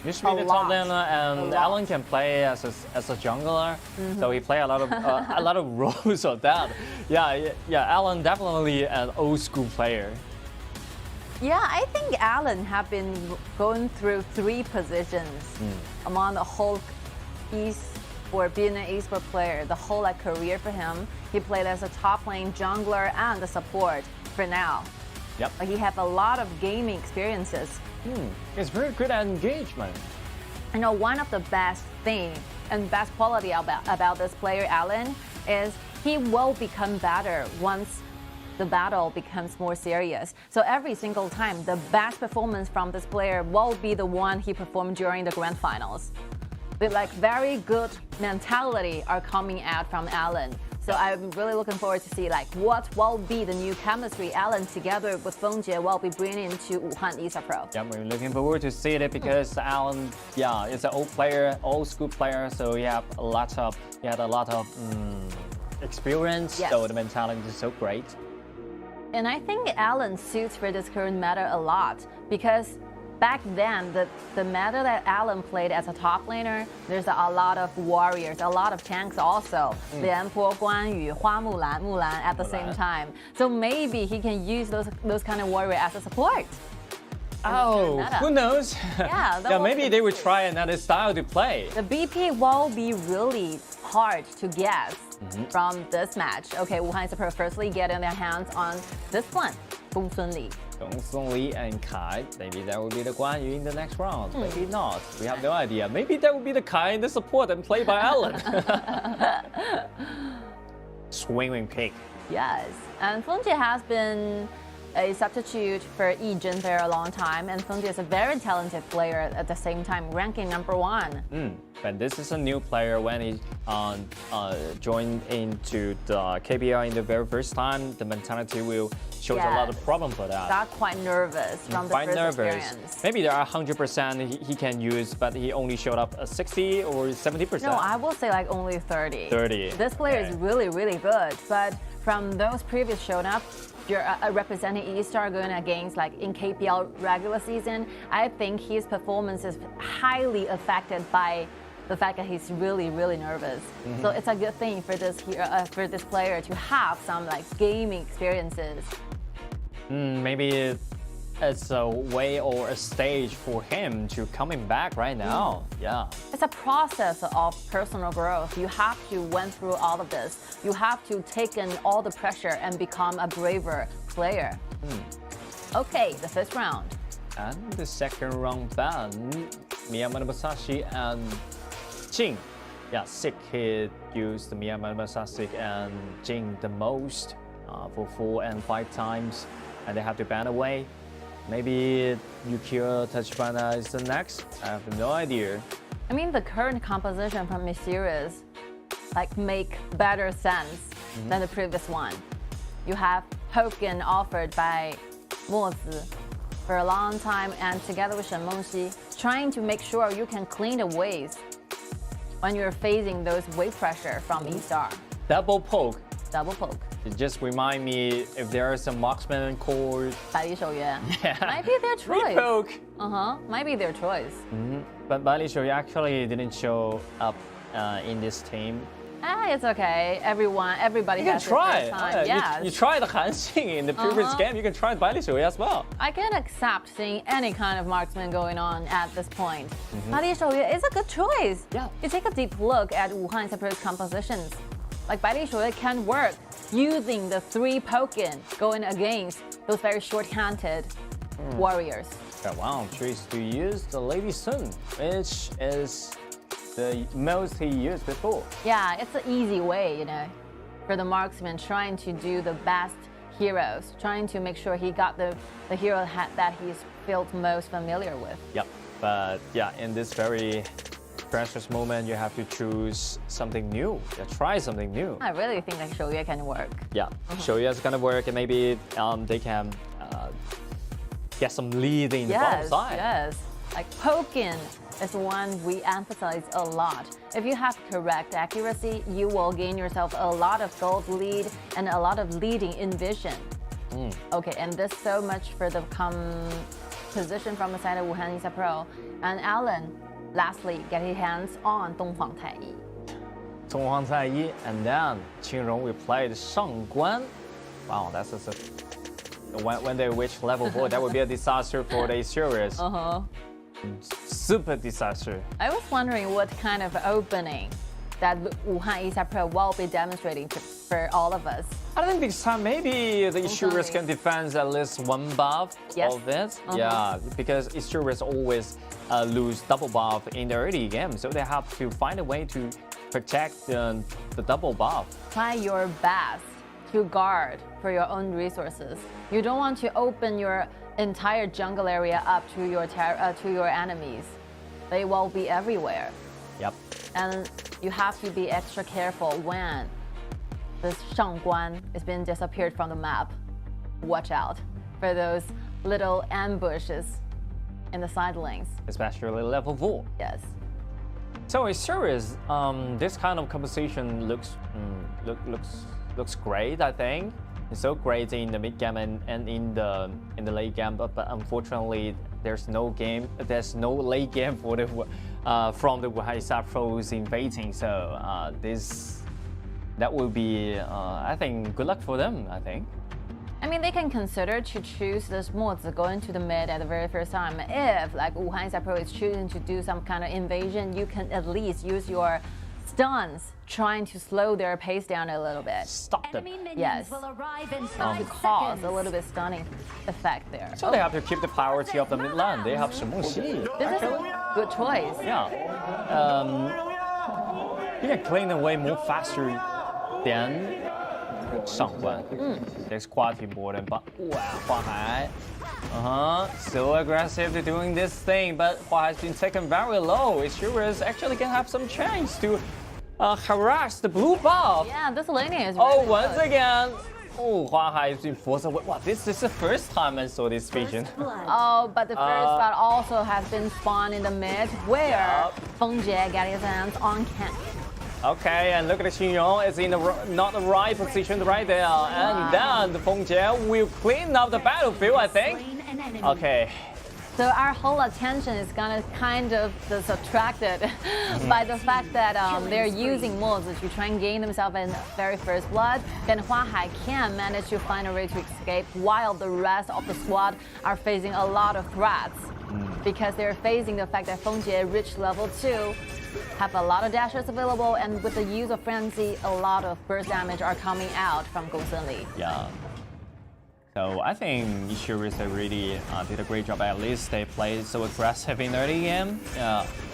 Used to be the top laner, and Alan can play as a jungler, so he play a lot of roles of that. Yeah, Alan definitely an old school player. Yeah, I think Alan have been going through 3 positions among the whole or being an esports player, the whole like career for him. He played as a top lane jungler and the support for now. Yep. He have a lot of gaming experiences. It's very good at engagement. I know one of the best thing and best quality about this player, Alan, is he will become better once the battle becomes more serious. So every single time, the best performance from this player will be the one he performed during the grand finals. The like very good mentality are coming out from Alan. So I'm really looking forward to see like what will be the new chemistry Alan together with Feng Jie will be bringing to Wuhan eStarPro. Yeah, we're looking forward to see it because Alan, is an old player, old school player. So he had a lot of experience. Yes. So the mentality is so great. And I think Alan suits for this current meta a lot because back then, the meta that Alan played as a top laner, there's a lot of warriors, a lot of tanks also. Lian Po, Guan Yu, Hua Mulan at the same time. So maybe he can use those kind of warrior as a support. Oh, who knows? Yeah, maybe they will try another style to play. The BP will be really hard to guess from this match. Okay, Wuhan eStarPro firstly getting their hands on this one, Gong Sun Li. Gong Sun Li and Kai. Maybe that will be the Guan Yu in the next round. Maybe not. We have no idea. Maybe that will be the Kai in the support and played by Alan. Swinging pick. Yes, and Feng Jie has been a substitute for EDG for a long time, and Feng Jie is a very talented player at the same time, ranking #1. But this is a new player when he joined into the KPL in the very first time. The mentality will show a lot of problem for that. Got quite nervous from the first experience. Maybe there are 100% he can use, but he only showed up 60 or 70%. No, I will say like only 30. 30. This player is really, really good, but from those previous shown up, you're representing eStar going against like in KPL regular season, I think his performance is highly affected by the fact that he's really, really nervous. So it's a good thing for this player to have some like gaming experiences. Maybe it's a way or a stage for him to coming back right now. Yeah. It's a process of personal growth. You have to went through all of this. You have to take in all the pressure and become a braver player. Okay, the first round. And the second round then, Miyamada Masashi and Jing. Yeah, Sick Kid used the Miyamada Masashi and Jing the most for 4 and 5 times, and they have to ban away. Maybe Yukio Tachibana is the next. I have no idea. I mean, the current composition from lsurus like make better sense than the previous one. You have Hogan offered by Mozi for a long time, and together with Shen Mengxi, trying to make sure you can clean the waves when you're facing those wave pressure from eStar. Double poke. Double poke. It just remind me if there is a marksman called 百里守约. Yeah. Might be their choice. Repoke. Might be their choice. But Bei Dao actually didn't show up in this team. It's okay. Everybody you can has try. their first time. Yeah. You tried Nanjing in the previous game. You can try Bei Dao as well. I can accept seeing any kind of marksman going on at this point. Bei Dao is a good choice. Yeah. You take a deep look at Wuhan eStarPro's compositions. like Bei Dao can work using the 3 Pokken going against those very short-handed warriors. Yeah, Wang chooses to use the Lady Sun, which is the most he used before. Yeah, it's an easy way, you know, for the marksman trying to do the best heroes, trying to make sure he got the hero that he's felt most familiar with. Yep, but yeah, in this very precious moment, you have to choose something new. Yeah, try something new. I really think that Shoya can work. Yeah, Shoya is gonna work, and maybe they can get some lead in the bottom side. Yes, like Pokken is one we emphasize a lot. If you have correct accuracy, you will gain yourself a lot of gold lead and a lot of leading in vision. Okay, and this so much for the position from the side of Wuhan eStarPro. And Alan, lastly, get his hands on Dongfang Taiyi. Dongfang Taiyi, and then Qingrong will play the Shangguan. Wow, that's just a... When they reach level 4, that would be a disaster for the series. Super disaster. I was wondering what kind of opening that Wuhan eStarPro will be demonstrating for all of us. I think this time maybe the Isurus can defend at least 1 buff of it. Yeah, because Isurus always lose double buff in the early game, so they have to find a way to protect the double buff. Try your best to guard for your own resources. You don't want to open your entire jungle area up to your enemies. They will be everywhere. Yep. And you have to be extra careful when this Shangguan is being disappeared from the map. Watch out for those little ambushes in the side lanes. Especially level 4. Yes. So it's serious. This kind of composition looks great, I think. It's so great in the mid game and in the late game, but unfortunately there's no late game for the from the Wuhan eStarPros invading. So that will be I think good luck for them. I think. I mean, they can consider to choose this mods going to the mid at the very first time. If like Wuhan eStarPro is choosing to do some kind of invasion, you can at least use your stuns trying to slow their pace down a little bit. Stop them. Yes. To cause a little bit stunning effect there. So they have to keep the priority of the mid lane. They have Shen Mengxi. This is a good choice. Yeah. You can clean away more faster than Shangguan. There's quality more than, but wow, Huahai. So aggressive to doing this thing, but Huahai's been taken very low. Isurus actually can have some chance to harass the blue buff. Yeah, this lane is really once again. Oh, Huahai has been forced away. Wow, this is the first time I saw this vision. Oh, but the first blood also has been spawned in the mid, where Fengjie got his hands on Heng. Okay, and look at the Xinyong, it's in not the right position right there. And then the Fengjie will clean up the battlefield, I think. Okay. So our whole attention is gonna kind of subtracted by the fact that they're using mods to try and gain themselves in very first blood. Then Huahai can manage to find a way to escape, while the rest of the squad are facing a lot of threats. Because they're facing the fact that Fengjie reached level 2, have a lot of dashes available, and with the use of Frenzy, a lot of burst damage are coming out from Gongsun Li. Yeah. So I think Isurus really did a great job. At least they played so aggressive in early game.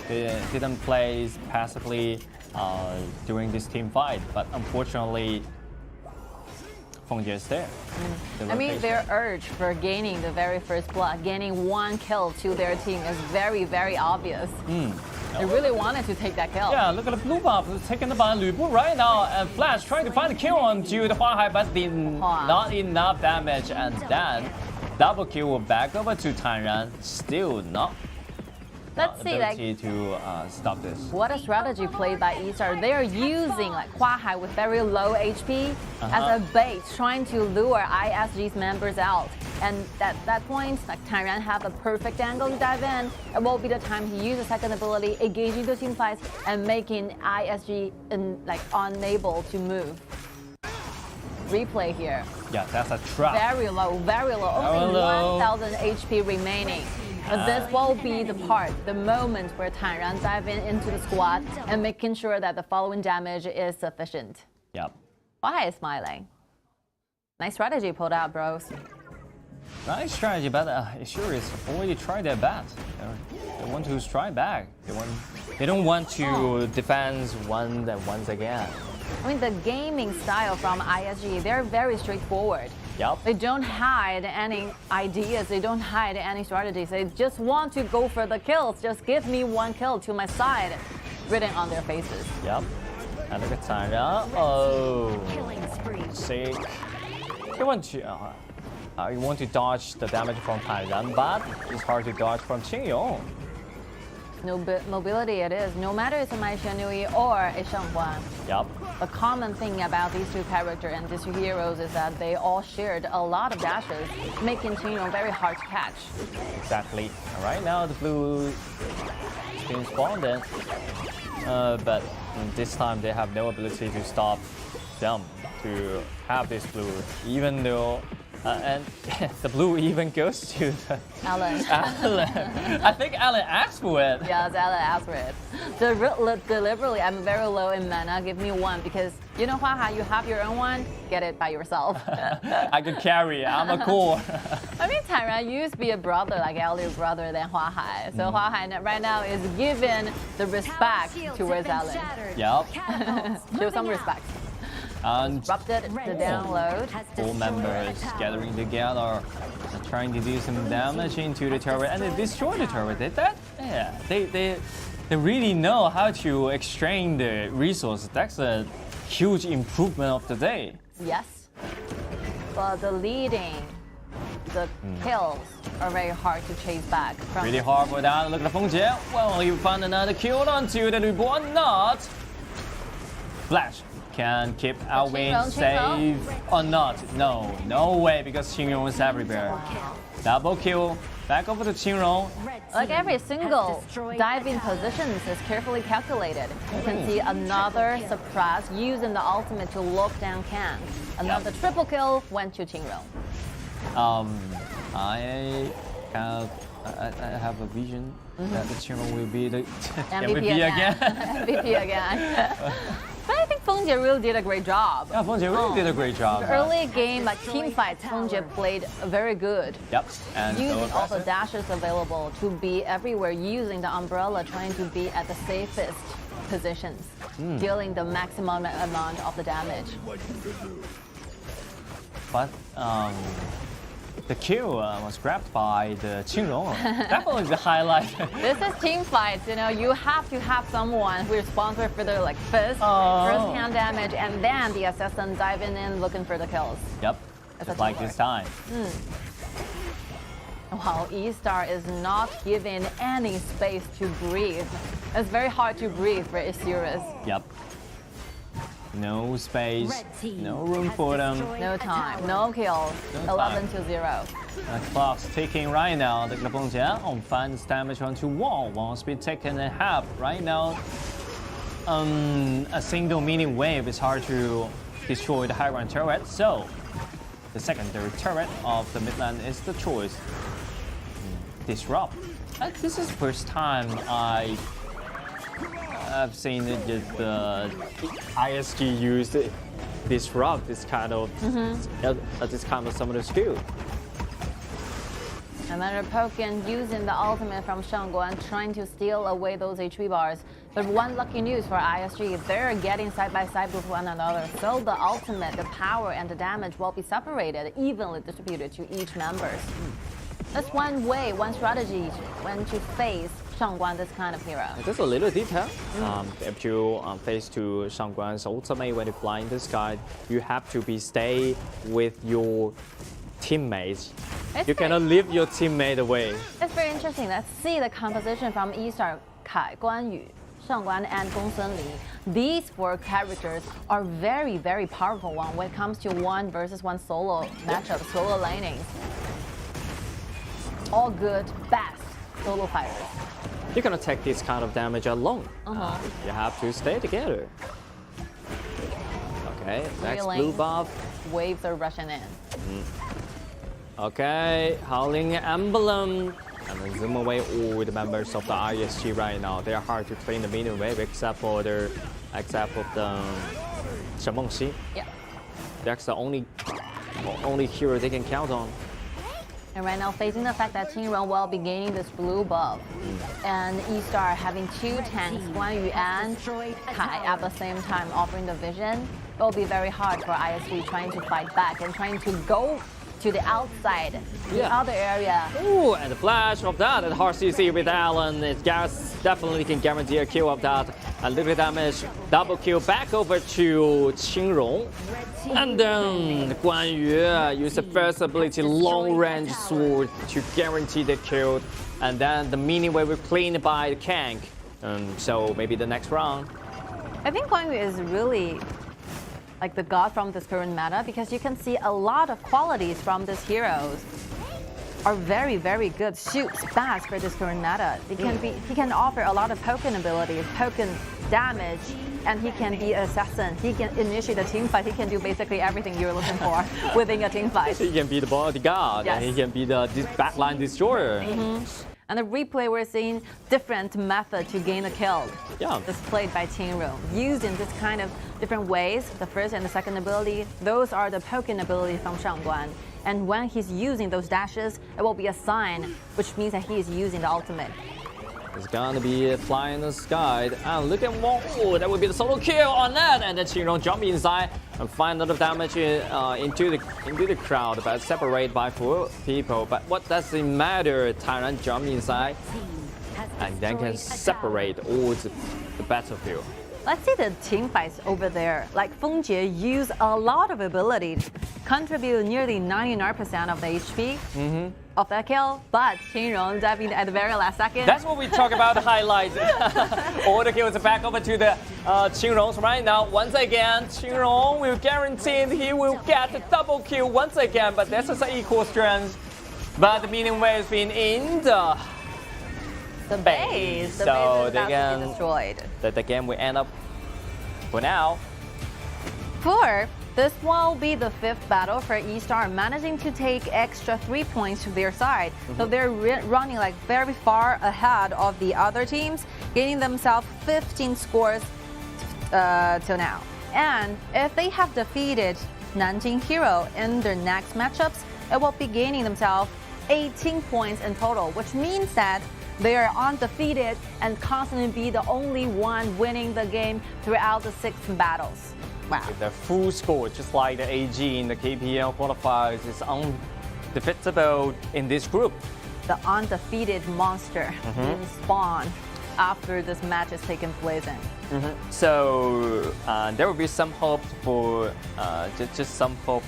They didn't play passively during this team fight, but unfortunately, Fengjie is there. I mean, their urge for gaining the very first blood, gaining 1 kill to their team is very, very obvious. They really wanted to take that kill. Yeah, look at the blue buff taken by Lu Bu right now, and Flash trying to find a kill on to the Huahai, but did not enough damage, and then double kill will back over to TianYun. Still not. Let's see, like, to stop this. What a strategy played by eStar. They are using like Huahai with very low HP as a bait, trying to lure ISG's members out. And at that point, like TianYun have a perfect angle to dive in. It will be the time to use the second ability, engaging the team fights and making ISG unable to move. Replay here. Yeah, that's a trap. Very low, very low. Only 1,000 HP remaining. But this will be the moment where TianYun dive into the squad and making sure that the following damage is sufficient. Yep. Why is smiling? Nice strategy pulled out, bros. Nice strategy, but eSurus already tried their best. They want to strike back. They don't want to defend once again. I mean, the gaming style from ISG, they're very straightforward. Yep. They don't hide any ideas. They don't hide any strategies. They just want to go for the kills. Just give me one kill to my side, written on their faces. Yep. And look at Tyra. Oh. Sick. You want to dodge the damage from Tyra, but it's hard to dodge from TianYun. No mobility it is, no matter it's a Mai Xianui or a Shengguan. Yep. The common thing about these two characters and these two heroes is that they all shared a lot of dashes, making TianYun very hard to catch. Exactly. Right now the blue is being spawned in, but this time they have no ability to stop them to have this blue, even though and the blue even goes to the Alan. I think Alan asked for it. Yes, Alan asked for it. Deliberately, I'm very low in mana. Give me one because you know, Hua, you have your own one. Get it by yourself. I can carry it. I'm a core. I mean, Tyra used to be a brother, like elder brother than Hua Hai. So Hua Hai right now is given the respect towards Alan. Yep. Show some respect. And disrupted the download. Four members gathering together and trying to do some damage into the turret, and they destroy the turret. They really know how to exchange the resources. That's a huge improvement of the day. Yes. But the kills are very hard to chase back. Really hard for that. Look at the Feng Jie. Well, you found another kill onto the reborn. Not. Flash can keep our win safe or not. No way, because TianYun is everywhere. Double kill. Back over to TianYun. Like every single diving positions is carefully calculated. You can see another suppress using the ultimate to lock down Kang. Another triple kill went to TianYun. I have a vision that the TianYun will be the MVP again. MVP again. But I think Feng Jie really did a great job. Yeah, Feng Jie really did a great job. Early game, like team fights, Feng Jie played very good. Yep. And using all the dashes available to be everywhere, using the umbrella, trying to be at the safest positions, dealing the maximum amount of the damage. But the kill was grabbed by the TianYun. That was the highlight. This is team fights, you know, you have to have someone who is responsible for the first-hand damage, and then the assassin diving in looking for the kills. Yep, just like this time. Wow, eStar is not given any space to breathe. It's very hard to breathe for eSurus. Yep. No space, no room for them. No time, no kills. 11-0. The clock's ticking right now. The Feng Jie finds damage onto Wang. Wang's been taken in half. Right now, a single mini wave is hard to destroy the high ground turret. So, the secondary turret of the midland is the choice. Disrupt. This is the first time I've seen the ISG use disrupt this kind of summoner skill. Another Pokken using the ultimate from Shengguan, trying to steal away those HP bars. But one lucky news for ISG, they're getting side by side with one another. So the ultimate, the power and the damage will be separated, evenly distributed to each members. That's one way, one strategy when to face Shengguan, this kind of hero. Just a little detail. If you face to Shengguan's ultimate when you fly in the sky, you have to stay with your teammates. You cannot leave your teammate away. It's very interesting. Let's see the composition from eStar Kai, Guan Yu, Shengguan, and Gongsun Li. These four characters are very, very powerful when it comes to 1 versus 1 solo matchup, solo lanings. All good, best solo fighters. You cannot take this kind of damage alone. You have to stay together. Okay, next blue buff. Waves are rushing in. Okay, Howling Emblem. And then zoom away all the members of the ISG right now. They are hard to play in the minion wave except for the Shen Mengxi. Yeah. That's the only hero they can count on. And right now, facing the fact that Qingrong will be gaining this blue buff, and eStar having two tanks, Guan Yu and Kai at the same time offering the vision, it will be very hard for ISV trying to fight back and trying to go to the outside, the other area. Ooh, and the flash of that at hard CC with Allen. It definitely can guarantee a kill of that. A little damage, double kill back over to Qingrong. And then Guan Yu use the first ability, long range sword to guarantee the kill. And then the mini wave was cleaned by Heng. So maybe the next round. I think Guan Yu is really like the god from this current meta, because you can see a lot of qualities from these heroes are very, very good. Shoots fast for this current meta. He can offer a lot of poking abilities, poking damage, and he can be an assassin. He can initiate a team fight. He can do basically everything you're looking for within a team fight. He can be the bodyguard, and he can be the backline destroyer. And the replay, we're seeing different method to gain a kill. Displayed by Qingrong, using this kind of different ways. The first and the second ability, those are the poking abilities from Shangguan. And when he's using those dashes, it will be a sign, which means that he is using the ultimate. It's gonna be flying in the sky. And look at Wang. Oh, that would be the solo kill on that. And then Qingrong jump inside and find a lot of damage into the crowd, but separated by 4 people. But what does it matter? TianYun jump inside and then can separate all the battlefield. Let's see the team fights over there. Like Fengjie used a lot of ability, contribute nearly 99% of the HP of that kill, but Qingrong diving at the very last second. That's what we talk about the highlights. All the kills are back over to the Qingrong right now. Once again, Qingrong will guarantee he will get the double kill once again, but this is an equal strength. But the meaning wave has been in the base, so they can destroyed. The game will end up for now. This will be the 5th battle for eStar, managing to take extra 3 points to their side. So they're running like very far ahead of the other teams, gaining themselves 15 scores till now. And if they have defeated Nanjing Hero in their next matchups, it will be gaining themselves 18 points in total, which means that they are undefeated and constantly be the only one winning the game throughout the 6 battles. Wow. With the full score, just like the AG in the KPL qualifiers, is undefeatable in this group. The undefeated monster being spawned after this match is taking place in. So there will be some hope for just some hope.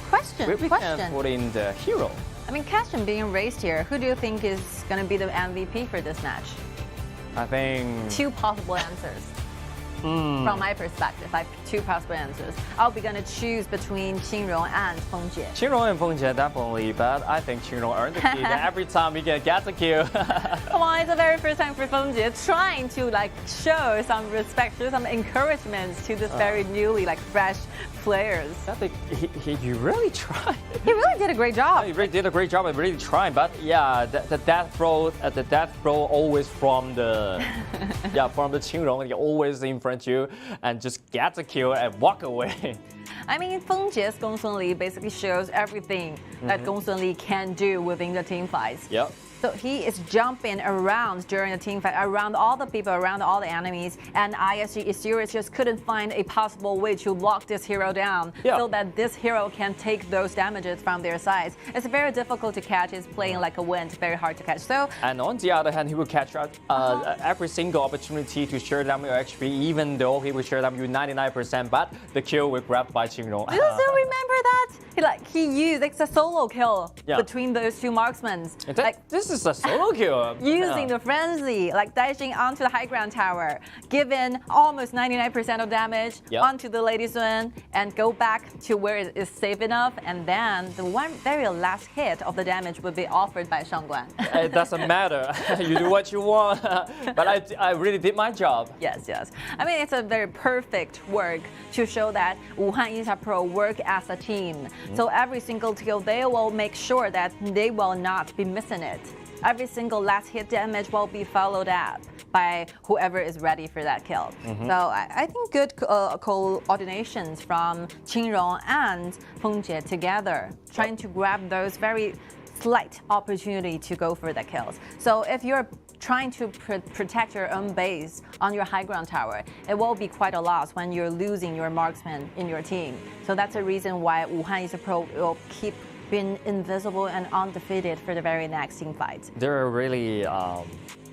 Question. We can put in the hero. I mean, question being raised here. Who do you think is going to be the MVP for this match? I think 2 possible answers. From my perspective, I have 2 possible answers. I'll be going to choose between Qingrong and Fengjie. Qingrong and Fengjie definitely, but I think Qingrong earned the kill. Every time we get the kill. Come on, it's the very first time for Fengjie trying to like show some respect, show some encouragement to this very newly fresh players. I think he really tried. He really did a great job. He really did a great job at really trying, but yeah, the death throw always from the from the Qingrong. He always in front of you and just get the kill and walk away. I mean, Fengjie's Gong Sun Li basically shows everything that Gong Sun Li can do within the team fights. Yep. So he is jumping around during the team fight, around all the people, around all the enemies, and ISG eStarPro just couldn't find a possible way to lock this hero down so that this hero can take those damages from their sides. It's very difficult to catch. He's playing like a wind, very hard to catch. So, and on the other hand, he will catch every single opportunity to share down your HP, even though he will share down you 99%, but the kill will grabbed by Qingrong. Do you still remember that? He used a solo kill between those 2 marksmen. This is a solo kill. Using the frenzy, dashing onto the high ground tower, giving almost 99% of damage onto the Lady Sun, and go back to where it is safe enough, and then the one very last hit of the damage would be offered by Shangguan. It doesn't matter. You do what you want. But I really did my job. Yes. I mean, it's a very perfect work to show that Wuhan eStarPro work as a team. So every single kill, they will make sure that they will not be missing it. every single last hit damage will be followed up by whoever is ready for that kill. So I think good coordinations from Qingrong and Fengjie together, trying to grab those very slight opportunity to go for the kills. So if you're trying to protect your own base on your high ground tower, it will be quite a loss when you're losing your marksman in your team. So that's the reason why Wuhan eStarPro will keep being invisible and undefeated for the very next team fight. They're really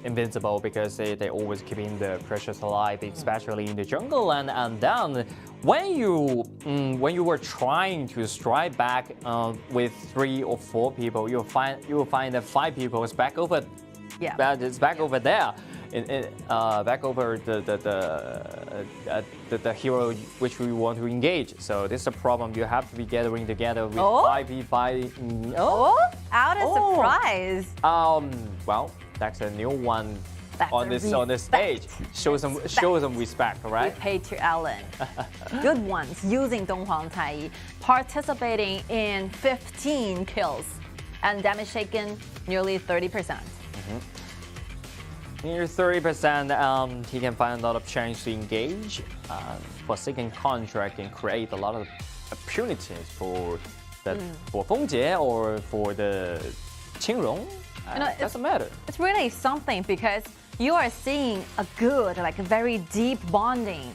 invincible because they always keeping the pressures alive, especially in the jungle. And then when you were trying to strike back with 3 or 4 people, you will find that 5 people is back over. Yeah, it's back over there, back over the hero which we want to engage. So this is a problem. You have to be gathering together with 5v5. Out of surprise. Well, that's a new one on this stage. Show some respect, right? We pay to Ellen. Good ones using Donghuang Taiyi, participating in 15 kills and damage taken nearly 30%. Near 30%, he can find a lot of chance to engage. For second contract and create a lot of opportunities for Fengjie or for the Qingrong. Doesn't matter. It's really something because you are seeing a good, like a very deep bonding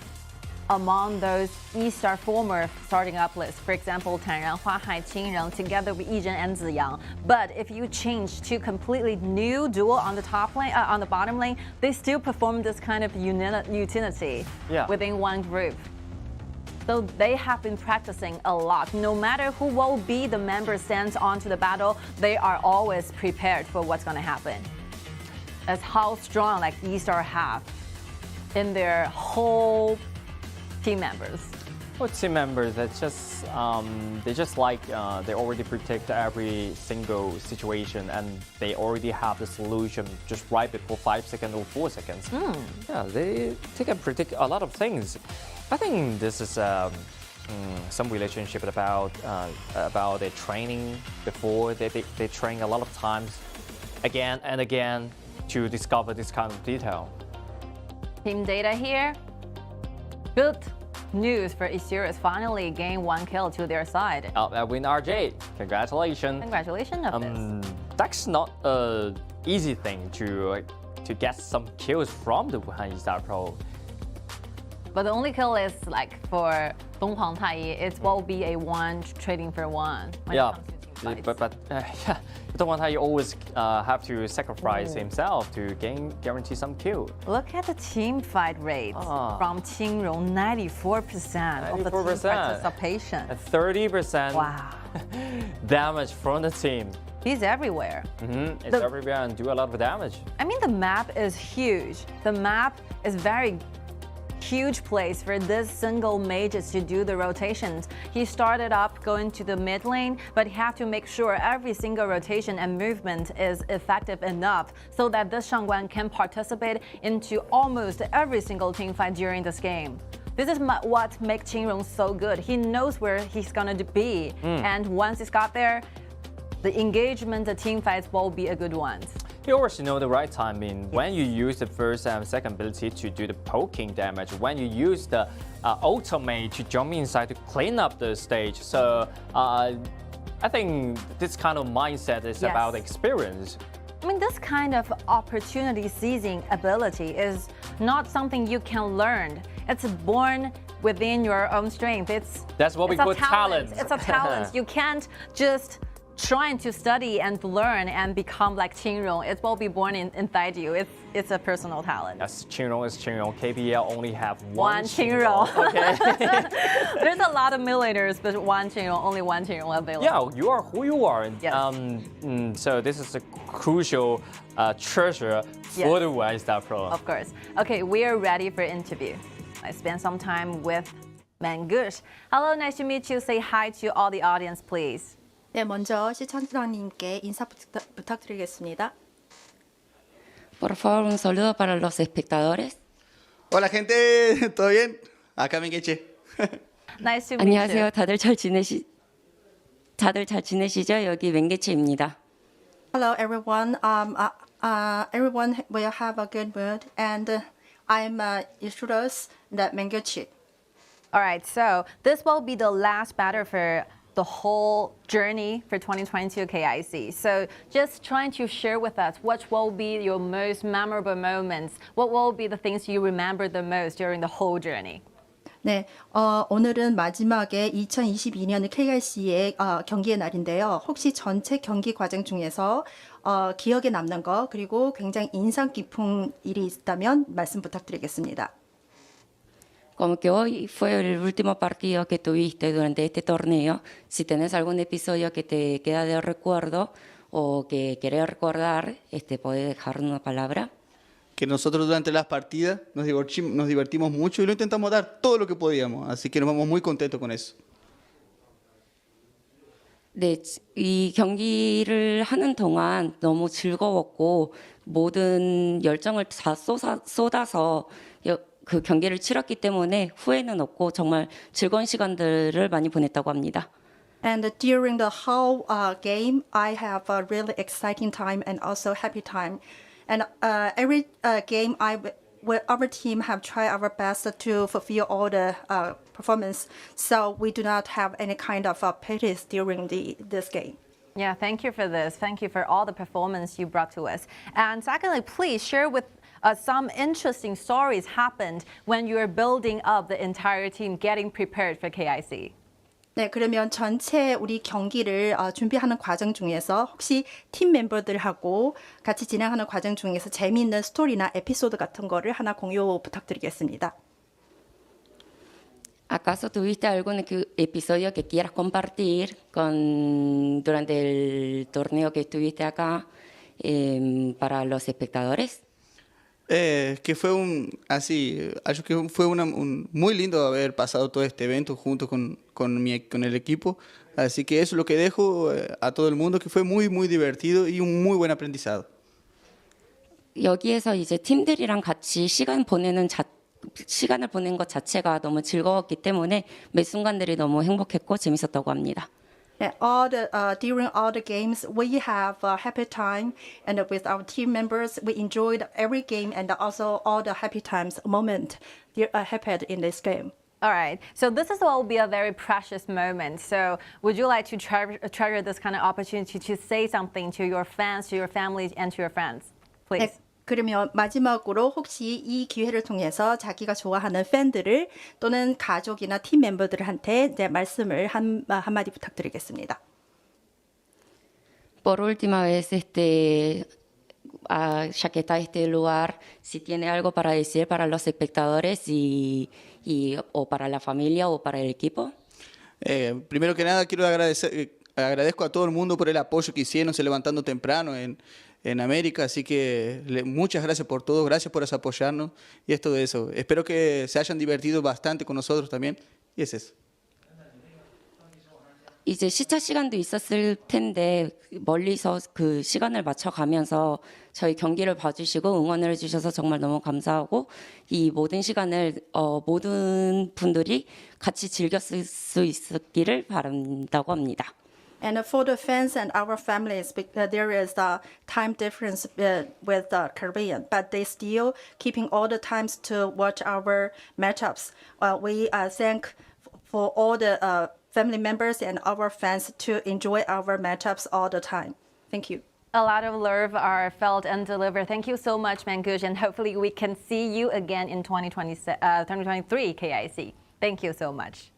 among those eStar former starting up lists. For example, Tanran, Huahai, Qingrong together with Yizhen and Ziyang. But if you change to completely new duo on the top lane, on the bottom lane, they still perform this kind of utility within one group. So they have been practicing a lot. No matter who will be the member sent onto the battle, they are always prepared for what's going to happen. That's how strong like eStar have in their whole team members. Well, team members, that's just they already predict every single situation and they already have the solution just right before 5 seconds or 4 seconds. Yeah, they can predict a lot of things. I think this is some relationship about their training before. They train a lot of times, again and again, to discover this kind of detail. Team data here. Good news for eSurus, finally gain 1 kill to their side. Win RJ, congratulations. Congratulations of this. That's not an easy thing to get some kills from the Wuhan eStarPro. But the only kill is like for Donghuang Taiyi, it will be a 1 trading for 1. Yeah, but Donghuang Taiyi always have to sacrifice himself to guarantee some kill. Look at the team fight rate from Qingrong, 94% of the team participation. 30% damage from the team. He's everywhere. It's everywhere and do a lot of damage. I mean, the map is huge. The map is very huge place for this single mages to do the rotations. He started up going to the mid lane, but he have to make sure every single rotation and movement is effective enough so that this Shangguan can participate into almost every single team fight during this game. This is what makes Qingrong so good. He knows where he's gonna be, and once he's got there, the engagement, the team fights will be a good ones. You always know the right timing when you use the first and second ability to do the poking damage, when you use the ultimate to jump inside to clean up the stage. So I think this kind of mindset is about experience. I mean, this kind of opportunity seizing ability is not something you can learn. It's born within your own strength. That's what we call talent. It's a talent. You can't just trying to study and learn and become like Qingrong. It will be born inside you. It's a personal talent. Yes, Qingrong is Qingrong. KPL only have one Qingrong. Okay. There's a lot of millionaires, but one Qingrong, only one Qingrong available. Yeah, you are who you are. Yes. So this is a crucial treasure for the eStarPro. Of course. Okay, we are ready for interview. I spent some time with Mangush. Hello, nice to meet you. Say hi to all the audience, please. 네, 먼저 시청자님께 인사 부탁드리겠습니다. Por favor, un saludo para los espectadores. Hola, gente. ¿Todo bien? acá Mengeche. Nice to meet 안녕하세요. 다들 잘 지내시죠? 여기 맹개체입니다. Hello, everyone. Everyone will have a good mood, and I'm eStarPro, the Manguchi. All right, so this will be the last battle for the whole journey for 2022 KIC. So just trying to share with us what will be your most memorable moments. What will be the things you remember the most during the whole journey? 네, 오늘은 마지막에 2022년 KIC의 경기의 날인데요. 혹시 전체 경기 과정 중에서 기억에 남는 거 그리고 굉장히 인상 깊은 일이 있다면 말씀 부탁드리겠습니다. Como que hoy fue el último partido que tuviste durante este torneo, si tenés algún episodio que te queda de recuerdo o que querés recordar, podés dejar una palabra. Que nosotros durante las partidas nos divertimos mucho y lo intentamos dar todo lo que podíamos, así que nos vamos muy contentos con eso. 네, 이 경기를 하는 동안 너무 즐거웠고 모든 열정을 다 쏟아서 그 경기를 치렀기 때문에 후회는 없고 정말 즐거운 시간들을 많이 보냈다고 합니다. And during the whole game, I have a really exciting time and also happy time. And every game, our team have tried our best to fulfill all the performance. So we do not have any kind of pities during this game. Yeah, thank you for this. Thank you for all the performance you brought to us. And secondly, please share with some interesting stories happened when you were building up the entire team, getting prepared for KIC. 네, 그러면 전체 우리 경기를 준비하는 과정 중에서 혹시 팀 멤버들하고 같이 진행하는 과정 중에서 재미있는 스토리나 에피소드 같은 거를 ha나 공유 부탁드리겠습니다. ¿Acaso tuviste algún episodio que quieras compartir durante el torneo que estuviste acá para los espectadores? Que fue acho que fue muy lindo haber pasado todo este evento junto con el equipo. Así que eso es lo que dejo a todo el mundo, que fue muy, muy divertido y un muy buen aprendizado. 여기에서 이제 팀들이랑 같이 시간을 보낸 것 자체가 너무 즐거웠기 때문에 매 순간들이 너무 행복했고 재밌었다고 합니다. Yeah, during all the games, we have a happy time, and with our team members, we enjoyed every game and also all the happy times moment happened in this game. All right, so this will be a very precious moment. So would you like to treasure this kind of opportunity to say something to your fans, to your family, and to your friends, please? 네, 그러면 마지막으로 혹시 이 기회를 통해서 자기가 좋아하는 팬들을 또는 가족이나 팀 멤버들한테 말씀을 한마디 부탁드리겠습니다. Por última vez, ya que está este lugar, si tiene algo para decir para los espectadores o para la familia o para el equipo. Primero que nada, agradezco a todo el mundo por el apoyo que hicieron, se levantando temprano en América, así que muchas gracias por todo, gracias por apoyarnos y es todo eso. Espero que se hayan divertido bastante con nosotros también y es eso. 이제 시차 시간도 있었을 텐데 멀리서 그 시간을 맞춰가면서 저희 경기를 봐주시고 응원을 해주셔서 정말 너무 감사하고 이 모든 시간을 모든 분들이 같이 즐겼을 수 있었기를 바란다고 합니다. And for the fans and our families, there is a time difference with Korean, but they still keeping all the times to watch our matchups. We thank for all the family members and our fans to enjoy our matchups all the time. Thank you. A lot of love are felt and delivered. Thank you so much, Mangush, and hopefully we can see you again in 2023 KIC. Thank you so much.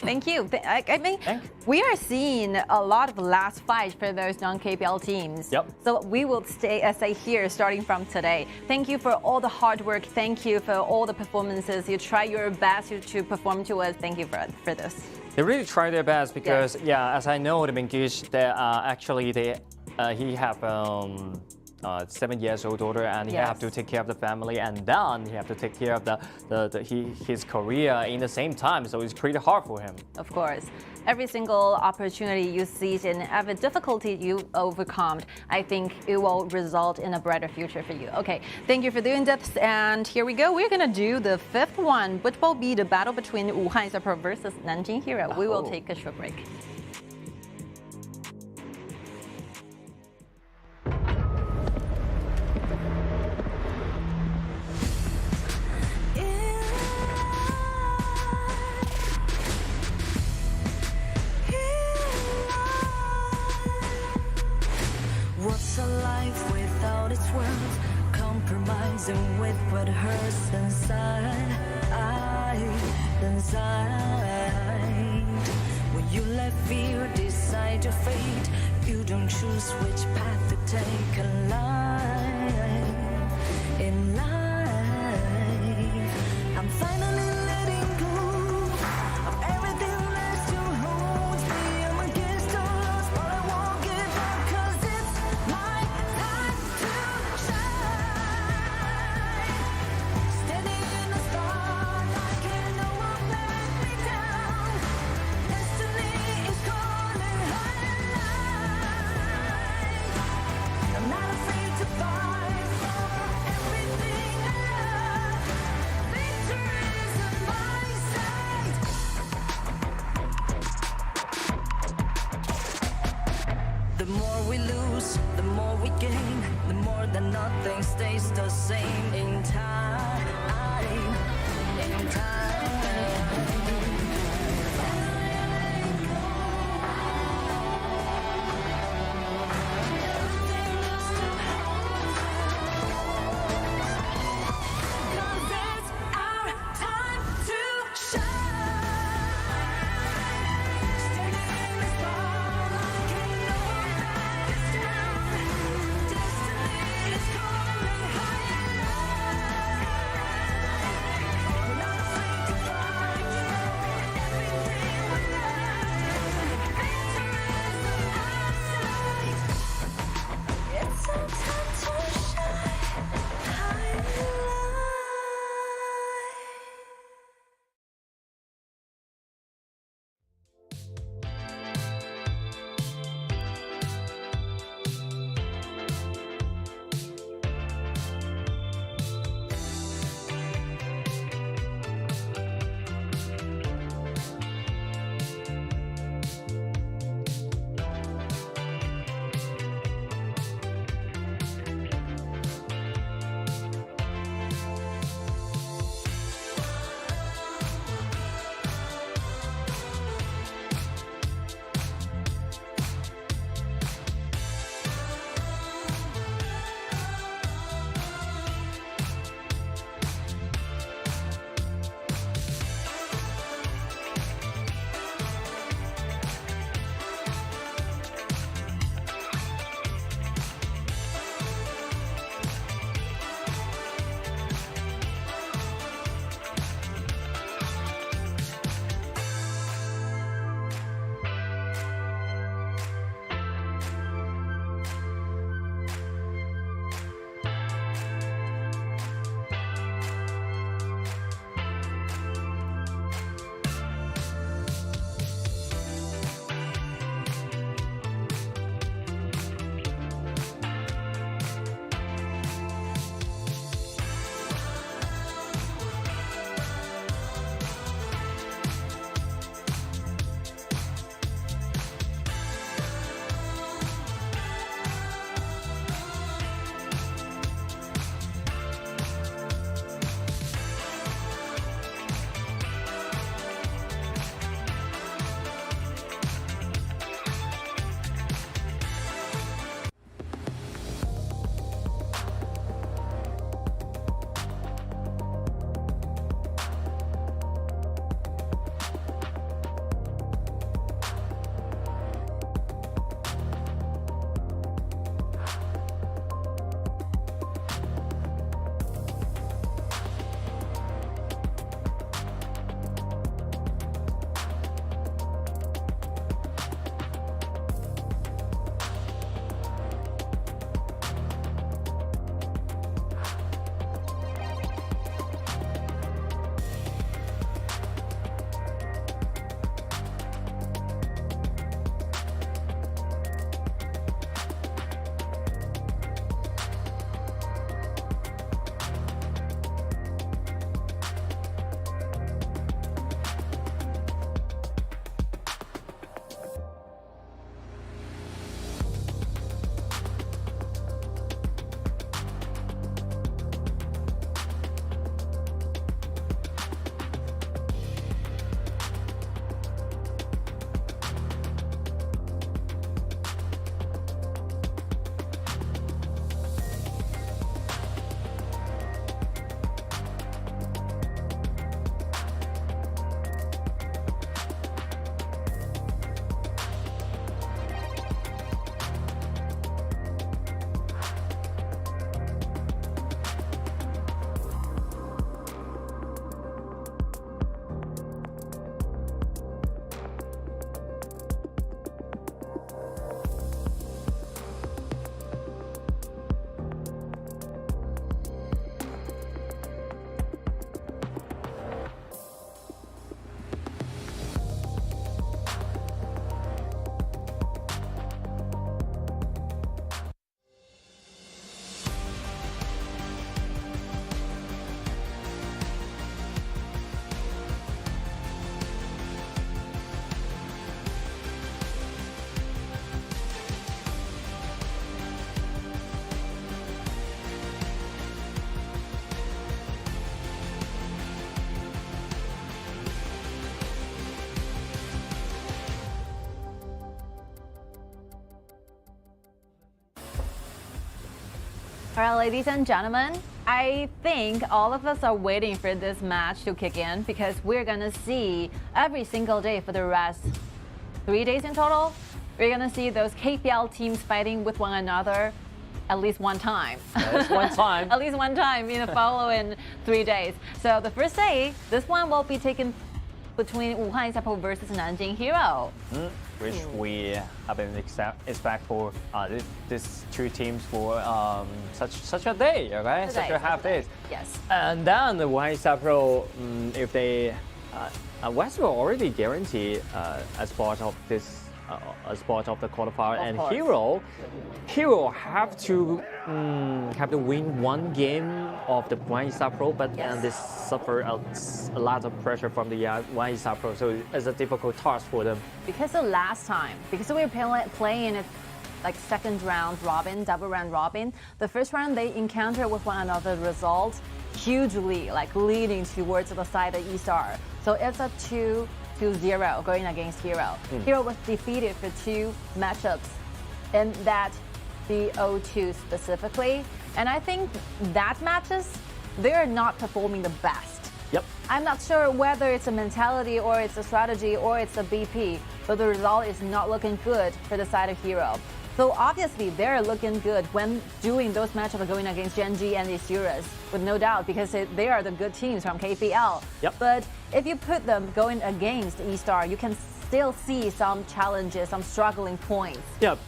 Thank you. I mean, we are seeing a lot of last fights for those non-KPL teams. Yep. So we will stay here starting from today. Thank you for all the hard work. Thank you for all the performances. You try your best to perform to us. Thank you for this. They really try their best because, as I know, the Mangush, he have 7-year-old daughter, and he have to take care of the family, and then he have to take care of his career in the same time. So it's pretty hard for him. Of course. Every single opportunity you seize and every difficulty you overcome, I think it will result in a brighter future for you. Okay, thank you for doing this. And here we go. We're going to do the fifth one, which will be the battle between Wuhan eStarPro versus Nanjing Hero. We will take a short break. What's a life without its worth? Compromising with what hurts inside. When you let fear decide your fate, you don't choose which path to take in life. I'm finally letting go of everything that still holds me. I'm against all odds, but I won't give up, 'cause it's my time to shine. Standing in the spotlight, can't no one let me down. Destiny is calling higher light. I'm not afraid to fight for everything I love. Victory's in my sight. The more we lose, the more we gain. The more that nothing stays the same in time. In time. Cause it's our time to shine. Standing in the spotlight, can't no one back us down. Destiny is calling higher. All right, ladies and gentlemen, I think all of us are waiting for this match to kick in because we're gonna see every single day for the rest 3 days in total. We're gonna see those KPL teams fighting with one another at least one time. At least one time. At least one time in the following 3 days. So the first day, this one will be taken between Wuhan eStarPro versus Nanjing Hero. Which we have been expect for these two teams for such a day, okay? Such a half day. Yes. And then the Wuhan eStarPro, if they West will already guarantee as part of this. As part of the qualifier, and Hero have to win one game of the Wuhan eStarPro, but and they suffer a lot of pressure from the Wuhan eStarPro, so it's a difficult task for them. Because the last time, because we were playing it like second round robin, double round robin, the first round they encounter with one another result hugely like leading towards the side of eStar. So it's a 2-0 going against Hero. Hero was defeated for 2 matchups in that BO2 specifically. And I think that matches, they're not performing the best. Yep. I'm not sure whether it's a mentality or it's a strategy or it's a BP, but the result is not looking good for the side of Hero. So obviously they're looking good when doing those matchups going against Gen.G and eStarPro, with no doubt, because they are the good teams from KPL. Yep. But if you put them going against eStar, you can still see some challenges, some struggling points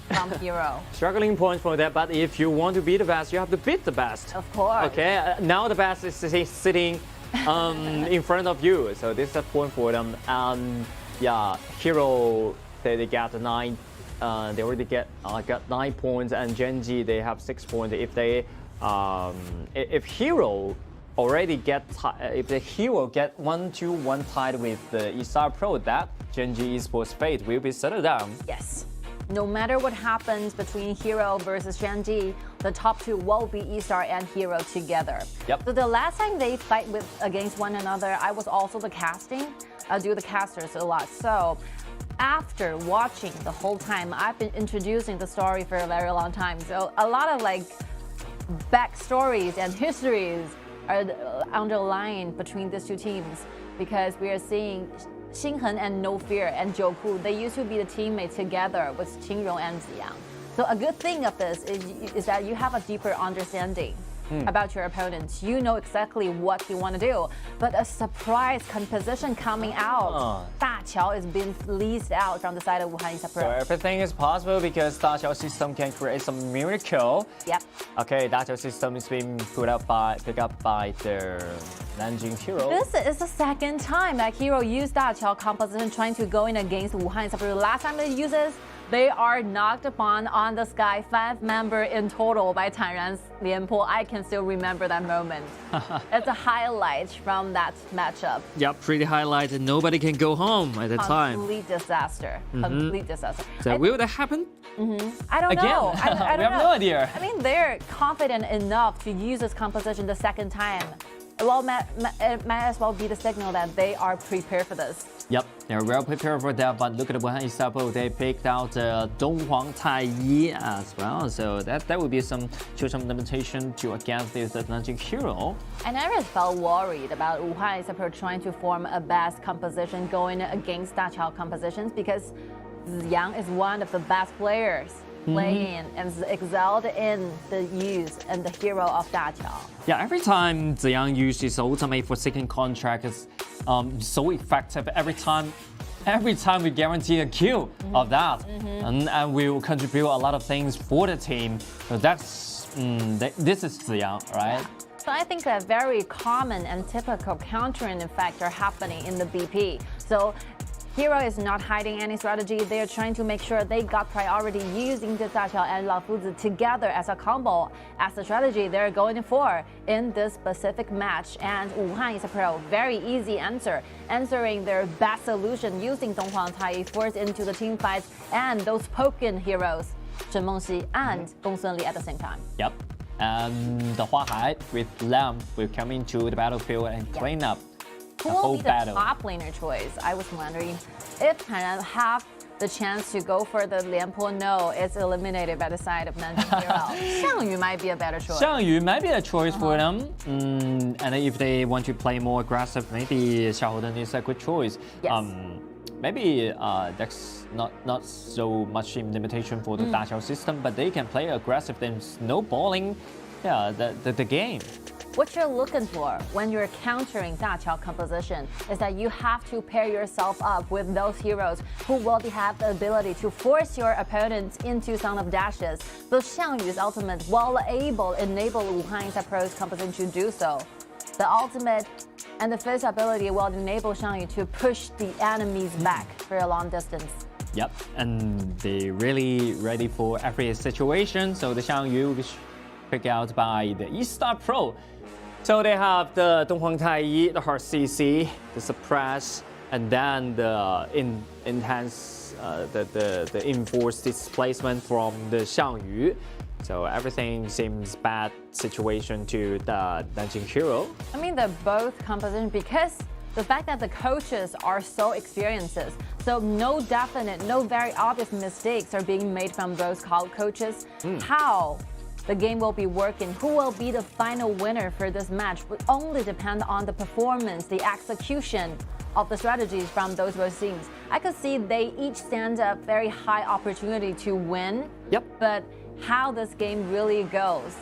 from Hero. Struggling points for that, but if you want to be the best, you have to beat the best. Of course. Okay, now the best is sitting in front of you, so this is a point for them. Yeah, Hero, they got 9. They already got 9 points, and Gen.G they have 6 points. If they, if Hero already if the Hero get 1-1 tied with the eStarPro, that Gen.G Esports fate will be settled down. Yes. No matter what happens between Hero versus Gen.G, the top 2 will be eStar and Hero together. Yep. So the last time they fight against one another, I was also the casting. I do the casters a lot. So after watching the whole time, I've been introducing the story for a very long time. So a lot of like backstories and histories are underlying between these 2 teams, because we are seeing Heng and No Fear and Jacko, they used to be the teammates together with Qingrong and Ziyang. So a good thing of this is that you have a deeper understanding about your opponents. You know exactly what you want to do. But a surprise composition coming out. Da Qiao is being leased out from the side of Wuhan eStarPro. So everything is possible because Da Qiao system can create some miracle. Yep. Okay, Da Qiao system is being picked up by the Nanjing Hero. This is the second time that Hero used Da Qiao composition trying to go in against Wuhan eStarPro. Last time they used this, they are knocked upon on the sky, 5 members in total by TianYun's Lianpo. I can still remember that moment. It's a highlight from that matchup. Yep, pretty highlighted. Nobody can go home at the time. Complete disaster. Complete disaster. So will that happen? I don't know. I don't we have no idea. I mean, they're confident enough to use this composition the second time. Well, it might as well be the signal that they are prepared for this. Yep, they're well prepared for that, but look at the Wuhan eStarPro, they picked out Donghuang Taiyi as well, so that would be some limitation to against this Nanjing Hero. I never felt worried about Wuhan eStarPro trying to form a best composition going against Da Qiao compositions, because Yang is one of the best players playing and excelled in the use and the hero of Da Qiao. Yeah, every time Ziyang used his ultimate for second contract is so effective. Every time we guarantee a kill of that, and we will contribute a lot of things for the team. So that's this is Ziyang, right? So I think that very common and typical countering effects are happening in the BP. So Hero is not hiding any strategy. They are trying to make sure they got priority using the Da Qiao and Lafuzi together as a combo, as the strategy they're going for in this specific match. And Wuhan eStarPro, very easy answer, answering their best solution using Donghuang Taiyi forced into the team fights and those poking heroes, Zhen Mengxi and Gong Sunli at the same time. Yep. And the Huahai with Lam will come into the battlefield and clean up. Who will be the top laner choice? I was wondering if TianYun have the chance to go for the Lianpo, no, it's eliminated by the side of Nanjing Hero. Xiangyu might be a better choice. Xiangyu might be a choice for them. And if they want to play more aggressive, maybe Xiaodan is a good choice. Yes. Maybe that's not so much limitation for the Dachao system, but they can play aggressive and snowballing the game. What you're looking for when you're countering Dachao composition is that you have to pair yourself up with those heroes who will have the ability to force your opponents into Sound of Dashes. So Xiangyu's ultimate will enable Wuhan eStarPro's composition to do so. The ultimate and the first ability will enable Xiangyu to push the enemies back for a long distance. Yep, and they're really ready for every situation. So the Xiangyu is picked out by the eStarPro. So they have the Donghuang Taiyi, the Heart CC, the Suppress, and then the enhance, the enforced displacement from the Xiangyu. So everything seems bad situation to the Nanjing Hero. I mean, they're both composition because the fact that the coaches are so experienced, so no very obvious mistakes are being made from both coaches. How the game will be working, who will be the final winner for this match will only depend on the performance, the execution of the strategies from those both teams. I could see they each stand up very high opportunity to win. Yep. But how this game really goes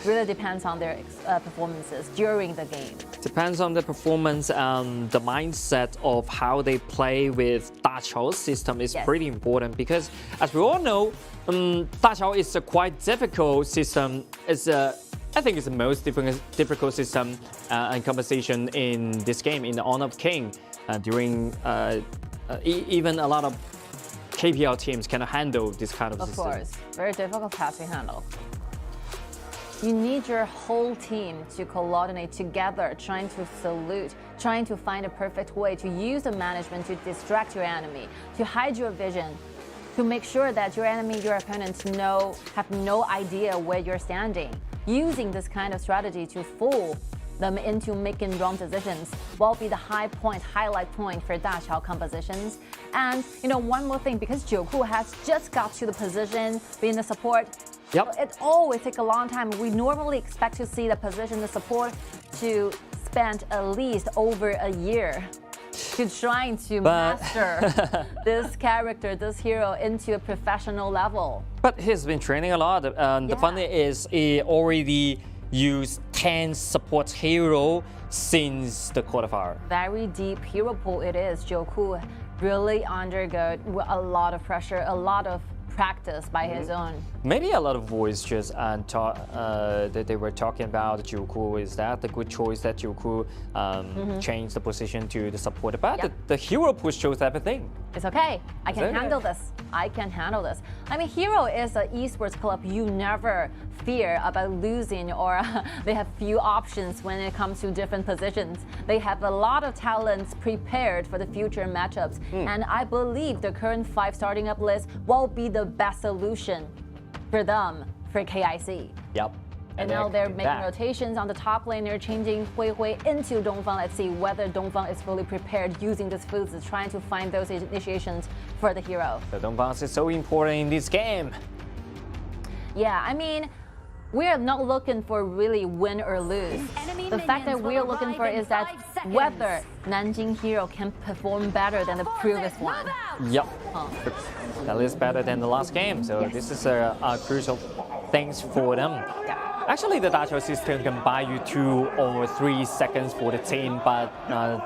really depends on their performances during the game. Depends on the performance and the mindset of how they play with Dachao's system is pretty important because, as we all know, Dachao is a quite difficult system. I think it's the most difficult system and composition in this game, in the Honor of King. During even a lot of KPL teams cannot handle this kind of system. Of course, very difficult task to handle. You need your whole team to coordinate together, trying to salute, trying to find a perfect way to use the management to distract your enemy, to hide your vision, to make sure that your enemy, your opponents have no idea where you're standing. Using this kind of strategy to fool them into making wrong decisions will be the highlight point for Dachao compositions. And one more thing, because Jacko has just got to the position, being the support. Yep. It always takes a long time. We normally expect to see the position, the support, to spend at least over a year to trying to master this character, this hero into a professional level. But he's been training a lot. The funny is he already used 10 support hero since the quarterfinal. Very deep hero pool it is. Jacko really undergo a lot of pressure, a lot of practice by his own. Maybe a lot of voice just that they were talking about Jacko. Is that the good choice that Jacko changed the position to the supporter? But the hero push shows everything. It's okay. I can handle this. I can handle this. I mean, Hero is an esports club. You never fear about losing or they have few options when it comes to different positions. They have a lot of talents prepared for the future matchups. And I believe the current 5 starting up list will be the best solution for them for KIC. Yep. And now they're making rotations on the top lane. They're changing Hui into Dongfang. Let's see whether Dongfang is fully prepared using this foods, trying to find those initiations for the hero. So Dongfang is so important in this game. Yeah, I mean, we're not looking for really win or lose. The fact that we're looking for is that whether Nanjing Hero can perform better than the previous one. Yep. At least better than the last game. So this is a crucial things for them. Actually, the Dachao system can buy you 2 or 3 seconds for the team, but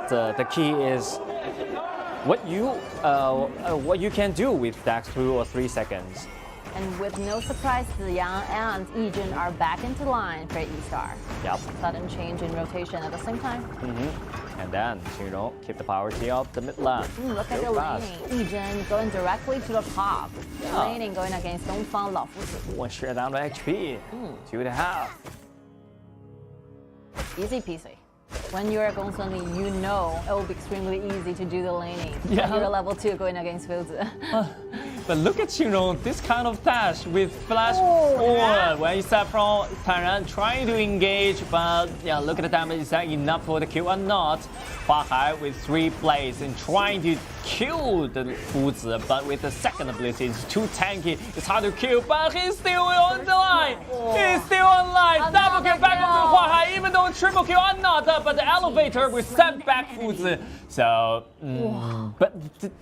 the key is what you can do with that 2 or 3 seconds. And with no surprise, Tian and Yijun are back into line for eStar. Yep. Sudden change in rotation at the same time. And then, keep the priority of the mid lane. Look at the laning. Yijun going directly to the top. Laning going against Dongfang Laofuzi. 1 share down to HP. 2.5. Easy peasy. When you're a Gongsun Li, you know it will be extremely easy to do the laning. Yeah. You're level 2 going against Fuzi. But look at this kind of dash with flash forward. When eStarPro TianYun trying to engage, but yeah, look at the damage. Is that enough for the kill or not? Huahai with 3 plays and trying to kill the Fuzi, but with the second ability, it's too tanky. It's hard to kill, but he's still on the line. He's still online. Double kill back up to Huahai, even though triple kill or not, but the elevator will send back Fuzi. So, but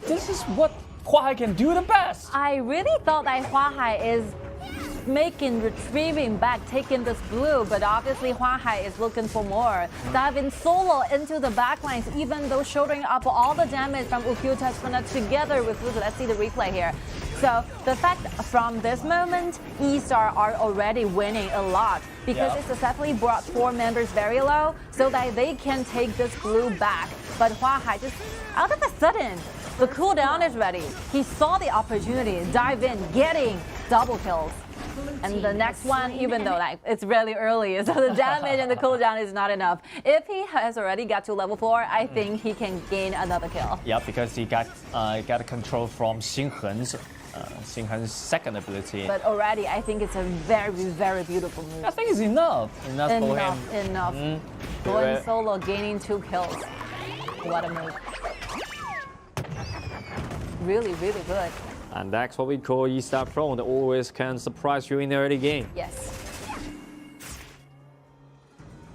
this is what Huahai can do the best. I really thought that Huahai is retrieving back, taking this blue, but obviously Huahai is looking for more. Diving solo into the backlines, even though shouldering up all the damage from Ukyuta together with Fuzi. Let's see the replay here. So the fact from this moment, eStar are already winning a lot because it's successfully brought 4 members very low so that they can take this blue back. But Huahai just out of a sudden, the cooldown is ready. He saw the opportunity, dive in, getting double kills. And the next one, even though it's really early, so the damage and the cooldown is not enough. If he has already got to level 4, I think he can gain another kill. Yeah, because he got control from Xinhen's second ability. But already, I think it's a very, very beautiful move. I think it's enough for him. Enough. Going solo, gaining 2 kills. What a move. Really, really good. And that's what we call eStarPro. They always can surprise you in the early game. Yes.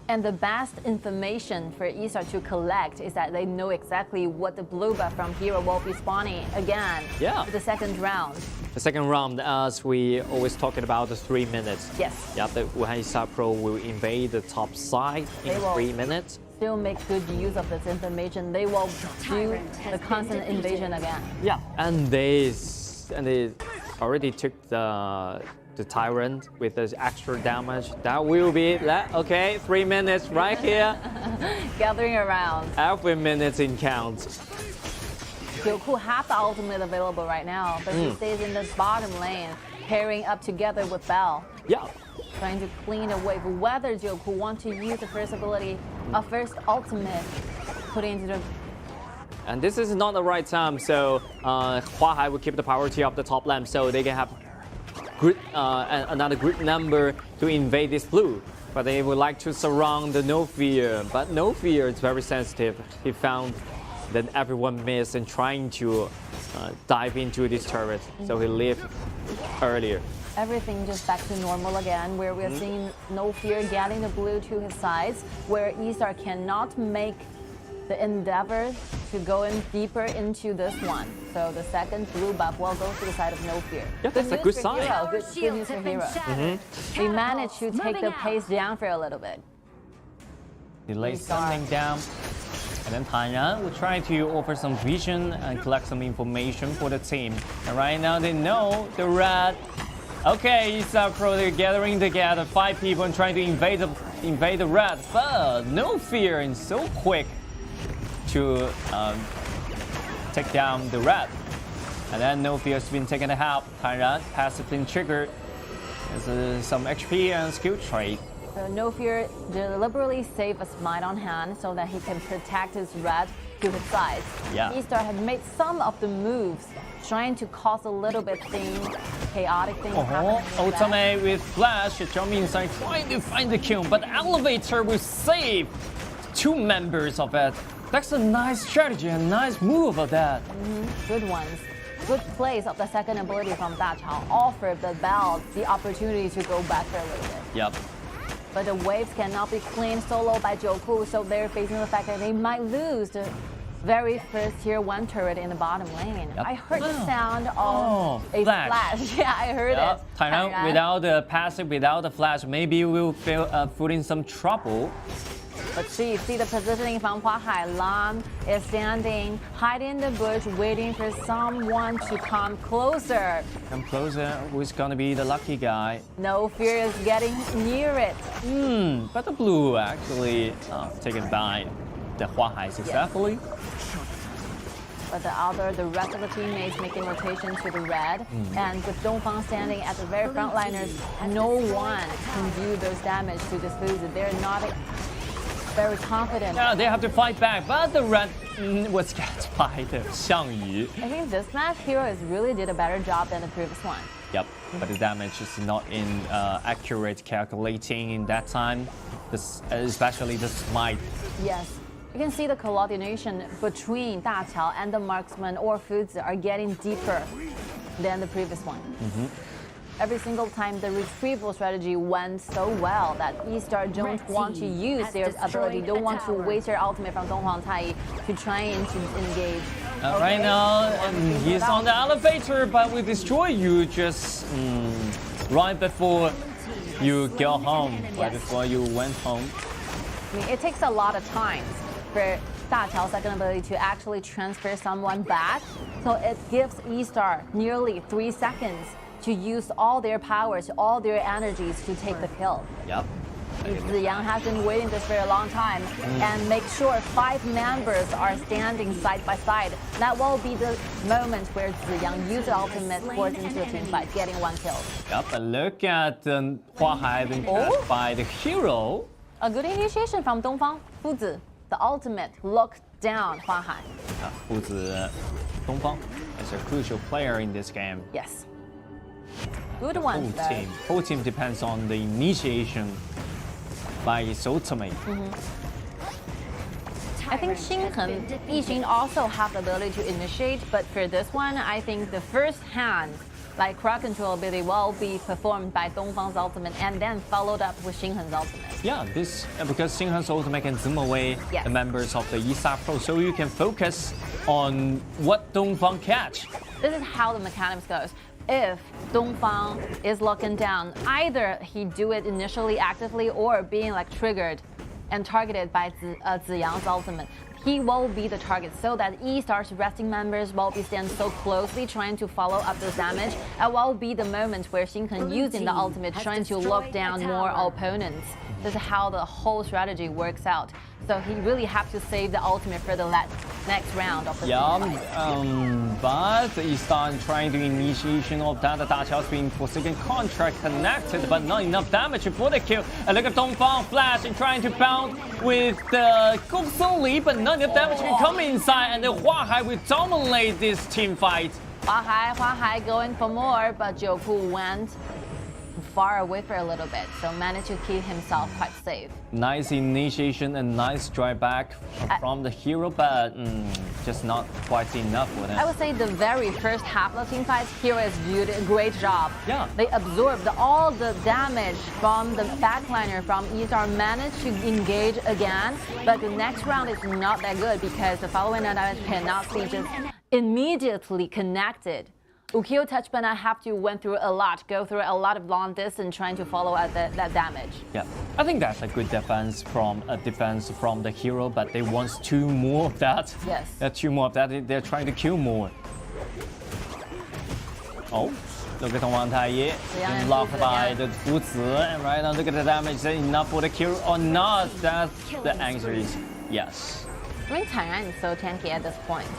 And the best information for eStar to collect is that they know exactly what the blue buff from hero will be spawning again. Yeah. For the second round. The second round, as we always talking about, the 3 minutes. Yes. Yeah, the Wuhan eStarPro will invade the top side in 3 minutes. Still make good use of this information. They will do the constant invasion again. Yeah, and they already took the Tyrant with this extra damage. That will be that. Okay, 3 minutes right here. Gathering around. Every minute in count. Jacko have the ultimate available right now, but he stays in the bottom lane, pairing up together with Bell. Yeah. Trying to clean a wave. Whether Jacko want to use the first ability, first ultimate, put into the. And this is not the right time, so Huahai will keep the priority of the top lane, so they can have another grid number to invade this blue. But they would like to surround the No Fear, but No Fear is very sensitive. He found that everyone missed and trying to dive into this turret, so he left earlier. Everything just back to normal again, where we're seeing No Fear getting the blue to his sides, where eStar cannot make the endeavor to go in deeper into this one. So the second blue buff will go to the side of No Fear. Yeah, that's a good sign. Good news for Hero. We managed to take the pace down for a little bit. Delay something down. And then TianYun will try to offer some vision and collect some information for the team. And right now they know the red. Okay, eStarPro, they're gathering together, 5 people and trying to invade the red. But No Fear is so quick to take down the red. And then No Fear has been taken to help. TianYun passively triggered. There's some HP and skill trait. So No Fear deliberately saved a smite on hand so that he can protect his red to his sides. Yeah. eStar had made some of the moves, trying to cause a little bit chaotic things happening. Ultimate with flash, Xiaomi inside trying to find the kill, but elevator will save 2 members of it. That's a nice strategy, a nice move of that. Good ones. Good plays of the second ability from Dachao offered the Bell the opportunity to go back for a little bit. Yep. But the waves cannot be cleaned solo by Jacko, so they're facing the fact that they might lose the very first tier 1 turret in the bottom lane. Yep. I heard the sound of a flash. Yeah, I heard it. TianYun, without the passive, without the flash, maybe we'll feel in some trouble. But see the positioning from Huahai. Lam is standing, hiding in the bush, waiting for someone to come closer. Come closer, who's gonna be the lucky guy? No Fear is getting near it. But the blue actually taken by the Huahai successfully. But the rest of the teammates making rotation to the red. And with Dongfang standing at the very frontliners, no one can do those damage to this Fuzi. They're not very confident. Yeah, they have to fight back, but the red was catched by the Xiangyu. I think this match, Heroes really did a better job than the previous one. Yep, but the damage is not in accurate calculating in that time, especially the smite. Yes. You can see the coordination between Da Qiao and the marksman or Fuzi are getting deeper than the previous one. Every single time the retrieval strategy went so well that eStar don't want to use their ability, don't want to waste their ultimate from Donghuang Tai to try and to engage. Right now, he's on the elevator, but we destroy you just right before you go home, right before you went home. I mean, it takes a lot of time for Da Qiao's second ability to actually transfer someone back. So it gives eStar nearly 3 seconds to use all their powers, all their energies to take the kill. Yep. Ziyang has been waiting this for a long time and make sure 5 members are standing side by side. That will be the moment where Ziyang uses ultimate force into a team fight, getting 1 kill. Yep, but look at Hua Hai being cast by the hero. A good initiation from Dongfang. Fuzi, the ultimate, looked down Hua Hai. Fuzi Dongfang is a crucial player in this game. Yes. Good one, Whole team depends on the initiation by its ultimate. I think Xinghen, Yixing also have the ability to initiate, but for this one, I think the first hand, like crowd control ability, will be performed by Dongfang's ultimate and then followed up with Xinghen's ultimate. Yeah, this because Xinghen's ultimate can zoom away the members of the eStarPro, so you can focus on what Dongfang catch. This is how the mechanics goes. If Dongfang is locking down, either he do it initially actively or being like triggered and targeted by Ziyang's ultimate, he will be the target so that eStar's resting members will be stand so closely trying to follow up the damage. It will be the moment where Xinghen using the ultimate trying to lock down more opponents. This is how the whole strategy works out. So he really have to save the ultimate for the next round of the but eStar trying to initiation of that. Da Qiao's being for second contract connected, but not enough damage for the kill. And look at Dongfang flash and trying to bound with the Gong Li, but not enough damage can come inside, and the Hua Hai will dominate this team fight. Hua Hai going for more, but Jacko went far away for a little bit, so managed to keep himself quite safe. Nice initiation and nice drive back from the hero, but just not quite enough for them. I would say the very first half of the team fight, Heroes did a great job. Yeah. They absorbed all the damage from the backliner from eStar, managed to engage again, but the next round is not that good because the following damage cannot be just immediately connected. Ukiyo Touchbana have to go through a lot of long distance trying to follow up that damage. Yeah, I think that's a good defense from the hero, but they want 2 more of that. Yes. 2 more of that. They're trying to kill more. Oh, look at Donghuang Taiyi being blocked by the Fuzi, and right now look at the damage. Is that enough for the kill or not? That's the answer is yes. I mean, TianYun is so tanky at this point.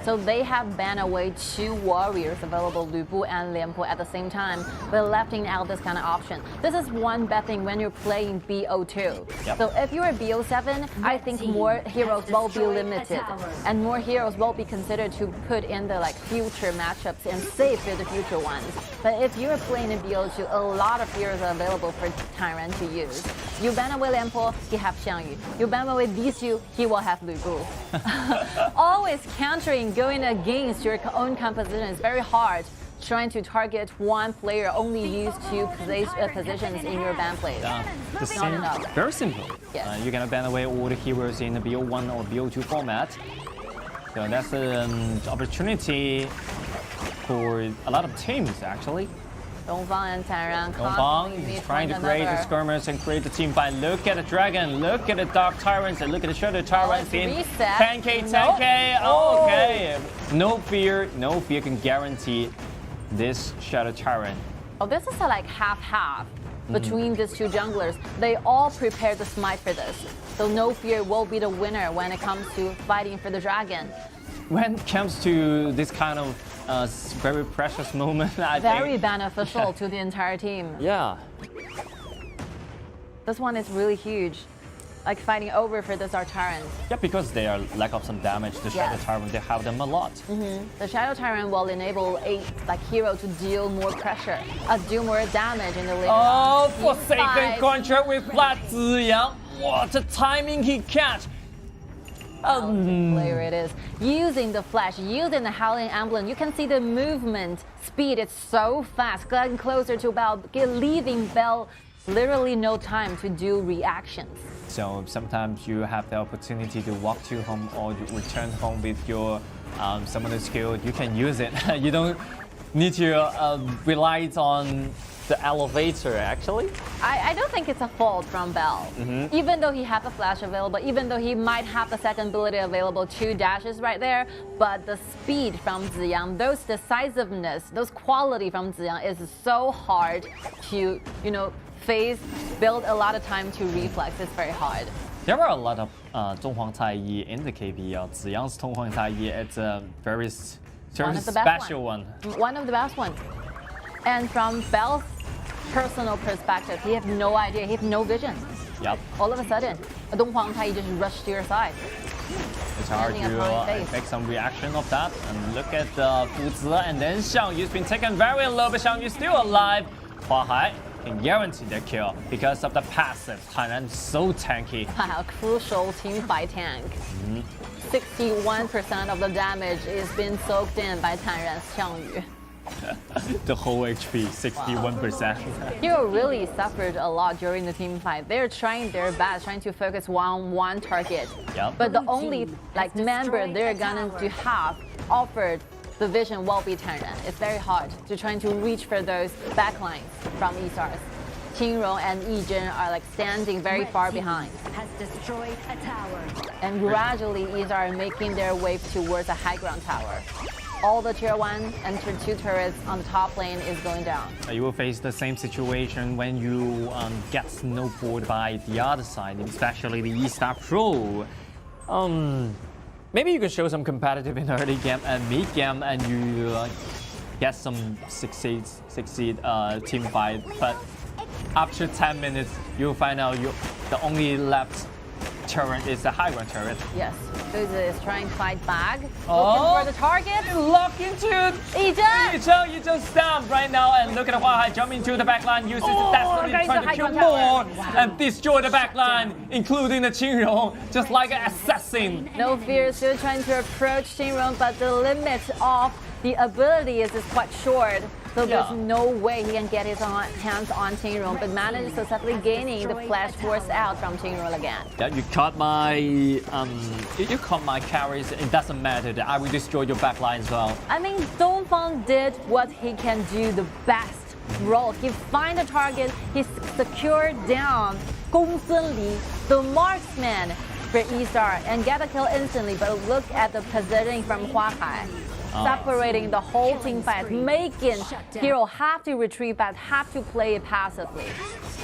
So they have banned away 2 warriors available, Lu Bu and Lian Po at the same time, but lefting out this kind of option. This is one bad thing when you're playing BO2. Yep. So if you're BO7, I think more heroes will be limited, and more heroes will be considered to put in the future matchups and save for the future ones. But if you're playing in BO2, a lot of heroes are available for TianYun to use. You ban away Lian Po, he have Xiangyu. You ban away these 2, he will have Lu Bu. Always countering, going against your own composition is very hard. Trying to target one player, only use 2 positions in your ban plays. Not enough. Very simple. Yes. You're gonna ban away all the heroes in the BO1 or BO2 format. So that's an opportunity for a lot of teams actually. Dongfang and TianYun Dongfang is trying to create the skirmish and create the team fight. Look at the dragon, look at the dark tyrants, and look at the shadow tyrants in 10k, 10k. Oh, okay. No fear can guarantee this shadow tyrant. Oh, this is a half-half between these 2 junglers. They all prepared the smite for this. So no fear will be the winner when it comes to fighting for the dragon. When it comes to this kind of very precious moment, I think. Very beneficial to the entire team. Yeah. This one is really huge. like fighting over for this Tyrant. Yeah, because they are lack of some damage. The Shadow Tyrant, they have them a lot. The Shadow Tyrant will enable a hero to deal more pressure, deal more damage in the later Oh, round. Forsaken contract with Flat Ziyang. What a timing he catch. Player it is. Using the flash, using the Howling Emblem, you can see the movement speed. It's so fast, getting closer to Bell, leaving Bell literally no time to do reactions. So sometimes you have the opportunity to walk to home or you return home with your summoner skill. You can use it. You don't need to rely on the elevator, actually. I don't think it's a fault from Bell. Even though he has the flash available, even though he might have the second ability available, 2 dashes right there, but the speed from Ziyang, those decisiveness, those quality from Ziyang is so hard to, phase, build a lot of time to reflex. It's very hard. There are a lot of Donghuang Caiyi in the KPL. Ziyang's Donghuang Caiyi, it's a very special one. One of the best ones. And from Bell's personal perspective, he has no idea, he has no vision. Yep. All of a sudden, Donghuang Caiyi just rushed to your side. It's hard to make some reaction of that. And look at Fu Zi, and then Xiangyu's been taken very low, but Xiangyu's still alive. Hua Hai can guarantee the kill because of the passive. Tainan so tanky. Wow, crucial team fight tank. 61% of the damage is being soaked in by Tanran's Xiangyu. The whole HP, 61%. Hero really suffered a lot during the team fight. They're trying their best, trying to focus on one target. Yep. But the only member they're going to have offered the vision will be Tanran. It's very hard to trying to reach for those backlines from eStars. Qingrong and Yijin are standing very far behind. Has destroyed a tower. And gradually eStars are making their way towards a high ground tower. All the tier 1 and tier 2 turrets on the top lane is going down. You will face the same situation when you get snowballed by the other side, especially the eStarPro. Maybe you can show some competitive in early game and mid game and you get some succeed team fight, but after 10 minutes you'll find out the only left turret is the high ground turret. Yes, Fuzi is trying to fight back, looking for the target. Lock into Yizheng. You just stand right now and look at Hua Hai jumping to the backline, uses the destiny trying to kill more and destroy the backline, including the Qingrong, just like an assassin. No fear, still trying to approach Qingrong, but the limit of the ability is quite short. So there's no way he can get his hands on Qingrong, but manages successfully gaining the flash force out from Qingrong again. Yeah, you caught my carries. It doesn't matter. I will destroy your backline as well. I mean, Dongfang did what he can do the best role. He find a target. He secured down Gong Sunli, the marksman for eStar, and get a kill instantly. But look at the positioning from Hua Hai. Separating the whole team fight, making Hero have to retreat back, have to play it passively.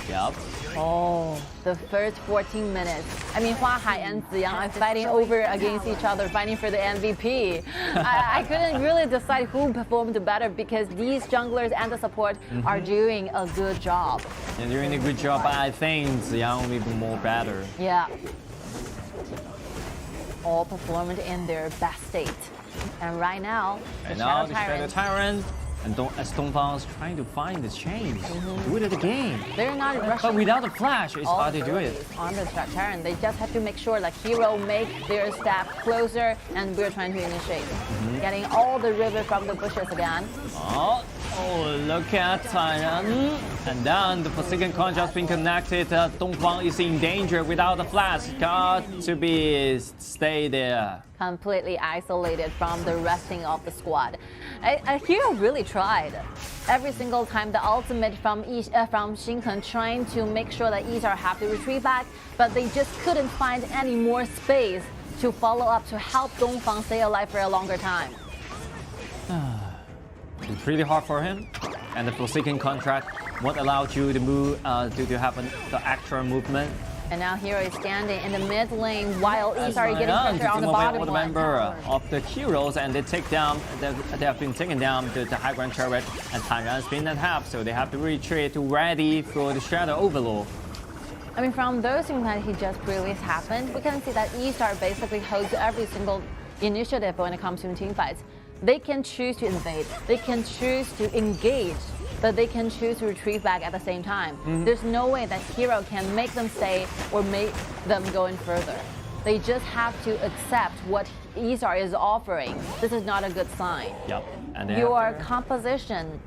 Yep. Oh, the first 14 minutes. I mean, Hua Hai and Ziyang are fighting over against each other, fighting for the MVP. I couldn't really decide who performed better because these junglers and the support are doing a good job. They're doing a good job, but I think Ziyang will be more better. Yeah. All performed in their best state. And right now, the Shadow Tyrant and Dongfang's trying to find the change. Do it again. They're not rushing. But without the flash, it's hard to do it. On the Shadow Tyrant, they just have to make sure that Hero make their staff closer, and we're trying to initiate. Getting all the river from the bushes again. Oh, look at Tianyan. And then the Forsaken contract's been connected. Dongfang is in danger without the flash. Got to stay there. Completely isolated from the resting of the squad. Hero really tried. Every single time the ultimate from Xinghen trying to make sure that eStar have to retreat back, but they just couldn't find any more space to follow up to help Dongfang stay alive for a longer time. It's pretty hard for him, and the Forsaken contract won't allow you to move to have the extra movement. And now Hero is standing in the mid lane while eStar is getting pressure on the bottom lane. Member of the heroes, and they have been taken down the high ground turret, and Tianyan's been in half, so they have to retreat ready for the Shadow Overlord. I mean, from those things that he just released happened, we can see that eStar basically holds every single initiative when it comes to team fights. They can choose to invade, they can choose to engage, but they can choose to retreat back at the same time. There's no way that Hero can make them stay or make them go in further. They just have to accept what eStar is offering. This is not a good sign. Yep. And Your composition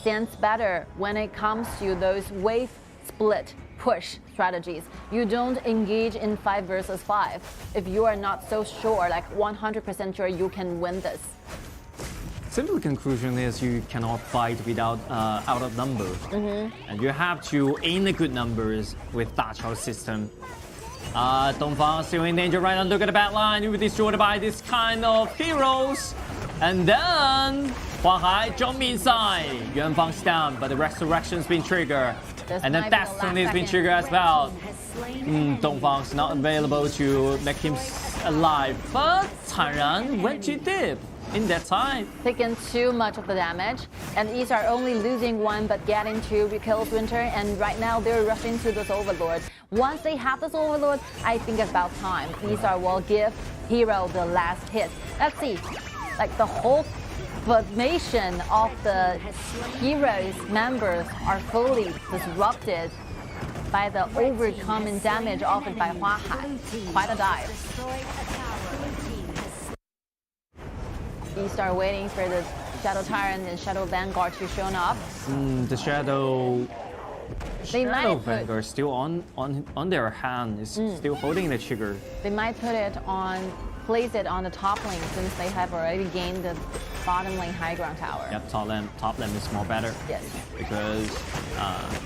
stands better when it comes to those wave split push strategies. You don't engage in 5 versus 5 if you are not so sure, 100% sure you can win this. Simple conclusion is you cannot fight without out of numbers. And you have to aim the good numbers with Dachao system. Dongfang still in danger right now. Look at the back line. You will be destroyed by this kind of heroes. And then Huanghai jump inside. Yuanfang's down, but the resurrection's been triggered. And then Destiny's been triggered as well. Dongfang's not available to make him alive. But TianYun went too deep in that time. Taken too much of the damage, and eStar only losing 1 but getting 2 kills Winter, and right now they're rushing to this Overlord. Once they have this Overlord, I think it's about time. eStar will give Hero the last hit. Let's see, the whole formation of the Heroes members are fully disrupted by the overcoming damage offered by Huanghai. Quite a dive. eStar waiting for the Shadow Tyrant and Shadow Vanguard to show up. The Shadow Vanguard is still on their hand. Is still holding the trigger. They might place it on the top lane since they have already gained the bottom lane high ground tower. Yep, top lane is more better. Yes. Because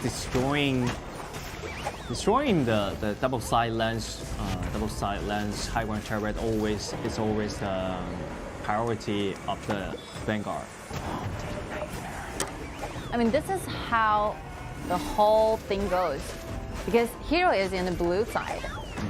destroying the double side lens high ground turret is always the priority of the Vanguard. I mean, this is how the whole thing goes. Because Hero is in the blue side.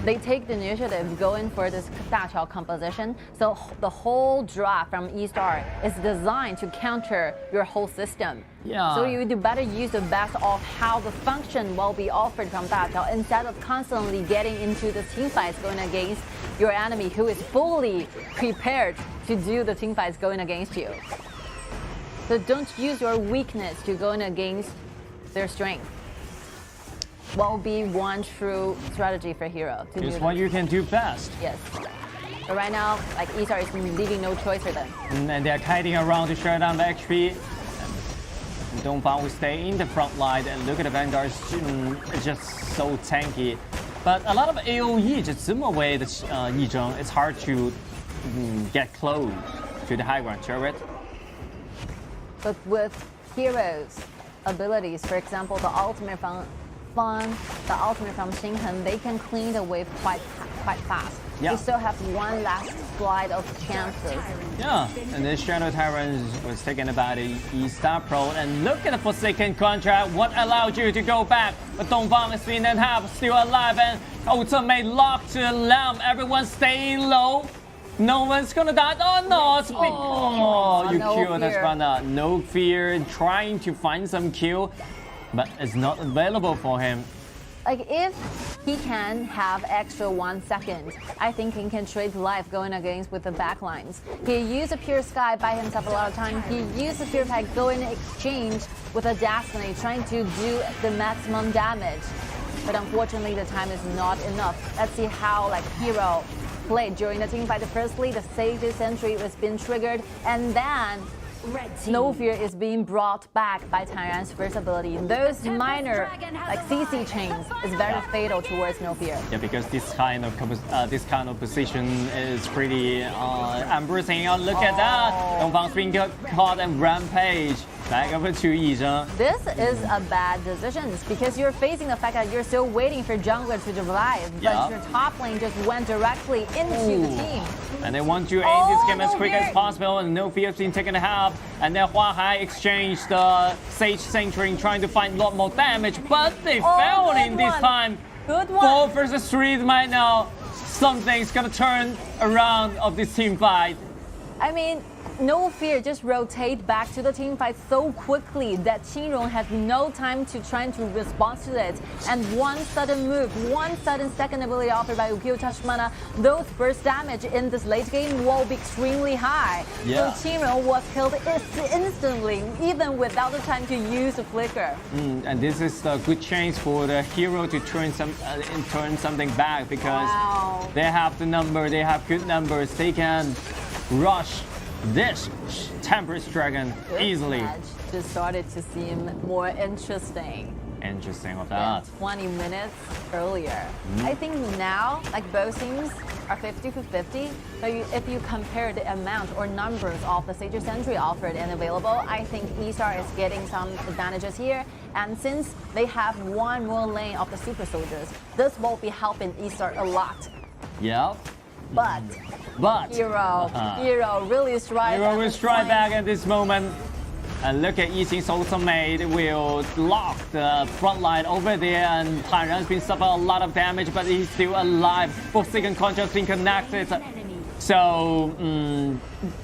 They take the initiative going for this Dachao composition. So the whole draft from eStar is designed to counter your whole system. Yeah. So you do better use the best of how the function will be offered from Dachao instead of constantly getting into the team fights going against your enemy who is fully prepared to do the team fights going against you. So don't use your weakness to go against their strength. What will be one true strategy for Hero? It's what you can do best. Yes. But right now, eStar is leaving no choice for them. And they're kiting around to shut down the HP. And Dongfang will stay in the front line, and look at the Vanguard, it's just so tanky. But a lot of AoE just zoom away the Yizheng. It's hard to get close to the high ground turret. But with Hero's abilities, for example, the ultimate from Heng, they can clean the wave quite fast. Yeah. They still have one last slide of chances. Yeah, and this Shadow Tyrant was taken about the eStarPro, and look at the Forsaken contract. What allowed you to go back? But Dongfang is being still alive, and ultimate lock to Lam. Everyone staying low. No one's gonna die. Oh no! You killed this runner. No fear, trying to find some kill, but it's not available for him. If he can have extra 1 second, I think he can trade life going against with the backlines. He used a Pure Sky by himself a lot of time. He used the Pure Pack going in exchange with a Destiny, trying to do the maximum damage. But unfortunately, the time is not enough. Let's see how Hero played during the team fight. Firstly, the Sage Sentry was being triggered, and then No Fear is being brought back by TianYun's first ability. Those minor CC chains is very fatal towards No Fear. Yeah, because this kind of position is pretty embarrassing. Look at that! Dongfang's being caught and rampage. Back over to Yizheng. This is a bad decision because you're facing the fact that you're still waiting for jungler to revive, but your top lane just went directly into the team. And they want to end this game as quick as possible, and No Fear has been taken to half. And then Huanghai exchanged the Sage Sentry trying to find a lot more damage, but they failed in this time. Good one. 4 versus 3 right now. Something's gonna turn around of this team fight. I mean, No Fear just rotate back to the team fight so quickly that Qingrong had no time to try to respond to it. And one sudden move, one sudden second ability offered by Ukyo Tashmana, those burst damage in this late game will be extremely high. Yeah. So Qingrong was killed instantly, even without the time to use the flicker. And this is a good chance for the hero to turn something back because they have the number, they have good numbers, they can rush this Tempest Dragon easily. Match just started to seem more interesting. Interesting of that. 20 minutes earlier. I think now, like both teams are 50-50. But if you compare the amount or numbers of the Sage Sentry offered and available, I think eStar is getting some advantages here. And since they have one more lane of the Super Soldiers, this will be helping eStar a lot. Yeah. But Hero really strike. Hero will strike back at this moment. And look at Yixing's ultimate will lock the front line over there, and TianYun's been suffering a lot of damage, but he's still alive. Forsaken contract's been connected. So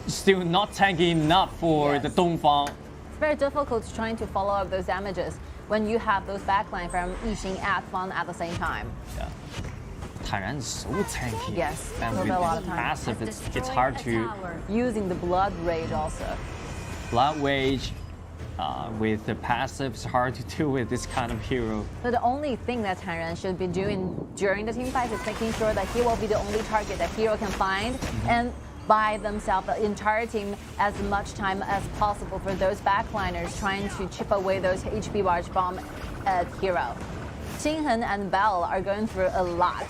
still not tanky enough for the Dongfang. It's very difficult trying to follow up those damages when you have those backline from Yixing and Fan at the same time. Yeah. TianYun is so tanky. Yes, and with with a lot of the time. passive, it's hard to using the Blood Rage also. Blood Rage with the passive, it's hard to deal with this kind of hero. So the only thing that TianYun should be doing during the team fight is making sure that he will be the only target that hero can find and buy themselves the entire team as much time as possible for those backliners trying to chip away those HP bars from hero. Heng and Bell are going through a lot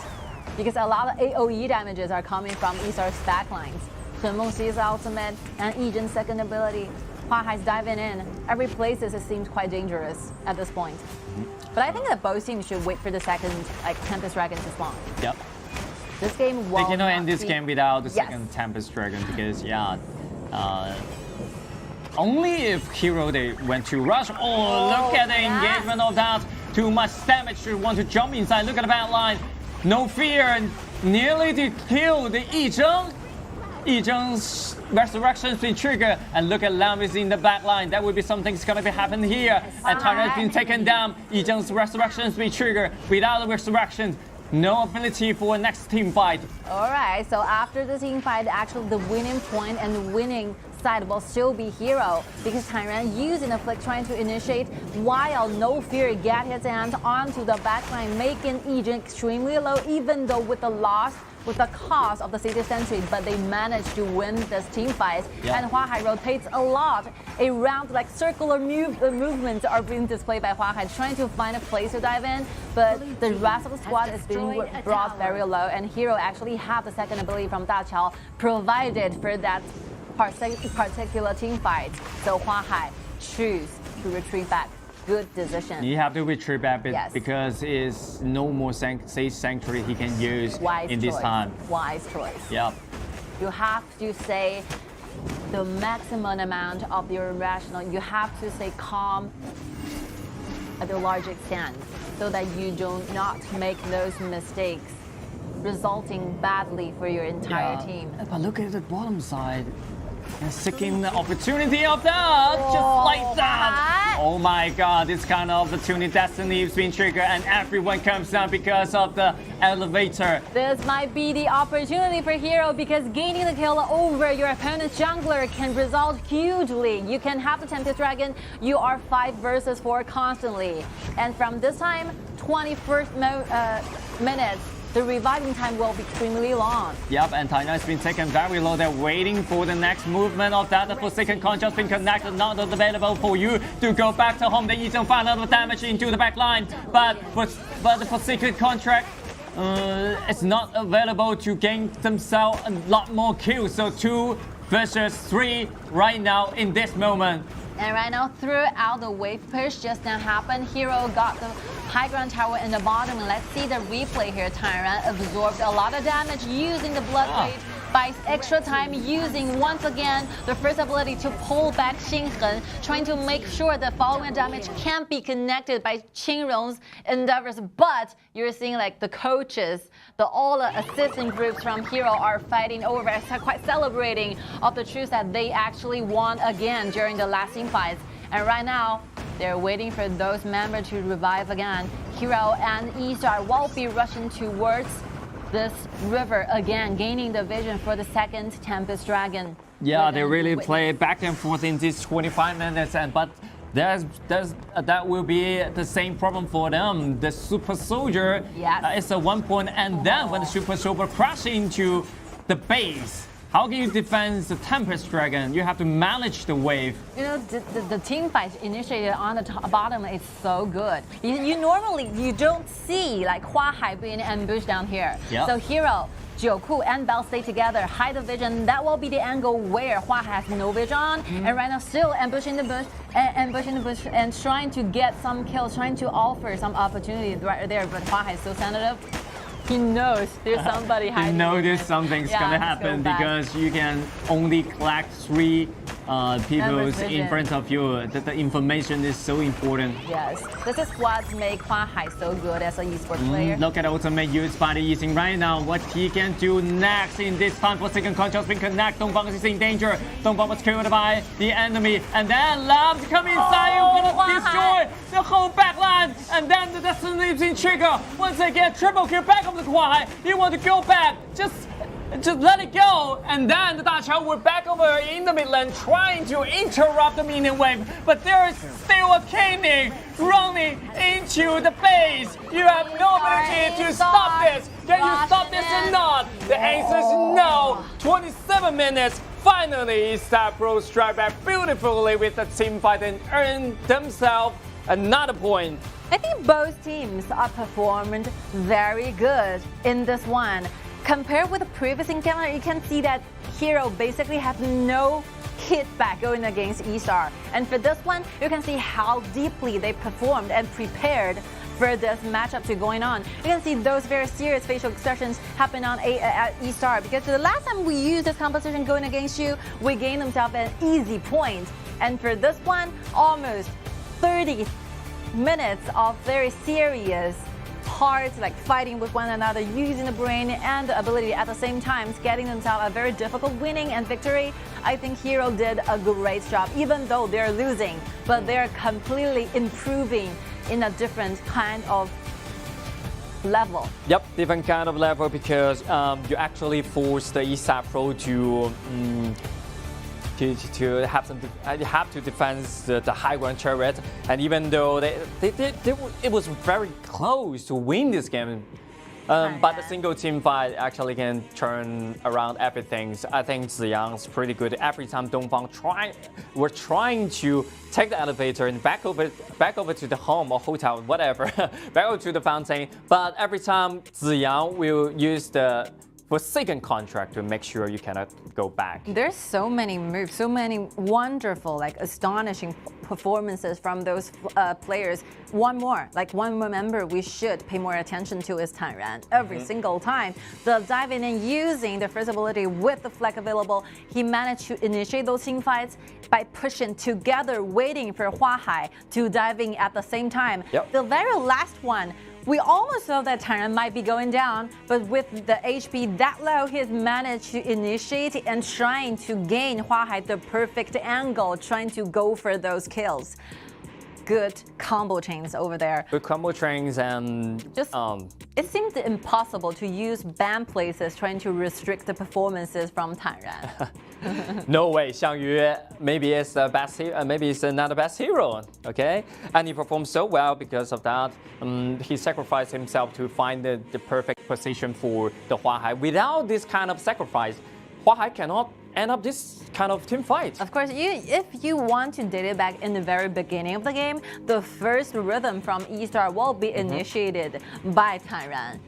because a lot of AoE damages are coming from eStar's backlines. Mengxi's ultimate and Yizhen's second ability. Huahai's diving in. Every place it seems quite dangerous at this point. But I think that both teams should wait for the second Tempest Dragon to spawn. Yep. This game won't. They cannot end this game without the second Tempest Dragon because only if hero they went to rush. Oh, look at the engagement of that. Too much damage to want to jump inside. Look at the back line. No fear, nearly to kill the Yizheng. Yizheng's resurrection's been triggered, and look at Lam is in the back line. That would be something's gonna be happening here. And TianYun's been taken down. Yizheng's resurrection's been triggered. Without the resurrection, no ability for a next team fight. All right, so after the team fight, actually the winning point and the winning side will still be hero because TianYun using the flick trying to initiate while No Fear get his hands onto the backline, making Yizheng extremely low, even though with the loss, with the cost of the City Sentry, but they managed to win this team fight. Yeah. And Huahai rotates a lot around, like circular movements are being displayed by Huahai, trying to find a place to dive in, but the rest of the squad is being brought very low, and hero actually have the second ability from Da Chao provided for that particular team fight. So Huahai choose to retreat back. Good decision. You have to retreat back Yes. because it's no more Sage Sanctuary he can use Wise in choice. this time. Wise choice. Yep. You have to say the maximum amount of your rational. You have to stay calm at a large extent so that you do not make those mistakes resulting badly for your entire team. But look at the bottom side. And seeking the opportunity of that, just like that. Oh my god, this kind of opportunity, destiny is being triggered and everyone comes down because of the elevator. This might be the opportunity for hero because gaining the kill over your opponent's jungler can result hugely. You can have the Tempest Dragon, you are 5 versus 4 constantly. And from this time, 21st minutes, the reviving time will be extremely long. Yep, and TianYun's been taken very low. They're waiting for the next movement of that. The Forsaken Contract's been connected, not available for you to go back to home. The Yizheng find another damage into the back line, but the Forsaken Contract is not available to gain themselves a lot more kills. So 2 versus 3 right now in this moment. And right now, throughout the wave push just now happened, hero got the high ground tower in the bottom. And let's see the replay here. TianYun absorbed a lot of damage using the blood rage buys extra time using once again the first ability to pull back Heng, trying to make sure the following damage can't be connected by Qingrong's endeavors. But you're seeing like the coaches, all the assistant groups from Hero are fighting over, quite celebrating of the truth that they actually won again during the last team fights. And right now, they're waiting for those members to revive again. Hero and eStar will be rushing towards this river again, gaining the vision for the second Tempest Dragon. Yeah, they really play back and forth in these 25 minutes, but that will be the same problem for them. The Super Soldier is at 1 point, and then when the Super Soldier crashes into the base, how can you defend the Tempest Dragon? You have to manage the wave. You know, the team fight initiated on the bottom is so good. You normally don't see like Huahai being ambushed down here. Yep. So Hero, Jacko, and Bell stay together, hide the vision. That will be the angle where Huahai has no vision on, and right now still ambushing the bush and trying to get some kills, trying to offer some opportunity right there. But Huahai is so sensitive. He knows there's somebody hiding. He knows there's something's gonna happen because you can only collect 3 people in front of you. The information is so important. Yes, this is what makes Huahai so good as an esports player. Look at the ultimate used by the Ying right now. What he can do next in this time for second control's been connected. Dongfang is in danger. Dongfang was killed by the enemy. And then Lam to come inside. You're gonna destroy the whole backline. And then the Destiny trigger. Once again, triple kill back of the Huahai. You want to go back. Just let it go, and then the Dachao were back over in the mid lane trying to interrupt the minion wave, but there is still a King running into the base. You have no ability to stop this. Can you stop this or not? The answer is no. 27 minutes. Finally, eStarPro strike back beautifully with the team fight and earn themselves another point. I think both teams are performed very good in this one. Compared with the previous encounter, you can see that Hero basically has no hit back going against eStar. And for this one, you can see how deeply they performed and prepared for this matchup to going on. You can see those very serious facial expressions happen on eStar, because the last time we used this composition going against you, we gained themselves an easy point. And for this one, almost 30 minutes of very serious parts, like fighting with one another, using the brain and the ability at the same time, getting themselves a very difficult winning and victory. I think Hero did a great job, even though they're losing, but they're completely improving in a different kind of level. Yep, different kind of level, because you actually force the eStarPro to have to defend the high ground turret, and even though it was very close to win this game, but the single team fight actually can turn around everything. I think Ziyang's pretty good. Every time Dongfang were trying to take the elevator and back over to the home or hotel, whatever, back over to the fountain, but every time Ziyang will use the Forsaken contract to make sure you cannot go back. There's so many moves, so many wonderful, like astonishing performances from those players. One more member we should pay more attention to is TianYun. Every single time, the diving and using the first ability with the flag available, he managed to initiate those team fights by pushing together, waiting for Huahai to diving at the same time. Yep. The very last one, we almost thought that TianYun might be going down, but with the HP that low, he's managed to initiate and trying to gain Huahai the perfect angle, trying to go for those kills. Good combo chains over there. Good combo chains, and just it seems impossible to use ban places trying to restrict the performances from TianYun. No way, Xiangyu maybe is the best hero, maybe he's not the best hero, okay? And he performed so well because of that. He sacrificed himself to find the perfect position for the Huahai. Without this kind of sacrifice, Huahai cannot end up this kind of team fight. Of course, if you want to date it back in the very beginning of the game, the first rhythm from eStar will be initiated by TianYun,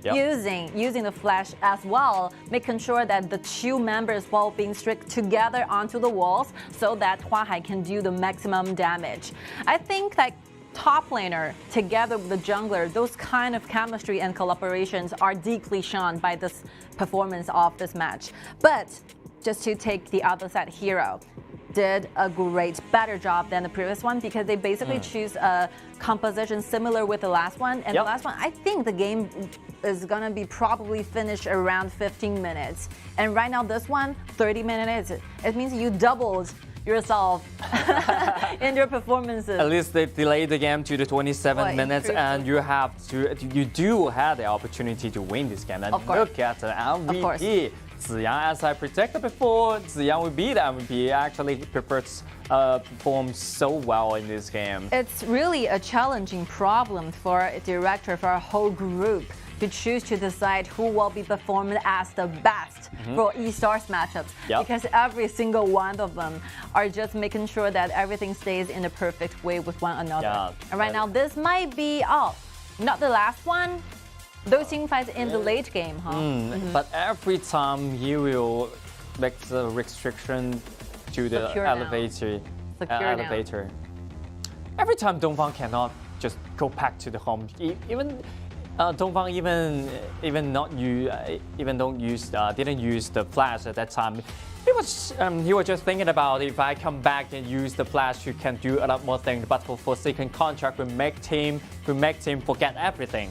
using the flash as well, making sure that the two members will be strict together onto the walls so that Huahai can do the maximum damage. I think like top laner together with the jungler, those kind of chemistry and collaborations are deeply shown by this performance of this match. But just to take the other side, Hero did a better job than the previous one because they basically choose a composition similar with the last one. And the last one, I think the game is gonna be probably finished around 15 minutes. And right now this one, 30 minutes. It means you doubled yourself in your performances. At least they delayed the game to the 27 minutes, and you do have the opportunity to win this game. And look at the MVP. Ziyang, as I predicted before, Ziyang will be the MVP. Actually, performed so well in this game. It's really a challenging problem for a director, for a whole group, to choose to decide who will be performed as the best for eStars matchups. Because every single one of them are just making sure that everything stays in the perfect way with one another. And right now, this might be, not the last one. Those team fights in the late game, But every time he will make the restriction to the elevator. Every time Dongfang cannot just go back to the home. Even Dongfang didn't use the flash at that time. He was just thinking about, if I come back and use the flash, you can do a lot more things. But for Forsaken Contract, we make team forget everything.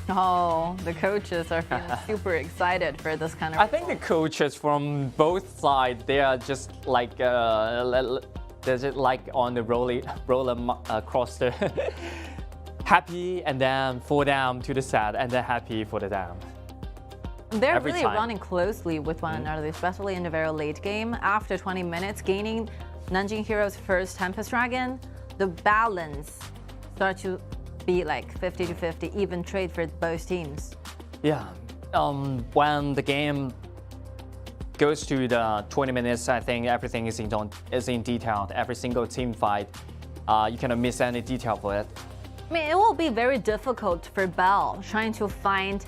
Oh, the coaches are feeling super excited for this kind of. I think the coaches from both sides, they are just like on the roller coaster. Happy and then fall down to the sad and then happy for the down. They're really running closely with one another, especially in the very late game. After 20 minutes, gaining Nanjing Heroes' first Tempest Dragon, the balance starts to be like 50-50, even trade for both teams. Yeah, when the game goes to the 20 minutes, I think everything is in detail. Every single team fight, you cannot miss any detail for it. I mean, it will be very difficult for Bell trying to find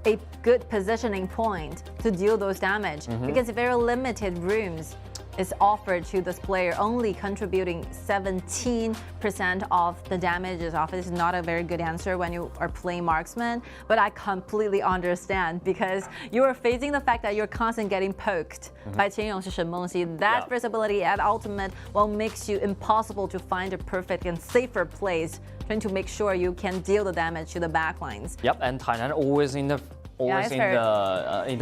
a good positioning point to deal those damage because very limited rooms is offered to this player, only contributing 17% of the damages off. This is not a very good answer when you are playing marksman, but I completely understand because you are facing the fact that you're constantly getting poked by TianYun Shen Mengxi. That visibility at ultimate makes you impossible to find a perfect and safer place, trying to make sure you can deal the damage to the backlines. Yep, and TianYun always in the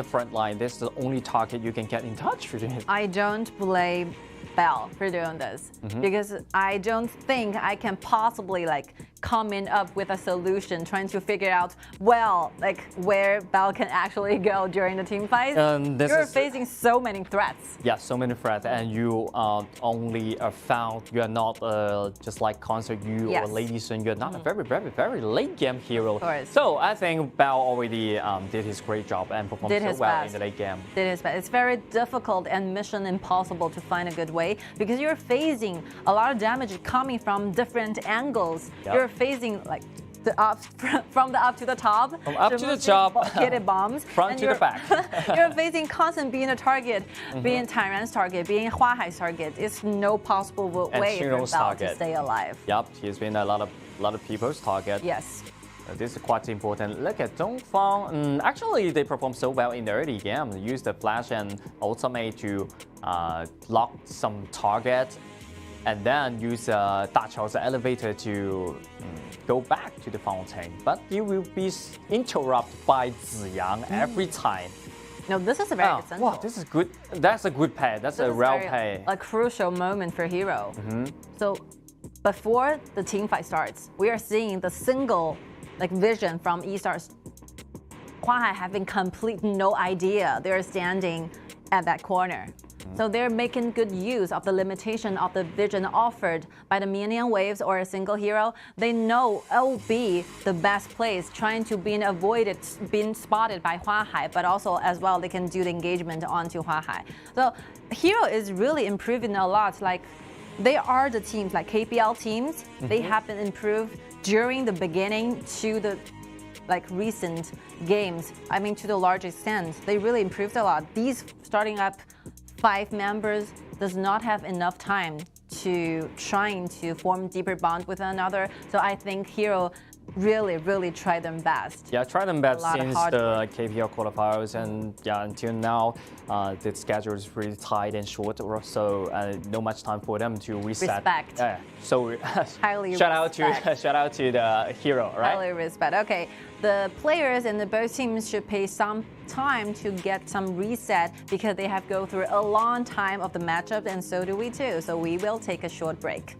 front line. This is the only target you can get in touch with him. I don't blame Bell for doing this because I don't think I can possibly coming up with a solution, trying to figure out where Bell can actually go during the team fight. You're facing so many threats. Yeah, so many threats, and you only are found. You are not just like Concert You or Lady Sun. You're not a very, very, very late game hero. So I think Bell already did his great job and performed so well in the late game. Did his best. It's very difficult and mission impossible to find a good way because you're facing a lot of damage coming from different angles. You're facing from the up to the top, from up to the top, hit bombs, front to the back. You're facing constant being a target, being Tyran's target, being Hua Hai's target. It's no possible way for Bell to stay alive. Yep, he's been a lot of people's target. Yes. This is quite important. Look at Dongfang. Actually, they performed so well in the early game. They used the flash and ultimate to lock some target, and then use Da Chao's elevator to go back to the fountain. But you will be interrupted by Ziyang every time. No, this is a very essential. Wow, this is good. That's a good play. That's a real play. A crucial moment for Hero. So before the team fight starts, we are seeing the single vision from eStars. Hua Hai having complete no idea they're standing at that corner. So they're making good use of the limitation of the vision offered by the minion waves or a single hero. They know it will be the best place, trying to being spotted by Hua Hai, but also as well they can do the engagement onto Hua Hai. So Hero is really improving a lot. They are the teams, KPL teams, they have been improved during the beginning to the recent games. I mean, to the large extent, they really improved a lot. These starting up 5 members does not have enough time to trying to form deeper bond with one another. So I think Hero really tried them best. Yeah, tried them best since hard the KPL qualifiers, and yeah, until now, the schedule is really tight and short, so no much time for them to reset. Respect. So highly shout out to the Hero, right? Highly respect. Okay, the players in the both teams should pay some time to get some reset because they have go through a long time of the matchup, and so do we too. So we will take a short break.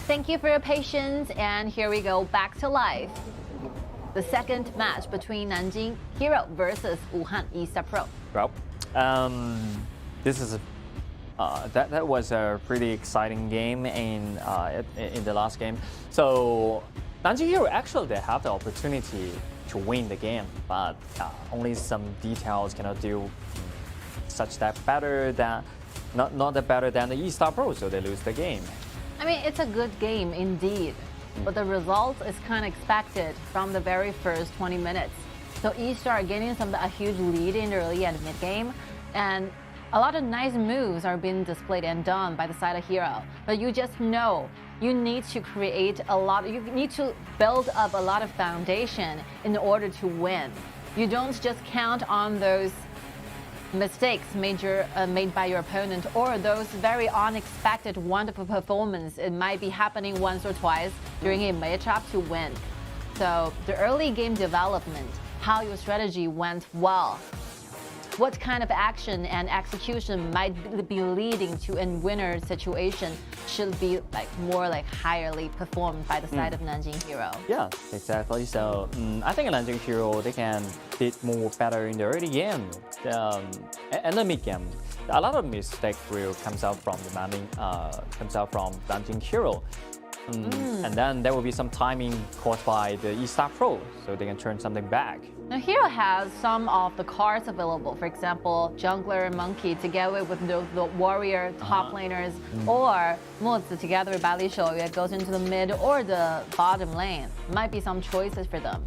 Thank you for your patience, and here we go back to life. The second match between Nanjing Hero versus Wuhan eStarPro. Well, this is that was a pretty exciting game in the last game. So Nanjing Hero actually they have the opportunity to win the game, but only some details cannot do such that better than not that better than the eStarPro, so they lose the game. I mean, it's a good game indeed, but the result is kind of expected from the very first 20 minutes. So eStar getting a huge lead in the early and mid game, and a lot of nice moves are being displayed and done by the side of Hero. But you just know you need to create a lot. You need to build up a lot of foundation in order to win. You don't just count on those mistakes made by your opponent or those very unexpected wonderful performance. It might be happening once or twice during a matchup to win. So the early game development, how your strategy went well. what kind of action and execution might be leading to a winner situation should be like more like highly performed by the side of Nanjing Hero. Yeah, exactly. So I think Nanjing Hero, they can did more better in the early game and the mid game. A lot of mistake will comes out from the Nanjing Hero. And then there will be some timing caused by the eStarPro, so they can turn something back. Now Hero has some of the cards available. For example, Jungler, Monkey together with the Warrior top laners, or Mozi together with Bai Dao goes into the mid or the bottom lane. Might be some choices for them.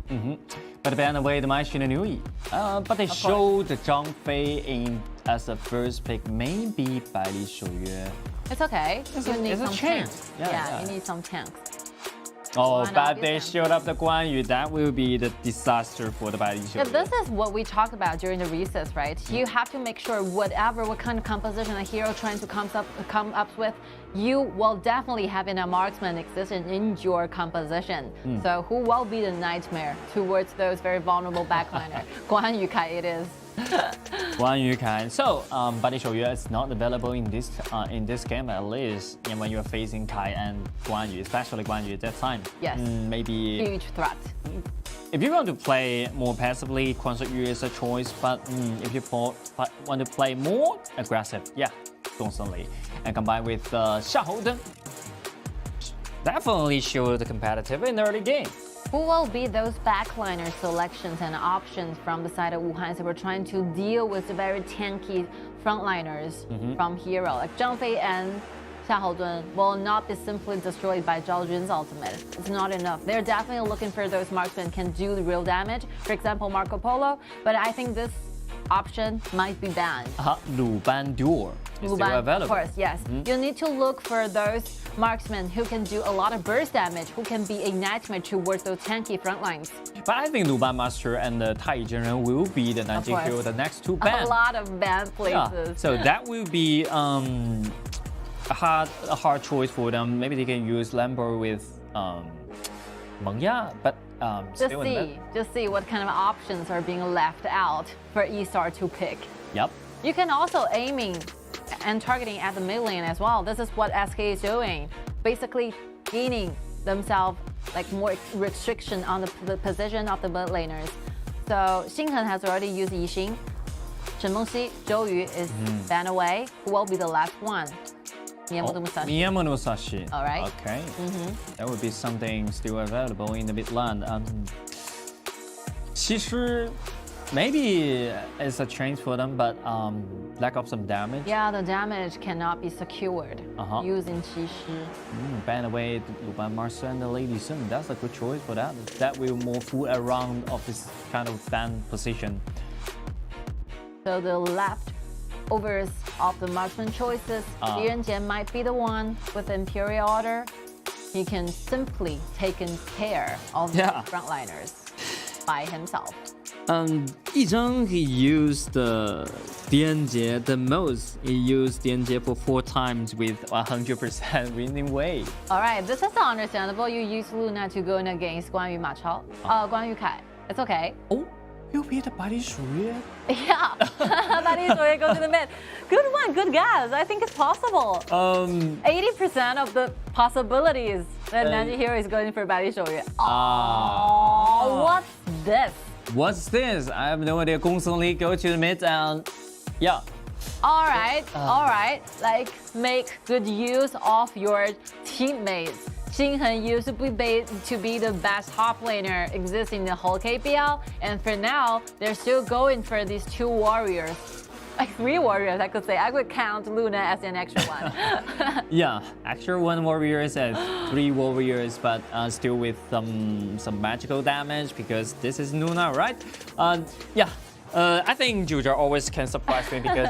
But by the way, the match in the New Year. But they showed the Zhang Fei in as a first pick, maybe Bai Dao. It's okay. You need it's a some chance. tanks. Yeah, You need some tanks. Oh, but they showed up the Guan Yu. That will be the disaster for the Bai Dao. Yeah, this is what we talked about during the recess, right? You have to make sure what kind of composition a hero trying to come up with, you will definitely have a marksman existing in your composition. So who will be the nightmare towards those very vulnerable backliner? Guan Yu Kai it is. Wang Yu Kai. So, Bai Dao is not available in this game at least. And when you're facing Kai and Guan Yu, especially Guan Yu at that time. Yes. Maybe huge threat. If you want to play more passively, Quan Yu is a choice. But if you want to play more aggressive, yeah, Gongsun Li, and combined with Xiaohou, definitely show the competitive in the early game. Who will be those backliner selections and options from the side of Wuhan? So we're trying to deal with the very tanky frontliners from Hero. Like Zhang Fei and Xiaohou will not be simply destroyed by Zhao Jun's ultimate. It's not enough. They're definitely looking for those marksmen who can do the real damage. For example, Marco Polo. But I think this option might be banned. Luban Duel is still available. Of course, yes. You need to look for those marksmen who can do a lot of burst damage, who can be a nightmare towards those tanky front lines. But I think Luban Master and the Tai General will be the Nanjing Hero, the next two bans. A lot of banned places. Yeah. So that will be a hard choice for them. Maybe they can use Lambo with Mengya, but just see what kind of options are being left out for eStar to pick. Yep. You can also aiming and targeting at the mid lane as well. This is what SK is doing, basically gaining themselves like more restriction on the position of the mid laners. So Xinghen has already used Yixing. Shen Mengxi, Zhou Yu is banned away. Who will be the last one? Nian Musashi. All right. Okay. That would be something still available in the mid lane. 其实 maybe it's a change for them, but lack of some damage. Yeah, the damage cannot be secured using Qi Shi. Ban away Luban Master and the Lady Sun. That's a good choice for that. That will more fool around of this kind of ban position. So the leftovers of the marksman choices, G might be the one with Imperial Order. He can simply take care of the frontliners by himself. Yi Zheng, he used DRG the most. He used DRG for 4 times with 100% winning rate. All right, this is understandable. You use Luna to go in against Guan Yu Ma Chao, Guan Yu Kai. It's okay. Oh, you beat the Bai Dao. Yeah, Bai Dao go to the mid. Good one, good guess. I think it's possible. 80% of the possibilities that Nanjing Hero is going for Bai Dao. Oh, what's this? What's this? I have no idea. Gongsun Li go to the mid and yeah. All right. Like make good use of your teammates. Xinghen used to be the best top laner existing in the whole KPL, and for now they're still going for these 2 warriors. Like 3 warriors, I could say. I would count Luna as an extra one. Yeah, extra 1 warriors and 3 warriors, but still with some magical damage because this is Luna, right? I think Juja always can surprise me because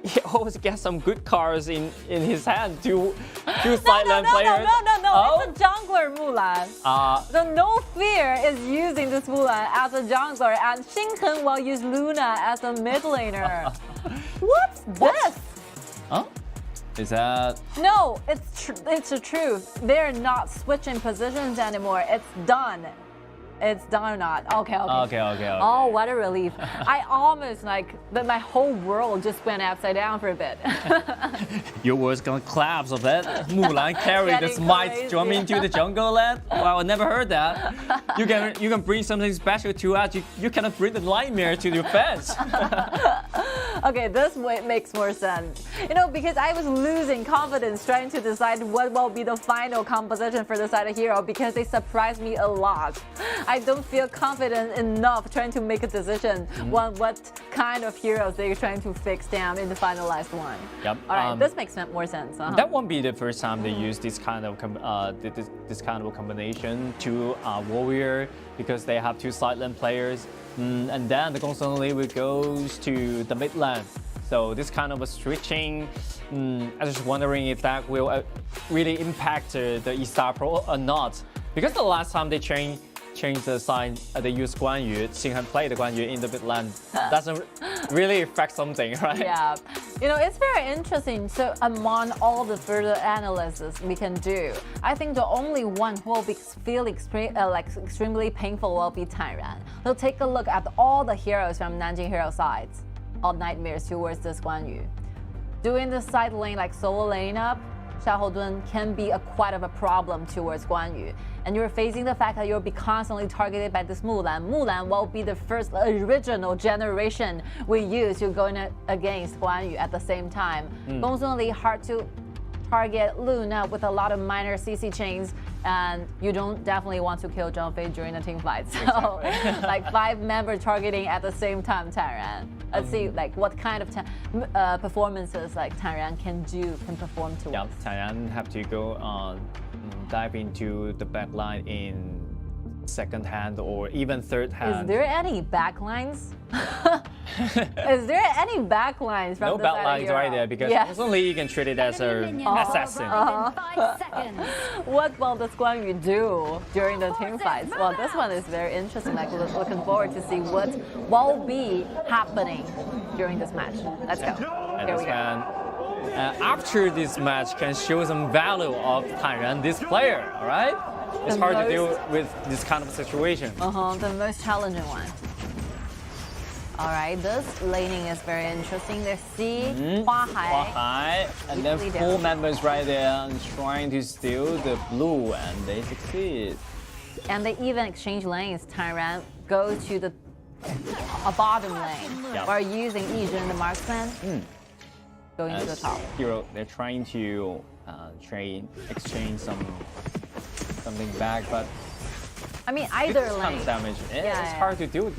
he always gets some good cards in his hand to side lane players. No, it's a jungler Mulan. So No Fear is using this Mulan as a jungler, and Xinghen will use Luna as a mid laner. What's this? Huh? Is that? No, it's the truth. They're not switching positions anymore. It's done. It's done or not? Okay. Okay. Oh, what a relief. I almost my whole world just went upside down for a bit. Your world's gonna collapse of it. Mulan carried this might jump into the jungle land. Wow, I never heard that. You can bring something special to us. You cannot bring the nightmare to your fans. Okay, this makes more sense. Because I was losing confidence trying to decide what will be the final composition for the side of hero because they surprised me a lot. I don't feel confident enough trying to make a decision on what kind of heroes they're trying to fix down in the finalized one. Yep. All right, this makes more sense. That won't be the first time they use this kind of this kind of combination to warrior because they have two side lane players, and then the constantly goes to the mid lane. So this kind of a switching, I was just wondering if that will really impact the eStarPro or not. Because the last time they changed the sign, they used Guan Yu, Xing played Guan Yu in the mid lane. Doesn't really affect something, right? Yeah. It's very interesting. So among all the further analysis we can do, I think the only one who will feel extremely painful will be TianYun. So take a look at all the heroes from Nanjing hero sides. All nightmares towards this Guan Yu. Doing the side lane solo lane up, Xiaohodun can be quite of a problem towards Guan Yu. And you're facing the fact that you'll be constantly targeted by this Mulan. Mulan will be the first original generation we use to go against Guan Yu at the same time. Constantly hard to target Luna with a lot of minor CC chains, and you don't definitely want to kill Zhang Fei during the team fight. So, 5-member targeting at the same time, TianYun. Let's see, what kind of performances TianYun can perform towards. Yeah, TianYun have to go dive into the back line in second hand or even third hand. Is there any backlines? Is there any backlines from no the side backlines right there because only you can treat it as an assassin. What will this Kuang Yu do during the team fights? Well, this one is very interesting. Looking forward to see what will be happening during this match. Let's go. And this man, after this match, can show some value of TianYun, this player. All right. It's hard to deal with this kind of situation. The most challenging one. All right, this laning is very interesting. There's C, Huahai, and then 4 members right there and trying to steal the blue, and they succeed. And they even exchange lanes. TianYun go to the bottom lane while using Yizhen, the marksman, going to the top. Hero, they're trying to exchange something back, but I mean either lane. Kind of damage. It's hard to do.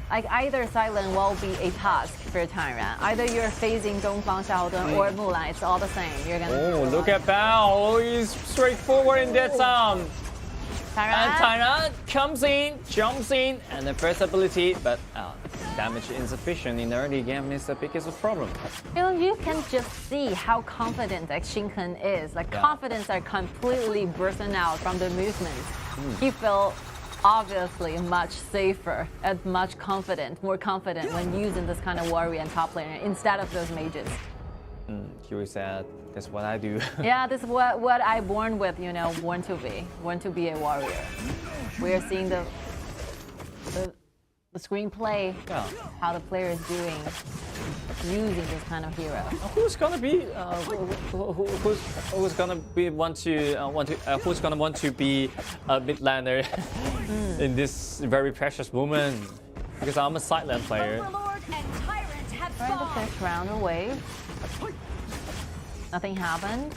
Either side lane will be a task for TianYun. Either you're facing Dongfang, Xiaohodun, or Mulan. It's all the same. You're gonna. Look at Bao. He's straightforward in that sound. And TianYun comes in, jumps in, and the first ability, but damage insufficient in the early game is the biggest problem. You can just see how confident Xinghen is. Confidence are completely bursting out from the movements. He felt obviously much safer and more confident when using this kind of warrior and top laner instead of those mages. He said, that's what I do. Yeah, this is what I born with, born to be a warrior. We are seeing the screenplay, how the player is doing, using this kind of hero. Who's gonna want to be a mid laner in this very precious moment? Because I'm a side lane player. Right, the first round away. Nothing happened.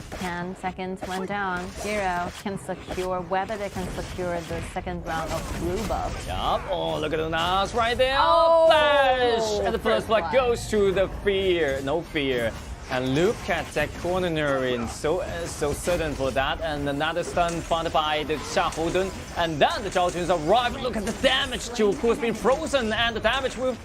10 seconds went down. Hero can secure whether they can secure the second round of blue buff. Yup. Oh, look at the Nas right there. Flash! And the first blood goes to the fear. No fear. And look at that corner in so certain for that. And another stun found by the Xiaohodun. And then the Zhaojuns arrive. Look at the damage to who's been frozen. And the damage will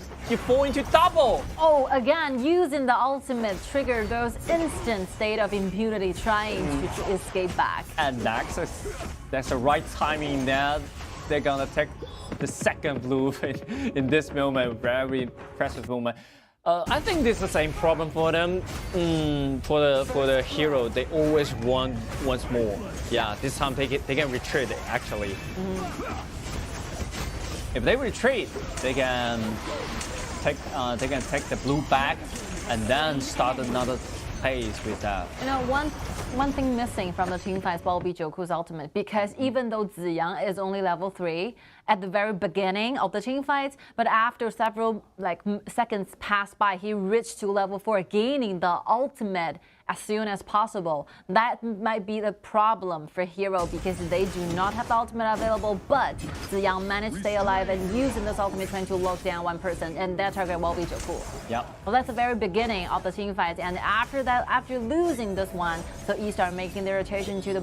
fall into double. Oh, again, using the ultimate trigger those instant state of impunity trying to escape back. And that's the right timing there. They're gonna take the second blue in this moment, very precious moment. I think this is the same problem for them. For the hero, they always want once more. Yeah, this time they can retreat actually. If they retreat, they can take the blue back and then start another phase with that. You know, one thing missing from the team fights will be Jacko's ultimate, because even though Ziyang is only level 3 at the very beginning of the team fights, but after several seconds passed by, he reached to level 4, gaining the ultimate as soon as possible. That might be the problem for Hero, because they do not have the ultimate available, but Ziyang managed to stay alive and using this ultimate trying to lock down one person, and that target will be Jacko. Yep. Well, that's the very beginning of the team fights, and after that, after losing this one, so eStar making their rotation to the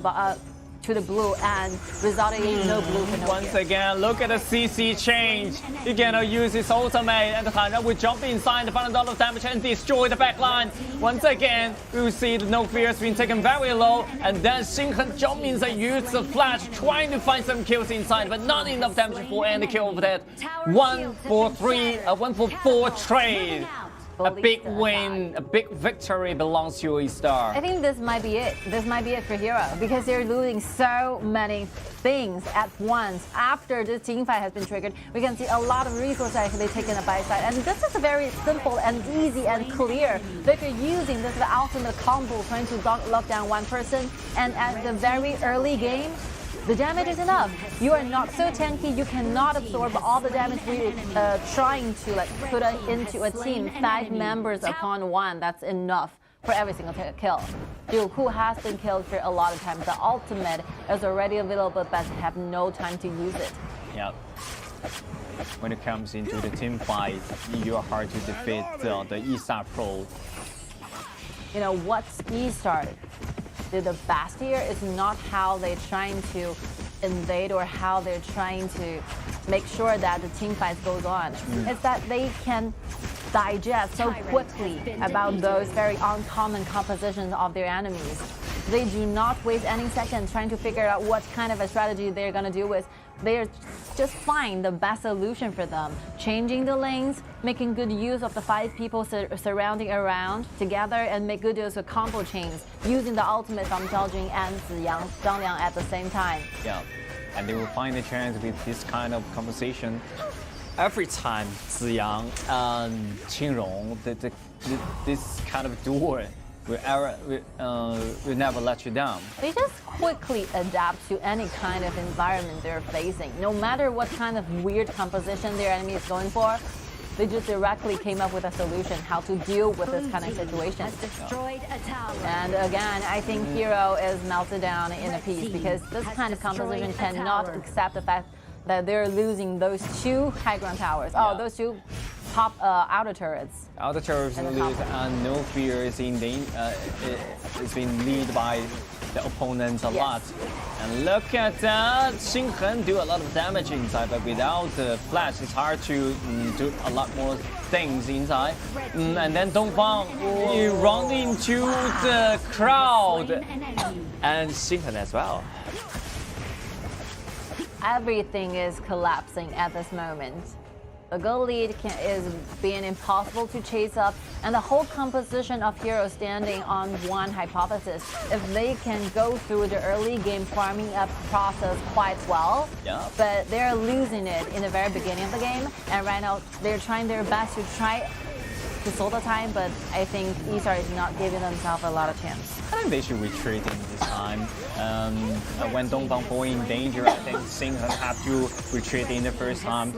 blue and resulting in no blue for no Once gear. again, look at the CC change. He cannot use his ultimate, and the TianYun will jump inside the final dollar of damage and destroy the backline. Once again, we will see the no fear has been taken very low, and then Heng jump inside, use the flash, trying to find some kills inside, but not enough damage for any kill over that. 1-for-4 trade. A big win, a big victory belongs to eStar. I think this might be it. This might be it for Hero, because they're losing so many things at once. After this team fight has been triggered, we can see a lot of resources actually taken up by side. And this is a very simple and easy and clear. If you're using this the ultimate combo, trying to lock down one person, and at the very early game, the damage is enough. You are not so tanky, you cannot absorb all the damage we're trying to put into a team. 5 members upon 1, that's enough for every single kill. Jacko has been killed for a lot of times. The ultimate is already available, but have no time to use it. Yep. When it comes into the team fight, you're hard to defeat the eStarPro. You know, what's eStar? The best here is not how they're trying to invade or how they're trying to make sure that the team fight goes on. It's that they can digest so quickly about those very uncommon compositions of their enemies. They do not waste any seconds trying to figure out what kind of a strategy they're going to deal with. They're just find the best solution for them. Changing the lanes, making good use of the 5 people surrounding around together, and make good use of combo chains, using the ultimate from Zhang and Zhang at the same time. Yeah, and they will find a chance with this kind of conversation. Every time Ziyang and Qingrong, this kind of duel will never let you down. They just quickly adapt to any kind of environment they're facing. No matter what kind of weird composition their enemy is going for, they just directly came up with a solution how to deal with this kind of situation. And again, I think Hero is melted down in a piece, because this kind of composition cannot accept the fact that they're losing those 2 high ground towers. Oh, those 2 top outer turrets. Outer turrets lose, and no fear is in it's been lead by the opponents a lot. And look at that, Heng do a lot of damage inside, but without the flash, it's hard to do a lot more things inside. And then Dongfang, you run into the crowd, and Heng as well. Everything is collapsing at this moment. The goal lead is being impossible to chase up, and the whole composition of Hero standing on one hypothesis. If they can go through the early game farming up process quite well, but they're losing it in the very beginning of the game, and right now they're trying their best to try to solve the time, but I think eStar is not giving themselves a lot of chance. I think they should retreat in this time. When Dongfang fall in danger, I think Heng have to retreat in the first time.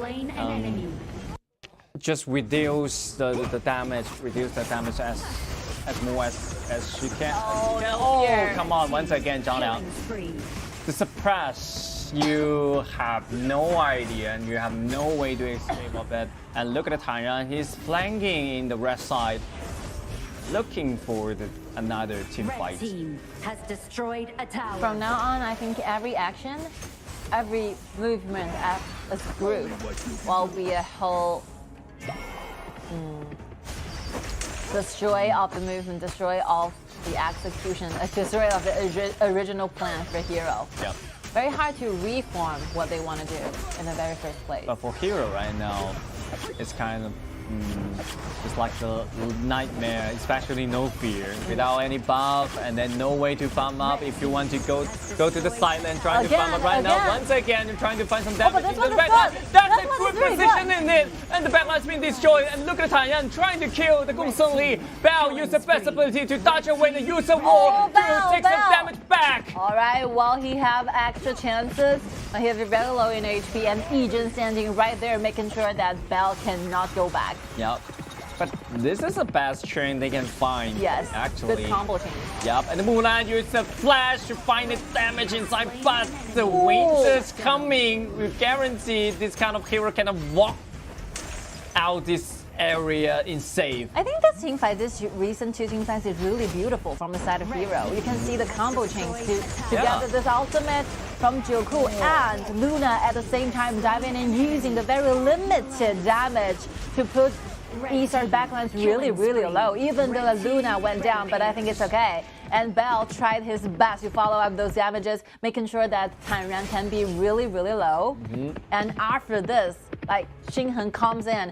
Just reduce the damage, as more as she can. Oh, come on, once again, Zhang Liang. The suppress, you have no idea, and you have no way to escape of it. And look at the TianYun, he's flanking in the red side, looking for another team fight. Team has destroyed a tower. From now on, I think every action, every movement as a group will be a whole destroy of the movement, destroy of the execution, destroy of the original plan for Hero. Yep. Very hard to reform what they want to do in the very first place. But for Hero right now, it's kind of Just like the nightmare, especially no fear, without any buff, and then no way to farm up. If you want to go to the side lane, trying to farm up right now. Once again, you're trying to find some damage into the backline. That's a good position in it, and the backline's been destroyed. And look at TianYun trying to kill the Gong Seng Li. Bao used the best ability to dodge away the user wall to take some damage back. All right, well, he have extra chances. He is very low in HP, and Yijin standing right there, making sure that Bao cannot go back. Yep. But this is the best chain they can find. Yes, actually. good combo chain. Yep, and the Mulan used the flash to find the damage inside, but the winter's coming. We guarantee this kind of hero cannot walk out this area in safe. I think this team fight, this recent two team fights is really beautiful from the side of Hero. You can see the combo chains together, this ultimate from Jacko and Luna at the same time diving in, using the very limited damage to put eStar's backlines really, really low, even though Luna went down, but I think it's okay. And Bell tried his best to follow up those damages, making sure that TianYun can be really, really low. And after this, like Heng comes in,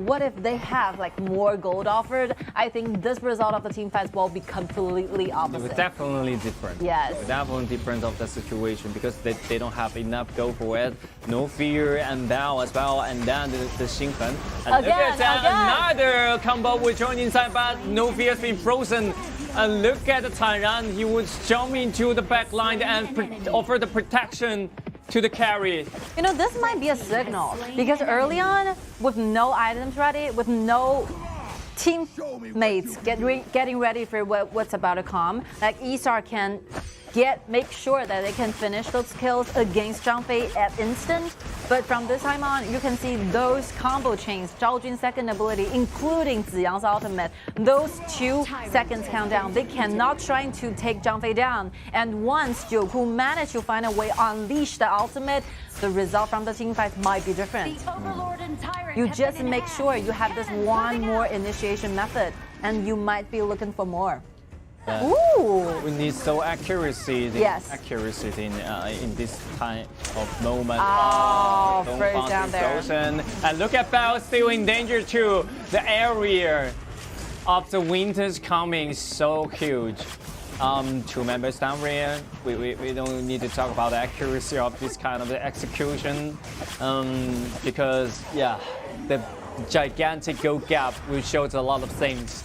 what if they have like more gold offered? I think this result of the team fights will be completely opposite. It's definitely different. Yes. It's definitely different of the situation because they don't have enough gold for it. No fear and Bao as well, and then the Heng. And look at that, another combo will join inside, but no fear has been frozen. And look at the TianYun, he would jump into the back line and offer the protection to the carry. You know, this might be a signal because early on, with no items ready, with no teammates getting ready for what's about to come, like eStar can make sure that they can finish those kills against Zhang Fei at instant. But from this time on, you can see those combo chains, Zhao Jun's second ability, including Ziyang's ultimate, those 2 seconds countdown, they cannot try to take Zhang Fei down. And once Jacko managed to find a way to unleash the ultimate, the result from the team fight might be different. You just make sure you have this one more initiation method, and you might be looking for more. Ooh. We need so accuracy. Yes. Accuracy in this kind of moment. Oh, first down there. And look at Bao still in danger too. The area of the winter's coming so huge. 2 members down here. We don't need to talk about the accuracy of this kind of execution because the gigantic gold gap will show a lot of things.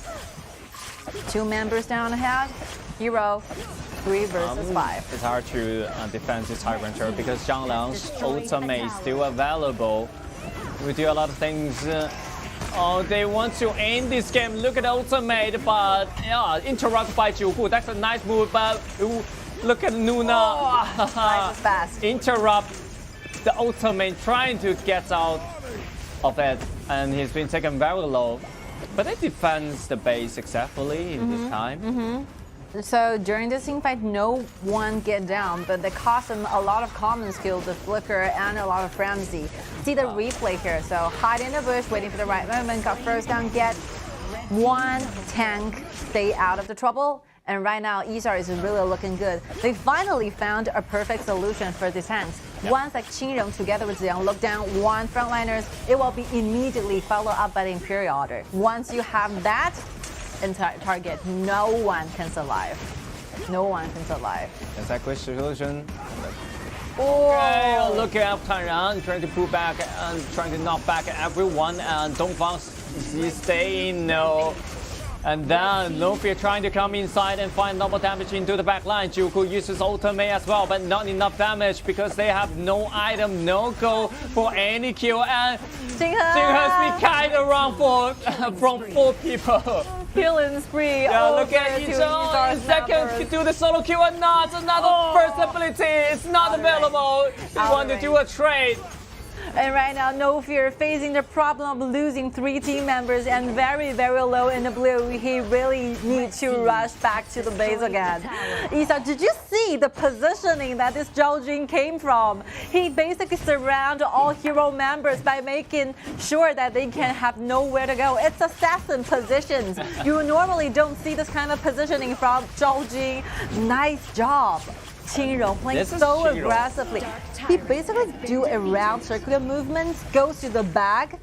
2 members down ahead. Hero, 3 versus 5. It's hard to defend this high rancher because Zhang Liang's ultimate is still available. We do a lot of things. They want to end this game. Look at the ultimate, but interrupted by Jacko. That's a nice move, but look at Luna. Nice fast. Interrupt the ultimate, trying to get out of it, and he's been taken very low. But they defends the base successfully in this time. So during this team fight, no one get down, but they cost them a lot of common skills, the flicker and a lot of frenzy. See the replay here. So hide in the bush, waiting for the right moment, got first down, get 1 tank, stay out of the trouble. And right now, eStar is really looking good. They finally found a perfect solution for these tanks. Once like Qingrong together with Ziyang look down 1 frontliners, it will be immediately followed up by the Imperial Order. Once you have that in target, no one can survive. No one can survive. That's a quick solution. Oh, okay, look at TianYun trying to pull back and trying to knock back everyone, and Dongfang is staying. No. And then Lofia trying to come inside and find double damage into the back line. Jacko uses ultimate as well, but not enough damage because they have no item, no goal for any kill. And Heng has been kind of around from 4 people. Killing spree. Look at each second to do the solo kill or not. Another first ability is not available. They want to do a trade. And right now, No Fear facing the problem of losing 3 team members and very, very low in the blue. He really needs to rush back to the base again. Isa, did you see the positioning that this Zhao Jun came from? He basically surrounded all hero members by making sure that they can have nowhere to go. It's assassin positions. You normally don't see this kind of positioning from Zhao Jun. Nice job. Qingrong playing so aggressively. He basically do a round circular movement, goes to the back,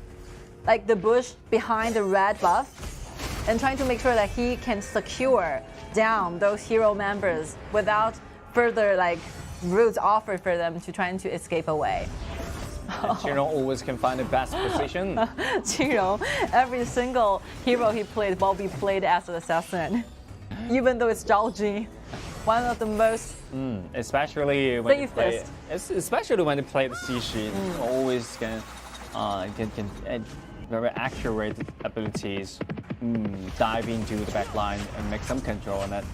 like the bush behind the red buff and trying to make sure that he can secure down those hero members without further like routes offered for them to trying to escape away. Chino always can find the best position. Chino, every single hero he played will be played as an assassin, even though it's Gen.G, one of the most especially when they play, especially when they play the Xixi, always can very accurate abilities, dive into the back line and make some control on that.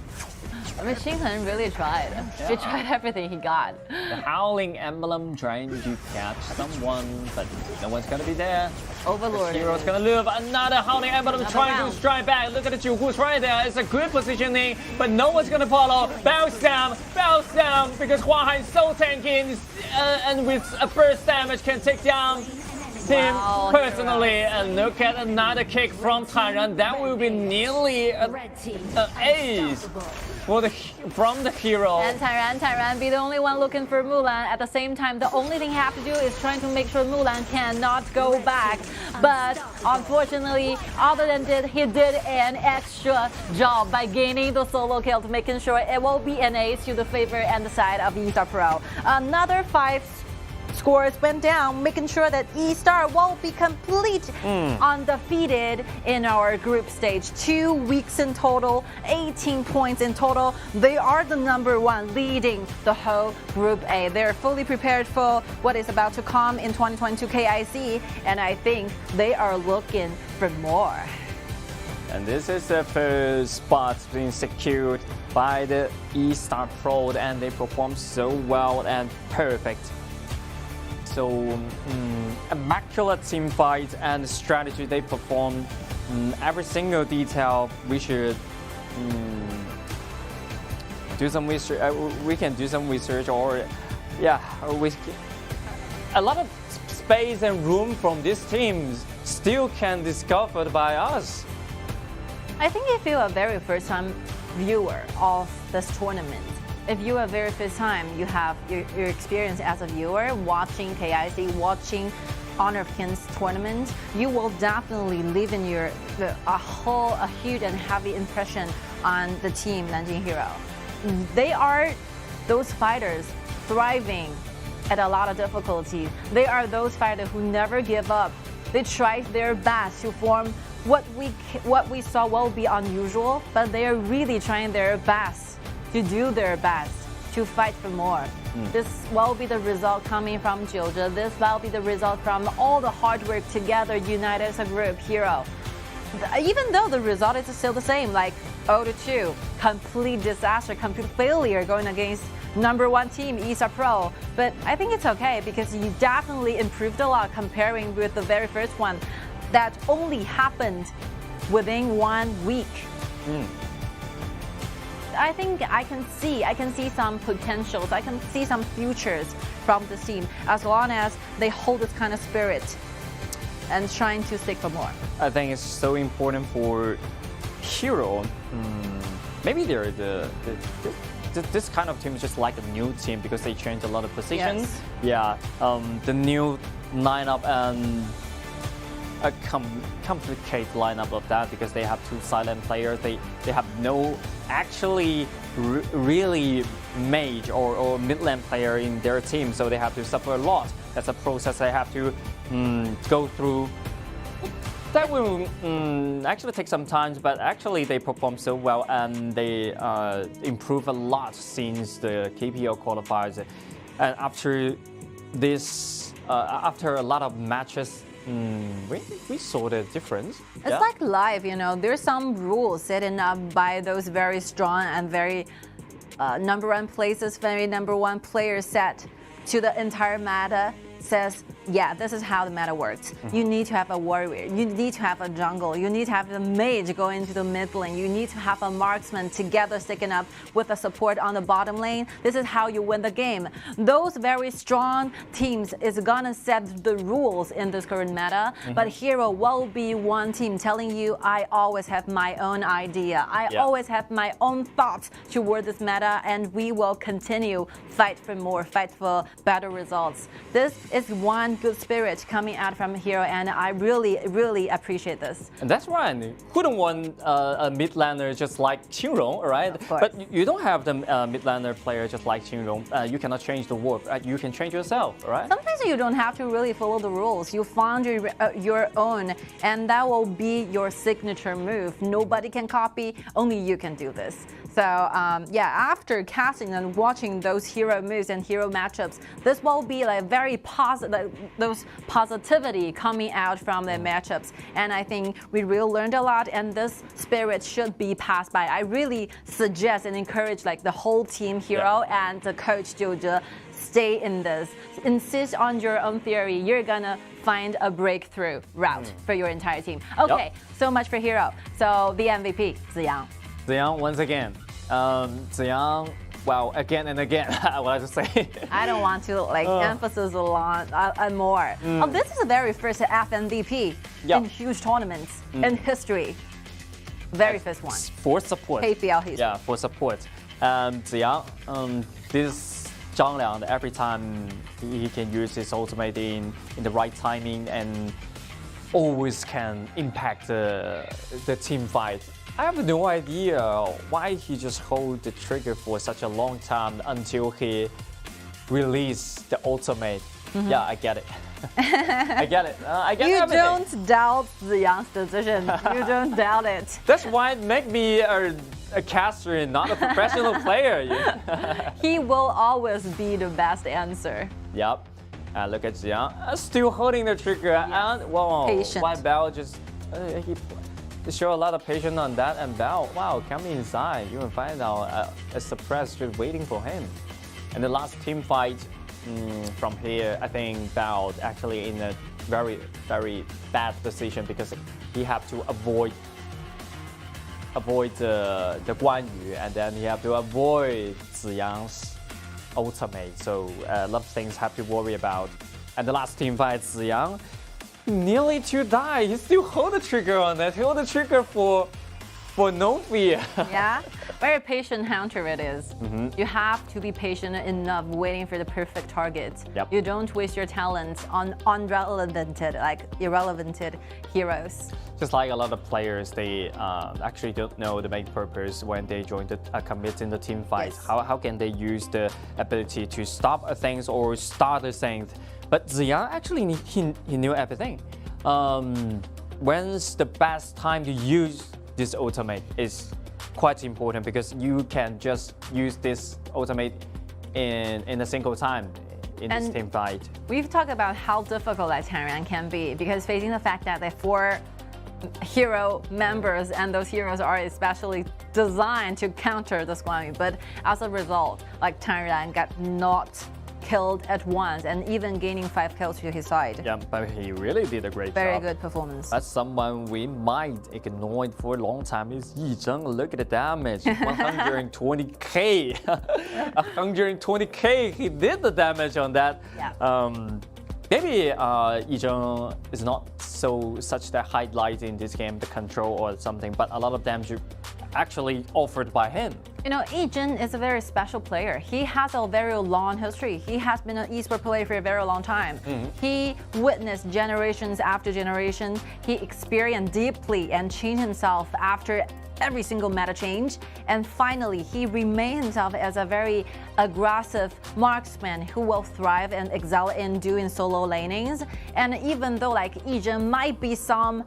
I mean, Xinghen really tried. Yeah. He tried everything he got. The Howling Emblem trying to catch someone, but no one's gonna be there. Overlord. The hero's gonna live. Another Howling Emblem trying to strike back. Look at the Jugu's right there. It's a good positioning, but no one's gonna follow. Bounce down, because Huahai is so tanky and with a burst damage can take down him personally. And look at another kick from TianYun. That will be nearly an ace from the hero. And TianYun be the only one looking for Mulan. At the same time, the only thing he have to do is trying to make sure Mulan cannot go back. But unfortunately, other than that, he did an extra job by gaining the solo kill to making sure it will be an ace to the favor and the side of eStarPro. Another 5 scores went down, making sure that eStar will be complete undefeated in our group stage. 2 weeks in total, 18 points in total. They are the #1 leading the whole Group A. They're fully prepared for what is about to come in 2022 KIC, and I think they are looking for more. And this is the first spot being secured by the eStarPro, and they perform so well and perfect. So immaculate team fight and strategy they perform. Every single detail we should do some research. We can do some research, or a lot of space and room from these teams still can discovered by us. I think if you're a very first time viewer of this tournament, if you are very first time, you have your experience as a viewer watching KIC, watching Honor of Kings tournament, you will definitely leave in a huge and heavy impression on the team Nanjing Hero. They are those fighters thriving at a lot of difficulties. They are those fighters who never give up. They try their best to form what we saw will be unusual, but they are really trying their best to do their best to fight for more. This will be the result coming from Jojo. This will be the result from all the hard work together, united as a group, hero. Even though the result is still the same, like 0-2, complete disaster, complete failure going against #1 team, eStarPro. But I think it's okay because you definitely improved a lot comparing with the very first one that only happened within 1 week. I think I can see some potentials. I can see some futures from this team as long as they hold this kind of spirit and trying to stick for more. I think it's so important for Hero. Maybe they're this kind of team is just like a new team because they change a lot of positions. Yes. Yeah, the new lineup and a complicated lineup of that because they have 2 silent players. They have no actually really mage or mid lane player in their team, so they have to suffer a lot. That's a process they have to go through. That will actually take some time, but actually they perform so well and they improve a lot since the KPL qualifiers. And after this, after a lot of matches, we saw the difference. It's like life, you know. There's some rules set up by those very strong and very #1 places, very #1 players set to the entire meta. Says, yeah, this is how the meta works. You need to have a warrior, you need to have a jungle, you need to have the mage go into the mid lane, you need to have a marksman together sticking up with a support on the bottom lane. This is how you win the game. Those very strong teams is gonna set the rules in this current meta, but Hero will be one team telling you, I always have my own idea, I always have my own thoughts toward this meta, and we will continue fight for more, fight for better results. This is one and good spirit coming out from Hero, and I really appreciate this. And that's right. Who don't want a mid laner just like Qingrong, right? But you don't have the mid laner player just like Qingrong. You cannot change the world. You can change yourself, right? Sometimes you don't have to really follow the rules. You find your own, and that will be your signature move. Nobody can copy. Only you can do this. So yeah, after casting and watching those hero moves and hero matchups, this will be like very positive, those positivity coming out from the matchups. And I think we really learned a lot, and this spirit should be passed by. I really suggest and encourage like the whole team Hero and the coach Zhe stay in this. Insist on your own theory. You're gonna find a breakthrough route for your entire team. Okay, so much for Hero. So the MVP, Ziyang. Ziyang once again. Ziyang, well, again and again, I would like to say. I don't want to like emphasize a lot more. Oh, this is the very first FMVP in huge tournaments in history. Very first one. For support. KPL history. Yeah, for support. Ziyang, this Zhang Liang, every time he can use his ultimate in the right timing and always can impact the team fight. I have no idea why he just hold the trigger for such a long time until he released the ultimate. Yeah, I get it. I get it. I get everything. You don't doubt Ziyang's decision. You don't doubt it. That's why it make me a caster and not a professional player. He will always be the best answer. Yep. Look at Ziyang, still holding the trigger, and whoa, why Bao just he show a lot of patience on that, and Bao, wow, come inside. You will find out a suppress just waiting for him. And the last team fight from here, I think Bao actually in a very bad position because he have to avoid the Guan Yu, and then he have to avoid Ziyang's ultimate. So a lot of things have to worry about. And the last team fight, Ziyang nearly to die. He still hold the trigger on that. He hold the trigger for no fear. Yeah, very patient hunter it is. You have to be patient enough waiting for the perfect target. You don't waste your talents on irrelevant heroes. Just like a lot of players, they actually don't know the main purpose when they join the commit in the team fight. How can they use the ability to stop things or start things? But Ziyang actually he knew everything. When's the best time to use this ultimate is quite important because you can just use this ultimate in a single time in this team fight. We've talked about how difficult that TianYun can be because facing the fact that the 4 hero members and those heroes are especially designed to counter the Guan Yu, but as a result, like TianYun got not killed at once and even gaining 5 kills to his side. Yeah, but he really did a great job. Very good performance. That's someone we might ignore for a long time is Yi Zheng. Look at the damage, 120k. 120k, he did the damage on that. Maybe Yi Zheng is not such that highlight in this game, the control or something, but a lot of damage actually offered by him. You know, Yi Zheng is a very special player. He has a very long history. He has been an esports player for a very long time. He witnessed generations after generation. He experienced deeply and changed himself after every single meta change. And finally, he remained himself as a very aggressive marksman who will thrive and excel in doing solo lanings. And even though like Yi Zheng might be some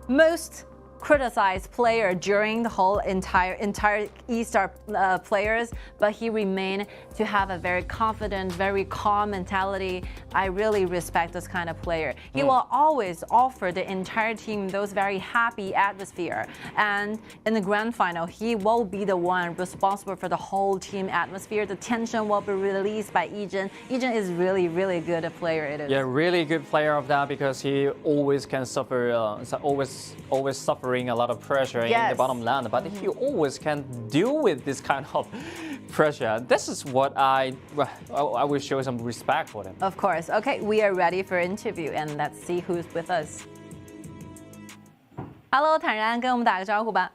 most criticized player during the whole entire eStar players, but he remained to have a very confident, very calm mentality. I really respect this kind of player. He will always offer the entire team those very happy atmosphere. And in the grand final, he will be the one responsible for the whole team atmosphere. The tension will be released by Yi Zheng. Yi Zheng is really good a player. It is. Yeah, really good player of that because he always can suffer, always suffering a lot of pressure in the bottom lane, but he always can deal with this kind of pressure. This is what I will show some respect for him. Of course. Okay, we are ready for interview and let's see who's with us. Hello， 坦然跟我们打个招呼吧。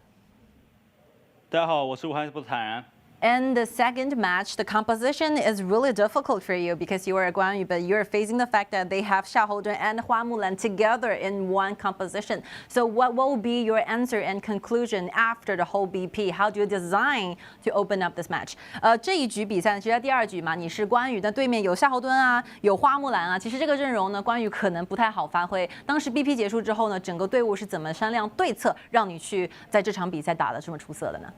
大家好，我是武汉 Esports 坦然。And the second match, the composition is really difficult for you because you are a Guan Yu, but you're facing the fact that they have Xiaohoudun and Hua Mulan together in one composition. So what will be your answer and conclusion after the whole BP? How do you design to open up this match? 这一局比赛呢，其实第二局嘛，你是关羽，但对面有夏侯惇啊，有花木兰啊。其实这个阵容呢，关羽可能不太好发挥。当时 BP 结束之后呢，整个队伍是怎么商量对策，让你去在这场比赛打得这么出色的呢？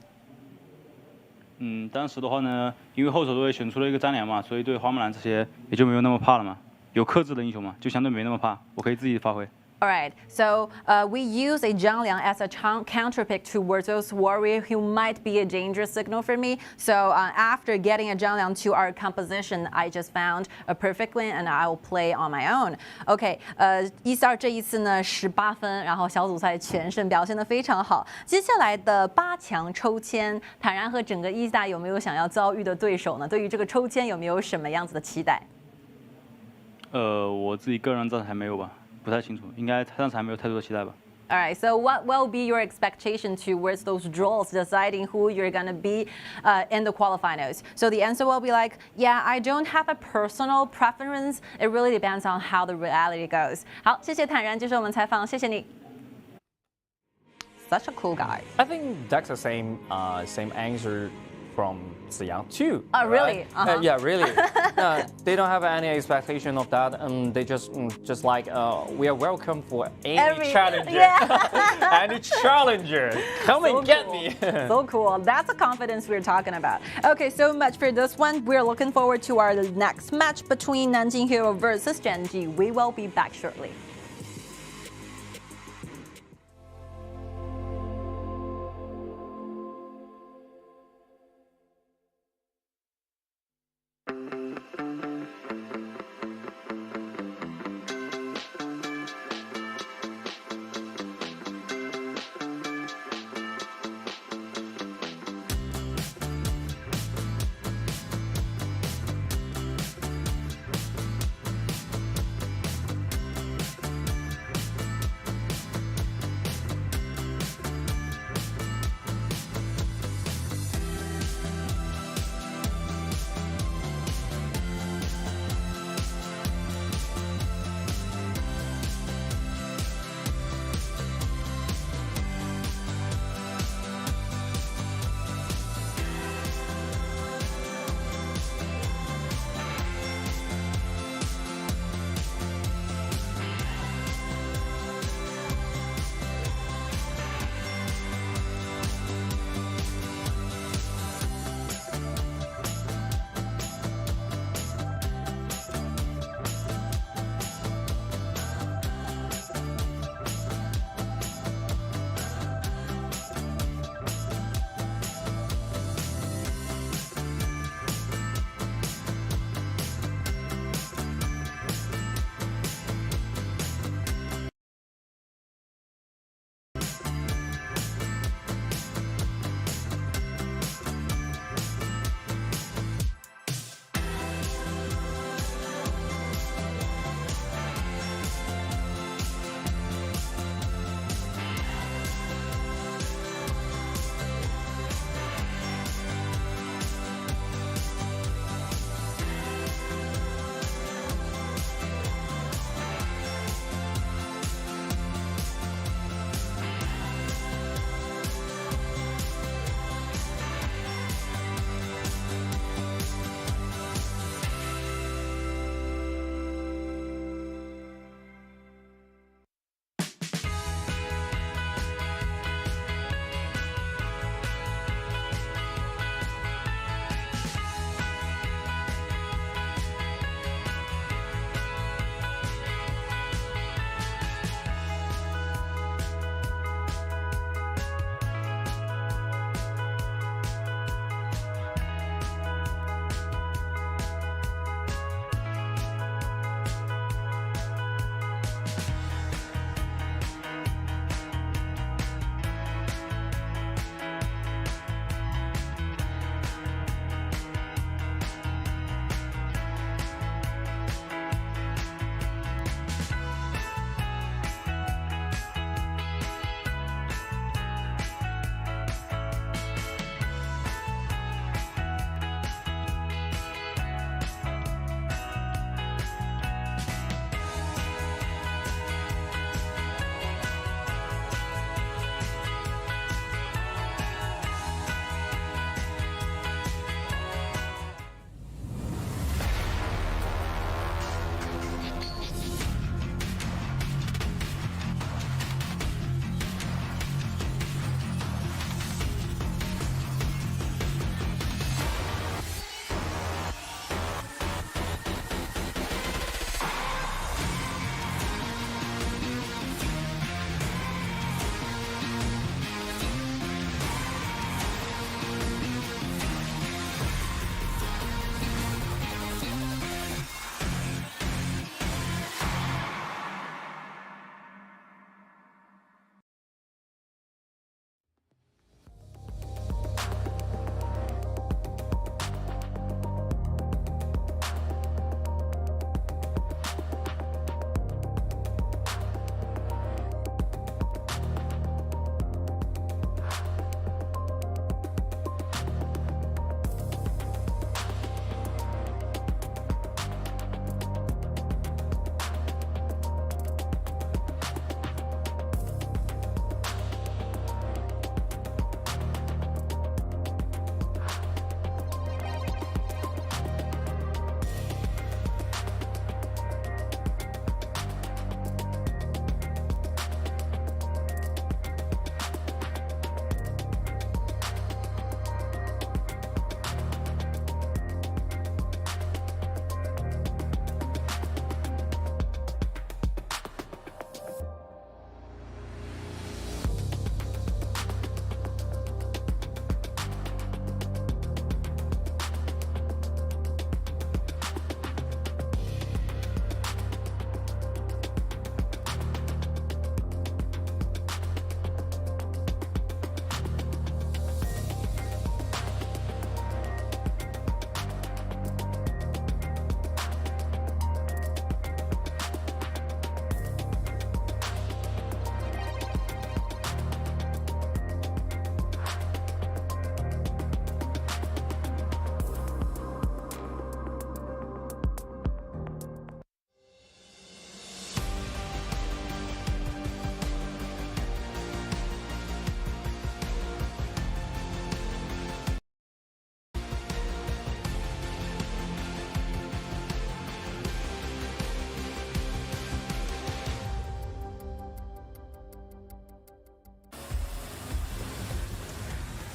当时的话呢，因为后手队选出了一个张良嘛，所以对花木兰这些也就没有那么怕了嘛。有克制的英雄嘛，就相对没那么怕，我可以自己发挥。All right, so we use a Zhang Liang as a counter pick towards those warrior who might be a dangerous signal for me. So after getting a Zhang Liang to our composition, I just found a perfect win and I will play on my own. OK, eStar 这一次呢18分，然后小组赛全胜，表现得非常好。接下来的8强抽签，坦然和整个eStar有没有想要遭遇的对手呢？对于这个抽签有没有什么样子的期待？我自己个人暂时还没有吧。不太清楚，应该暂时还没有太多的期待吧。All right, so what will be your expectation towards those draws deciding who you're going to be in the quarterfinals? So the answer will be like, yeah, I don't have a personal preference. It really depends on how the reality goes. 好，谢谢坦然接受我们采访，谢谢你。Such a cool guy. I think that's the same answer from Ziyang too. Oh, really? Right? Yeah, really. They don't have any expectation of that, and they just like we are welcome for any challenger. Yeah. Any challenger, come and get me. So cool. That's the confidence we're talking about. Okay, so much for this one. We're looking forward to our next match between Nanjing Hero versus Gen.G. We will be back shortly.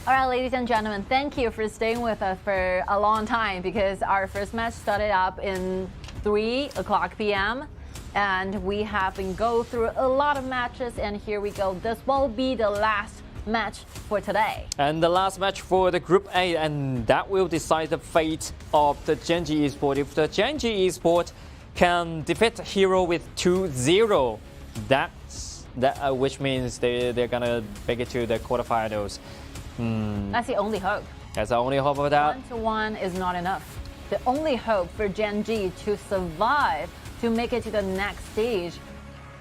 All right, ladies and gentlemen, thank you for staying with us for a long time because our first match started up in 3 o'clock p.m. and we have been go through a lot of matches, and here we go. This will be the last match for today. And the last match for the Group A, and that will decide the fate of the Gen.G Esports. If the Gen.G Esports can defeat Hero with 2-0, which means they're gonna make it to the quarterfinals. That's the only hope. That's the only hope of that. 1-1 is not enough. The only hope for Gen.G to survive, to make it to the next stage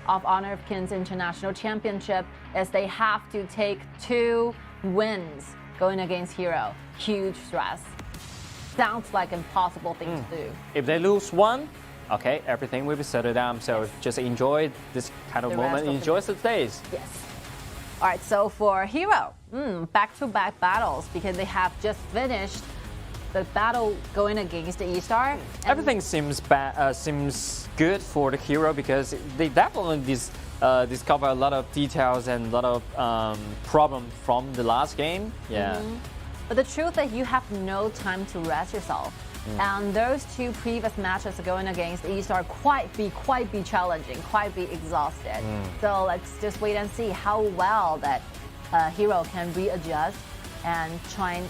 of Honor of Kings International Championship is they have to take 2 wins going against Hero. Huge stress. Sounds like an impossible thing to do. If they lose 1, okay, everything will be settled down. So just enjoy this kind of moment. Enjoy the days. Yes. All right, so for Hero, back-to-back battles because they have just finished the battle going against the eStar. Everything seems good for the Hero because they definitely discover a lot of details and a lot of problems from the last game. Yeah. But the truth is you have no time to rest yourself. And those 2 previous matches going against eStar quite be challenging, quite be exhausted. So let's just wait and see how well that Hero can readjust and trying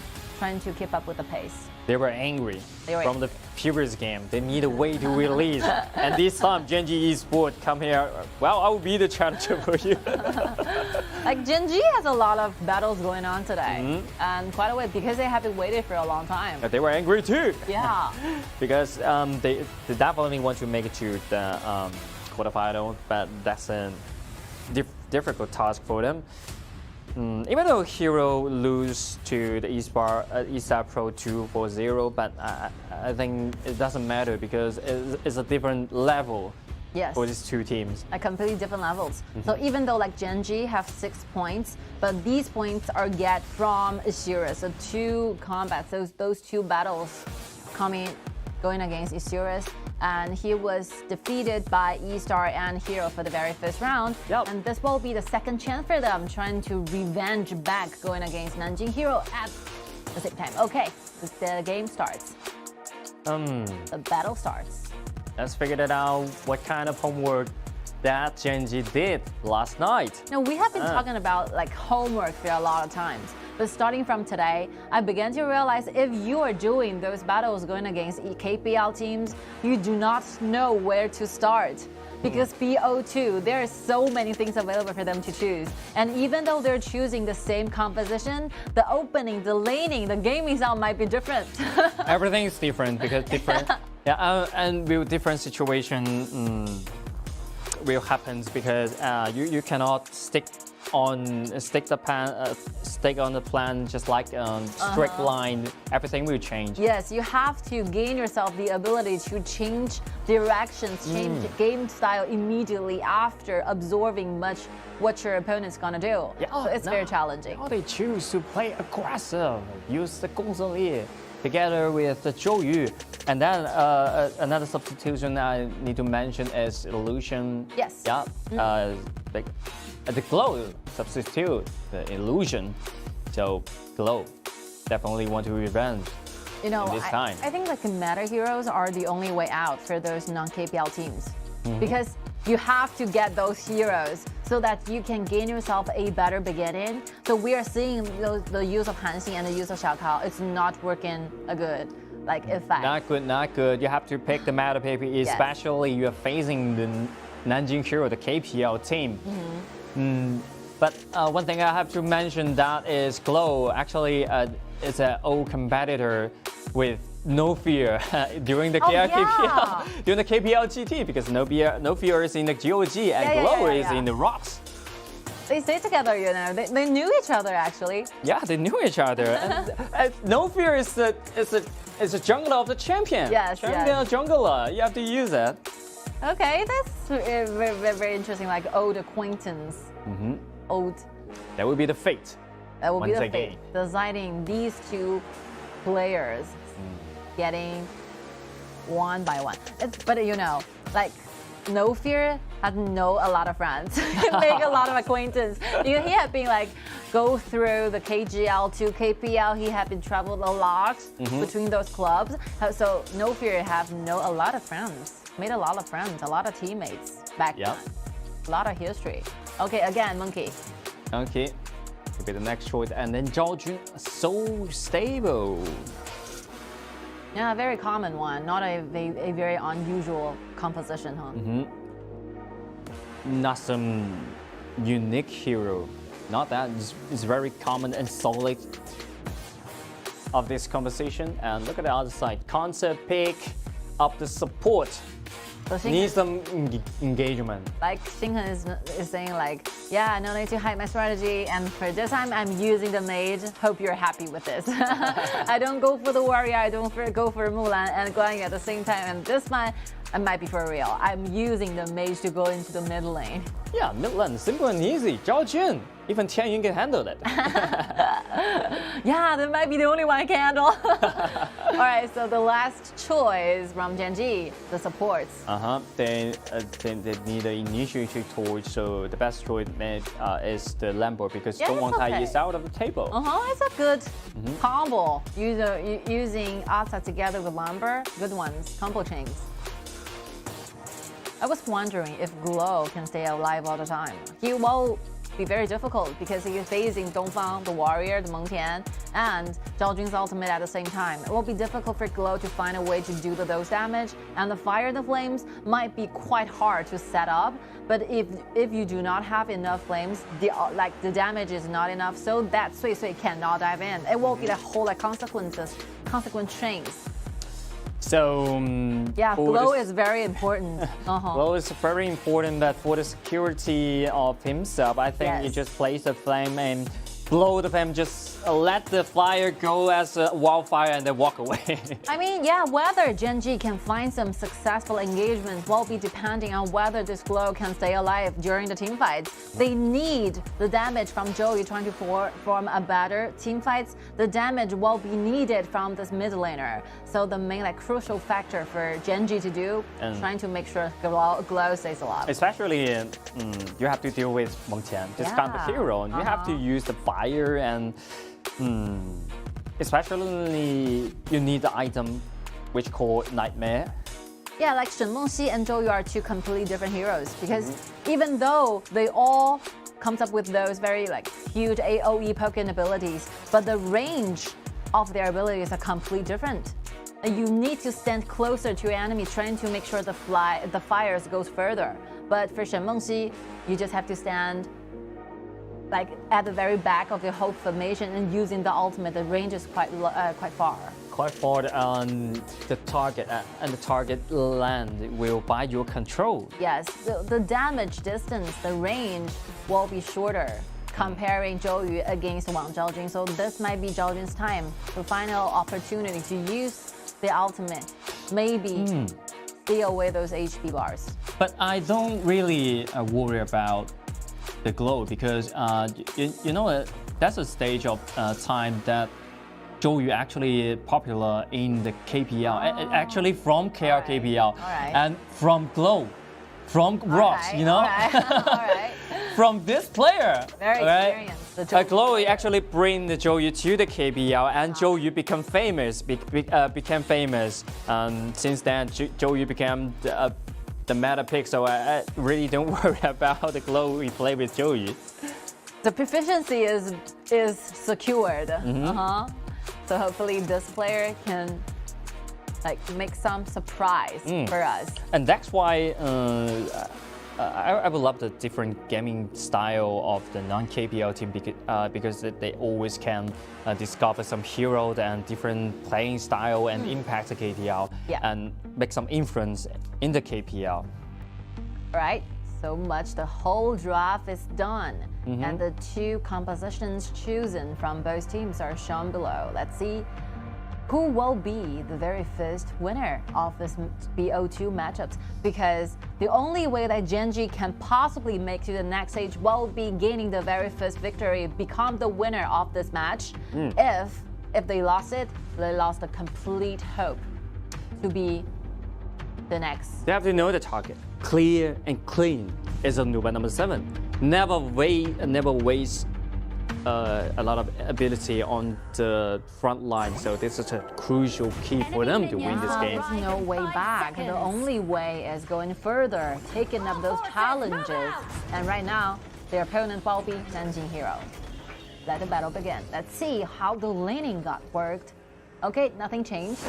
to keep up with the pace. They were angry from the previous game. They need a way to release. And this time, Gen.G Esports come here. Well, I will be the challenger for you. Like Gen.G has a lot of battles going on today, and quite a way because they have been waiting for a long time. But they were angry too. Yeah. Because they definitely want to make it to the quarterfinal, but that's a difficult task for them. Even though Hero lose to the eStarPro 2-0, but I think it doesn't matter because it's a different level for these 2 teams. Like completely different levels. So even though like Gen.G have 6 points, but these points are get from eSurus. So 2 combats, those 2 battles going against eSurus. And he was defeated by eStar and Hero for the very first round. And this will be the second chance for them, trying to revenge back going against Nanjing Hero at the same time. Okay, the game starts. The battle starts. Let's figure it out what kind of homework that Gen.G did last night. Now, we have been talking about like homework for a lot of times. But starting from today, I began to realize if you are doing those battles going against KPL teams, you do not know where to start. Because BO2, there are so many things available for them to choose. And even though they're choosing the same composition, the opening, the laning, the gaming style might be different. Everything is different because different. And with different situation will happens because you cannot stick on the plan just like strict line. Everything will change. Yes, you have to gain yourself the ability to change directions, change game style immediately after absorbing much what your opponent's gonna do. So it's very challenging. Now they choose to play aggressive, use the Gongsun Li together with the Zhou Yu. And then another substitution I need to mention is Illusion. Yes. Yeah. The Glow substitute the Illusion. So Glow definitely want to revenge. You know, this time. I think like meta heroes are the only way out for those non-KPL teams. Because you have to get those heroes so that you can gain yourself a better beginning. So we are seeing the use of Hanxing and the use of Jacko. It's not working a good effect. Not good. You have to pick the meta paper, especially you are facing the Nanjing Hero, the KPL team. But one thing I have to mention that is Glow actually is an old competitor with no fear during the KPL during the KPL GT because no fear is in the GOG and Glow is in the rocks. They stay together, you know. They knew each other actually. Yeah, they knew each other. And no fear is the jungler of the champion. Champion jungler. You have to use it. Okay, that's very, very interesting. Like old acquaintance. Old. That would be the fate. That will be the fate. Deciding these 2 players getting one by one. But you know, like no fear had know a lot of friends, make a lot of acquaintance. He had been like go through the KGL to KPL. He had been traveled a lot between those clubs. So No Fear have know a lot of friends, made a lot of friends, a lot of teammates back then. A lot of history. Okay, again, Monkey. Okay, will be the next choice, and then Zhao Jun, so stable. Yeah, a very common one, not a very unusual composition, huh? Not some unique hero. Not that. It's very common and solid of this composition. And look at the other side. Concept pick up the support. So Needs some engagement. Like Heng is saying like, yeah, no need to hide my strategy, and for this time I'm using the mage. Hope you're happy with this. I don't go for the warrior, I don't go for Mulan and Guang at the same time, and this one I might be for real. I'm using the mage to go into the mid lane. Yeah, mid lane, simple and easy. Zhao Jun, even TianYun can handle that. Yeah, that might be the only one I can handle. All right, so the last choice from Gen.G, the supports. They need an initiative torch, so the best choice is the Lambo because Wang okay. is out of the table. It's a good combo. Using Asa together with Lumber, good ones, combo chains. I was wondering if Glow can stay alive all the time. He will be very difficult because he is facing Dongfang, the warrior, the Mengtian, and Zhao Jun's ultimate at the same time. It will be difficult for Glow to find a way to do the dose damage, and the Fire the Flames might be quite hard to set up. But if you do not have enough flames, the damage is not enough, so that Sui Sui cannot dive in. It will be the whole consequent chains. So yeah, Glow is very important. Glow is very important, but for the security of himself, I think he just plays the flame and blow the flame, just let the fire go as a wildfire and then walk away. I mean, yeah, whether Gen.G can find some successful engagements will be depending on whether this Glow can stay alive during the team fights. They need the damage from Zhou trying to form a better team fights. The damage will be needed from this mid laner. So the main crucial factor for Gen.G to do, trying to make sure Glow stays alive. Especially you have to deal with Mengtian, this kind of hero, and you have to use the fire and especially you need the item which called Nightmare. Yeah, like Shen Mengxi and Zhou Yu are two completely different heroes because even though they all comes up with those very huge AoE poking abilities, but the range of their abilities are completely different. And you need to stand closer to your enemy, trying to make sure the fires goes further. But for Shen Mengxi, you just have to stand at the very back of the whole formation and using the ultimate. The range is quite far. Quite far on the target, and the target land will by your control. Yes, the damage distance, the range will be shorter comparing Zhou Yu against Wang Zhaojun. So this might be Zhaojun's time, the final opportunity to use the ultimate. Maybe steal away those HP bars. But I don't really worry about the Glow because you know that's a stage of time that Zhou Yu actually popular in the KPL, actually from KPL, and from Glow, from Rocks, you know, from this player. Very experienced. Glow actually bring the Zhou Yu to the KPL, and Zhou Yu became famous. Since then, Zhou Yu became the meta pick, so I really don't worry about the Glow we play with Zhou Yu. The proficiency is secured. So hopefully this player can make some surprise for us. And that's why I would love the different gaming style of the non-KPL team because they always can discover some heroes and different playing style and impact the KPL and make some influence in the KPL. Right, so much. The whole draft is done. And the two compositions chosen from both teams are shown below. Let's see who will be the very first winner of this BO2 matchups, because the only way that Gen.G can possibly make to the next stage will be gaining the very first victory, become the winner of this match. If they lost it, they lost the complete hope to be the next. They have to know the target. Clear and clean is a Nova number 7. Never waste a lot of ability on the front line. So this is a crucial key for them to win this game. There's no way back. The only way is going further, taking up those challenges. And right now, their opponent will be Nanjing Hero. Let the battle begin. Let's see how the laning got worked. Okay, nothing changed.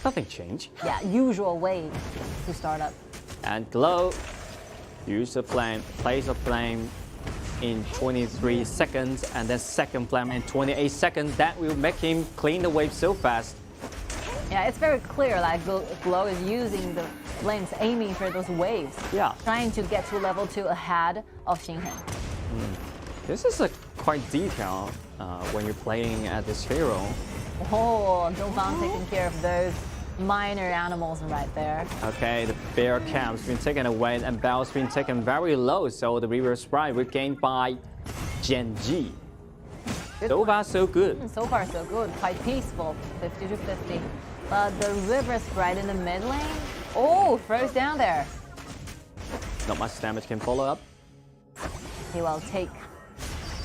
Nothing changed. Yeah, usual way to start up. And Glow, use the flame, place a flame in 23 seconds, and then second flame in 28 seconds. That will make him clean the wave so fast. Yeah, it's very clear, like Glow is using the flames, aiming for those waves. Yeah. Trying to get to level 2 ahead of Heng. This is quite detailed when you're playing at this hero. Oh, Dongfang taking care of those minor animals right there. Okay, the bear camp's been taken away and Bell's been taken very low, so the River Sprite regained by Gen.G. So far, so good. So far, so good. Quite peaceful, 50 to 50. But the River Sprite in the mid lane, oh, throws down there. Not much damage can follow up. He will take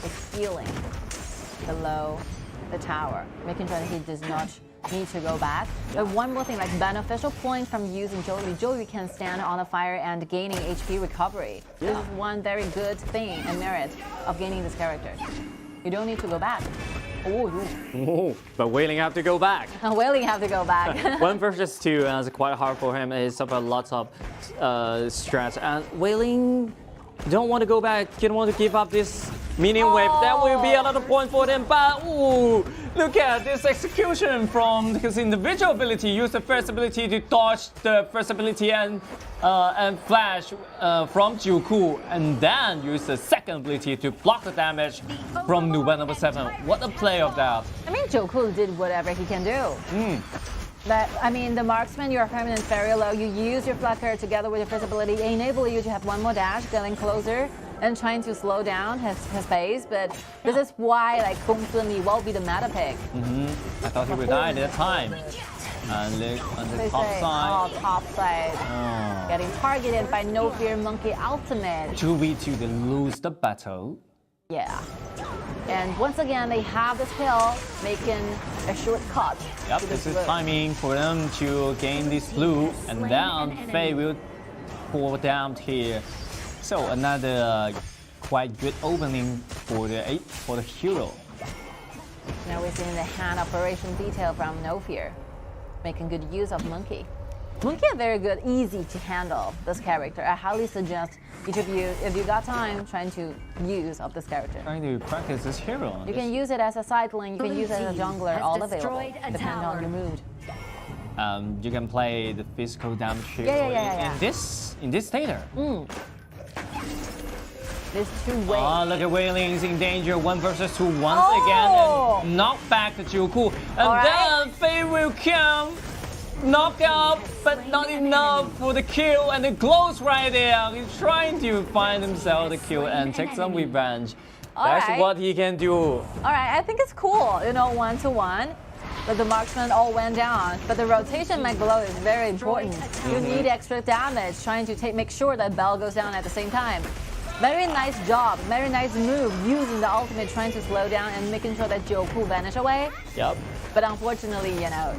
his healing below the tower, making sure that he does not need to go back. But one more thing, like beneficial point from using Joey. Joey can stand on the fire and gaining HP recovery. Yeah. This is one very good thing and merit of gaining this character. You don't need to go back. Oh, but Wailing have to go back. Wailing have to go back. 1 versus 2 is quite hard for him. He suffered lots of stress. And Wailing don't want to go back. He don't want to give up this minion wave. That will be another point for them. But ooh, look at this execution from his individual ability. Use the first ability to dodge the first ability and flash from Jacko, and then use the second ability to block the damage from Nova number 7. What a play of that! I mean, Jacko did whatever he can do. But, I mean, the marksman, your permanent very low. You use your flutter together with your first ability, enable you to have one more dash, getting closer and trying to slow down his pace. But this is why, like, Kung Sun will be the meta pick. I thought he would die at that time. And look on the top side. Oh, top side. Getting targeted by No Fear Monkey Ultimate. 2v2 to lose the battle. Yeah. And once again, they have this kill, making a shortcut. Yep, this is timing for them to gain this blue, and then Faye will fall down here. So another quite good opening for the hero. Now we're seeing the hand operation detail from No Fear, making good use of Monkey. Monkey are very good, easy to handle this character. I highly suggest each of you, if you got time, trying to use of this character. Trying to practice this hero. You can use it as a side lane, you can use it as a jungler, all available, depending on your mood. You can play the physical damage hero in this theater. There's 2 ways. Oh, look at Wailing is in danger. 1 versus 2 once again, and knock back the Jacko. And then Faye will come. Knock out, but not enough for the kill, and it glows right there. He's trying to find himself the kill and take some revenge. That's what he can do. Alright, I think it's cool, you know, 1-to-1. But the marksman all went down. But the rotation by Glow is very important. You need extra damage, trying to make sure that Bell goes down at the same time. Very nice job, very nice move, using the ultimate, trying to slow down and making sure that Jacko vanish away. Yep. But unfortunately, you know,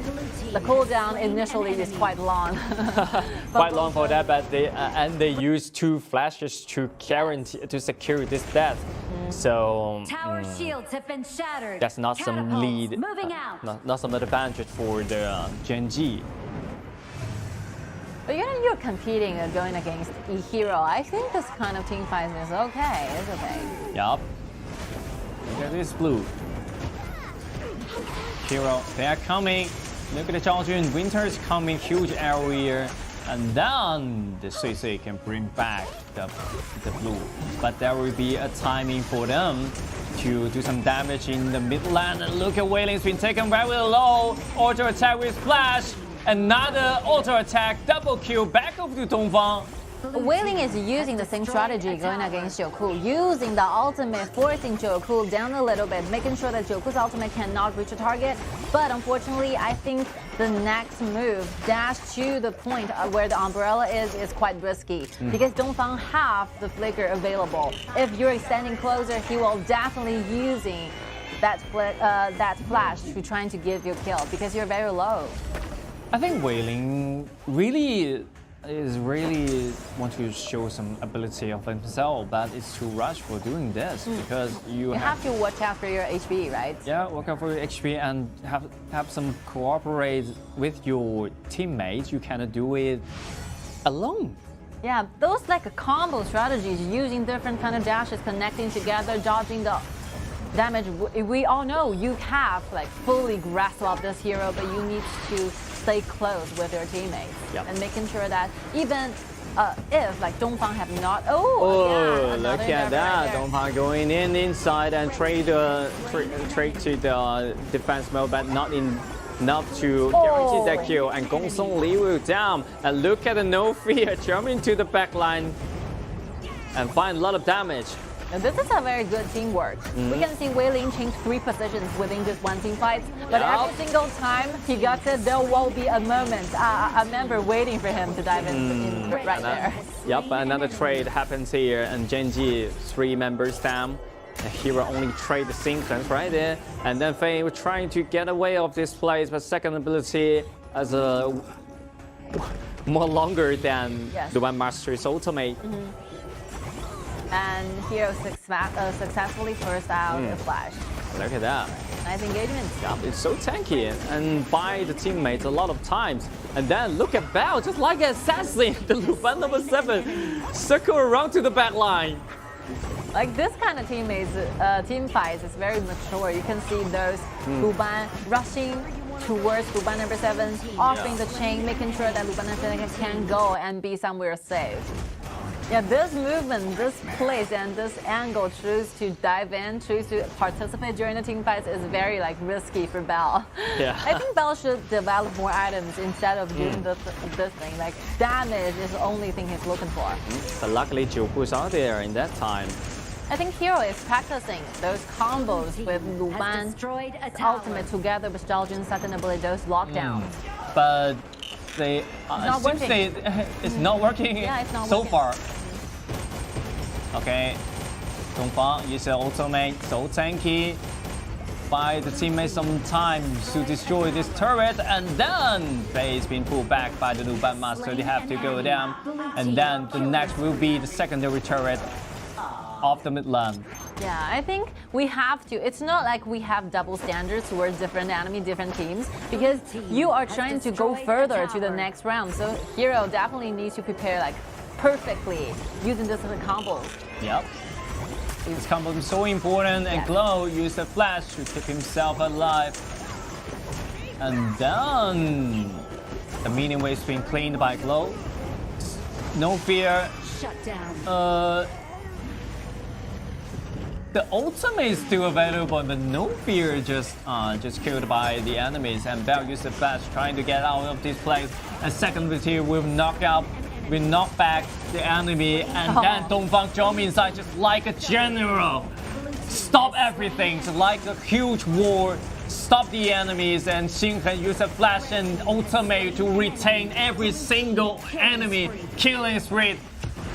the cooldown initially is quite long. Quite long for that, but they use 2 flashes to secure this death. So Tower shields have been shattered. that's not some lead, moving out. not some advantage for the Gen.G. But you're competing and going against a hero. I think this kind of team fight is okay. It's okay. Yup. Look at this blue. Hero, they are coming. Look at the Zhaojun. Winter is coming, huge area. And then the Sui Sui can bring back the blue. But there will be a timing for them to do some damage in the mid lane. And look at Wailing's been taken very low. Auto attack with Flash. Another auto attack, double kill back over to Dongfang. Wei Ling is using the same strategy going against Jacko, using the ultimate, forcing Jacko down a little bit, making sure that Jacko's ultimate cannot reach the target. But unfortunately, I think the next move, dash to the point where the umbrella is quite risky because Dongfang have the flicker available. If you're standing closer, he will definitely using that flash to trying to give you a kill because you're very low. I think Wei Ling really want to show some ability of himself, but it's too rush for doing this because you have to watch out for your HP, right? Yeah, watch out for your HP and have some cooperate with your teammates. You cannot do it alone. Yeah, those like combo strategies, using different kind of dashes, connecting together, dodging the damage. We all know you have like fully grasped of this hero, but you need to stay close with your teammates and making sure that even if like Dongfang have not. Look at that! Dongfang going inside and trade to the defense mode, but not enough to guarantee that kill. And Gong Song Li will down. And look at the no fear jumping to the back line and find a lot of damage. Now, this is a very good teamwork. We can see Wei Ling change 3 positions within this one team fight, but every single time he gets it, there will be a moment, a member waiting for him to dive in right there. Yep, another trade happens here, and Gen.G 3 members down. And Hero only trade the sequence right there, and then Fei was trying to get away of this place, but second ability as a more longer than the One Master's ultimate. And Hero successfully forced out the flash. Look at that. Nice engagement. Yeah, it's so tanky and by the teammates a lot of times. And then look at Bao, just like an assassin, the Luban number 7, circle around to the back line. Like this kind of team fights is very mature. You can see those Luban rushing towards Luban number 7, offering the chain, making sure that Luban number 7 can go and be somewhere safe. Yeah, this movement, this place, and this angle, choose to dive in, choose to participate during the team fights is very like risky for Bao. Yeah. I think Bao should develop more items instead of doing this thing. Like damage is the only thing he's looking for. But luckily, Jacko's out there in that time. I think Hero is practicing those combos with Luban's ultimate together with Zhaojun's second ability, those lockdowns. But they it's not working Yeah, it's not so working. far. Okay, Dongfang uses ultimate, so tanky. Buy the teammates some time to destroy this turret, and then Fei's been pulled back by the Luban Master. They have to go down, and then the next will be the secondary turret of the mid lane. Yeah, I think we have to. It's not like we have double standards towards different enemy, different teams, because you are trying to go further to the next round. So Hero definitely needs to prepare like perfectly using different combos. Yep. This combo is so important, and Glow used the flash to keep himself alive. And then the minion wave's been cleaned by Glow. No fear. Shut down. The ultimate is still available, but no fear just killed by the enemies. And Bao used the flash trying to get out of this place. And second ability will knock back the enemy, and then Dongfang jump inside just like a general. Stop everything, just like a huge war. Stop the enemies, and Heng use a flash and ultimate to retain every single enemy, killing spree.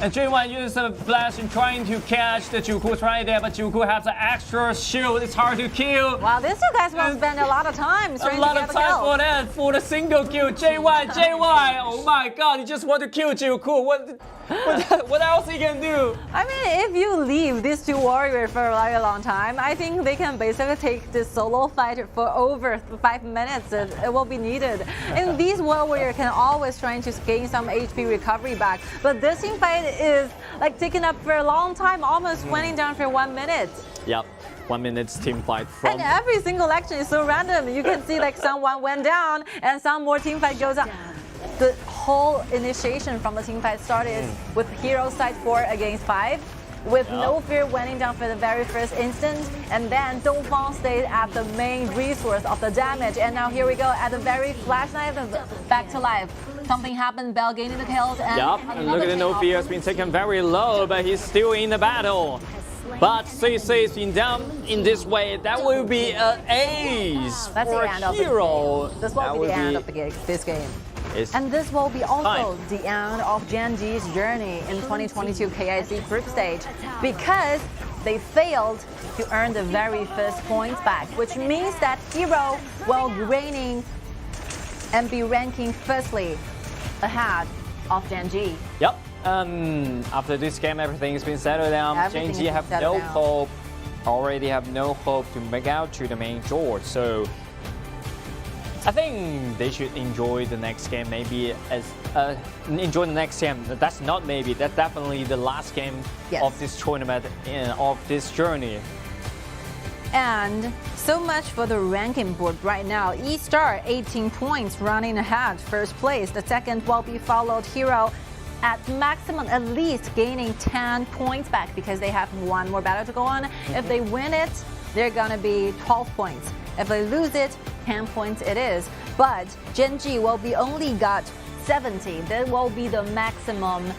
And J1 uses a flash and trying to catch the Jacko right there, but Jacko has an extra shield. It's hard to kill. Wow, these two guys will spend a lot of time trying to get the kill. For that, for the single kill. JY, oh my god, you just want to kill Jacko. What else he can do? I mean, if you leave these two warriors for a very long time, I think they can basically take this solo fight for over 5 minutes. It will be needed. And these warriors can always try to gain some HP recovery back. But this team fight is like taking up for a long time, almost winding down for 1 minute. Yep, 1 minute team fight from. And every single action is so random. You can see like someone went down and some more team fight goes up. The whole initiation from the team fight started with Hero side 4 against 5. with no fear went down for the very first instant, and then Dongfang stayed at the main resource of the damage, and now here we go at the very flash knife, back to life. Something happened, Bell gaining the kills, and and look at the no fear has been taken very low, but he's still in the battle. But CC has been down in this way. That will be an ace That's for the end of Hero. This will be the end of this game. And this will be also the end of Gen.G's journey in 2022 KIC group stage, because they failed to earn the very first points back, which means that Hero will reigning and be ranking firstly ahead of Gen.G. Yep. After this game, everything's been settled down. Gen.G have no hope. Already have no hope to make out to the main draw. So I think they should enjoy the next game. Maybe enjoy the next game. That's not maybe. That's definitely the last game of this tournament of this journey. And so much for the ranking board right now. eStar 18 points running ahead, first place. The second will be followed Hero at maximum, at least gaining 10 points back because they have one more battle to go on. If they win it, they're gonna be 12 points. If they lose it, 10 points it is. But Gen.G will be only got 70. That will be the maximum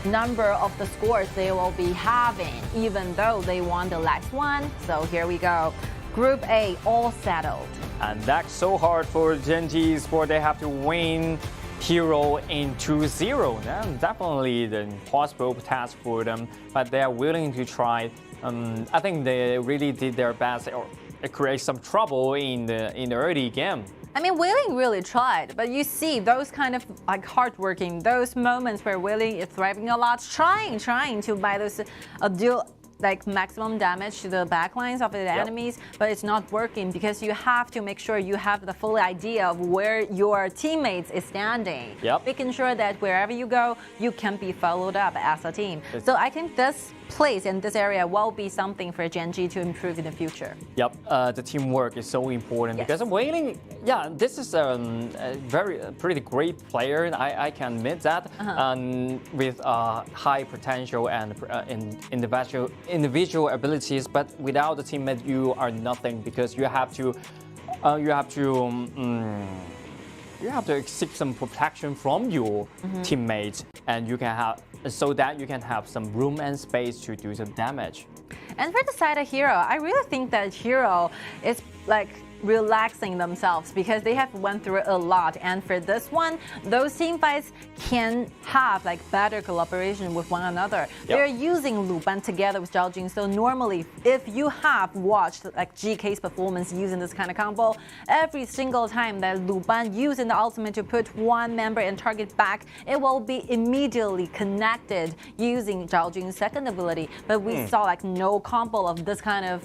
number of the scores they will be having, even though they won the last one. So here we go. Group A all settled. And that's so hard for Gen.G Esports. They have to win Hero in 2-0. That's definitely the impossible task for them, but they are willing to try. I think they really did their best or create some trouble in the early game. I mean, Wailing really tried, but you see those kind of like hardworking, those moments where Wailing is thriving a lot, trying to buy those deal like maximum damage to the backlines of the enemies, but it's not working because you have to make sure you have the full idea of where your teammates is standing. Making sure that wherever you go, you can be followed up as a team. So I think this place in this area will be something for Gen.G to improve in the future. The teamwork is so important because Wailing, this is a pretty great player. I can admit that, with high potential and individual abilities. But without the teammate, you are nothing because you have to seek some protection from your teammates, and you can have so that you can have some room and space to do some damage. And for the side of Hero, I really think that Hero is like relaxing themselves because they have went through a lot, and for this one, those team fights can have like better collaboration with one another. They're using Luban together with Zhao Jing, so normally if you have watched like GK's performance using this kind of combo, every single time that Luban using the ultimate to put one member and target back, it will be immediately connected using Zhao Jing's second ability, but we saw like no combo of this kind of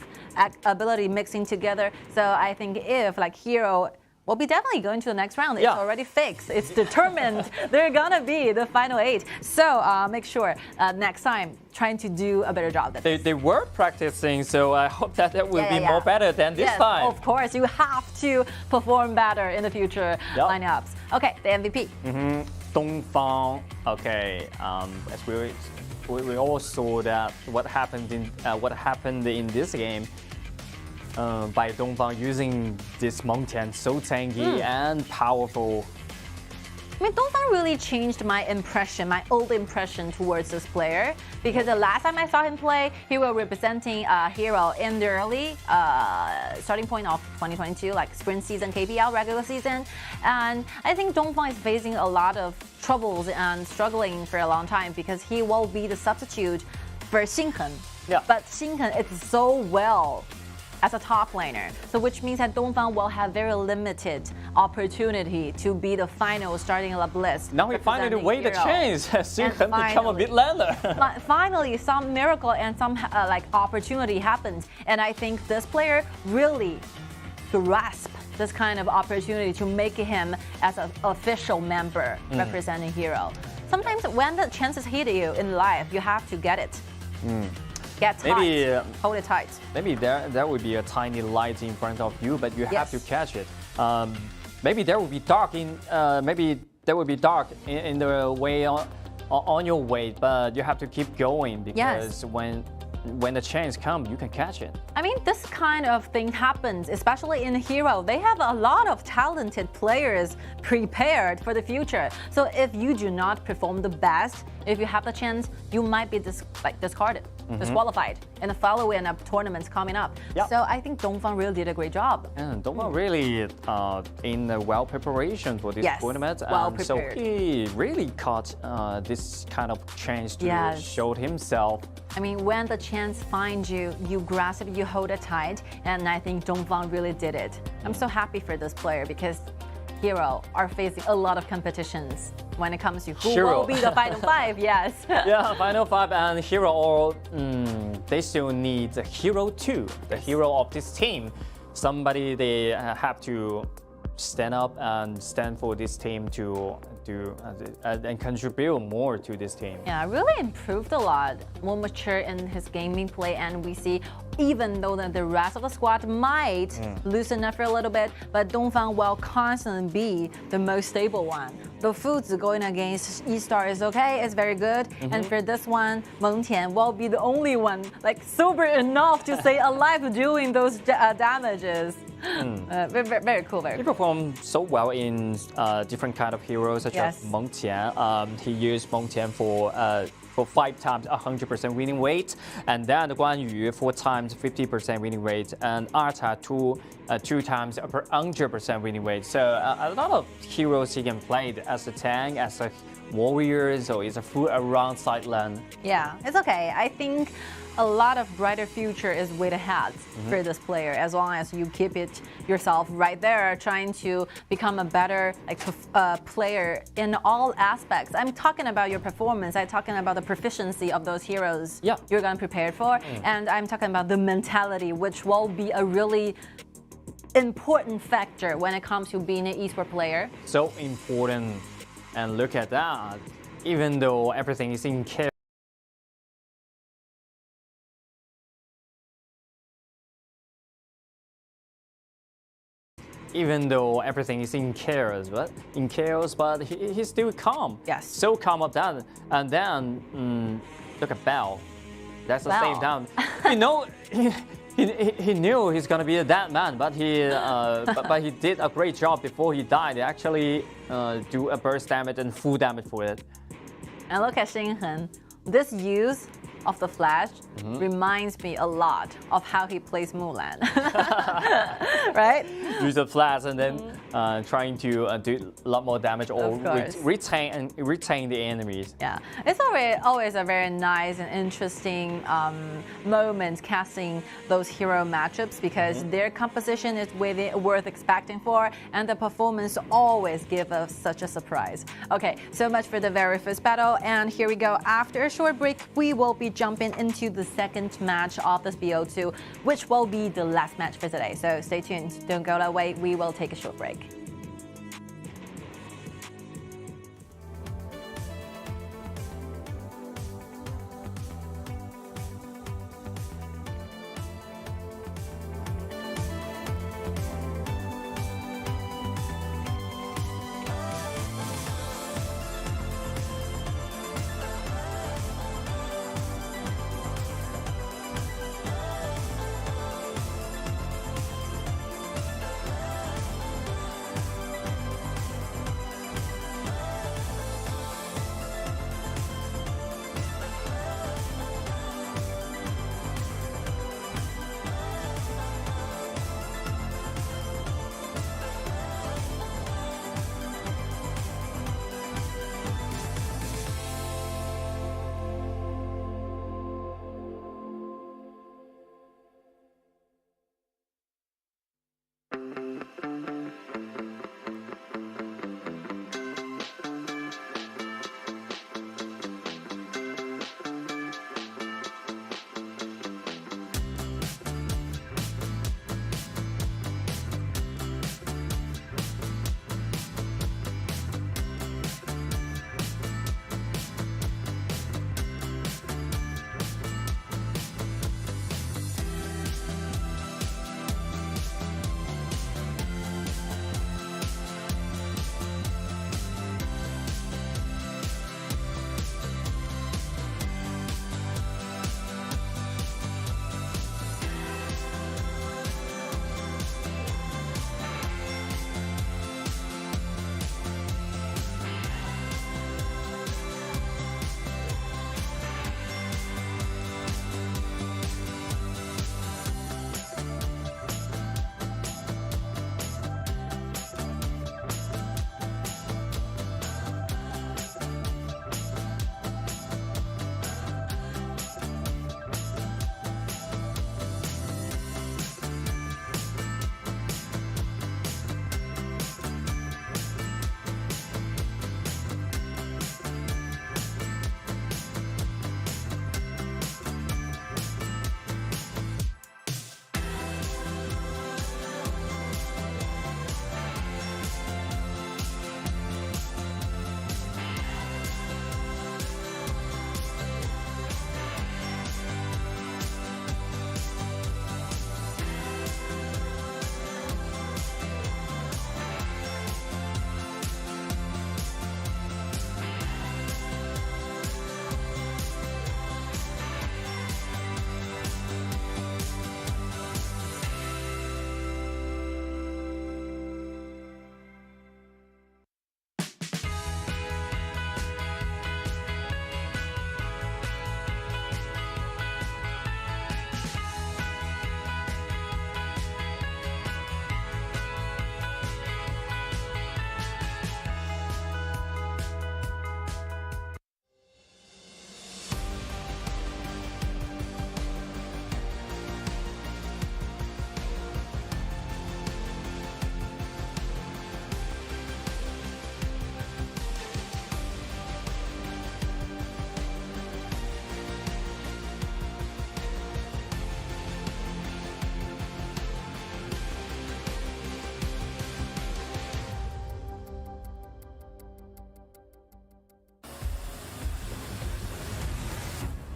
ability mixing together. So I think if like Hero will be definitely going to the next round. It's already fixed. It's determined. They're gonna be the final 8. So make sure next time trying to do a better job. They were practicing, so I hope that will be more better than this time. Of course, you have to perform better in the future lineups. Okay, the MVP. Dongfang. Okay, as we all saw that what happened in this game. By Dongfang using this Mengtian, so tanky and powerful. I mean, Dongfang really changed my impression, my old impression towards this player, because the last time I saw him play, he was representing Hero in the early starting point of 2022, like sprint season, KPL regular season, and I think Dongfang is facing a lot of troubles and struggling for a long time because he will be the substitute for Heng. But Heng is so well as a top laner, so which means that Dongfang will have very limited opportunity to be the final starting up list. Now he finally wait the chance. Heng become a mid laner. Finally, some miracle and some like opportunity happened, and I think this player really grasped this kind of opportunity to make him as an official member representing Hero. Sometimes when the chances hit you in life, you have to get it. Get tight. Hold it tight. Maybe there would be a tiny light in front of you, but you have to catch it. Maybe there will be dark in. Maybe there will be dark in the way on your way, but you have to keep going because Yes. when the chance comes, you can catch it. I mean, this kind of thing happens, especially in Hero. They have a lot of talented players prepared for the future. So if you do not perform the best, if you have the chance, you might be discarded, disqualified in the following tournaments coming up. Yep. So I think Dongfang really did a great job. And Dongfang really in the well preparation for this Yes, tournament, well and so prepared. he really caught this kind of chance to Yes. show himself. I mean, when the chance finds you, you grasp it, you hold it tight, and I think Dongfang really did it. I'm so happy for this player because Hero are facing a lot of competitions when it comes to who Hero. will be the final five. Yes. Yeah, Final 5 and Hero all they still need the Hero 2, the hero of this team. Somebody they have to stand up and stand for this team to do and contribute more to this team. Yeah, really improved a lot, more mature in his gaming play, and we see even though the rest of the squad might loosen up for a little bit, but Dongfang will constantly be the most stable one. The Foods going against eStar is okay, it's very good, and for this one, Meng Tian will be the only one like sober enough to stay alive doing those damages. Very, very cool, very He cool. performed so well in different kind of heroes such Yes. as Meng Tian. He used Meng Tian for 5 times 100% winning rate, and then Guan Yu 4 times 50% winning rate, and Arta 2 times 100% winning rate. So a lot of heroes he can play as a tank, as a warrior, so it's a full around side lane. Yeah, it's okay. I think a lot of brighter future is way ahead for this player as long as you keep it yourself right there, trying to become a better player in all aspects. I'm talking about your performance. I'm talking about the proficiency of those heroes you're going to prepare for, and I'm talking about the mentality, which will be a really important factor when it comes to being an esports player. So important, and look at that. Even though everything is in chaos. Even though everything is in chaos, but he's still calm. Yes. So calm up that, and then look at Bao. That's the same time. You know, he knew he's gonna be a dead man, but he did a great job before he died. He actually do a burst damage and full damage for it. And look at Heng. This use of the flash reminds me a lot of how he plays Mulan. Right? Use the flash and then trying to do a lot more damage or retain the enemies. Yeah, it's always a very nice and interesting moment casting those hero matchups because their composition is worth expecting for, and the performance always give us such a surprise. Okay, so much for the very first battle, and here we go. After a short break, we will be jumping into the second match of this BO2, which will be the last match for today. So stay tuned, don't go away, we will take a short break.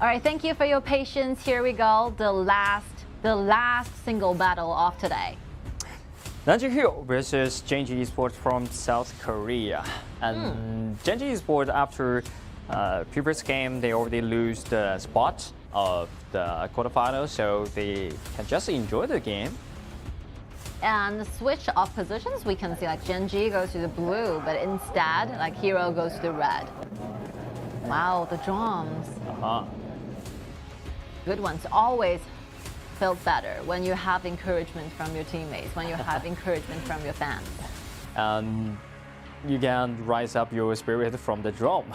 All right, thank you for your patience. Here we go. The last single battle of today. Nanjing Hero versus Gen.G Esports from South Korea. And Gen.G Esports, after previous game, they already lose the spot of the quarterfinals, so they can just enjoy the game. And the switch of positions, we can see like Gen.G goes to the blue, but instead, like Hero goes to the red. Wow, the drums. Good ones. Always felt better when you have encouragement from your teammates, when you have encouragement from your fans. You can rise up your spirit from the drum.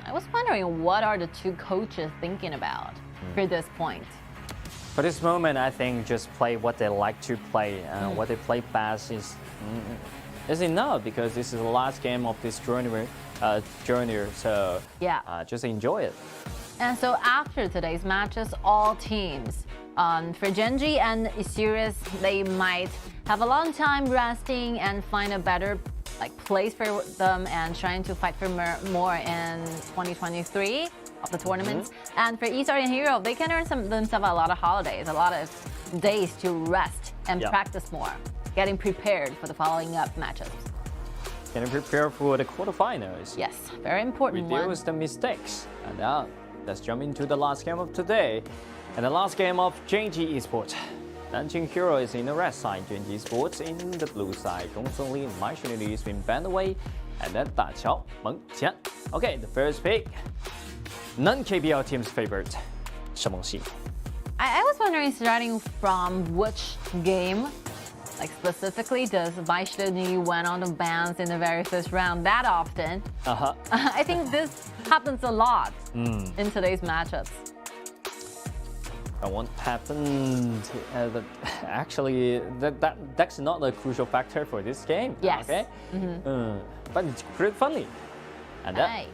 I was wondering, what are the two coaches thinking about for this point? For this moment, I think just play what they like to play, and what they play best is enough, because this is the last game of this journey, so just enjoy it. And so after today's matches, all teams, for Gen.G and eStarPro, they might have a long time resting and find a better place for them and trying to fight for more in 2023 of the tournaments. And for eStarPro and Hero, they can earn themselves a lot of holidays, a lot of days to rest and practice more, getting prepared for the following up matchups. Getting prepared for the quarterfinals. Yes, very important one. Reduce the mistakes. And now, let's jump into the last game of today. And the last game of Gen.G Esports. Nanjing Hero is in the red side, Gen.G Esports in the blue side. Gongsun Lee and Mai Xunli has been banned away. And then Da Qiao, Meng Qian. Okay, the first pick. Non-KBL team's favorite, Shimeng Xi. I was wondering, starting from which game, specifically, does Mai Xunli went on the bans in the very first round that often? I think this happens a lot in today's matchups. What happened? Actually, that's not a crucial factor for this game. Yes. Okay. But it's pretty funny. And then,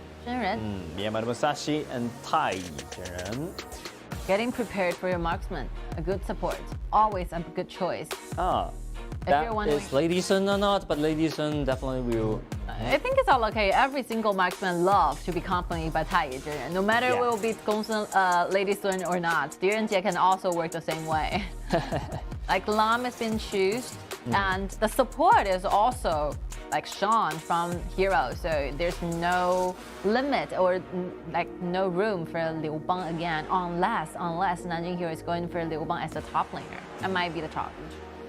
Myanmar Musashi and Tai Zhenren. Getting prepared for your marksman, a good support, always a good choice. That is Lady Sun or not, but Lady Sun definitely will. I think it's all okay. Every single marksman loves to be accompanied by Tai Zhenren. No matter it will be Lady Sun or not, DRG.GK can also work the same way. Lam has been chosen, and the support is also Sean from Hero, so there's no limit or no room for Liu Bang again, unless Nanjing Hero is going for Liu Bang as the top laner. That might be the challenge.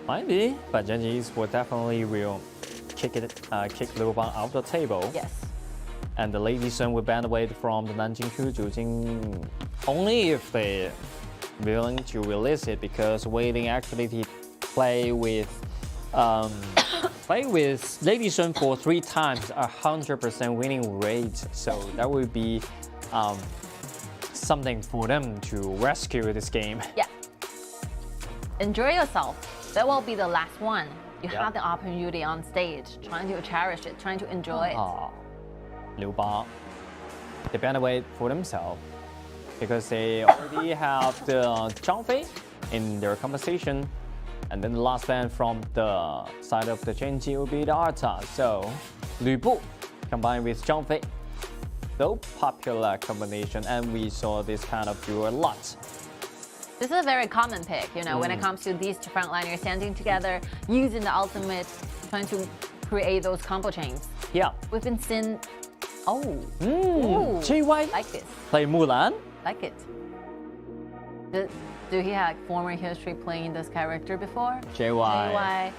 Might be, but Gen.G Esports definitely will kick Liu Bang out of the table. Yes. And the Lady Sun will ban away from the Nanjing Hujing only if they're willing to release it, because waiting actually play with Lady Sun for 3 times, 100% winning rate. So that would be something for them to rescue this game. Yeah. Enjoy yourself. That will be the last one. You have the opportunity on stage, trying to cherish it, trying to enjoy it. Liu Bang, they ban away for themselves because they already have the Zhang Fei in their conversation. And then the last ban from the side of the Gen.G will be the Arta. So, Lu Bu combined with Zhang Fei. So popular combination, and we saw this kind of duo a lot. This is a very common pick, when it comes to these two frontliners standing together, using the ultimate, trying to create those combo chains. Yeah. We've been seeing... JY. Like this. Play Mulan. Like it. Do he have former history playing this character before? JY.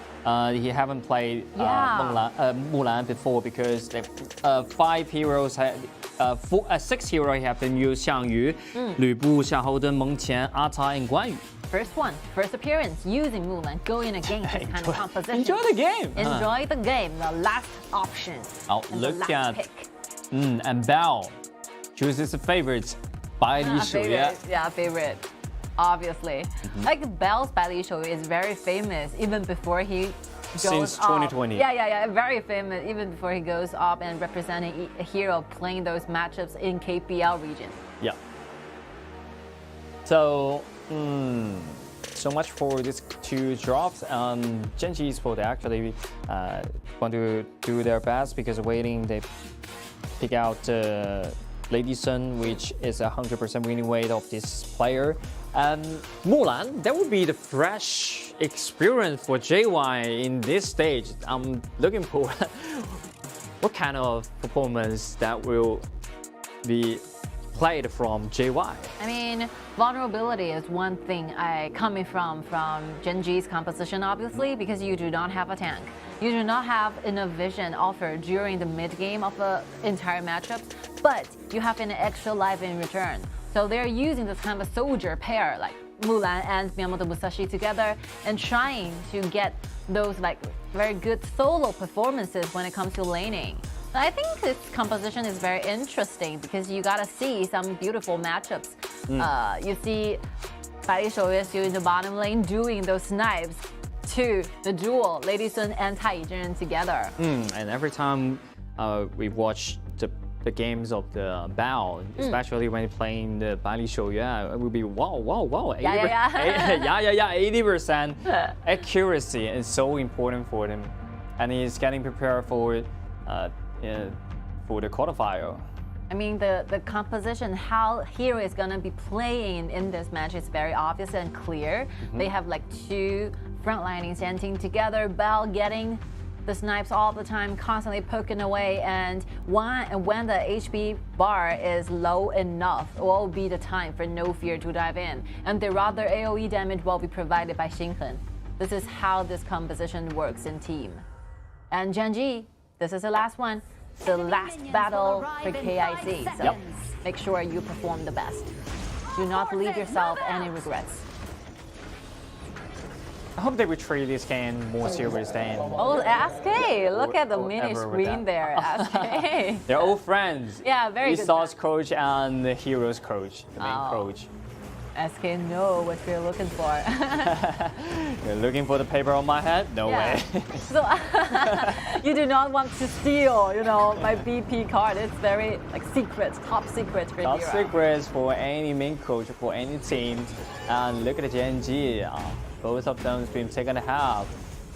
He haven't played Mulan before, because 5 heroes, 6 heroes have been used: Xiangyu, Lu Bu, Xiaohouden, Meng Qian, Ata, and Guan Yu. First appearance using Mulan, going against this kind of composition. Enjoy the game. Enjoy the game. The last option. Look at pick. And Bao chooses a favorite, Bei Dao. Favorite. Obviously. Bell's Bei Dao is very famous even before he goes Since 2020. Very famous even before he goes up and representing a hero, playing those matchups in KPL region. Yeah. So, so much for these 2 drops. Gen.G Esports, they actually want to do their best, because waiting they pick out Lady Sun, which is 100% winning weight of this player. And Mulan, that would be the fresh experience for JY in this stage. I'm looking for what kind of performance that will be played from JY. I mean, vulnerability is one thing coming from Gen.G's composition, obviously, because you do not have a tank. You do not have enough vision offered during the mid-game of the entire matchup, but you have an extra life in return. So they're using this kind of soldier pair, like Mulan and Miyamoto Musashi together, and trying to get those like very good solo performances when it comes to laning. I think this composition is very interesting because you gotta see some beautiful matchups. You see Bei Dao in the bottom lane doing those snipes to the duel, Lady Sun and TianYun together. And every time we watch the games of the Bao, especially when playing the Bei Dao, it will be wow. 80% accuracy is so important for him, and he's getting prepared for the qualifier. I mean, the composition, how Hero is gonna be playing in this match is very obvious and clear. They have like two frontlining standing together, Bell getting the snipes all the time, constantly poking away, and when the HP bar is low enough, it will be the time for No Fear to dive in, and the rather AoE damage will be provided by Heng. This is how this composition works in team. And Gen.G, this is the last one, the last battle for KIC, so make sure you perform the best. Do not leave yourself any regrets. I hope they will treat this game more serious than... Oh, SK! Look at the mini screen there, SK. They're all friends. Yeah, very good. eStar's coach and the Heroes coach, the main coach. SK know what you're looking for. You're looking for the paper on my head? No way. So you do not want to steal, my BP card. It's very secret, top secret for Top Hero. secrets for any main coach, for any team. And look at the Gen.G. Both of them have been taken to half.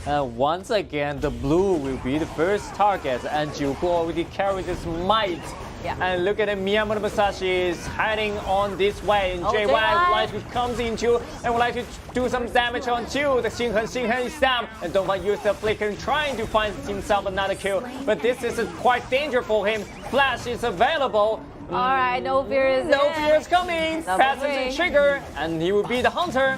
And once again, the blue will be the first target, and Jacko already carries his might. And look at it, Miyamoto Musashi is hiding on this way, and JY would like to come into and would like to do some damage onto the Heng is down, and don't want to use the flicker trying to find himself another kill, but this is quite dangerous for him. Flash is available. Alright, No Fear is No Fear is coming. Passes the trigger, and he will be the hunter.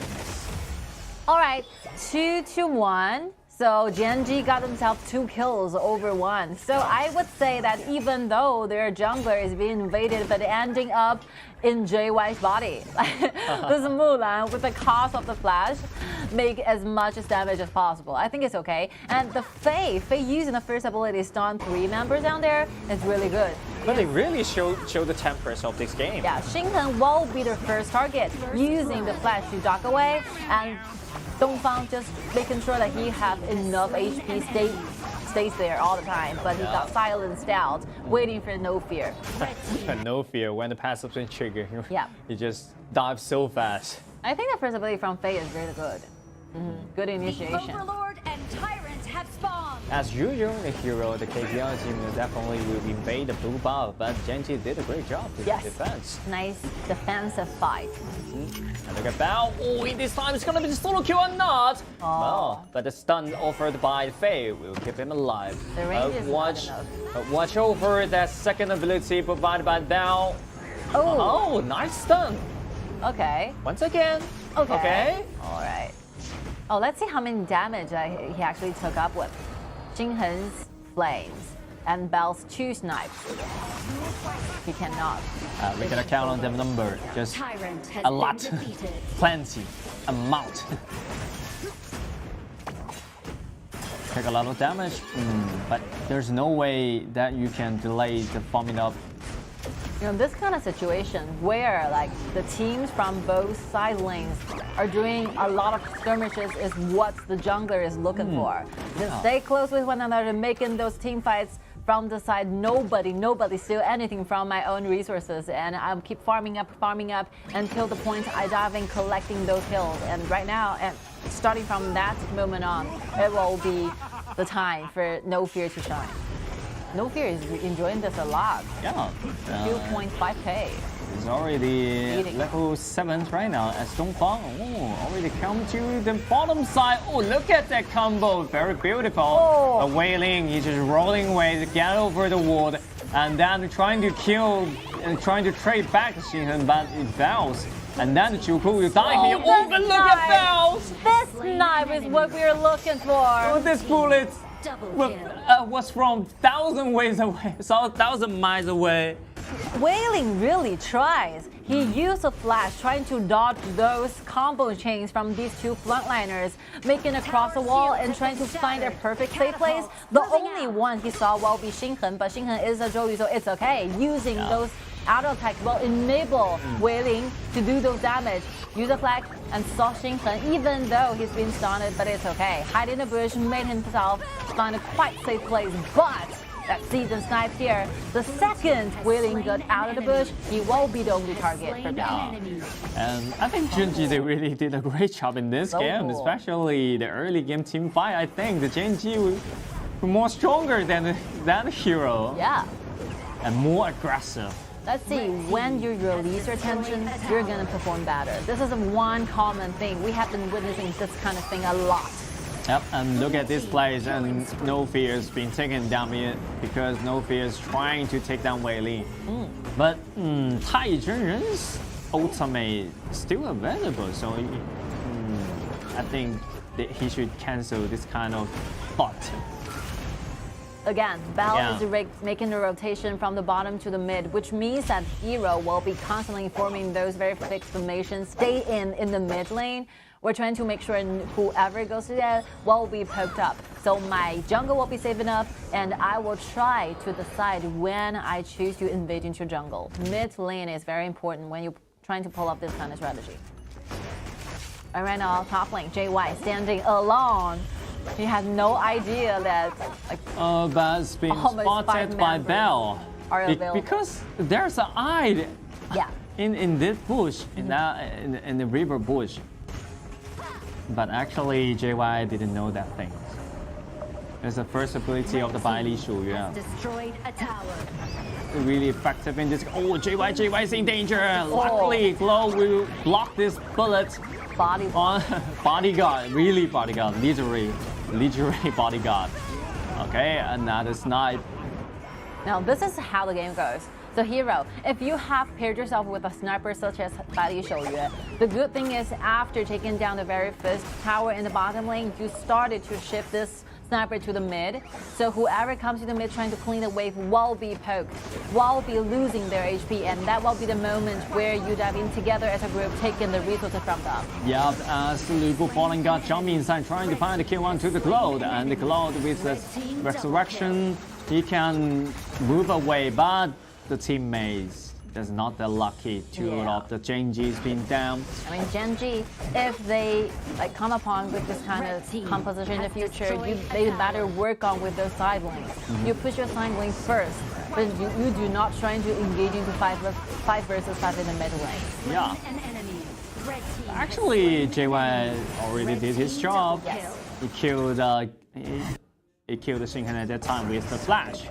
Alright, 2-1. So Gen.G got themselves 2 kills over 1. So I would say that even though their jungler is being invaded, but ending up in JY's body. This Mulan, with the cost of the flash, make as much damage as possible. I think it's okay. And the Faye using the first ability stun 3 members down there is really good. But they really show the tempers of this game. Yeah, Heng will be their first target, using the flash to duck away, and Dongfang just making sure that he has enough HP stays there all the time, but he got silenced out, waiting for No Fear. No Fear, when the passive been triggered, Yeah. he just dives so fast. I think the first ability from Faye is really good. Good initiation. Overlord and Tyrant have spawned. As usual, the Hero, the KPI team definitely will invade the blue buff, but Gen.G did a great job with the defense. Nice defensive fight. And look at Bao. Oh, this time it's gonna be the solo kill or not? Well, but the stun offered by Faye will keep him alive. The range is not enough. Watch over that second ability provided by Dao. Oh, nice stun. Okay. Once again. Okay. All right. Oh, let's see how many damage he actually took up with. Heng's flames and Bell's 2 snipes. He cannot. We're gonna count on the number. Just a lot. Plenty. Amount. Take a lot of damage, but there's no way that you can delay the farming up. This kind of situation where the teams from both side lanes are doing a lot of skirmishes is what the jungler is looking for. Just stay close with one another, making those team fights from the side. Nobody steal anything from my own resources, and I'll keep farming up until the point I dive in collecting those kills. And right now, and starting from that moment on, it will be the time for No Fear to shine. No Fear is enjoying this a lot. Yeah. 2.5k. It's already Leading. level 7 right now as Dongfang. Oh, already come to the bottom side. Oh, look at that combo. Very beautiful. Oh. Wei Ling, he's just rolling away to get over the wall and then trying to kill and trying to trade back Xinhen, but it fails. And then Jacko will die here. Oh, but look at Bells! This knife is what we're looking for. Oh, this bullet was from 1,000 ways away, so 1,000 miles away. Wei Ling really tries. He used a flash trying to dodge those combo chains from these two frontliners, making across the wall and trying to find a perfect safe place. The only one he saw will be Xinhen, but Xinhen is a Zhou, so it's okay. Using those auto attacks will enable Wei Ling to do those damage. Use a flag and saw Xinhen, even though he's been stunned, but it's okay. Hide in the bush, made himself find a quite safe place, but that season snipe here. The second Wei Ling got out of the bush, he will be the only target for Dao. And I think Gen.G, they really did a great job in this game, cool. especially the early game team fight. I think the Gen.G were more stronger than the hero. Yeah. And more aggressive. Let's see, when you release your tension, you're gonna perform better. This is one common thing. We have been witnessing this kind of thing a lot. Yep, and look at this place, and No Fear is being taken down here because No Fear is trying to take down Wei Ling. But Tai Zhenren's ultimate is still available, so I think that he should cancel this kind of thought. Again, Bell is making the rotation from the bottom to the mid, which means that hero will be constantly forming those very fixed formations, stay in the mid lane. We're trying to make sure whoever goes to that will be poked up. So my jungle will be safe enough, and I will try to decide when I choose to invade into jungle. Mid lane is very important when you're trying to pull off this kind of strategy. And right now, top lane, JY standing alone. He has no idea that but it's been spotted by Bell. Because there's an eye in this bush, in the river bush. But actually, JY didn't know that thing. It's the first ability of the Bai Li Shuyuan. Destroyed a tower. Really effective in this. Oh, JY is in danger. Luckily, Glow will block this bullet. Bodyguard, really bodyguard, literally bodyguard. Okay, another snipe. Now this is how the game goes. So hero, if you have paired yourself with a sniper such as Bai Li Shouyue, the good thing is after taking down the very first tower in the bottom lane, you started to shift this sniper to the mid. So whoever comes to the mid trying to clean the wave will be poked, will be losing their HP, and that will be the moment where you dive in together as a group, taking the resources from them. Yep, as Lu Bu falling guard jumping inside, trying to find the kill one to the Cloud, and the Cloud with the resurrection, he can move away, but the teammates is not that lucky. Two of the Gen.G's been down. I mean, Gen.G, if they come upon with this kind of composition in the future, they better work on with those side lanes. You push your side lane first, but you do not try to engage into 5 versus 5 in the mid lane. Yeah. Actually, JY already did his job. Yes. He killed he killed the Xinhen at that time with the flash.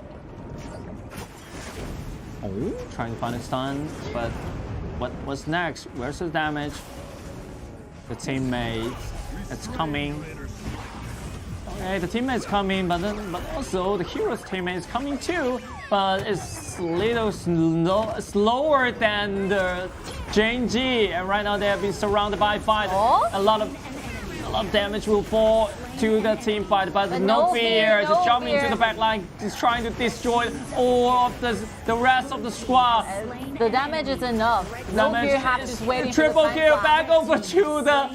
Oh, trying to find a stun, but what's next? Where's the damage? The teammate, it's coming. Okay, the teammate's coming, but also the hero's teammate is coming too. But it's a little slower than the Gen.G, and right now they have been surrounded by 5. A lot of damage will fall to the team fight, but no fear, just jumping into the back line, just trying to destroy all of the rest of the squad. The damage is enough. No fear has to wait. Triple kill back over to the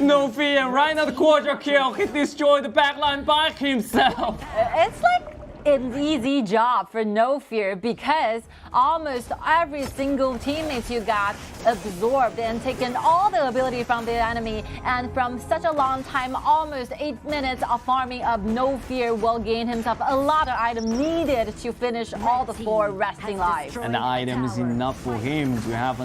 No Fear. Right now the quadra kill, he destroyed the back line by himself. It's like an easy job for No Fear because almost every single teammate you got absorbed and taken all the ability from the enemy, and from such a long time, almost 8 minutes of farming of No Fear will gain himself a lot of items needed to finish all the 4 resting lives. And the item is enough for him to have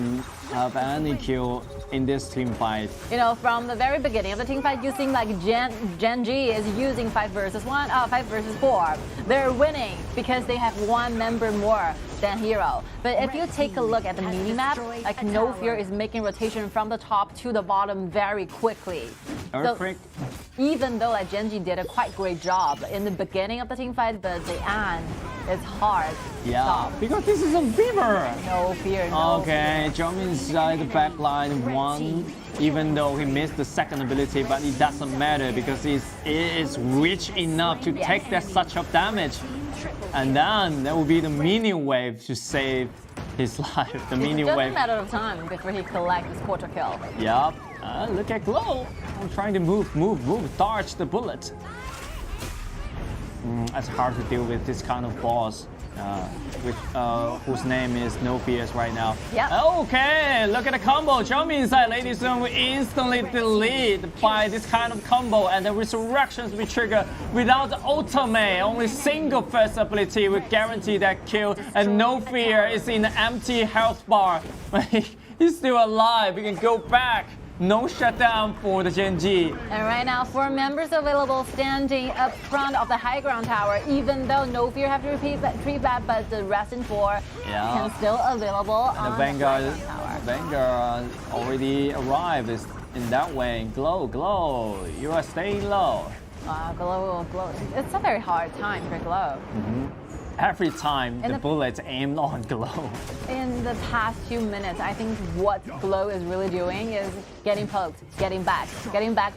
have any kill in this team fight. You know, from the very beginning of the team fight, you think like Gen.G is using 5 versus 4. They're winning because they have one member more than Hero. But if you take a look at the mini-map, like No Fear is making rotation from the top to the bottom very quickly. Earthquake. So, even though like Gen.G did a quite great job in the beginning of the team fight, but the end is hard. Yeah, because this is a Fever. No Fear. No okay, jump inside the back line Wang, even though he missed the second ability, but it doesn't matter because it is rich enough to take that such of damage. And then there will be the minion wave to save his life. The minion wave. It's just a matter of time before he collects his quarter kill. Yep. Look at Glow. I'm trying to move, dodge the bullet. It's hard to deal with this kind of boss, whose name is No Fears right now. Yep. Okay, look at the combo. Jump inside, ladies and gentlemen, instantly delete by this kind of combo, and the resurrections we trigger without the ultimate. Only single first ability will guarantee that kill, and No Fear is in the empty health bar. He's still alive. He can go back. No shutdown for the Gen.G. And right now, 4 members available standing up front of the high ground tower. Even though No Fear have to repeat that, but the rest in 4 can still available on the Vanguard already arrived in that way. Glow, you are staying low. Glow. It's a very hard time for Glow. Every time the bullets aimed on Glow. In the past few minutes, I think what Glow is really doing is getting poked, getting back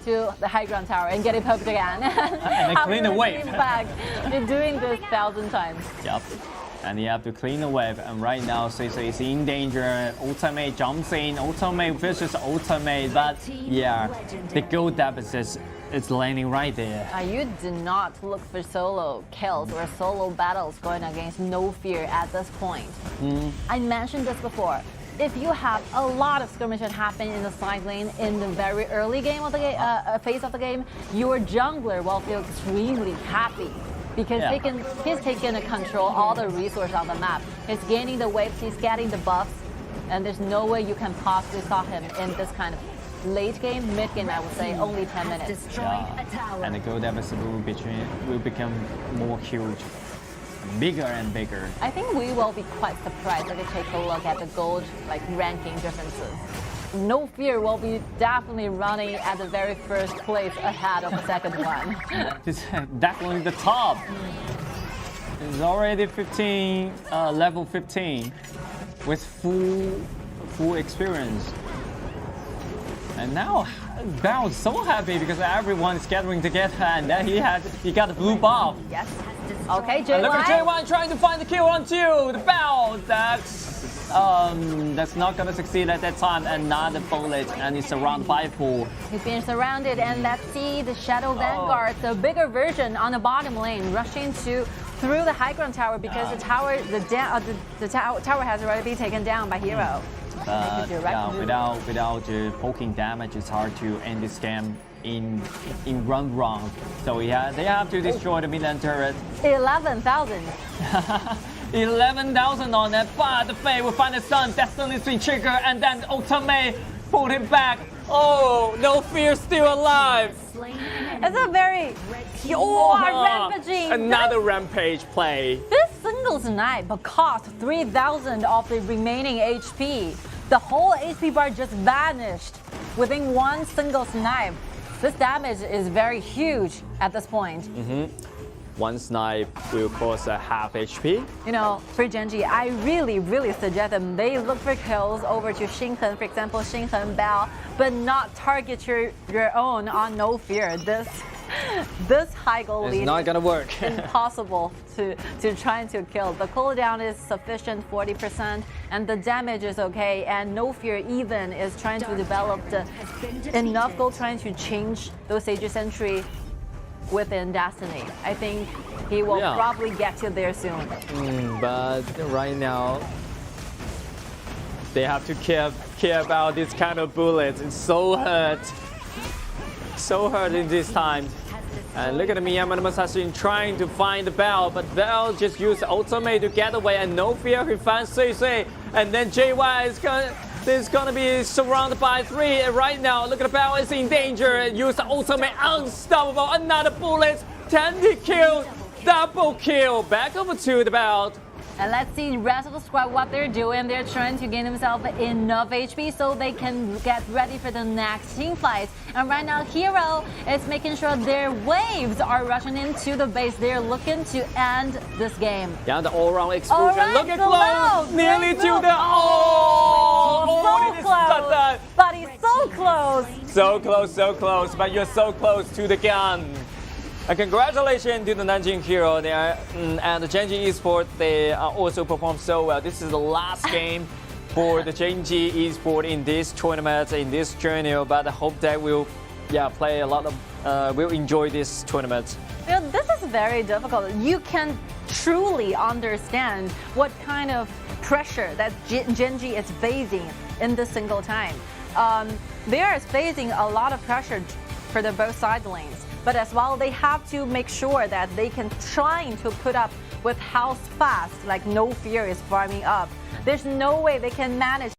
to the high ground tower, and getting poked again. And then clean the wave. You're doing this 1,000 times. Yep. And you have to clean the wave. And right now, Sui is in danger. Ultimate jumps in. Ultimate versus ultimate. But yeah, the gold deficit is landing right there. You do not look for solo kills or solo battles going against No Fear at this point. I mentioned this before. If you have a lot of skirmishes happening in the side lane in the very early game of the phase of the game, your jungler will feel extremely happy because he's taken control all the resources on the map. He's gaining the waves, he's getting the buffs, and there's no way you can possibly stop him in this kind of late game, mid game, I would say, only 10 minutes. And the gold deficit will become more huge, bigger and bigger. I think we will be quite surprised if we take a look at the gold ranking differences. No Fear will be definitely running at the very first place ahead of the second one. It's definitely the top. It's already 15, level 15, with full experience. And now Bao's so happy because everyone is gathering together, and then he got the blue buff. Yes. Okay, JY. Look at JY trying to find the kill on 2. The Bao, that's not gonna succeed at that time. Another bullet, and it's around 5 pool. He's being surrounded, and let's see the Shadow Vanguard, the bigger version on the bottom lane, rushing through the high ground tower because the tower has already been taken down by Hero. But without poking damage, it's hard to end this game in one round. So they have to destroy the mid-lane turret. 11,000. 11,000 on that, but the Faye will find the stun, Destiny Swing trigger, and then ultimate pulled him back. Oh, No Fear still alive. It's a very rampaging. Another rampage play. This single snipe cost 3,000 of the remaining HP. The whole HP bar just vanished within one single snipe. This damage is very huge at this point. One snipe will cost a half HP. You know, for Gen.G, I really suggest them they look for kills over to Heng, for example, Heng, Bao, but not target your own on No Fear. This high goal lead is not gonna work. Impossible to try to kill. The cooldown is sufficient, 40%, and the damage is okay. And No Fear even is trying to develop enough gold, trying to change those Sage Sentry within Destiny. I think he will probably get to there soon. But right now, they have to care about this kind of bullets. It's so hurt in this time. And look at the Nian and Assassin trying to find the Bell, but Bell just used the ultimate to get away, and No Fear he finds Sui. And then JY is gonna There's gonna be surrounded by 3 right now. Look at the Bao is in danger. Use the ultimate, unstoppable. Another bullet, 10 kills, double kill. Back over to the Bao. And let's see the rest of the squad what they're doing. They're trying to gain themselves enough HP so they can get ready for the next team fight. And right now, Hero is making sure their waves are rushing into the base. They're looking to end this game. Yeah, the all-round explosion. Right, Look at close, nearly to the so close, but he's so close. So close, but you're so close to the gun. And congratulations to the Nanjing hero there, and the Gen.G Esports. They also performed so well. This is the last game for the Gen.G Esports in this tournament, in this journey. But I hope that we'll, play a lot of, we'll enjoy this tournament. You know, this is very difficult. You can truly understand what kind of pressure that Gen.G is facing in this single time. They are facing a lot of pressure for the both side lanes. But as well, they have to make sure that they can try to put up with how fast, like No Fear is farming up. There's no way they can manage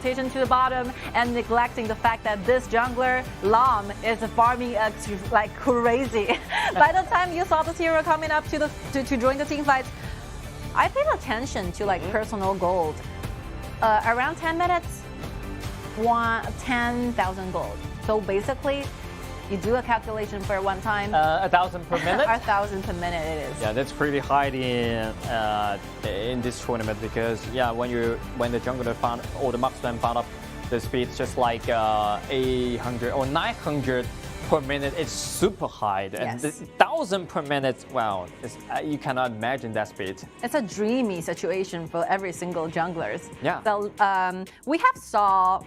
to the bottom and neglecting the fact that this jungler, Lam, is farming like crazy. By the time you saw this hero coming up to join the team fight, I paid attention to like personal gold. Around 10 minutes, 10,000 gold. So basically, you do a calculation for one time. 1,000 per minute? 1,000 per minute it is. Yeah, that's pretty high in this tournament because when the jungler found or the marksman found up the speed just like 800 or 900 per minute, it's super high. And 1,000 per minute, wow, you cannot imagine that speed. It's a dreamy situation for every single junglers. Yeah. So we have saw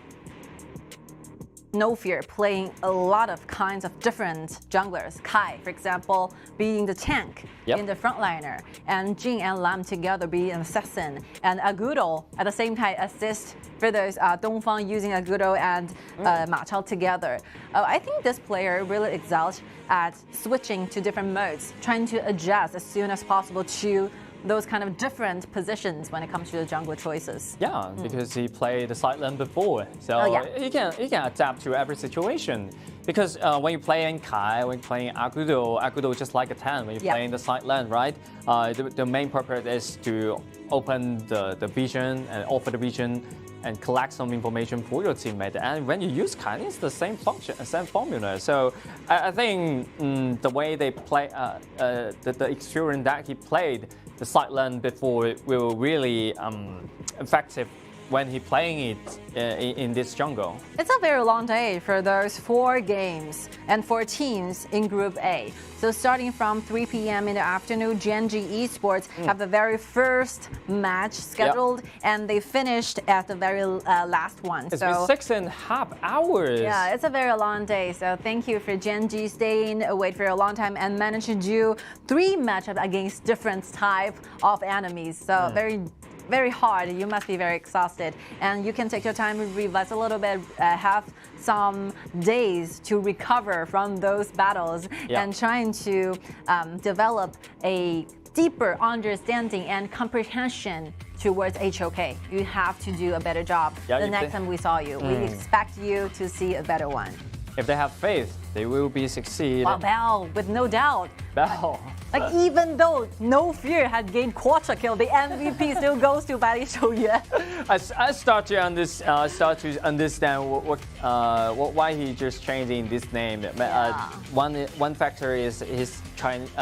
No Fear playing a lot of kinds of different junglers. Kai, for example, being the tank in the frontliner, and Jing and Lam together being an assassin, and Agudo at the same time assist for those Dongfang using Agudo and Ma Chao together. I think this player really excels at switching to different modes, trying to adjust as soon as possible to those kind of different positions when it comes to the jungler choices. Yeah, because he played the side lane before, so he can adapt to every situation. Because when you play in Kai, when you're playing Agudo is just like a tank when you play in the side lane, right? The main purpose is to open the vision and offer the vision and collect some information for your teammate. And when you use Kai, it's the same function, same formula. So I think the way they play, the experience that he played the side lane before will really effective when he playing it in this jungle. It's a very long day for those 4 games and 4 teams in Group A. So starting from 3 p.m. in the afternoon, Gen.G Esports have the very first match scheduled, and they finished at the very last one. It's been 6.5 hours. Yeah, it's a very long day. So thank you for Gen.G staying awake for a long time and managed to do 3 matchups against different type of enemies. So very hard. You must be very exhausted, and you can take your time to revise a little bit, have some days to recover from those battles, and trying to develop a deeper understanding and comprehension towards HOK. You have to do a better job the next time we saw you. We expect you to see a better one. If they have faith, they will be succeed. Wow, Bao, with no doubt. Bao. Like even though No Fear had gained quarter kill, the MVP still goes to Bei Dao. I start to understand why he just changing this name. One factor is his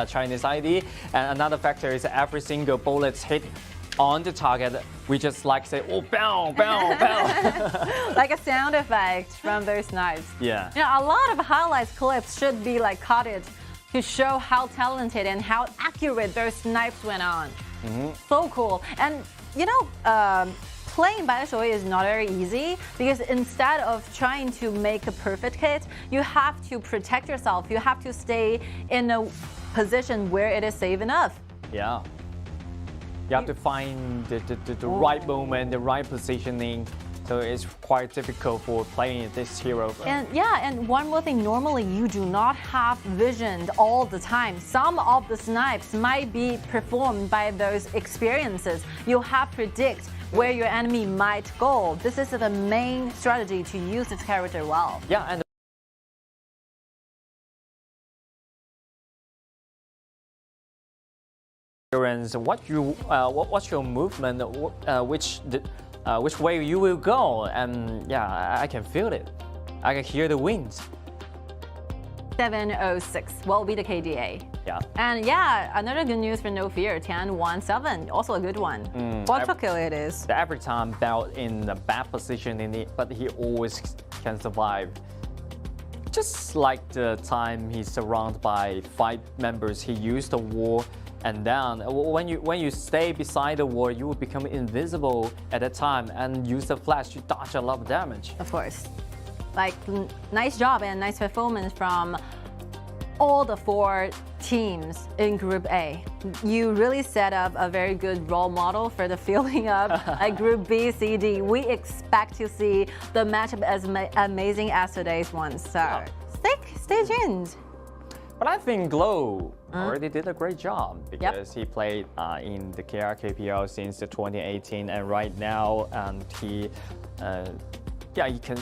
Chinese ID, and another factor is every single bullet hit on the target, we just like say, oh, bow, bow, bow. Like a sound effect from those snipes. Yeah. You know, a lot of highlights clips should be like cutted to show how talented and how accurate those snipes went on. So cool. And you know, playing Bei Dao is not very easy because instead of trying to make a perfect hit, you have to protect yourself. You have to stay in a position where it is safe enough. Yeah. You have to find the right moment, the right positioning So it's quite difficult for playing this hero. And yeah, and one more thing, normally you do not have vision all the time. Some of the snipes might be performed by those experiences. You have to predict where your enemy might go. This is the main strategy to use this character well. Yeah, and what's your movement, which way you will go, and yeah, I can feel it. I can hear the winds. 706 will be the KDA. Yeah. And yeah, another good news for No Fear, TianYun, also a good one. What kill it is. Every time Bao in a bad position, but he always can survive. Just like the time he's surrounded by 5 members, he used the wall. And then when you stay beside the wall, you will become invisible at that time and use the flash to dodge a lot of damage. Of course. Like, nice job and nice performance from all the 4 teams in Group A. You really set up a very good role model for the filling up at Group B, C, D. We expect to see the matchup as amazing as today's one. So stay tuned. But I think Glow already did a great job because he played in the KRKPL since 2018, and right now he can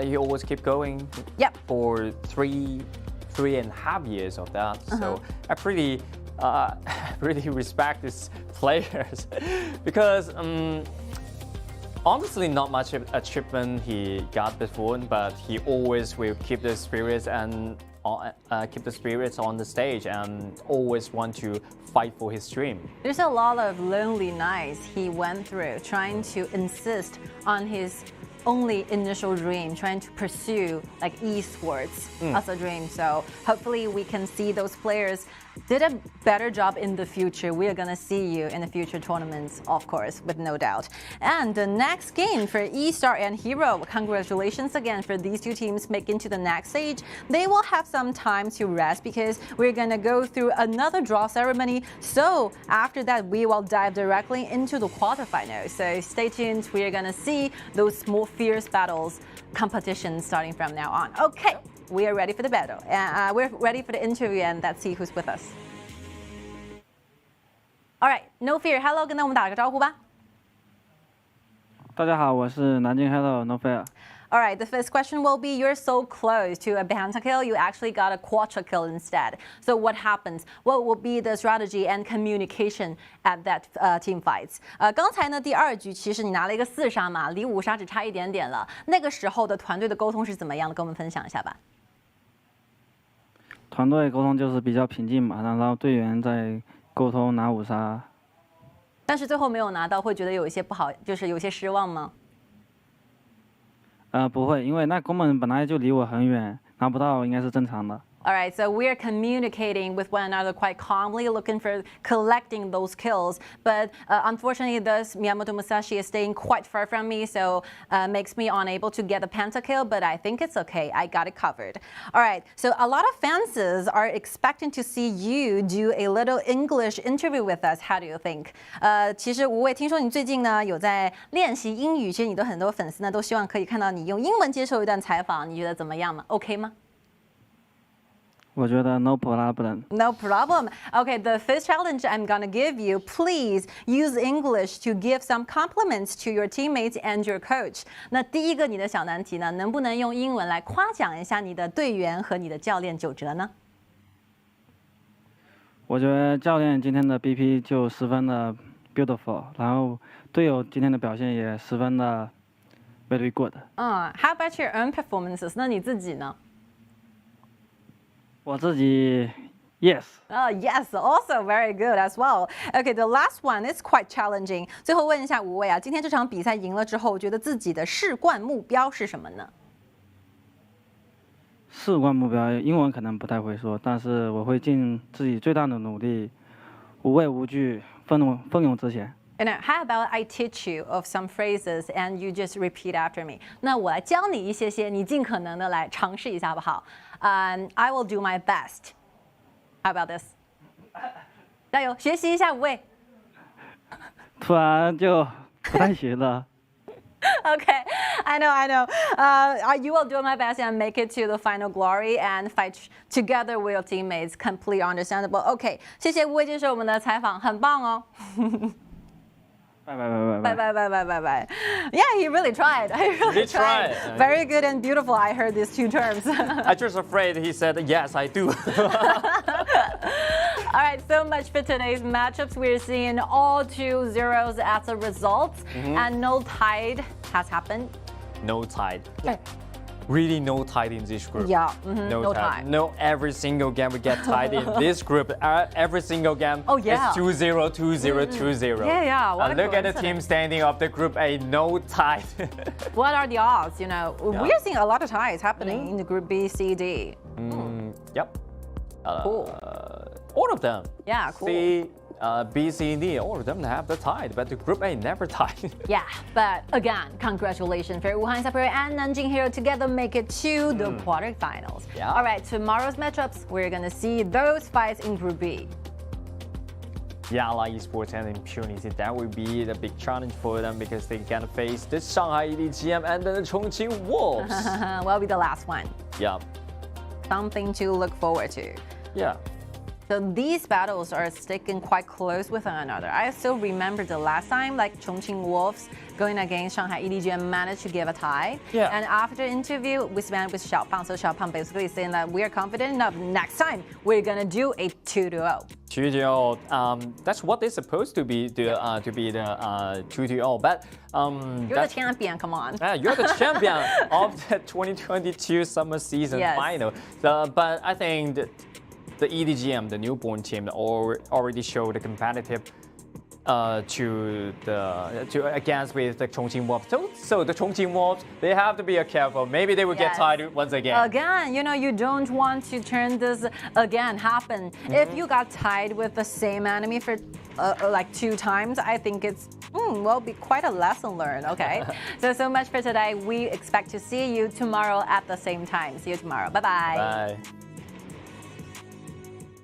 he always keep going for three and a half years of that. So I pretty respect these players because honestly, not much achievement he got before, but he always will keep the spirits and on the stage and always want to fight for his dream. There's a lot of lonely nights he went through trying to insist on his only initial dream, trying to pursue like esports as a dream. So hopefully we can see those players did a better job in the future. We are gonna see you in the future tournaments, of course, with no doubt. And the next game for eStar and Hero, congratulations again for these 2 teams making to the next stage. They will have some time to rest because we're gonna go through another draw ceremony. So after that, we will dive directly into the quarterfinals. So stay tuned. We are gonna see those more fierce battles competitions starting from now on. Okay. We are ready for the battle. We're ready for the interview, and let's see who's with us. All right, No Fear, hello， 跟我们打个招呼吧。大家好，我是南京 Hello No Fear。 All right, the first question will be, you're so close to a pentakill, you actually got a quadra-kill instead. So what happens? What will be the strategy and communication at that team fights? 刚才呢，第2局其实你拿了一个4杀嘛，离5杀只差一点点了。那个时候的团队的沟通是怎么样的？跟我们分享一下吧。团队沟通就是比较平静嘛，然后队员在沟通拿5杀。但是最后没有拿到，会觉得有一些不好，就是有些失望吗？不会，因为那宫本本来就离我很远，拿不到应该是正常的。 All right, so we're communicating with one another quite calmly, looking for collecting those kills. But unfortunately, this Miyamoto Musashi is staying quite far from me, so makes me unable to get a pentakill. But I think it's okay. I got it covered. All right, so a lot of fans are expecting to see you do a little English interview with us. How do you think? 其实吴伟，听说你最近呢有在练习英语，其实你的很多粉丝呢都希望可以看到你用英文接受一段采访，你觉得怎么样吗 ？OK 吗？ 我觉得 no problem. No problem. Okay, the first challenge I'm gonna give you, please use English to give some compliments to your teammates and your coach. 那第一个你的小难题呢，能不能用英文来夸奖一下你的队员和你的教练九哲呢？我觉得教练今天的 BP 就十分的 beautiful， 然后队友今天的表现也十分的 very good。How about your own performances？ 那你自己呢？ 我自己 yes. Yes, also very good as well. Okay, the last one is quite challenging. 最后问一下吴伟啊，今天这场比赛赢了之后，觉得自己的世冠目标是什么呢？世冠目标英文可能不太会说，但是我会尽自己最大的努力，无畏无惧，奋勇直前。 And how about I teach you of some phrases and you just repeat after me? 那我来教你一些些，你尽可能的来尝试一下好不好？I will do my best. How about this? 加油，学习一下吴伟。突然就不太行了。Okay, I know. You will do my best and make it to the final glory and fight together with your teammates. Completely understandable. Okay, 谢谢吴伟接受我们的采访，很棒哦。拜拜。 Yeah, he really tried. He really tried. Very good and beautiful. I heard these two terms. I just afraid he said yes, I do. All right, so much for today's matchups. We're seeing all 2-0s as a result, and no tide has happened. No tide. Really no tide in this group. Yeah, no tide. No, every single game we get tied in this group. Every single game is 2-0, 2-0, 2-0. Yeah. Look at the team standing up the group A, no tide. What are the odds? You know, we're seeing a lot of ties happening in the group B, C, D. Yep. Cool. All of them. Yeah, cool. C, B, C, and D, all of them have the tide, but the group A never tied. Yeah, but again, congratulations for Wuhan eStarPro and Nanjing Hero together make it to the quarterfinals. Yeah. All right, tomorrow's matchups, we're gonna see those fights in Group B. Yeah, like Esports and Impunity, that will be the big challenge for them because they're gonna face the Shanghai EDG.m and the Chongqing Wolves. Will be the last one. Yeah. Something to look forward to. Yeah. So these battles are sticking quite close with one another. I still remember the last time, like Chongqing Wolves going against Shanghai EDG.m managed to give a tie. Yeah. And after the interview, we spent with Xiaopang. So Xiaopang basically saying that we are confident enough next time we're gonna do a 2-0. 2-0. That's what they're supposed to be the 2-0. But you're the champion. Come on. You're the champion of the 2022 summer season final. But I think that the EDG.m, the newborn team, already showed the competitive against with the Chongqing Wolves. So the Chongqing Wolves, they have to be careful. Maybe they will get tied once again. Again, you know, you don't want to turn this again happen. If you got tied with the same enemy for like 2 times, I think it's will be quite a lesson learned. Okay. so much for today. We expect to see you tomorrow at the same time. See you tomorrow. Bye-bye. Bye.